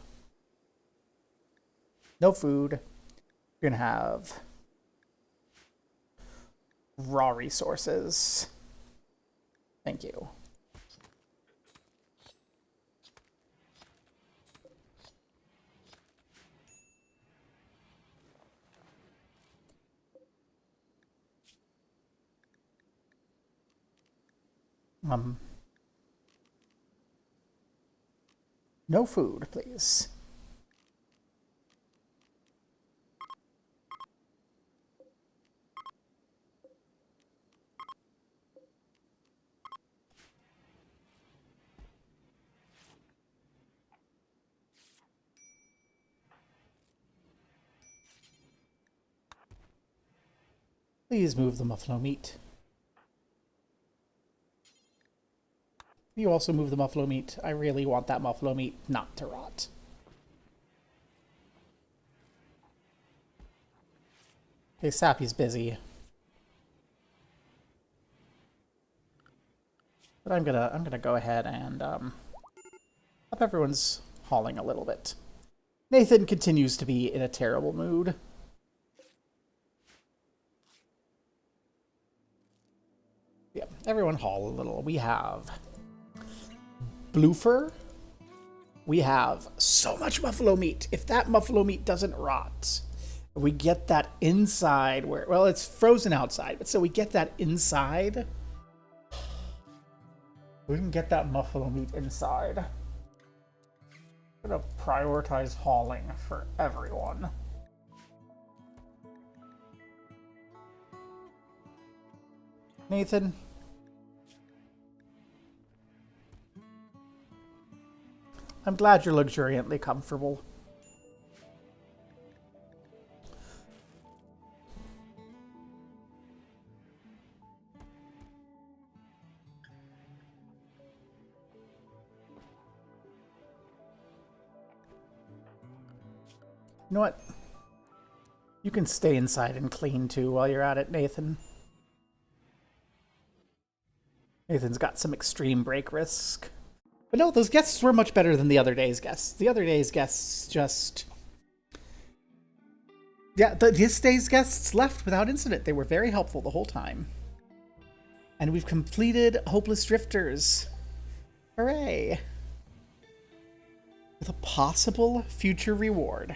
No food. You're gonna have raw resources. Thank you. No food, please. Please move the buffalo meat. You also move the buffalo meat. I really want that buffalo meat not to rot. Okay, Sappy's busy. But I'm gonna go ahead and help everyone's hauling a little bit. Nathan continues to be in a terrible mood. Yeah, everyone haul a little. We have Bloofer. We have so much buffalo meat. If that buffalo meat doesn't rot, we get that inside where, well, it's frozen outside, but so we get that inside. We can get that buffalo meat inside. I'm gonna prioritize hauling for everyone. Nathan. I'm glad you're luxuriantly comfortable. You know what? You can stay inside and clean too while you're at it, Nathan. Nathan's got some extreme break risk. But no, those guests were much better than the other day's guests. The other day's guests just... Yeah, this day's guests left without incident. They were very helpful the whole time. And we've completed Hopeless Drifters. Hooray! With a possible future reward.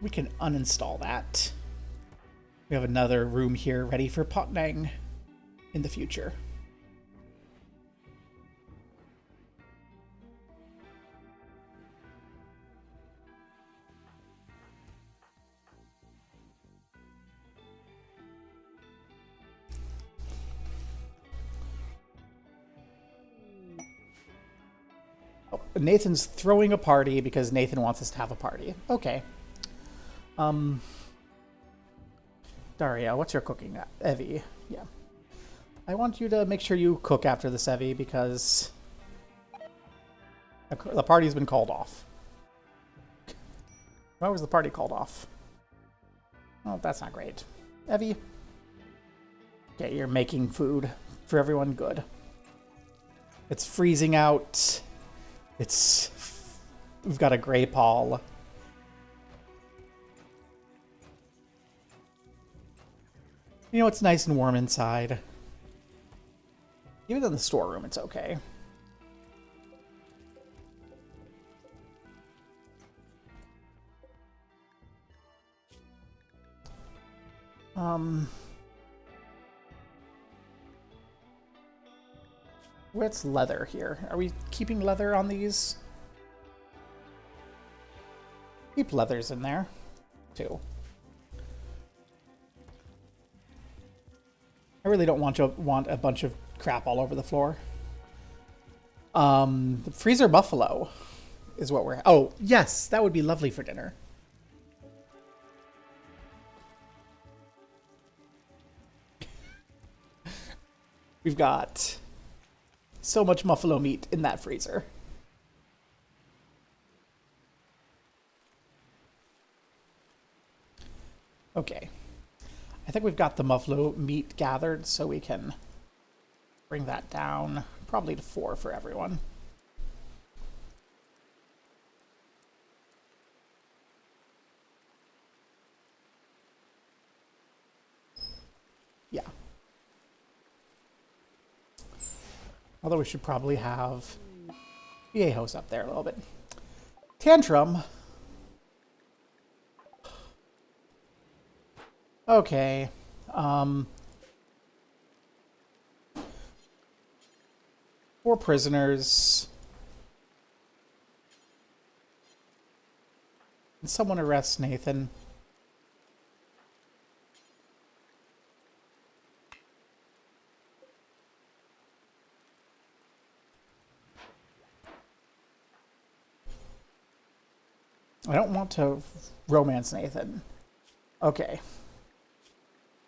We can uninstall that. We have another room here ready for Potnang in the future. Oh, Nathan's throwing a party because Nathan wants us to have a party. Okay. Daria, what's your cooking? Evie, yeah. I want you to make sure you cook after this, Evie, because the party's been called off. Why was the party called off? Oh, that's not great. Evie? Okay, you're making food for everyone. Good. It's freezing out. We've got a gray pall. You know, it's nice and warm inside. Even in the storeroom, it's okay. What's leather here? Are we keeping leather on these? Keep leathers in there, too. I really don't want a bunch of crap all over the floor. The freezer buffalo is what we're... Oh, yes, that would be lovely for dinner. We've got so much buffalo meat in that freezer. Okay. I think we've got the buffalo meat gathered, so we can bring that down probably to 4 for everyone. Yeah. Although we should probably have Vallajos up there a little bit. Tantrum. Okay. 4 prisoners. Can someone arrest Nathan? I don't want to romance Nathan. Okay.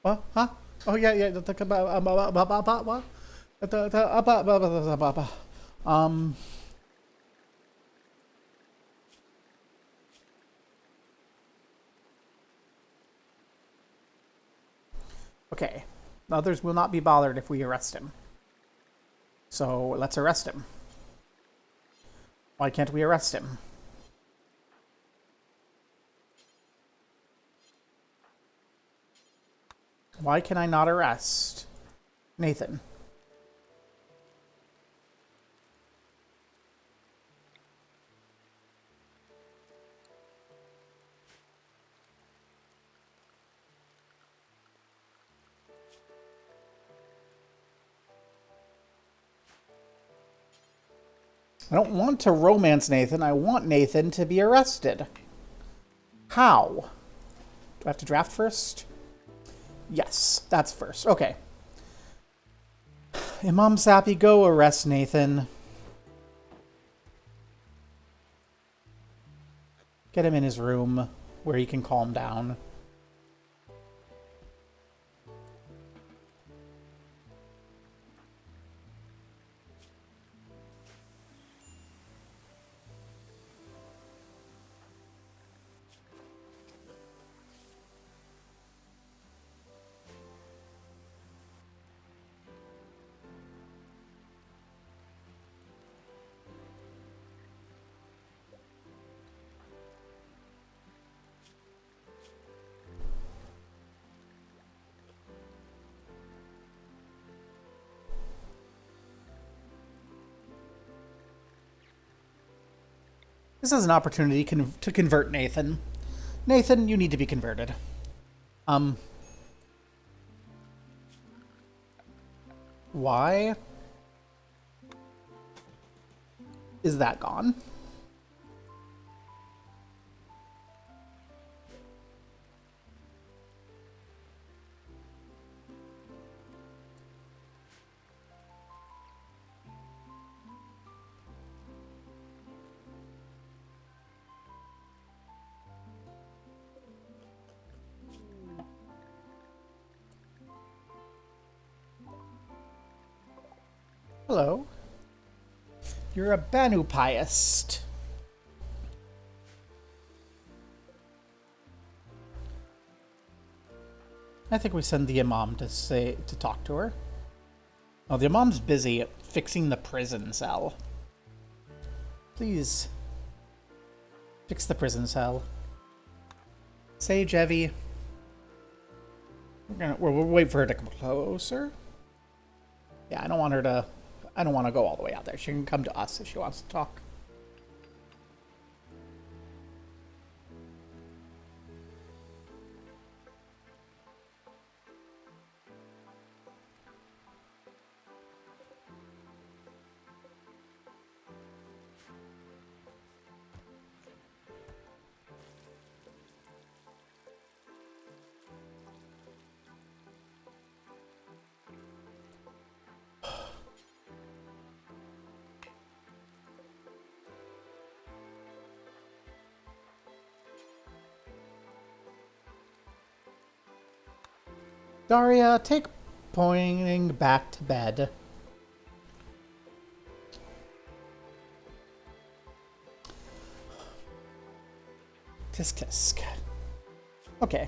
What? Huh? Oh yeah, yeah. What? Okay. Others will not be bothered if we arrest him. So let's arrest him. Why can't we arrest him? Why can I not arrest Nathan? I don't want to romance Nathan. I want Nathan to be arrested. How? Do I have to draft first? Yes, that's first. Okay. Imam Sappy, go arrest Nathan. Get him in his room where he can calm down. This is an opportunity to convert Nathan. Nathan, you need to be converted. Why is that gone? Hello. You're a Banupiist. I think we send the Imam to talk to her. Oh, the Imam's busy fixing the prison cell. Please fix the prison cell. Sage Evie. We'll wait for her to come closer. Yeah, I don't want to go all the way out there. She can come to us if she wants to talk. Daria, take pointing back to bed. Tisk tisk. Okay.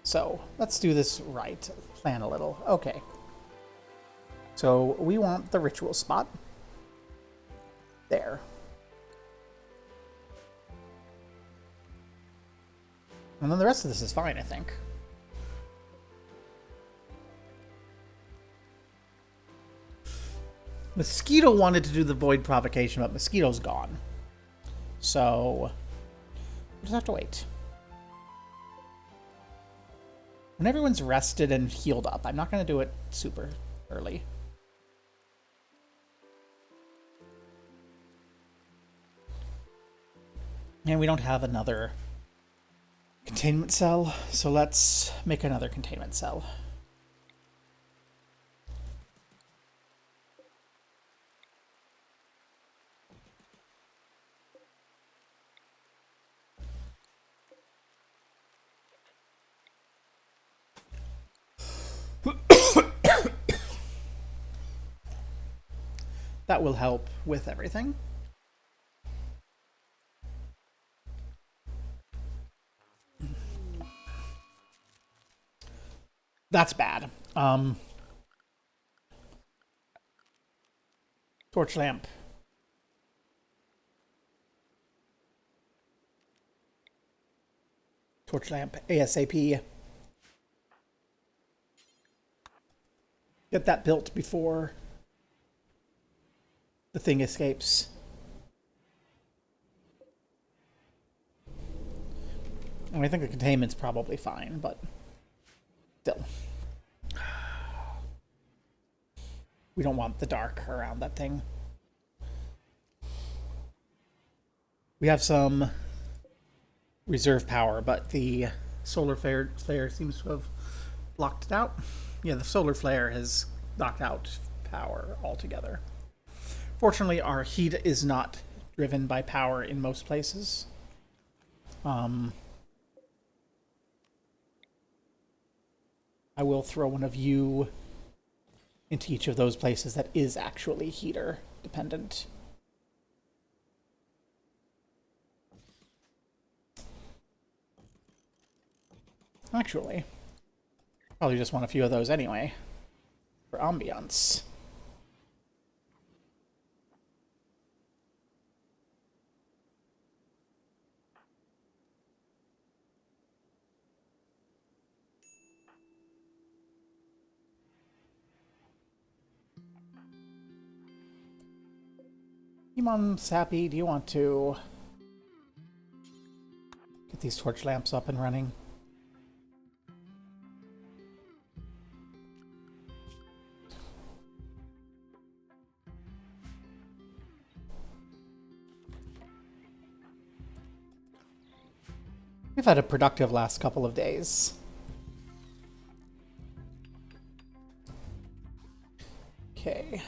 So, let's do this right. Plan a little. Okay. So, we want the ritual spot. There. And then the rest of this is fine, I think. Mosquito wanted to do the void provocation, but Mosquito's gone. So, we'll just have to wait. When everyone's rested and healed up, I'm not going to do it super early. And we don't have another containment cell, so let's make another containment cell. That will help with everything. That's bad. Torch lamp. Torch lamp ASAP. Get that built before the thing escapes. And I think the containment's probably fine, but still. We don't want the dark around that thing. We have some reserve power, but the solar flare seems to have blocked it out. Yeah, the solar flare has knocked out power altogether. Fortunately, our heat is not driven by power in most places. I will throw one of you into each of those places that is actually heater dependent. Actually, probably just want a few of those anyway for ambiance. Come on, Sappy, do you want to get these torch lamps up and running? We've had a productive last couple of days. Okay.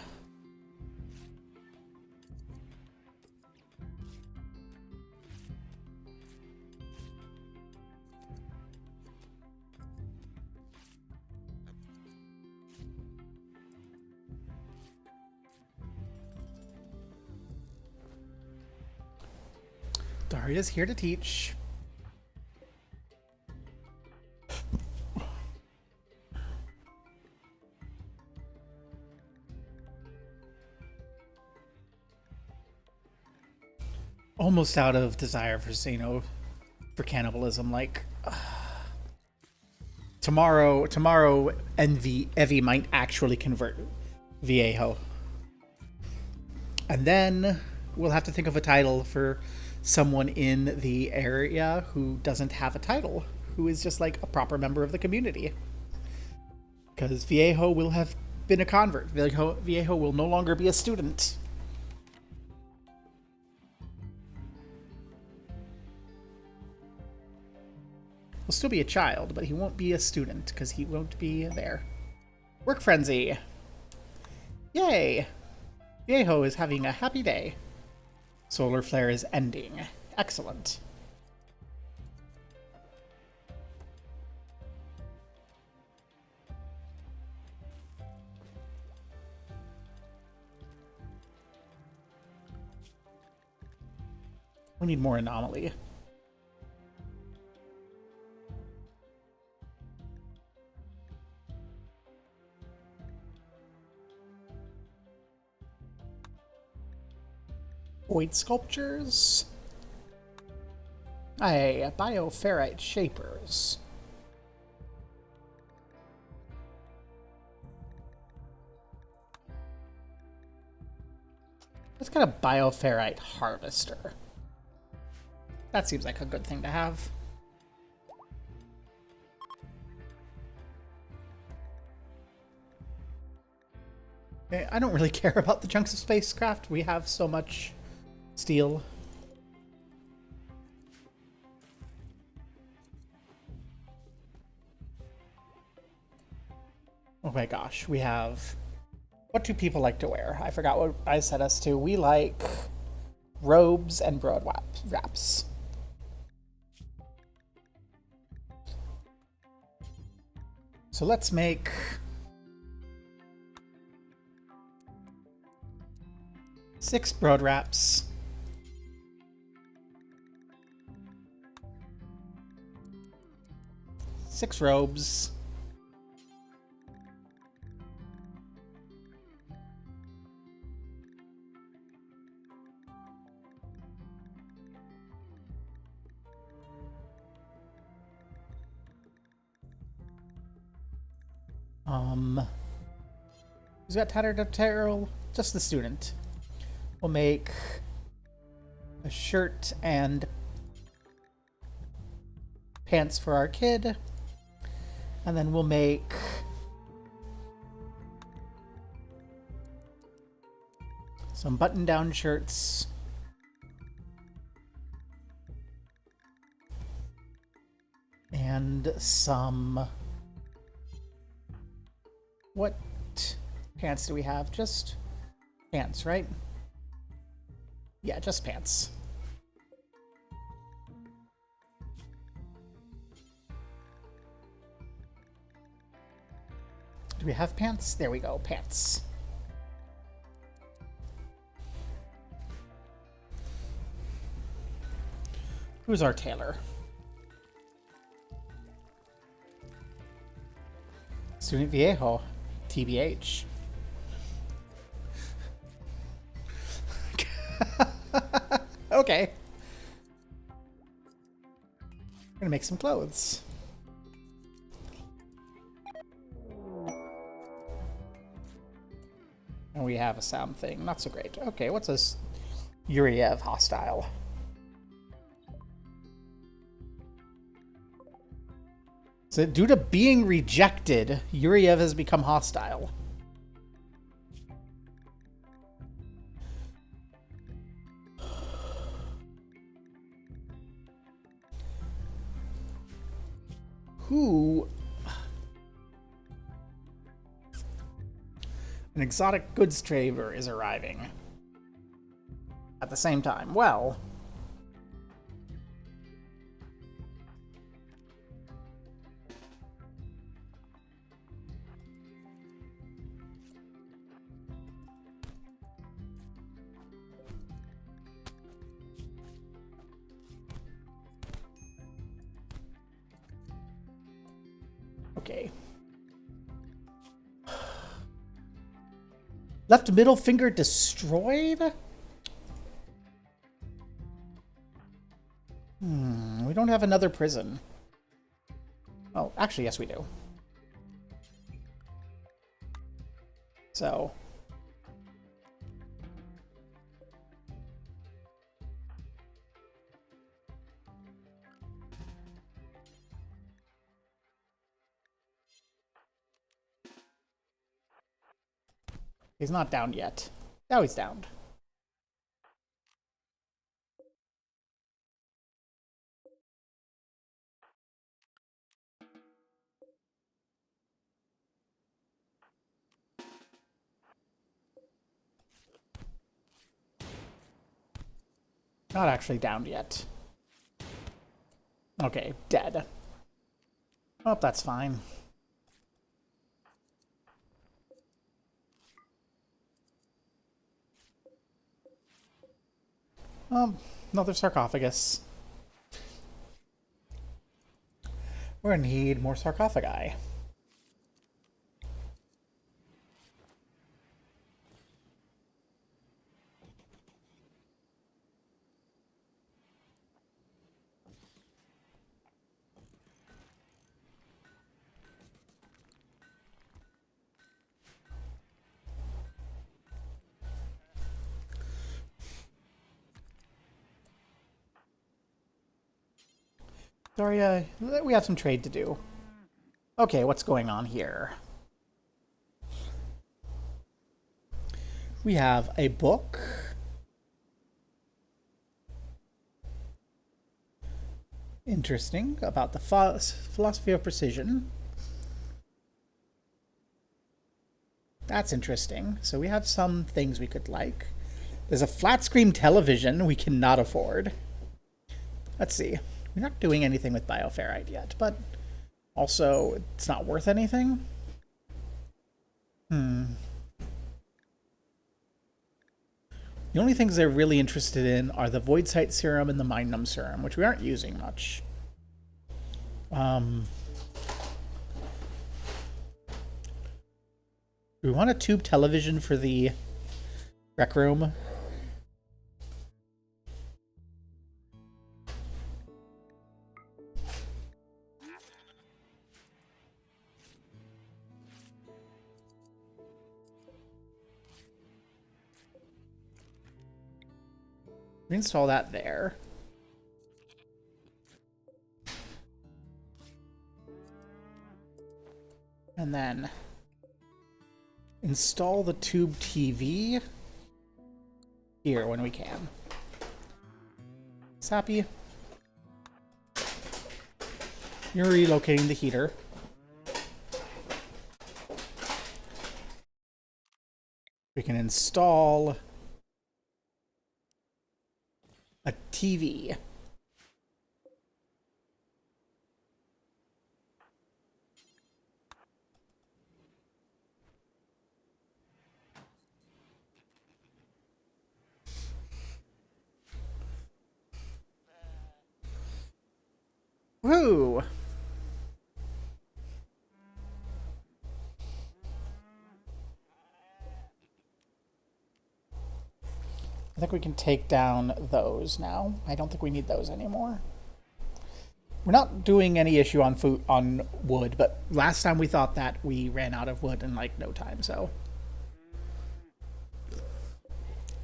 Daria's here to teach. Almost out of desire for, for cannibalism. Like, tomorrow, Evie might actually convert Viejo. And then we'll have to think of a title for someone in the area who doesn't have a title, who is just like a proper member of the community. Because Viejo will have been a convert. Viejo will no longer be a student. He'll still be a child, but he won't be a student because he won't be there. Work frenzy. Yay! Viejo is having a happy day. Solar flare is ending. Excellent. We need more anomaly. Void sculptures. Aye, bioferrite shapers. Let's get a bioferrite harvester. That seems like a good thing to have. I don't really care about the chunks of spacecraft. We have so much steel. Oh my gosh, we have... What do people like to wear? I forgot what I set us to. We like robes and broad wraps. So let's make... six broad wraps. Six robes. Who's got tattered apparel? Just the student. We'll make a shirt and pants for our kid. And then we'll make some button-down shirts. And some... What pants do we have? Just pants, right? Yeah, just pants. Do we have pants? There we go, pants. Who's our tailor? Student Viejo. TBH. Okay. We're gonna make some clothes. And we have a sound thing. Not so great. Okay, what's this? Yuriev hostile. So due to being rejected, Yuriev has become hostile. Who? An exotic goods trader is arriving. At the same time, well... Okay. Left middle finger destroyed? We don't have another prison. Oh, actually, yes, we do. So... he's not downed yet. Now he's downed. Not actually downed yet. Okay, dead. Oh, that's fine. Another sarcophagus. We're gonna need more sarcophagi. Daria, we have some trade to do. Okay, what's going on here? We have a book. Interesting, about the philosophy of precision. That's interesting. So we have some things we could like. There's a flat screen television we cannot afford. Let's see. We're not doing anything with bioferrite yet, but also it's not worth anything. The only things they're really interested in are the Void Sight Serum and the Mind Numb Serum, which we aren't using much. Do we want a tube television for the rec room? Reinstall that there. And then install the tube TV here when we can. Sappy. You're relocating the heater. We can install a TV. Woo! I think we can take down those now. I don't think we need those anymore. We're not doing any issue on food on wood, but last time we thought that we ran out of wood in like no time, so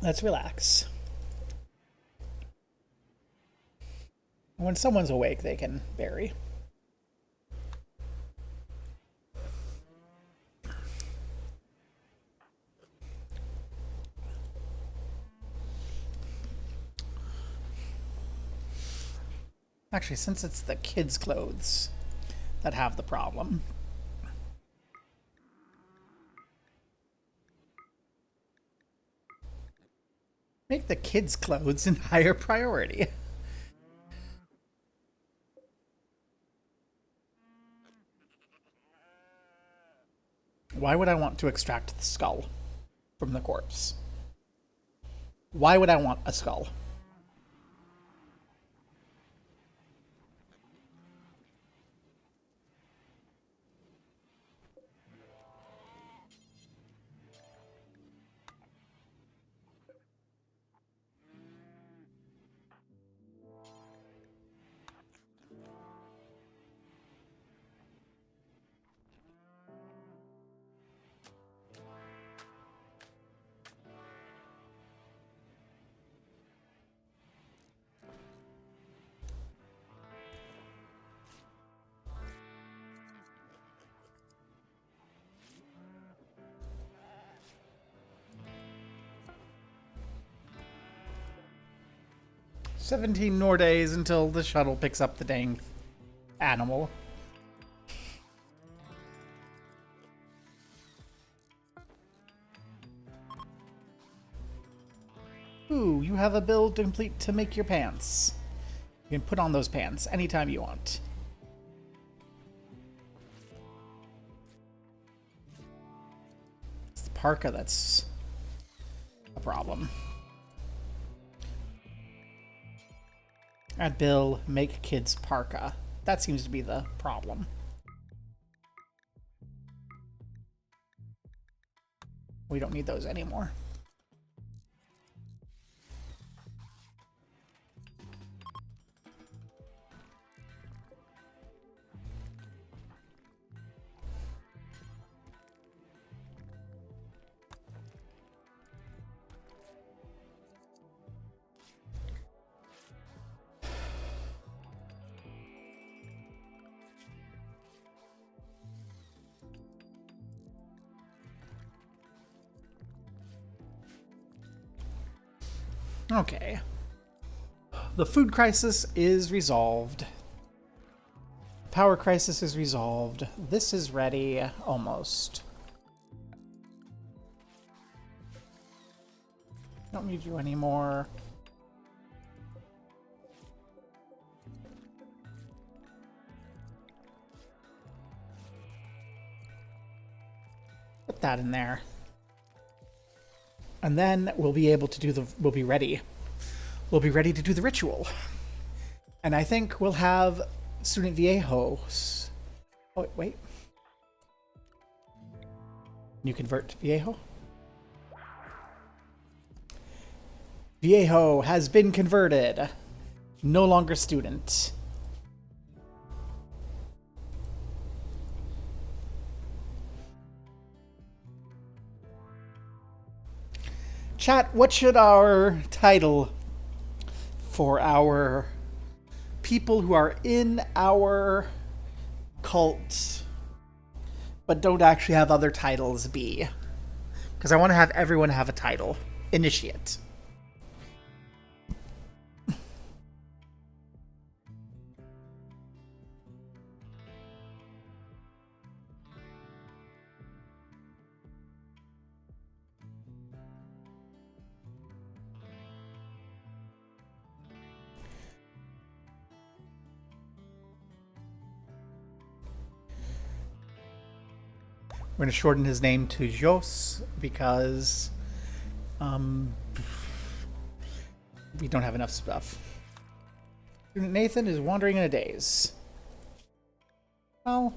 let's relax. When someone's awake, they can bury. Actually, since it's the kids' clothes that have the problem. Make the kids' clothes in higher priority. Why would I want to extract the skull from the corpse? Why would I want a skull? "17 more days until the shuttle picks up the dang animal." Ooh, you have a build complete to make your pants. You can put on those pants anytime you want. It's the parka that's a problem. Add Bill, make kids parka. That seems to be the problem. We don't need those anymore. Okay. The food crisis is resolved. Power crisis is resolved. This is ready, almost. Don't need you anymore. Put that in there. And then we'll be able to do the... We'll be ready. We'll be ready to do the ritual. And I think we'll have Student Viejos. Oh, wait. You convert to Viejo? Viejo has been converted. No longer student. Chat, what should our title for our people who are in our cult but don't actually have other titles be? Because I want to have everyone have a title. Initiate. We're going to shorten his name to Jos because we don't have enough stuff. Student Nathan is wandering in a daze. Well,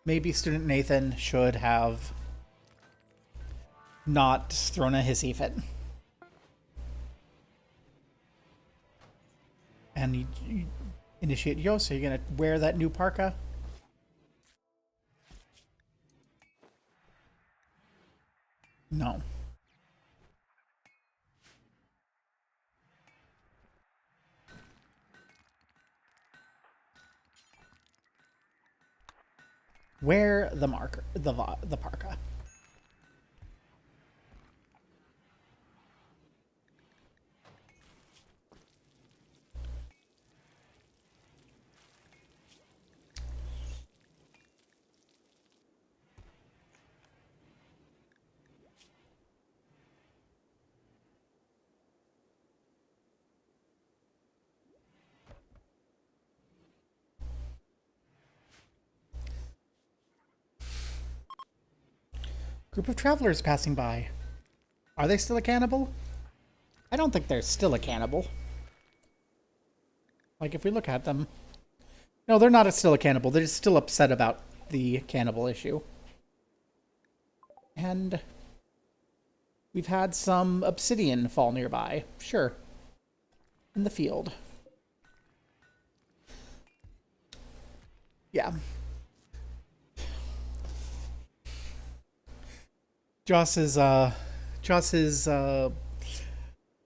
maybe Student Nathan should have not thrown a hissy fit. And you initiate Jos. Are you going to wear that new parka? No. Wear the marker, the parka. Group of travelers passing by. Are they still a cannibal? I don't think they're still a cannibal. Like, if we look at them... No, they're not still a cannibal. They're just still upset about the cannibal issue. And we've had some obsidian fall nearby. Sure. In the field. Yeah. Joss's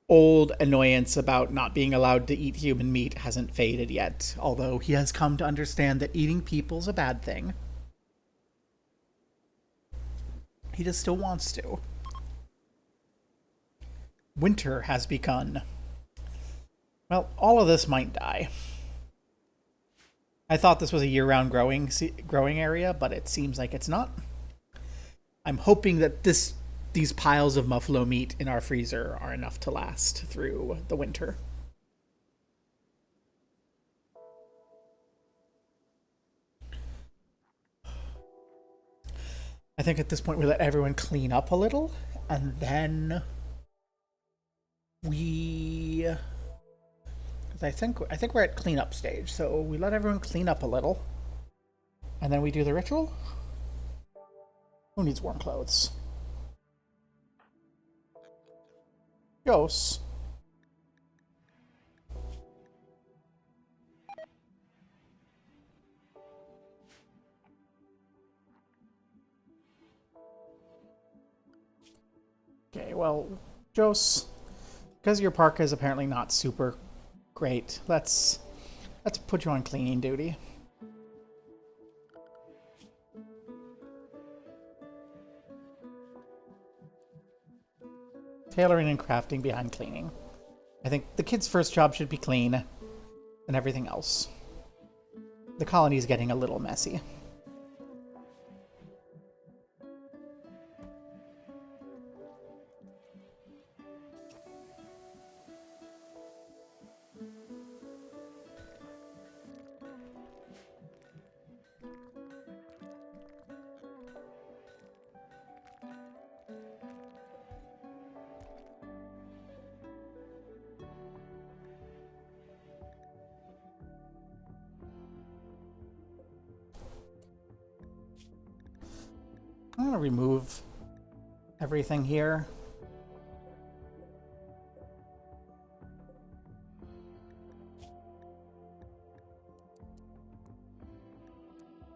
old annoyance about not being allowed to eat human meat hasn't faded yet, although he has come to understand that eating people's a bad thing. He just still wants to. Winter has begun. Well, all of this might die. I thought this was a year-round growing area, but it seems like it's not. I'm hoping that these piles of muffalo meat in our freezer are enough to last through the winter. I think at this point we let everyone clean up a little, and then we... I think we're at cleanup stage, so we let everyone clean up a little, and then we do the ritual. Who needs warm clothes? Yos. Okay, well, Jos, because your parka is apparently not super great, let's put you on cleaning duty. Tailoring and crafting behind cleaning. I think the kid's first job should be clean, and everything else. The colony is getting a little messy. I'm going to remove everything here.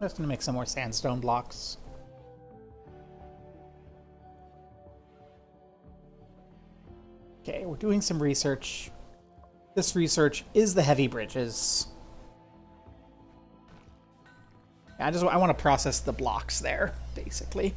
I'm just going to make some more sandstone blocks. Okay, we're doing some research. This research is the heavy bridges. I want to process the blocks there, basically.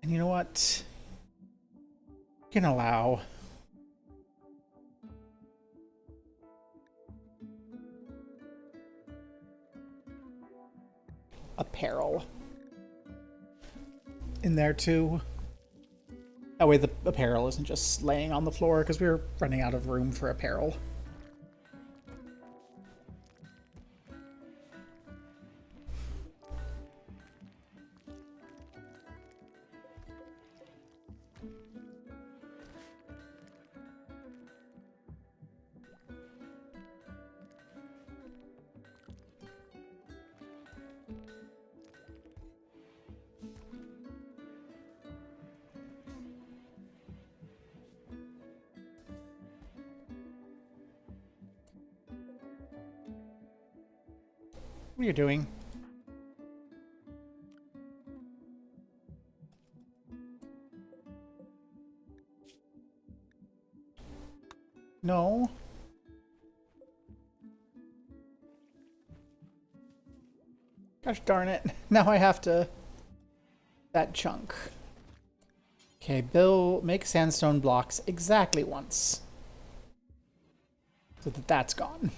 And you know what? We can allow apparel in there too. That way the apparel isn't just laying on the floor, because we're running out of room for apparel. What are you doing? No. Gosh darn it. Now I have to... that chunk. Okay, Bill, make sandstone blocks exactly once. So that that's gone.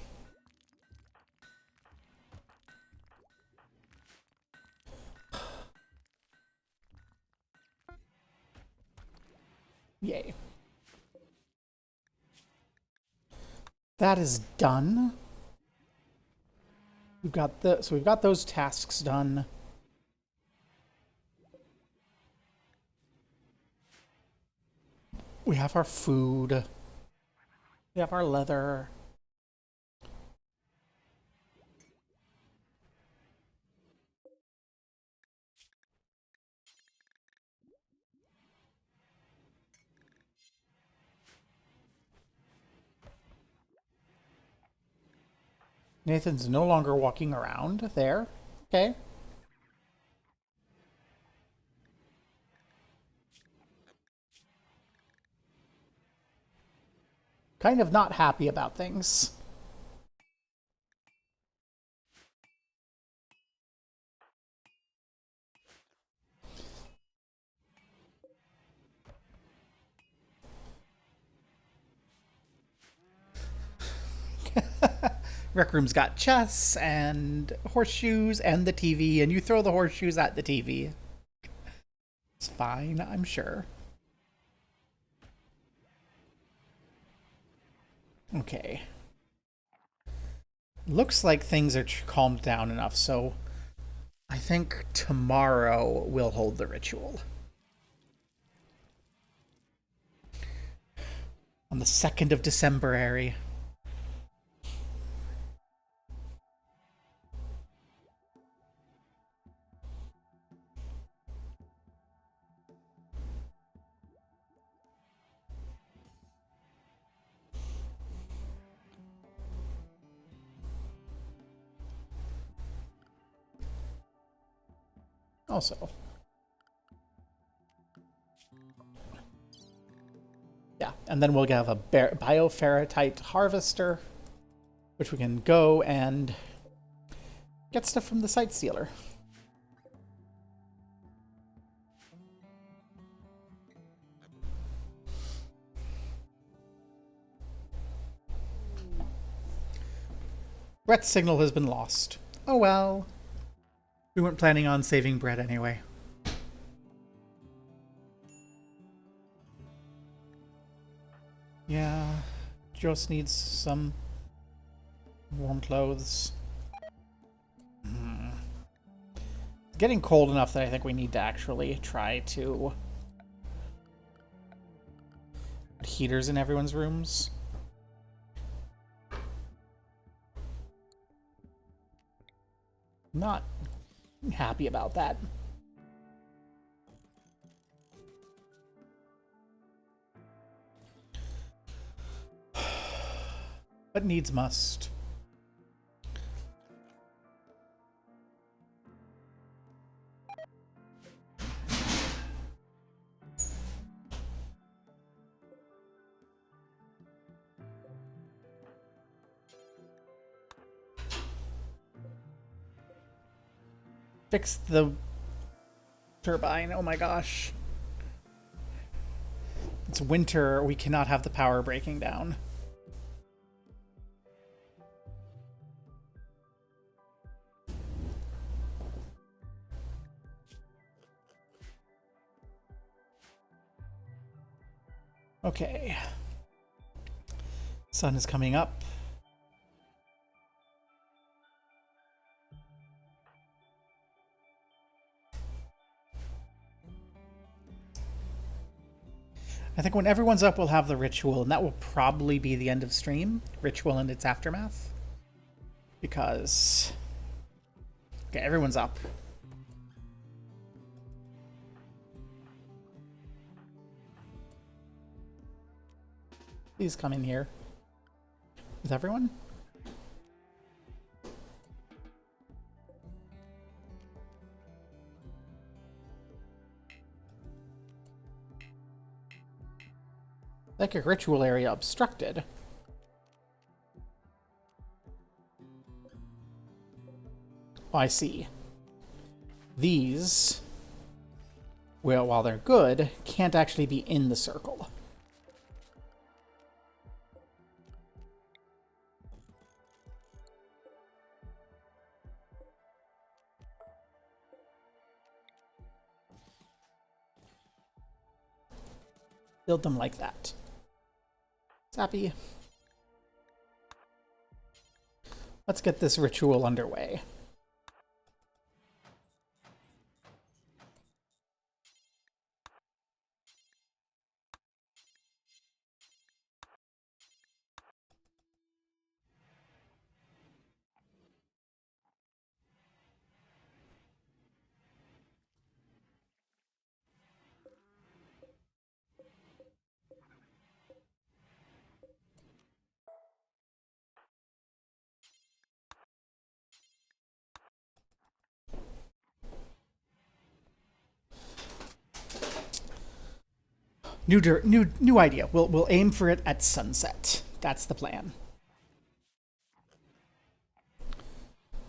Yay. That is done. We've got those tasks done. We have our food. We have our leather. Nathan's no longer walking around there. Okay. Kind of not happy about things. Rec Room's got chess and horseshoes and the TV, and you throw the horseshoes at the TV. It's fine, I'm sure. Okay. Looks like things are calmed down enough, so I think tomorrow we'll hold the ritual. On the 2nd of December, Ari. Also. Yeah, and then we'll have a bioferritite harvester, which we can go and get stuff from the site stealer. Brett's signal has been lost. Oh well. We weren't planning on saving Brett anyway. Yeah, just needs some warm clothes. It's getting cold enough that I think we need to actually try to put heaters in everyone's rooms. Not happy about that. But needs must. Fix the turbine. Oh my gosh. It's winter. We cannot have the power breaking down. Okay. Sun is coming up. I think when everyone's up, we'll have the ritual, and that will probably be the end of stream. Ritual and its aftermath. Because... okay, everyone's up. Please come in here. Is everyone? psychic ritual area obstructed. Oh, I see. These, well, while they're good, can't actually be in the circle. Build them like that. Sappy. Let's get this ritual underway. New idea. We'll aim for it at sunset. That's the plan.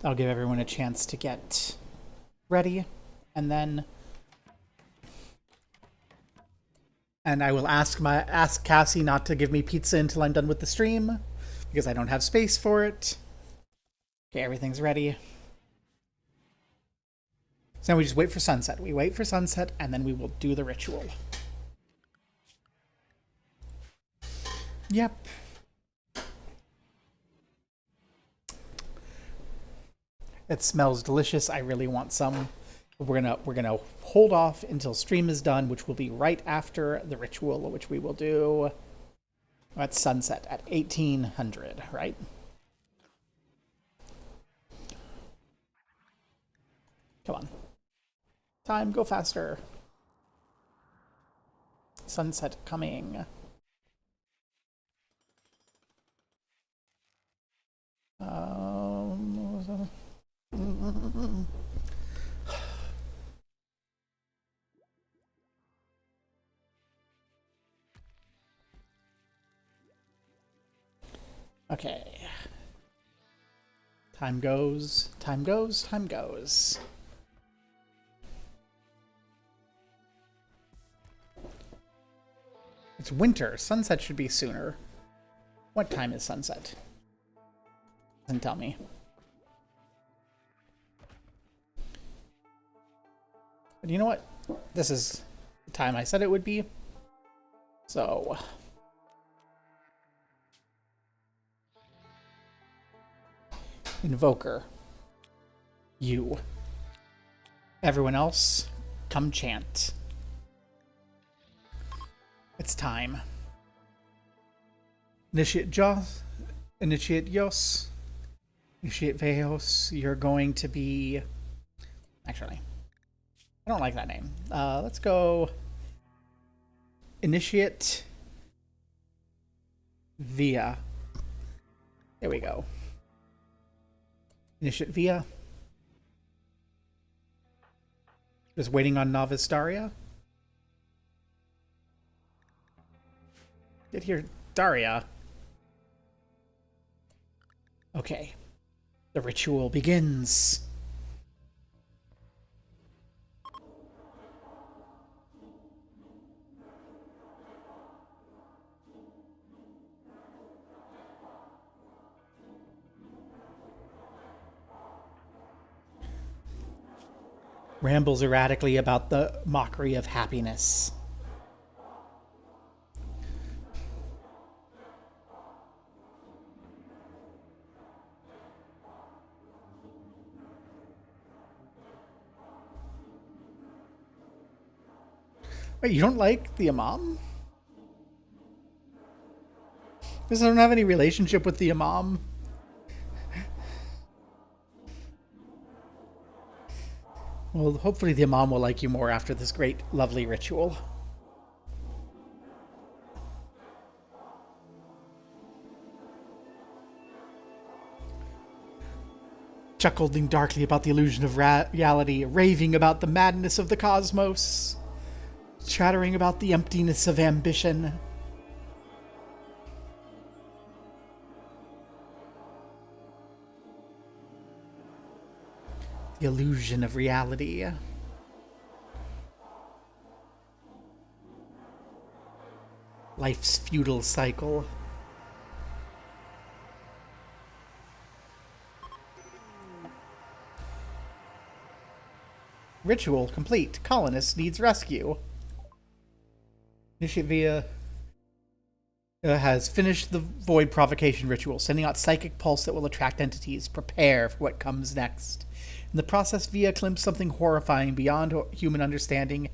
That'll give everyone a chance to get ready, and then I will ask Cassie not to give me pizza until I'm done with the stream because I don't have space for it. Okay, everything's ready. So now we just wait for sunset. We wait for sunset, and then we will do the ritual. Yep. It smells delicious. I really want some. We're gonna hold off until stream is done, which will be right after the ritual, which we will do at sunset at 1800, right? Come on. Time, go faster. Sunset coming. Okay. Time goes, time goes, time goes. It's winter. Sunset should be sooner. What time is sunset? Doesn't tell me. But you know what? This is the time I said it would be. So... Invoker. You. Everyone else, come chant. It's time. Initiate Jos. Initiate Yos. Initiate Vallajos. You're going to be... Actually, I don't like that name. Let's go... Initiate... Via. There we go. Initiate Via. Just waiting on Novice Daria. Get here, Daria. Okay. The ritual begins. Rambles erratically about the mockery of happiness. Wait, you don't like the Imam? Because I don't have any relationship with the Imam. Well, hopefully the Imam will like you more after this great, lovely ritual. Chuckling darkly about the illusion of reality, raving about the madness of the cosmos, chattering about the emptiness of ambition. The illusion of reality. Life's futile cycle. Ritual complete. Colonist needs rescue. Initiate via has finished the void provocation ritual, sending out psychic pulse that will attract entities. Prepare for what comes next. In the process, Via glimpsed something horrifying beyond human understanding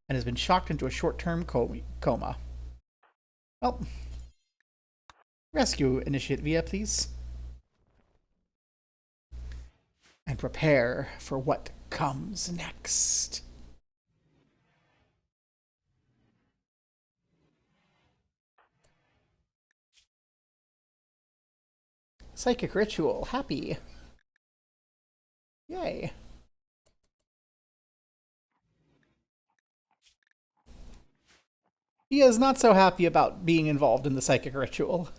and has been shocked into a short-term coma. Well, rescue Initiate Via, please. And prepare for what comes next. Psychic ritual. Happy. Yay. He is not so happy about being involved in the psychic ritual.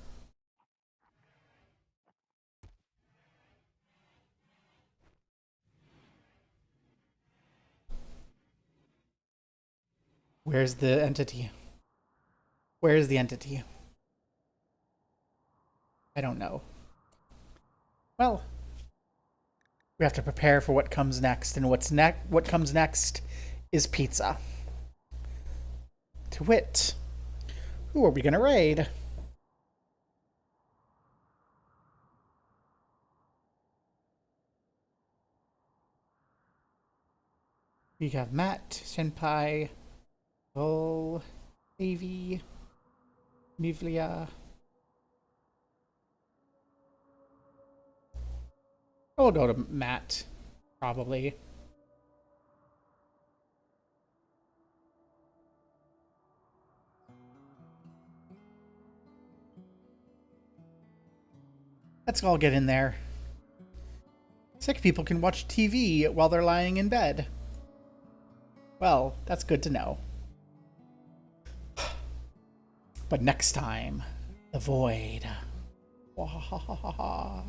Where's the entity? Where's the entity? I don't know. Well, we have to prepare for what comes next, and what comes next is pizza. To wit, who are we gonna raid? We have Matt, Senpai, Vol, Avi, Mivlia. We'll go to Matt, probably. Let's all get in there. Sick people can watch TV while they're lying in bed. Well, that's good to know. But next time, the void. Wahahaha.